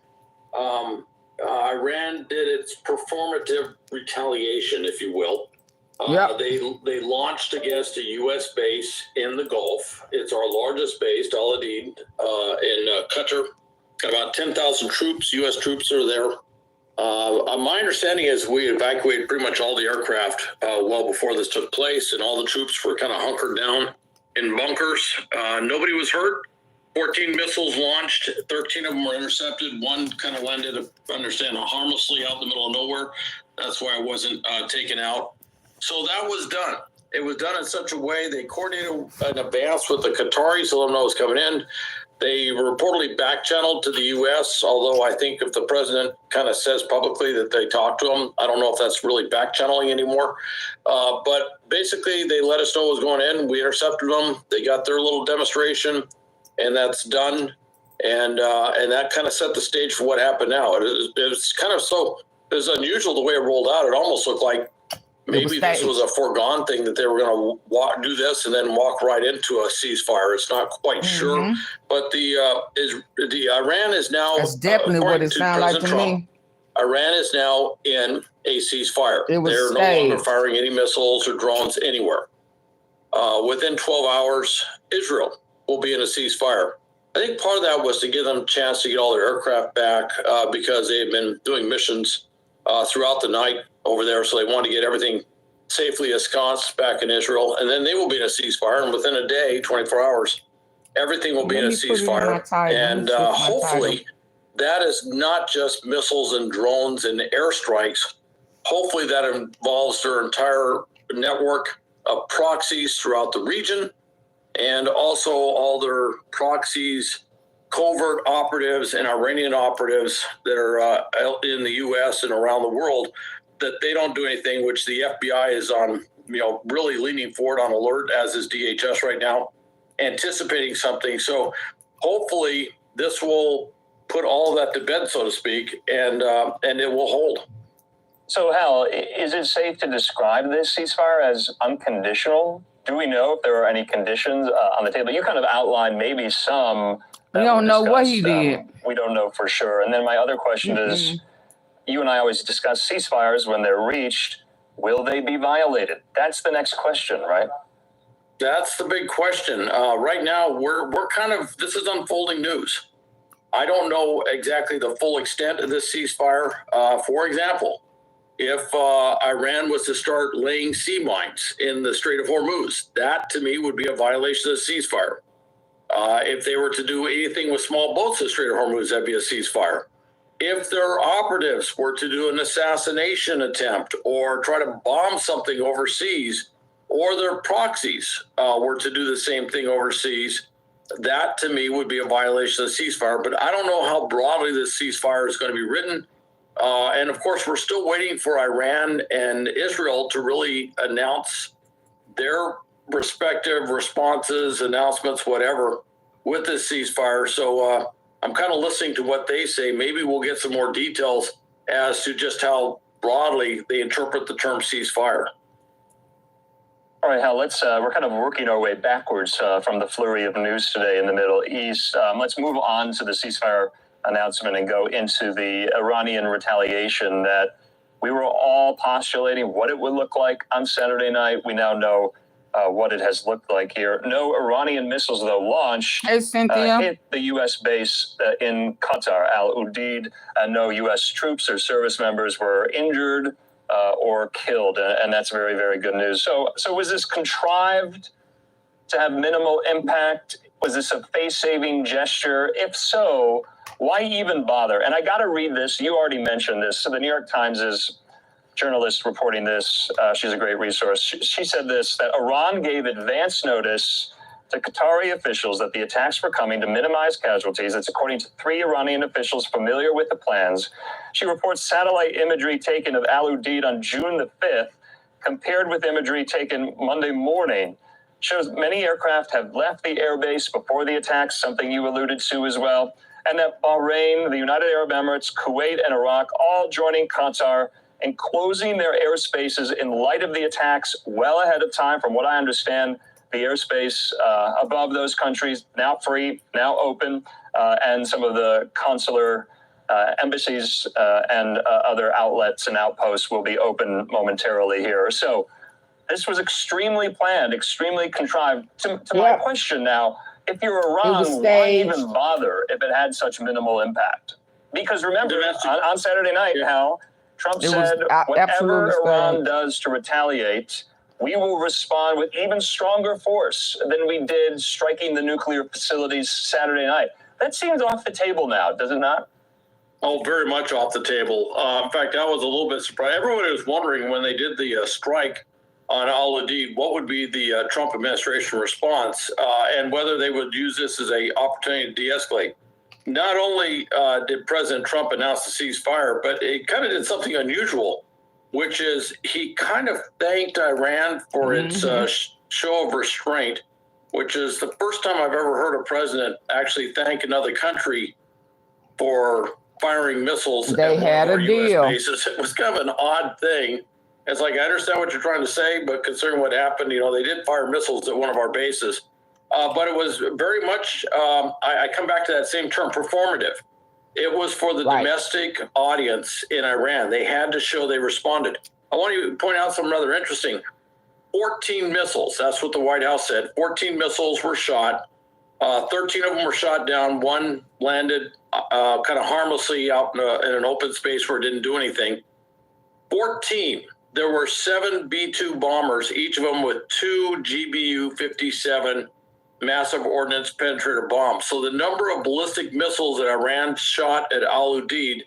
Iran did its performative retaliation, if you will. They launched against a U.S. base in the Gulf. It's our largest base, Al Adid, in Qatar. About 10,000 troops, U.S. troops are there. My understanding is we evacuated pretty much all the aircraft well before this took place, and all the troops were kind of hunkered down in bunkers. Nobody was hurt. 14 missiles launched. 13 of them were intercepted. One kind of landed, I understand, harmlessly out in the middle of nowhere. That's why it wasn't taken out. So that was done. It was done in such a way they coordinated in advance with the Qataris to let them know it was coming in. They were reportedly back-channeled to the U.S., although I think if the president kind of says publicly that they talked to him, I don't know if that's really back-channeling anymore. But basically, they let us know what was going in. We intercepted them. They got their little demonstration, and that's done. And that kind of set the stage for what happened now. It was kind of so – it was unusual the way it rolled out. It almost looked like maybe this was a foregone thing that they were going to do this and then walk right into a ceasefire. It's not quite sure, but the Iran is now. That's definitely what it sounds like to me. Iran is now in a ceasefire. They're no longer firing any missiles or drones anywhere. Within 12 hours, Israel will be in a ceasefire. I think part of that was to give them a chance to get all their aircraft back because they had been doing missions throughout the night over there, so they wanted to get everything safely ensconced back in Israel, and then they will be in a ceasefire, and within a day, 24 hours, everything will be in a ceasefire, and hopefully that is not just missiles and drones and airstrikes. Hopefully that involves their entire network of proxies throughout the region, and also all their proxies, covert operatives and Iranian operatives that are in the U.S. and around the world, that they don't do anything, which the FBI is on, really leaning forward on alert, as is DHS right now, anticipating something. So hopefully this will put all of that to bed, so to speak, and it will hold. So, Hal, is it safe to describe this ceasefire as unconditional? Do we know if there are any conditions on the table? You kind of outlined maybe some. We don't know what he did. We don't know for sure. And then my other question is, you and I always discuss ceasefires when they're reached. Will they be violated? That's the next question, right? That's the big question. Right now, we're kind of, this is unfolding news. I don't know exactly the full extent of this ceasefire. For example, if Iran was to start laying sea mines in the Strait of Hormuz, that to me would be a violation of the ceasefire. If they were to do anything with small boats in the Strait of Hormuz, that'd be a ceasefire. If their operatives were to do an assassination attempt or try to bomb something overseas, or their proxies were to do the same thing overseas, that to me would be a violation of the ceasefire. But I don't know how broadly this ceasefire is going to be written. And of course, we're still waiting for Iran and Israel to really announce their respective responses, announcements, whatever, with this ceasefire. So I'm kind of listening to what they say. Maybe we'll get some more details as to just how broadly they interpret the term ceasefire. All right, Hal, we're kind of working our way backwards from the flurry of news today in the Middle East. Let's move on to the ceasefire announcement and go into the Iranian retaliation that we were all postulating what it would look like on Saturday night. We now know what it has looked like here. No Iranian missiles, though, launched hit the U.S. base in Qatar, Al Udeid. No U.S. troops or service members were injured or killed, and that's very, very good news. So was this contrived to have minimal impact? Was this a face-saving gesture? If so, why even bother? And I got to read this. You already mentioned this. So the New York Times is journalist reporting this. She's a great resource. She said this, that Iran gave advance notice to Qatari officials that the attacks were coming to minimize casualties. It's according to 3 Iranian officials familiar with the plans. She reports satellite imagery taken of Al Udeid on June the 5th, compared with imagery taken Monday morning, shows many aircraft have left the airbase before the attacks, something you alluded to as well, and that Bahrain, the United Arab Emirates, Kuwait, and Iraq all joining Qatar in closing their airspaces in light of the attacks well ahead of time. From what I understand, the airspace above those countries now free, now open, and some of the consular embassies and other outlets and outposts will be open momentarily here. So this was extremely planned, extremely contrived. To my question now, if you're Iran, why even bother if it had such minimal impact? Because remember, on Saturday night, Hal, Trump said, whatever Iran does to retaliate, we will respond with even stronger force than we did striking the nuclear facilities Saturday night. That seems off the table now, does it not? Oh, very much off the table. In fact, I was a little bit surprised. Everybody was wondering when they did the strike on Al Udeid, what would be the Trump administration response and whether they would use this as an opportunity to de-escalate. Not only did President Trump announce the ceasefire, but it kind of did something unusual, which is he kind of thanked Iran for its show of restraint, which is the first time I've ever heard a president actually thank another country for firing missiles at one of our U.S. bases. It was kind of an odd thing. It's like, I understand what you're trying to say, but considering what happened, you know, they did fire missiles at one of our bases. But it was very much, I come back to that same term, performative. It was for the domestic audience in Iran. They had to show they responded. I want to point out something rather interesting. 14 missiles, that's what the White House said. 14 missiles were shot. 13 of them were shot down. One landed kind of harmlessly out in an open space where it didn't do anything. 14. There were 7 B-2 bombers, each of them with 2 GBU-57 massive ordnance penetrator bombs. So the number of ballistic missiles that Iran shot at Al Udeid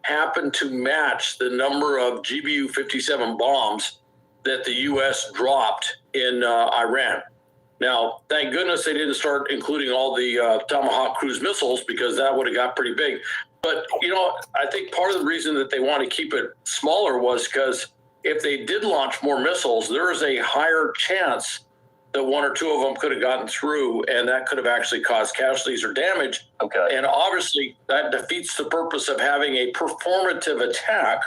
happened to match the number of GBU-57 bombs that the U.S. dropped in Iran. Now, thank goodness they didn't start including all the Tomahawk cruise missiles, because that would have got pretty big. But, you know, I think part of the reason that they want to keep it smaller was because if they did launch more missiles, there is a higher chance that 1 or 2 of them could have gotten through, and that could have actually caused casualties or damage. Okay. And obviously, that defeats the purpose of having a performative attack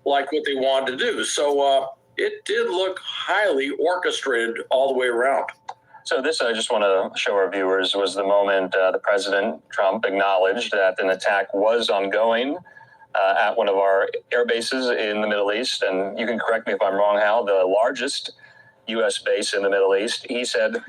like what they wanted to do. So it did look highly orchestrated all the way around. So this, I just want to show our viewers, was the moment the President Trump acknowledged that an attack was ongoing at one of our air bases in the Middle East. And you can correct me if I'm wrong, Hal, the largest U.S. base in the Middle East. He said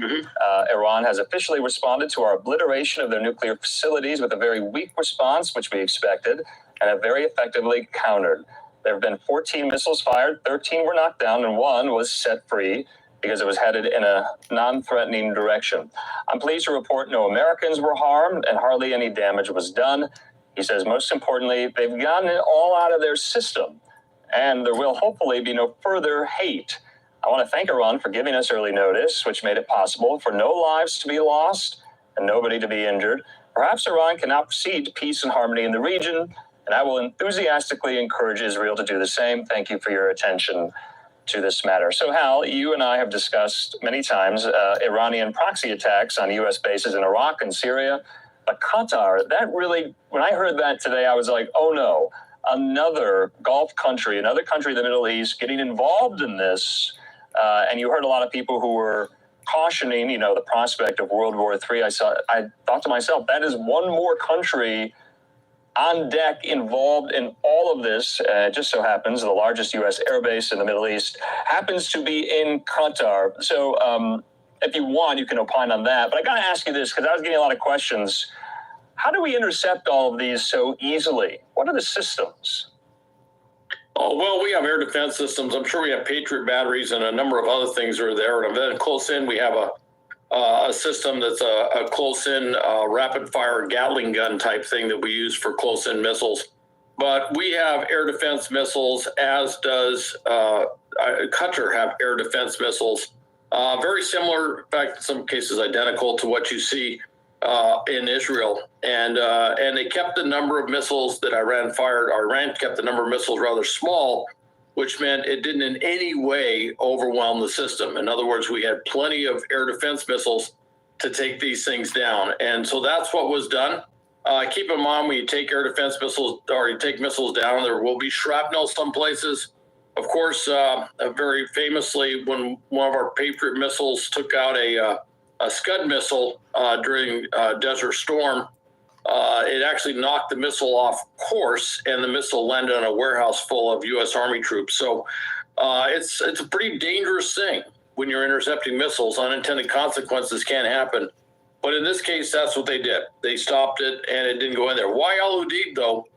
Iran has officially responded to our obliteration of their nuclear facilities with a very weak response, which we expected, and have very effectively countered. There have been 14 missiles fired, 13 were knocked down, and 1 was set free because it was headed in a non-threatening direction. I'm pleased to report no Americans were harmed and hardly any damage was done. He says, most importantly, they've gotten it all out of their system, and there will hopefully be no further hate. I want to thank Iran for giving us early notice, which made it possible for no lives to be lost and nobody to be injured. Perhaps Iran can now proceed to peace and harmony in the region, and I will enthusiastically encourage Israel to do the same. Thank you for your attention to this matter. So, Hal, you and I have discussed many times Iranian proxy attacks on U.S. bases in Iraq and Syria. But Qatar, that really, when I heard that today, I was like, oh no, another Gulf country, another country in the Middle East getting involved in this. And you heard a lot of people who were cautioning, you know, the prospect of World War III. I thought to myself, that is one more country on deck involved in all of this. It just so happens the largest U.S. airbase in the Middle East happens to be in Qatar. So if you want, you can opine on that. But I got to ask you this, because I was getting a lot of questions. How do we intercept all of these so easily? What are the systems? Oh, well, we have air defense systems. I'm sure we have Patriot batteries and a number of other things are there. And then close in, we have a system that's a close-in rapid-fire Gatling gun type thing that we use for close-in missiles. But we have air defense missiles, as does Qatar have air defense missiles. Very similar, in fact, in some cases identical to what you see in Israel. And they kept the number of missiles that Iran fired. Iran kept the number of missiles rather small, which meant it didn't in any way overwhelm the system. In other words, we had plenty of air defense missiles to take these things down. And so that's what was done. Keep in mind, when you take air defense missiles or you take missiles down, there will be shrapnel some places. Of course, very famously, when one of our Patriot missiles took out a Scud missile during Desert Storm, it actually knocked the missile off course, and the missile landed on a warehouse full of U.S. Army troops. So it's a pretty dangerous thing when you're intercepting missiles. Unintended consequences can happen. But in this case, that's what they did. They stopped it, and it didn't go in there. Al-Udeid, though,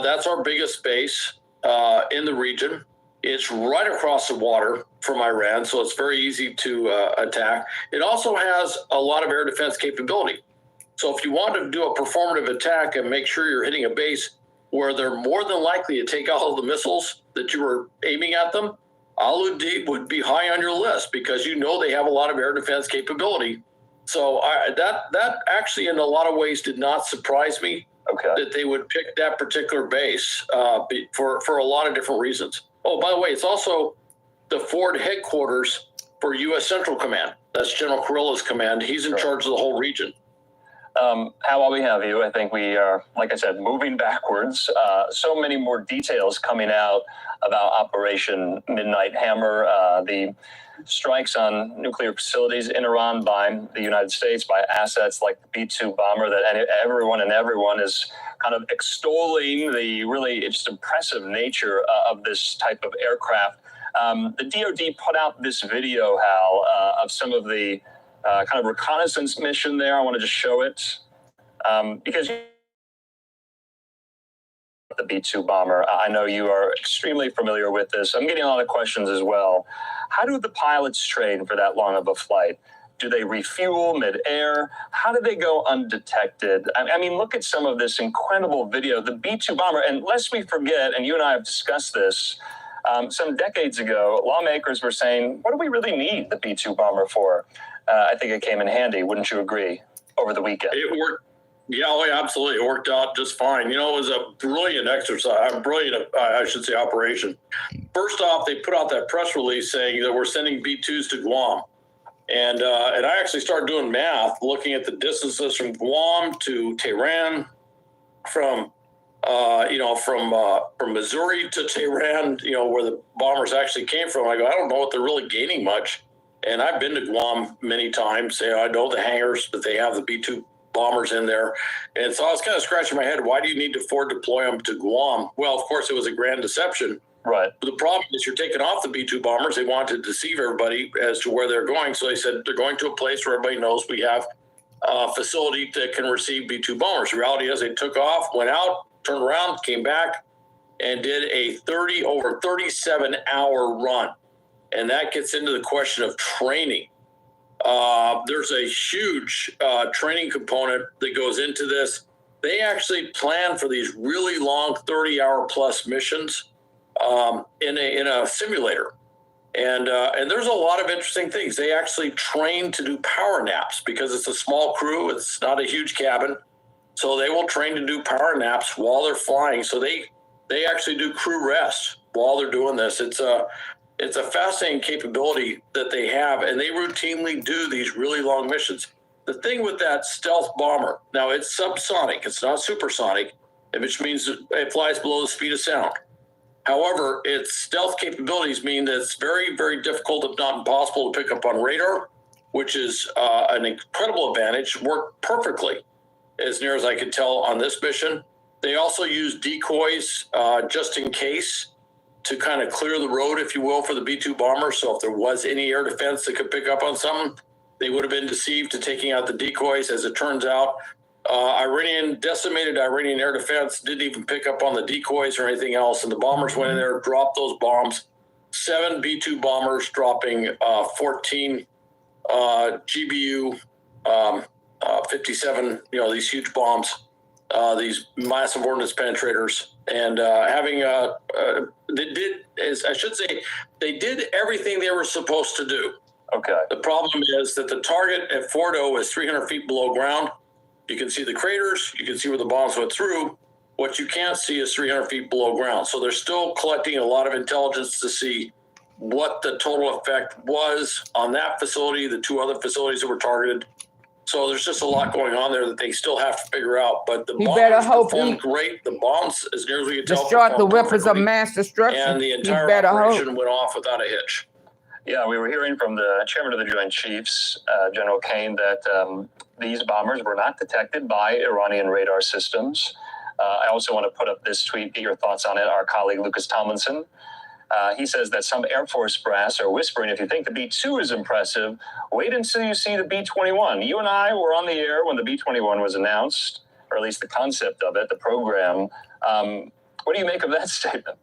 that's our biggest base in the region. It's right across the water from Iran, so it's very easy to attack. It also has a lot of air defense capability. So if you want to do a performative attack and make sure you're hitting a base where they're more than likely to take all of the missiles that you were aiming at them, Al-Udeid would be high on your list because you know they have a lot of air defense capability. So that actually, in a lot of ways, did not surprise me that they would pick that particular base for a lot of different reasons. Oh, by the way, it's also the Ford headquarters for U.S. Central Command. That's General Kurilla's command. He's in charge of the whole region. Hal, while we have you, I think we are, like I said, moving backwards. So many more details coming out about Operation Midnight Hammer, the strikes on nuclear facilities in Iran by the United States, by assets like the B-2 bomber that everyone is kind of extolling the really just impressive nature of this type of aircraft. The DoD put out this video, Hal, of some of the kind of reconnaissance mission there. I want to just show it because the B-2 bomber. I know you are extremely familiar with this. I'm getting a lot of questions as well. How do the pilots train for that long of a flight? Do they refuel mid-air? How do they go undetected? I mean, look at some of this incredible video. The B-2 bomber, and lest we forget, and you and I have discussed this, some decades ago, lawmakers were saying, what do we really need the B-2 bomber for? I think it came in handy, wouldn't you agree, over the weekend? It worked. Yeah, absolutely. It worked out just fine. You know, it was a brilliant exercise, operation. First off, they put out that press release saying that we're sending B-2s to Guam. And I actually started doing math, looking at the distances from Guam to Tehran, from from Missouri to Tehran, where the bombers actually came from. I go, I don't know if they're really gaining much. And I've been to Guam many times. I know the hangars that they have the B-2 bombers in there. And so I was kind of scratching my head. Why do you need to forward deploy them to Guam? Well, of course, it was a grand deception. Right. But the problem is you're taking off the B-2 bombers. They wanted to deceive everybody as to where they're going. So they said they're going to a place where everybody knows we have a facility that can receive B-2 bombers. The reality is they took off, went out, turned around, came back, and did a 37-hour run. And that gets into the question of training. There's a huge training component that goes into this. They actually plan for these really long 30-hour plus missions in a simulator. And there's a lot of interesting things. They actually train to do power naps because it's a small crew. It's not a huge cabin. So they will train to do power naps while they're flying. So they actually do crew rest while they're doing this. It's a fascinating capability that they have, and they routinely do these really long missions. The thing with that stealth bomber, now it's subsonic, it's not supersonic, which means it flies below the speed of sound. However, its stealth capabilities mean that it's very, very difficult, if not impossible, to pick up on radar, which is an incredible advantage. Worked perfectly, as near as I could tell, on this mission. They also use decoys just in case, to kind of clear the road, if you will, for the B-2 bomber. So if there was any air defense that could pick up on something, they would have been deceived to taking out the decoys. As it turns out, decimated Iranian air defense didn't even pick up on the decoys or anything else. And the bombers went in there, dropped those bombs. 7 B-2 bombers dropping 14 GBU 57, these huge bombs, these massive ordnance penetrators. And they did everything they were supposed to do. Okay. The problem is that the target at Fordo is 300 feet below ground. You can see the craters. You can see where the bombs went through. What you can't see is 300 feet below ground. So they're still collecting a lot of intelligence to see what the total effect was on that facility, the 2 other facilities that were targeted. So there's just a lot going on there that they still have to figure out. But the bombs performed great. The bombs, as near as we can tell, destroyed the weapons of mass destruction. And the entire operation went off without a hitch. Yeah, we were hearing from the chairman of the Joint Chiefs, General Kane, that these bombers were not detected by Iranian radar systems. I also want to put up this tweet, get your thoughts on it. Our colleague Lucas Tomlinson, he says that some Air Force brass are whispering, if you think the B-2 is impressive, wait until you see the B-21. You and I were on the air when the B-21 was announced, or at least the concept of it, the program. What do you make of that statement?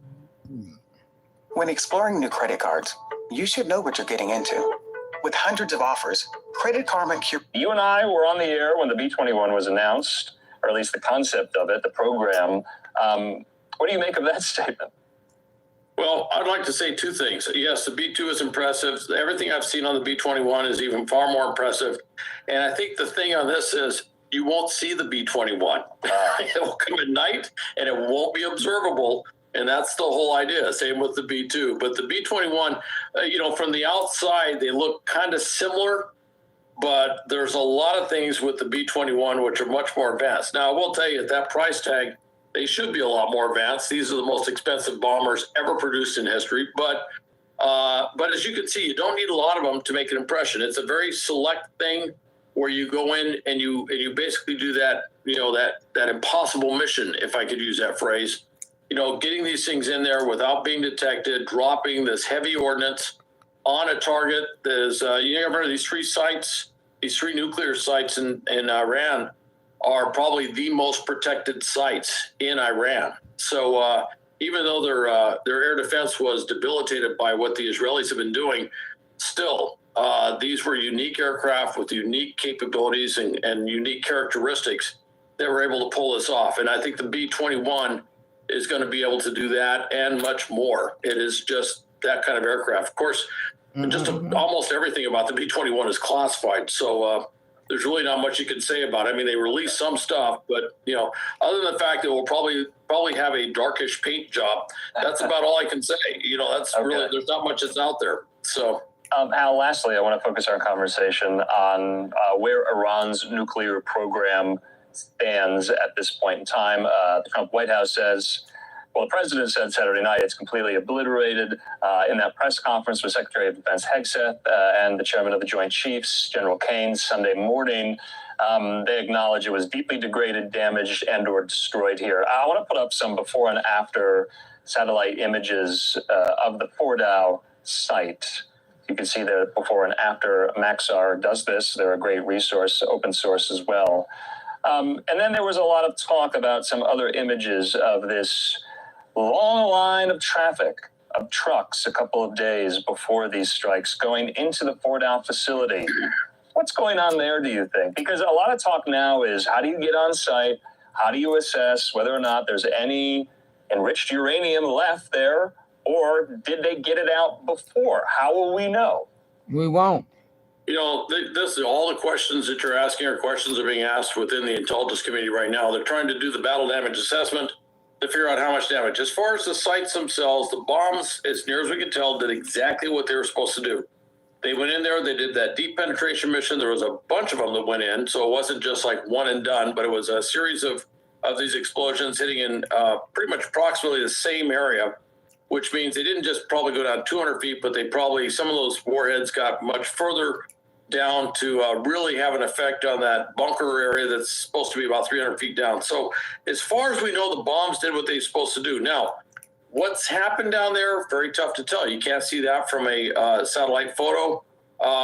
When exploring new credit cards, you should know what you're getting into. With hundreds of offers, Credit Karma You and I were on the air when the B-21 was announced, or at least the concept of it, the program. What do you make of that statement? Well, I'd like to say 2 things. Yes, the B-2 is impressive. Everything I've seen on the B-21 is even far more impressive. And I think the thing on this is you won't see the B-21. It will come at night, and it won't be observable. And that's the whole idea. Same with the B-2. But the B-21, from the outside, they look kind of similar. But there's a lot of things with the B-21 which are much more advanced. Now, I will tell you, at that price tag, they should be a lot more advanced. These are the most expensive bombers ever produced in history. But as you can see, you don't need a lot of them to make an impression. It's a very select thing where you go in and you basically do that, that impossible mission, if I could use that phrase. Getting these things in there without being detected, dropping this heavy ordnance on a target that is, remember these 3 sites, these 3 nuclear sites in Iran are probably the most protected sites in Iran. So even though their air defense was debilitated by what the Israelis have been doing, still, these were unique aircraft with unique capabilities and unique characteristics that were able to pull this off. And I think the B-21 is going to be able to do that and much more. It is just that kind of aircraft. Of course, almost everything about the B-21 is classified. So there's really not much you can say about it. I mean, they released some stuff, but, other than the fact that it will probably have a darkish paint job, that's about all I can say. That's okay. Really, there's not much that's out there. So, Al, lastly, I want to focus our conversation on where Iran's nuclear program stands at this point in time. The Trump White House says, well, the president said Saturday night it's completely obliterated. In that press conference with Secretary of Defense Hegseth and the chairman of the Joint Chiefs, General Keynes, Sunday morning, they acknowledge it was deeply degraded, damaged, and or destroyed here. I want to put up some before and after satellite images of the Fordow site. You can see the before and after. Maxar does this. They're a great resource, open source as well. And then there was a lot of talk about some other images of this long line of traffic of trucks a couple of days before these strikes going into the Fordow facility. What's going on there, do you think? Because a lot of talk now is, how do you get on site? How do you assess whether or not there's any enriched uranium left there, or did they get it out before? How will we know? We won't. You know, this is all the questions that you're asking are questions that are being asked within the intelligence community right now. They're trying to do the battle damage assessment to figure out how much damage. As far as the sites themselves, the bombs, as near as we can tell, did exactly what they were supposed to do. They went in there, they did that deep penetration mission. There was a bunch of them that went in, so it wasn't just like one and done, but it was a series of these explosions hitting in pretty much approximately the same area, which means they didn't just probably go down 200 feet, but they probably, some of those warheads got much further down to really have an effect on that bunker area that's supposed to be about 300 feet down. So as far as we know, the bombs did what they were supposed to do. Now, what's happened down there, very tough to tell. You can't see that from a satellite photo.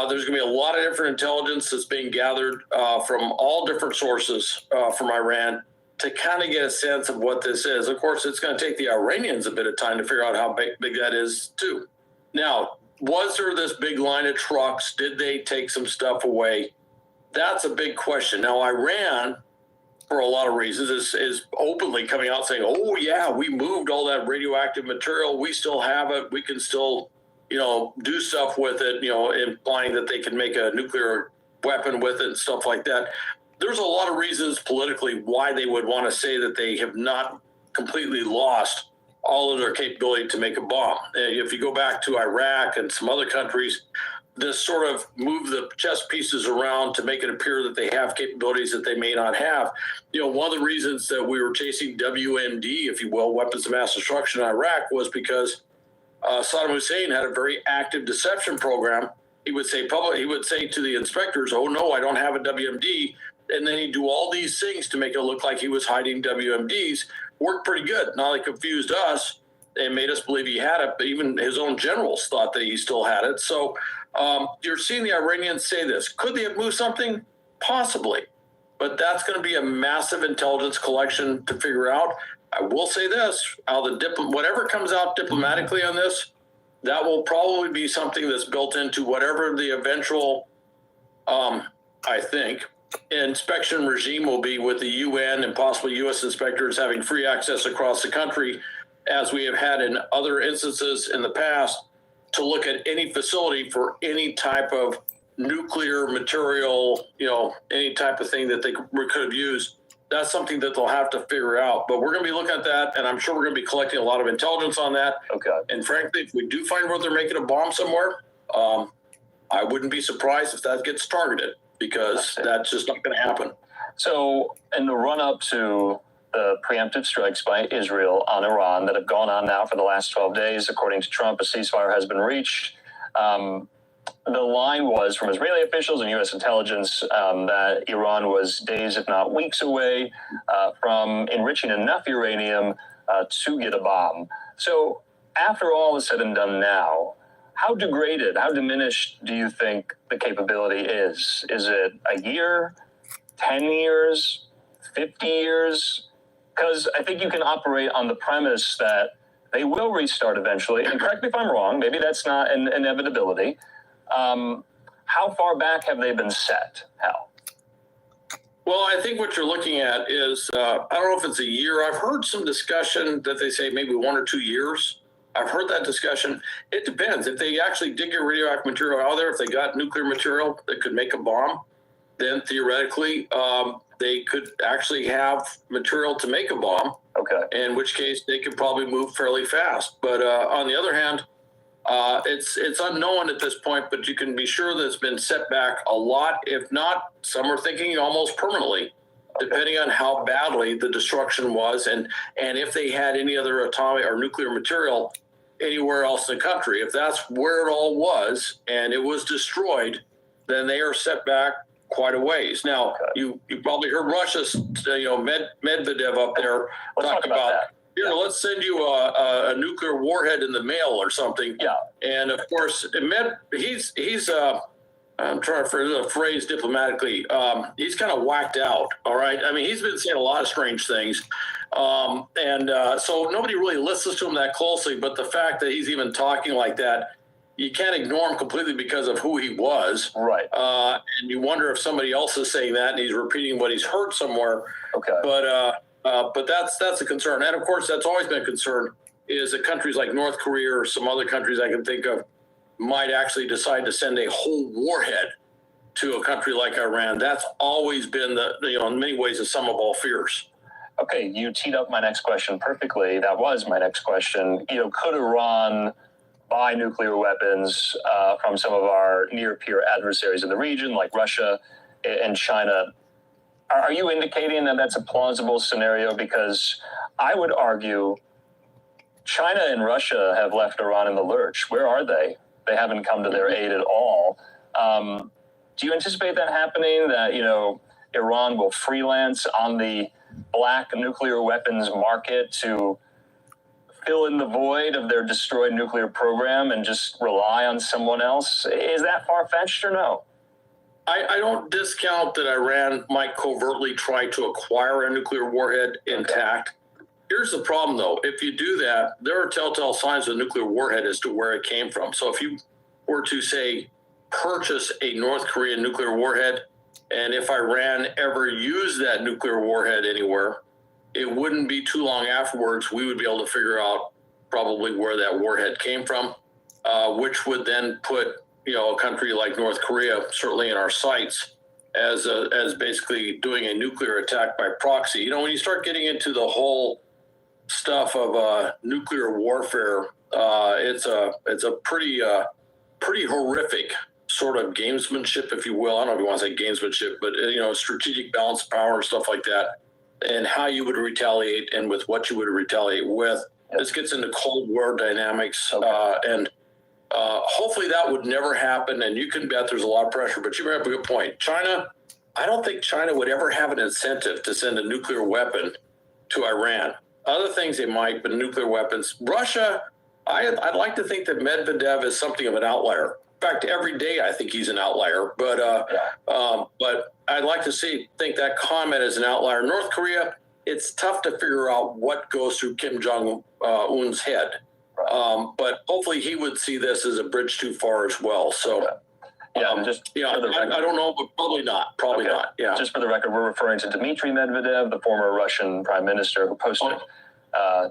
There's going to be a lot of different intelligence that's being gathered from all different sources from Iran to kind of get a sense of what this is. Of course, it's going to take the Iranians a bit of time to figure out how big that is, too. Now, was there this big line of trucks? Did they take some stuff away? That's a big question. Now, Iran, for a lot of reasons, is openly coming out saying, oh, yeah, we moved all that radioactive material. We still have it. We can still, do stuff with it, implying that they can make a nuclear weapon with it and stuff like that. There's a lot of reasons politically why they would want to say that they have not completely lost all of their capability to make a bomb. If you go back to Iraq and some other countries, this sort of move the chess pieces around to make it appear that they have capabilities that they may not have. One of the reasons that we were chasing WMD, if you will, weapons of mass destruction in Iraq, was because Saddam Hussein had a very active deception program. He would say to the inspectors, oh no, I don't have a WMD. And then he'd do all these things to make it look like he was hiding WMDs. Worked pretty good. Not only confused us and made us believe he had it, but even his own generals thought that he still had it. So you're seeing the Iranians say this. Could they have moved something? Possibly. But that's going to be a massive intelligence collection to figure out. I will say this, whatever comes out diplomatically on this, that will probably be something that's built into whatever the eventual, I think, inspection regime will be, with the UN and possibly U.S. inspectors having free access across the country, as we have had in other instances in the past, to look at any facility for any type of nuclear material, any type of thing that they could have used. That's something that they'll have to figure out. But we're going to be looking at that, and I'm sure we're going to be collecting a lot of intelligence on that. Okay. And frankly, if we do find where they're making a bomb somewhere, I wouldn't be surprised if that gets targeted, because that's just not going to happen. So in the run-up to the preemptive strikes by Israel on Iran that have gone on now for the last 12 days, according to Trump, a ceasefire has been reached. The line was from Israeli officials and U.S. intelligence that Iran was days, if not weeks away from enriching enough uranium to get a bomb. So after all is said and done now, how degraded, how diminished do you think the capability is? Is it a year, 10 years, 50 years? Because I think you can operate on the premise that they will restart eventually. And correct me if I'm wrong, maybe that's not an inevitability. How far back have they been set, Hal? Well, I think what you're looking at is, I don't know if it's a year. I've heard some discussion that they say maybe 1 or 2 years. I've heard that discussion. It depends. If they actually did get radioactive material out there, if they got nuclear material that could make a bomb, then theoretically they could actually have material to make a bomb. Okay. In which case they could probably move fairly fast. But on the other hand, it's unknown at this point, but you can be sure that it's been set back a lot. If not, some are thinking almost permanently. depending on how badly the destruction was and if they had any other atomic or nuclear material anywhere else in the country. If that's where it all was and it was destroyed, then they are set back quite a ways. Now, you probably heard Russia's, Medvedev up there talking about, here, let's send you a nuclear warhead in the mail or something. Yeah. And of course, he's I'm trying to phrase the phrase diplomatically. He's kind of whacked out. All right. I mean, he's been saying a lot of strange things. So nobody really listens to him that closely. But the fact that he's even talking like that, you can't ignore him completely because of who he was. Right. And you wonder if somebody else is saying that and he's repeating what he's heard somewhere. Okay. But that's a concern. And of course, that's always been a concern, is that countries like North Korea or some other countries I can think of might actually decide to send a whole warhead to a country like Iran. That's always been in many ways, the sum of all fears. Okay, you teed up my next question perfectly. That was my next question. Could Iran buy nuclear weapons from some of our near-peer adversaries in the region, like Russia and China? Are you indicating that that's a plausible scenario? Because I would argue China and Russia have left Iran in the lurch. Where are they? They haven't come to their aid at all. Do you anticipate that happening, that, Iran will freelance on the black nuclear weapons market to fill in the void of their destroyed nuclear program and just rely on someone else? Is that far-fetched or no? I don't discount that Iran might covertly try to acquire a nuclear warhead intact. Here's the problem, though. If you do that, there are telltale signs of a nuclear warhead as to where it came from. So if you were to, say, purchase a North Korean nuclear warhead, and if Iran ever used that nuclear warhead anywhere, it wouldn't be too long afterwards we would be able to figure out probably where that warhead came from, which would then put a country like North Korea certainly in our sights as basically doing a nuclear attack by proxy. When you start getting into the whole stuff of nuclear warfare, it's a pretty horrific sort of gamesmanship, if you will. I don't know if you want to say gamesmanship, but strategic balance of power and stuff like that, and how you would retaliate and with what you would retaliate with. This gets into Cold War dynamics, and hopefully that would never happen. And you can bet there's a lot of pressure, but you bring up a good point. China, I don't think China would ever have an incentive to send a nuclear weapon to Iran. Other things they might, but nuclear weapons. Russia, I'd like to think that Medvedev is something of an outlier. In fact, every day I think he's an outlier. But I'd like to think that comment is an outlier. North Korea, it's tough to figure out what goes through Kim Jong-un's head. But hopefully he would see this as a bridge too far as well. So, I don't know, but probably not. Probably not. Yeah. Just for the record, we're referring to Dmitry Medvedev, the former Russian prime minister, who posted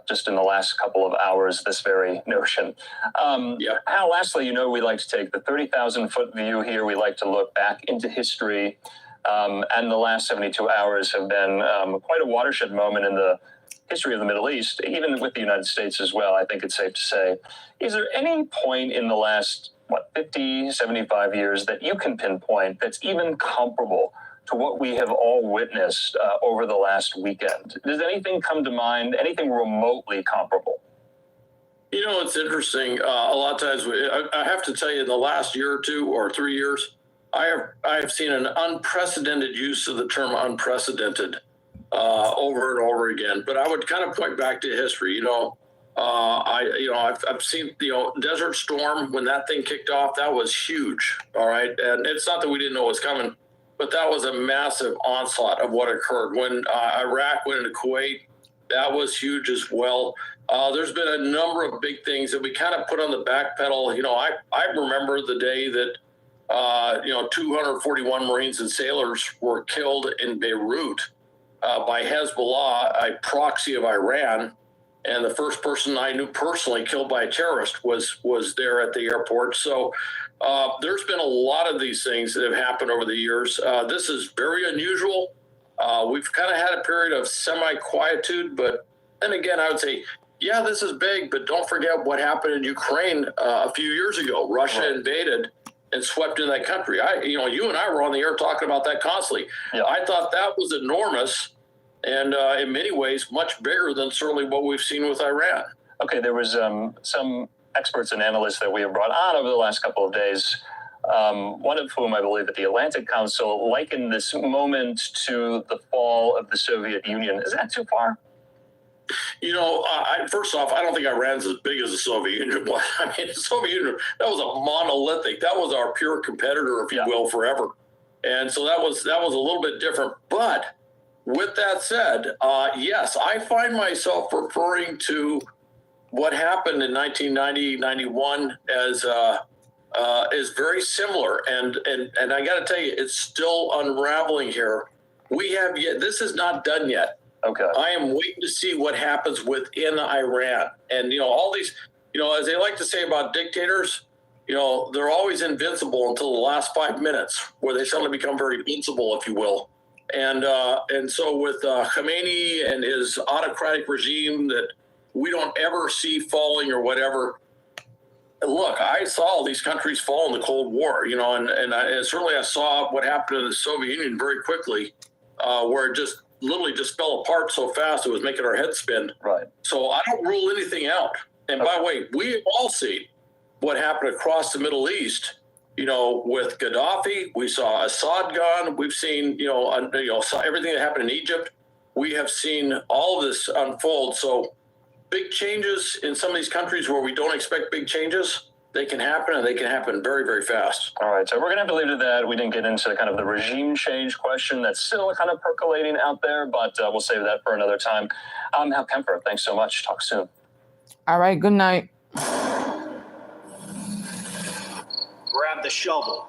just in the last couple of hours this very notion. Hal, lastly, we like to take the 30,000-foot view here. We like to look back into history. And the last 72 hours have been quite a watershed moment in the history of the Middle East, even with the United States as well, I think it's safe to say. Is there any point in the last, 50, 75 years that you can pinpoint that's even comparable to what we have all witnessed over the last weekend? Does anything come to mind, anything remotely comparable? It's interesting. A lot of times, I have to tell you, in the last year or two or 3 years, I have seen an unprecedented use of the term unprecedented over and over again. But I would kind of point back to history. I've seen Desert Storm, when that thing kicked off. That was huge. All right, and it's not that we didn't know it was coming, but that was a massive onslaught of what occurred when Iraq went into Kuwait. That was huge as well. There's been a number of big things that we kind of put on the back pedal. I remember the day that 241 Marines and sailors were killed in Beirut by Hezbollah, a proxy of Iran. And the first person I knew personally killed by a terrorist was there at the airport. So there's been a lot of these things that have happened over the years. This is very unusual. We've kind of had a period of semi-quietude, but then again, I would say, yeah, this is big, but don't forget what happened in Ukraine a few years ago. Russia invaded, and swept in that country. You and I were on the air talking about that constantly. Yeah. I thought that was enormous, and in many ways much bigger than certainly what we've seen with Iran. Okay, there was some experts and analysts that we have brought on over the last couple of days, one of whom I believe at the Atlantic Council likened this moment to the fall of the Soviet Union. Is that too far? First off, I don't think Iran's as big as the Soviet Union was. I mean, the Soviet Union, that was a monolithic. That was our pure competitor, if you will, forever. And so that was a little bit different. But with that said, yes, I find myself referring to what happened in 1990, 91 as is very similar. And I got to tell you, it's still unraveling here. This is not done yet. Okay. I am waiting to see what happens within Iran. And, all these, as they like to say about dictators, they're always invincible until the last 5 minutes, where they suddenly become very invincible, if you will. And so with Khamenei and his autocratic regime that we don't ever see falling or whatever, look, I saw these countries fall in the Cold War, and certainly I saw what happened in the Soviet Union very quickly, where it literally just fell apart so fast it was making our heads spin. Right. So I don't rule anything out. And by the way, we've all seen what happened across the Middle East. With Gaddafi, we saw Assad gone. We've seen, everything that happened in Egypt. We have seen all of this unfold. So big changes in some of these countries where we don't expect big changes, they can happen, and they can happen very, very fast. All right, so we're going to have to leave it at that. We didn't get into kind of the regime change question that's still kind of percolating out there, but we'll save that for another time. Hal Kemper, thanks so much. Talk soon. All right, good night. Grab the shovel.